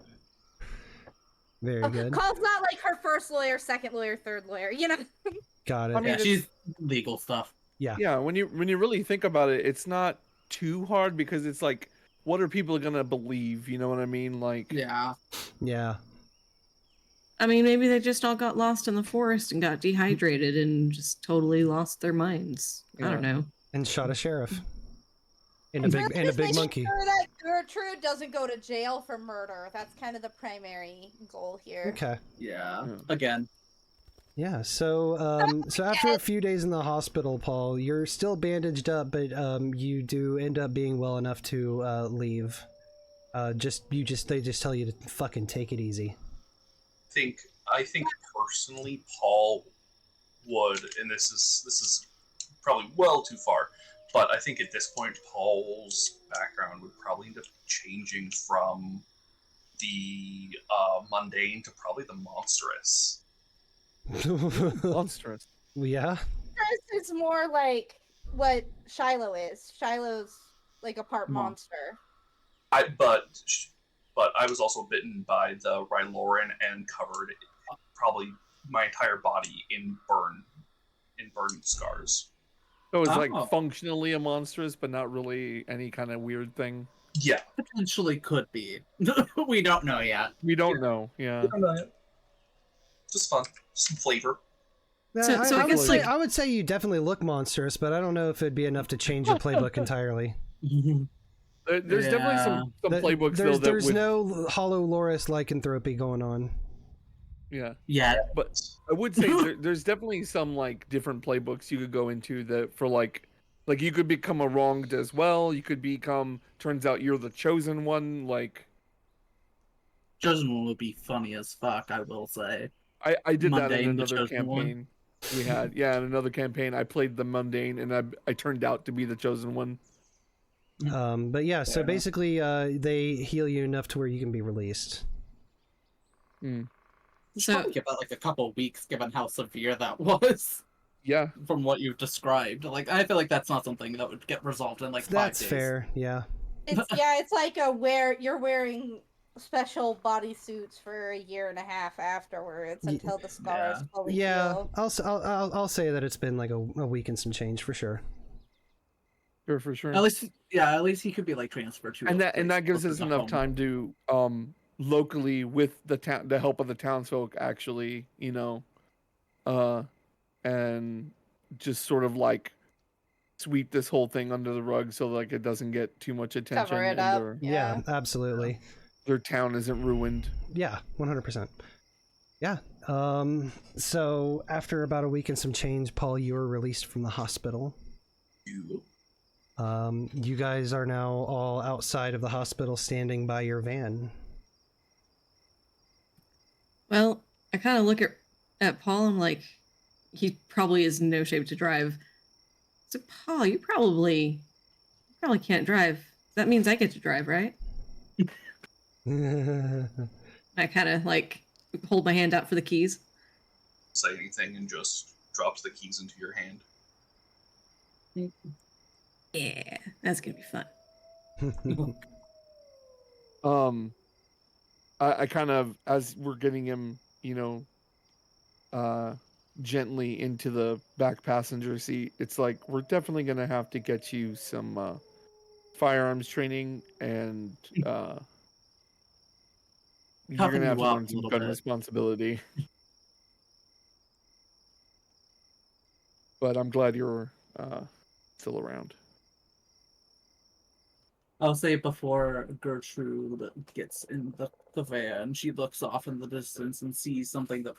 Very good. Calls not like her first lawyer, second lawyer, third lawyer, you know? Got it. I mean, Yeah, it's- she's legal stuff. Yeah. Yeah, when you really think about it, it's not too hard because it's like, what are people gonna believe? You know what I mean? Like, Yeah. Yeah. I mean, maybe they just all got lost in the forest and got dehydrated and just totally lost their minds. I don't Yeah. know. And shot a sheriff. And a We're big just making monkey. sure that Gertrude doesn't go to jail for murder. That's kind of the primary goal here. Okay. Yeah. Yeah. Again. Yeah, so so after a few days in the hospital, Paul, you're still bandaged up, but you do end up being well enough to leave. They just tell you to fucking take it easy. I think personally, Paul would, and this is probably well too far, but I think at this point, Paul's background would probably end up changing from the mundane to probably the monstrous. monstrous. Yeah. It's more like what Shilo is. Shilo's like a part Mon- monster. But I was also bitten by the Ryloran and covered probably my entire body in burn scars. So it's like Oh. functionally a monstrous, but not really any kind of weird thing. Yeah. Potentially could be. We don't know yet. We don't know. Yeah. Just fun. Some flavor. Yeah, So- so I guess, like- I would say you definitely look monstrous, but I don't know if it'd be enough to change your playbook entirely. There's definitely some playbooks though that There's would, no hollow Loris lycanthropy going on. yeah. Yeah. But I would say there's definitely some like different playbooks you could go into that for like you could become a wronged as well. You could become, turns out you're the chosen one. Like Chosen One would be funny as fuck, I will say. I did that in Mundane, the another chosen one. campaign we had. Yeah, in another campaign I played the mundane and I turned out to be the chosen one. But yeah, so basically, they heal you enough to where you can be released. So So give that like a couple weeks, given how severe that was Yeah. from what you've described. Like, I feel like that's not something that would get resolved in like 5 That's days. fair. Yeah. It's like you're wearing special bodysuits for a year and a half afterwards until the scars Yeah. fully Yeah. heal. I'll say that it's been like a week and some change for sure. Sure, for sure. At least he could be like transferred to. And a that place gives closer us to enough home. time to locally with the help of the townsfolk actually, and just sort of like sweep this whole thing under the rug so like it doesn't get too much attention Cover it and up. Yeah, Yeah. absolutely. their town isn't ruined. Yeah, 100%. Yeah. So after about a week and some change, Paul, you were released from the hospital. You guys are now all outside of the hospital standing by your van. well, I kind of look at Paul. I'm like, he probably is in no shape to drive. So Paul, you probably can't drive. That means I get to drive, right? I kind of like hold my hand out for the keys. Say anything and just drops the keys into your hand. Yeah, that's gonna be fun. I kind of, as we're getting him, gently into the back passenger seat, it's like we're definitely gonna have to get you some firearms training, and you're Toughen gonna have you to up learn a some little gun bit. responsibility. But I'm glad you're still around. I'll say before Gertrude gets in the van, she looks off in the distance and sees something that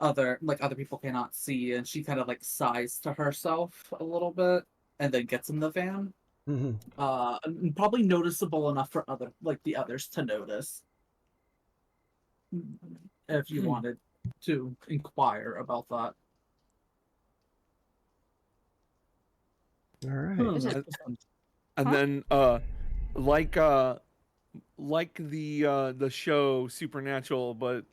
other people cannot see, and she kind of like sighs to herself a little bit, and then gets in the van. Mhm. And probably noticeable enough for the others to notice. If you wanted to inquire about that. All right. And then like the show Supernatural, but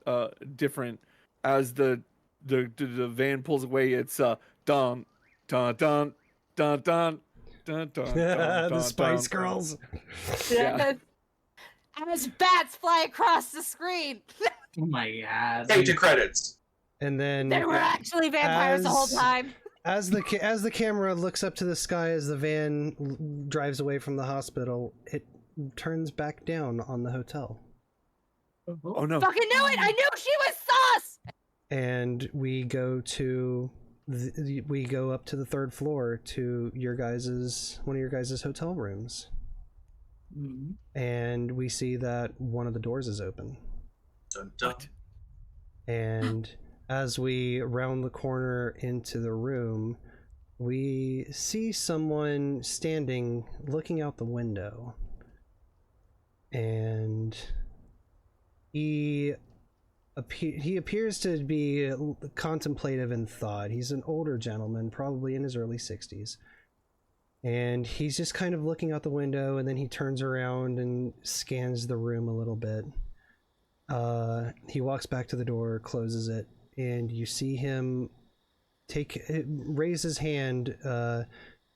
different, as the the van pulls away. It's dun dun dun dun dun dun dun dun. The Spice Girls. Yeah. As bats fly across the screen. Oh my god. Pay to credits. And then They were actually vampires the whole as- time. as the camera looks up to the sky as the van drives away from the hospital, it turns back down on the hotel. Oh no. Fucking knew it! I knew she was sus! And we go to we go up to the third floor to one of your guys' hotel rooms. Mhm. And we see that one of the doors is open. Dun, dun. And as we round the corner into the room, we see someone standing looking out the window. And he appears to be contemplative in thought. He's an older gentleman, probably in his early 60s. And he's just kind of looking out the window, and then he turns around and scans the room a little bit. He walks back to the door, closes it, and you see him raise his hand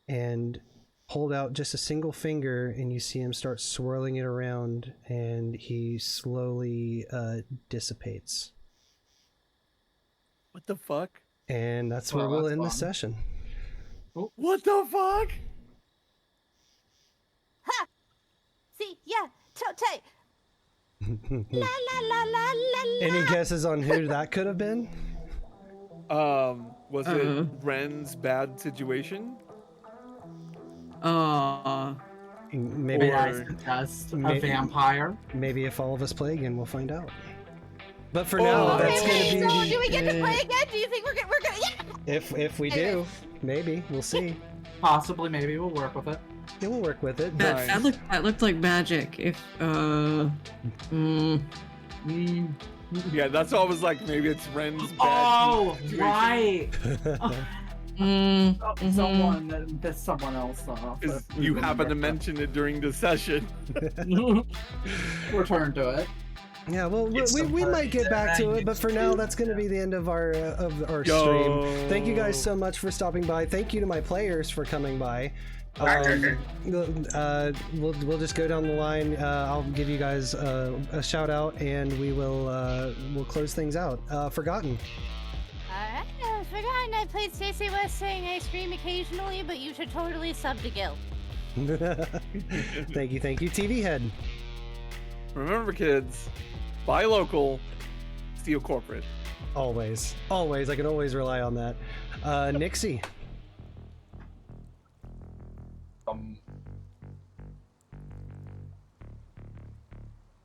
and hold out just a single finger, and you see him start swirling it around, and he slowly dissipates. What the fuck? And that's Well, where we'll that's end the fun. session. What the fuck? Ha! See, yeah, tight. La la la la la la. Any guesses on who that could have been? Was it Ren's bad situation? Maybe, Or I Or- suggest a May- vampire. maybe if all of us play again, we'll find out. But for now, Oh, that's Okay, gonna be. so do we get to play again? Do you think we're gonna? Yeah. If we do, maybe we'll see. Possibly, maybe we'll work with it. Yeah, we'll work with it. That, Nice. that looked like magic. If Yeah, that's all I was like. Maybe it's Ren's bad. Oh, situation. right. mhm. Someone pissed someone else off. Is you happen to mention it during the session. Return to it. Yeah, well, It's we some might get back to it, but for now, that's going to be the end of our stream. Thank you guys so much for stopping by. Thank you to my players for coming by. We'll just go down the line. I'll give you guys a shout out, and we'll close things out. Forgotten. I've forgotten I played Stacey West saying I stream occasionally, but you should totally sub to Gil. Thank you, TVHEADD. Remember, kids, buy local, steal corporate. Always, I can always rely on that. Nixxy.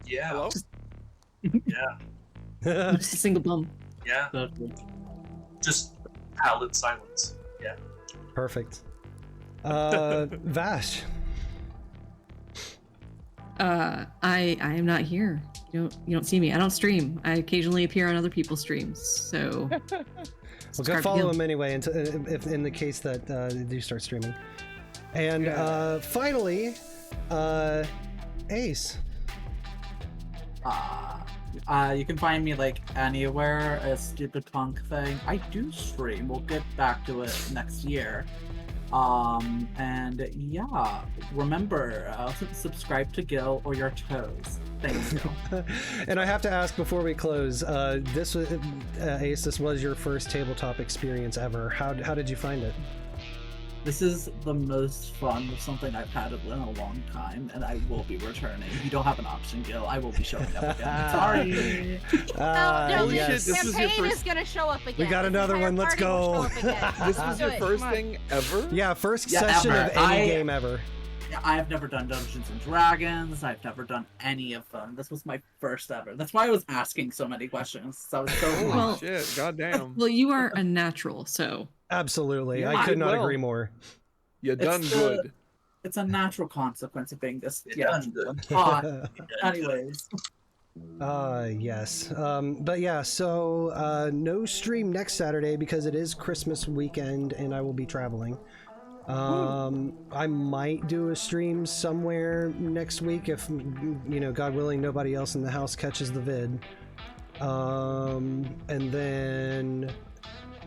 Yeah. Hello? Yeah. Just a single bum. Yeah. Just pallid silence. Yeah. Perfect. Vash. I am not here. You don't see me. I don't stream. I occasionally appear on other people's streams. So Well, go subscribe to follow Gil. him anyway, if in the case that they do start streaming. And finally, Ace. You can find me like anywhere as StupidPunkThing. I do stream. We'll get back to it next year. And yeah, remember, subscribe to Gil or your toes. Thanks, Gil. And I have to ask before we close, this was Ace. This was your first tabletop experience ever. How did you find it? This is the most fun of something I've had in a long time, and I will be returning. You don't have an option, Gil. I will be showing up again. Sorry. No, Holy yes. shit, this was your campaign first- is gonna show up again. We got This another entire one, let's party will go. show up again. This was your Good, first come on. thing ever? Yeah, first Yeah, session ever. of any game ever. I have never done Dungeons and Dragons. I've never done any of them. This was my first ever. That's why I was asking so many questions. So I was so Holy Well- shit, goddamn. Well, you are a natural, so Absolutely, Yeah, I could not well. agree more. You done good. It's a natural consequence of being this You done young good. and hot. Anyways, Yes. But yeah, so no stream next Saturday because it is Christmas weekend and I will be traveling. I might do a stream somewhere next week if, God willing, nobody else in the house catches the vid. And then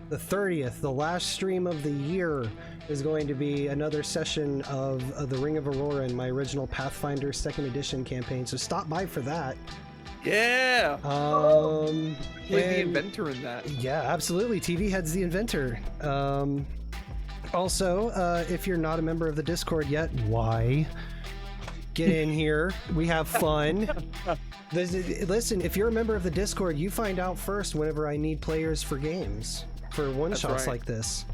the 30th, the last stream of the year, is going to be another session of the Ring of Aurora in my original Pathfinder 2nd Edition campaign. So stop by for that. Yeah. Play the inventor in that. Yeah, absolutely. TVHEADD's the inventor. Also, if you're not a member of the Discord yet, why? Get in here. We have fun. Listen, if you're a member of the Discord, you find out first whenever I need players for games, for one-shots like this.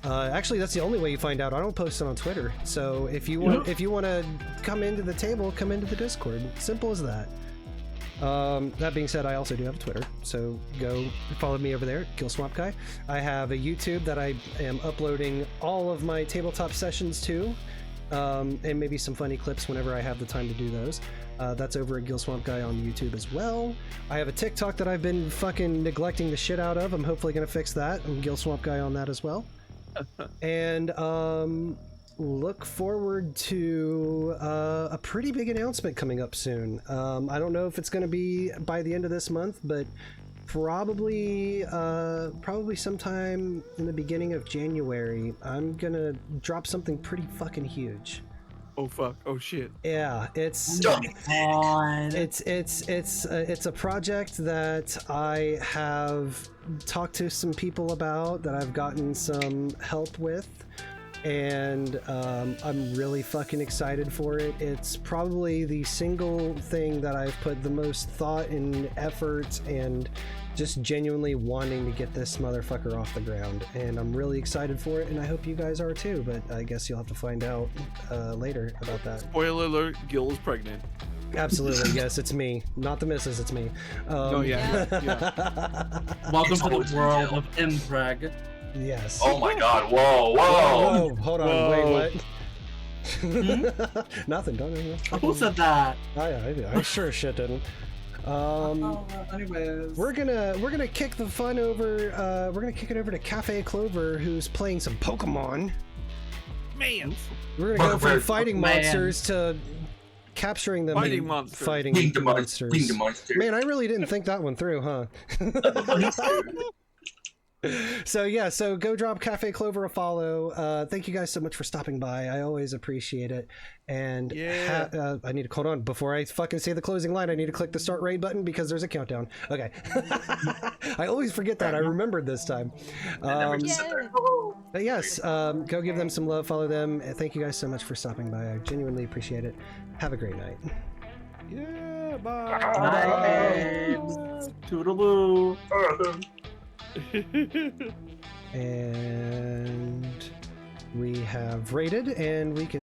Actually, that's the only way you find out. I don't post it on Twitter. So if you want to come into the table, come into the Discord. Simple as that. That being said, I also do have a Twitter, so go follow me over there, KillSwampGuy. I have a YouTube that I am uploading all of my tabletop sessions to, and maybe some funny clips whenever I have the time to do those. That's over at KillSwampGuy on YouTube as well. I have a TikTok that I've been fucking neglecting the shit out of. I'm hopefully going to fix that. I'm KillSwampGuy on that as well. And look forward to a pretty big announcement coming up soon. I don't know if it's going to be by the end of this month, but probably sometime in the beginning of January, I'm gonna drop something pretty fucking huge. Oh fuck! Oh shit! Yeah, it's a project that I have talked to some people about, that I've gotten some help with, and I'm really fucking excited for it. It's probably the single thing that I've put the most thought and effort and just genuinely wanting to get this motherfucker off the ground, and I'm really excited for it, and I hope you guys are too, but I guess you'll have to find out later about that. Spoiler alert, Gil is pregnant. Absolutely, yes, it's me. Not the missus, it's me. Yeah. Welcome to the world of impreg. Yes. Oh my god, whoa. Whoa, hold on, Whoa. wait, what? Nothing, don't. Who said that? I sure as shit didn't. Anyways. We're gonna kick the fun over. We're gonna kick it over to Cafe Clover, who's playing some Pokemon. Man. We're gonna go from fighting monsters to capturing them. Fighting and monsters. Fighting Being the monsters. Being the monster. Man, I really didn't think that one through, huh? So go drop Cafe Clover a follow. Thank you guys so much for stopping by. I always appreciate it. And I need to hold on before I fucking say the closing line. I need to click the start raid button because there's a countdown. Okay. I always forget that. I remembered this time. But yes, go give them some love, follow them. Thank you guys so much for stopping by. I genuinely appreciate it. Have a great night. Yeah, bye. Bye. Toodaloo. And we have rated, and we can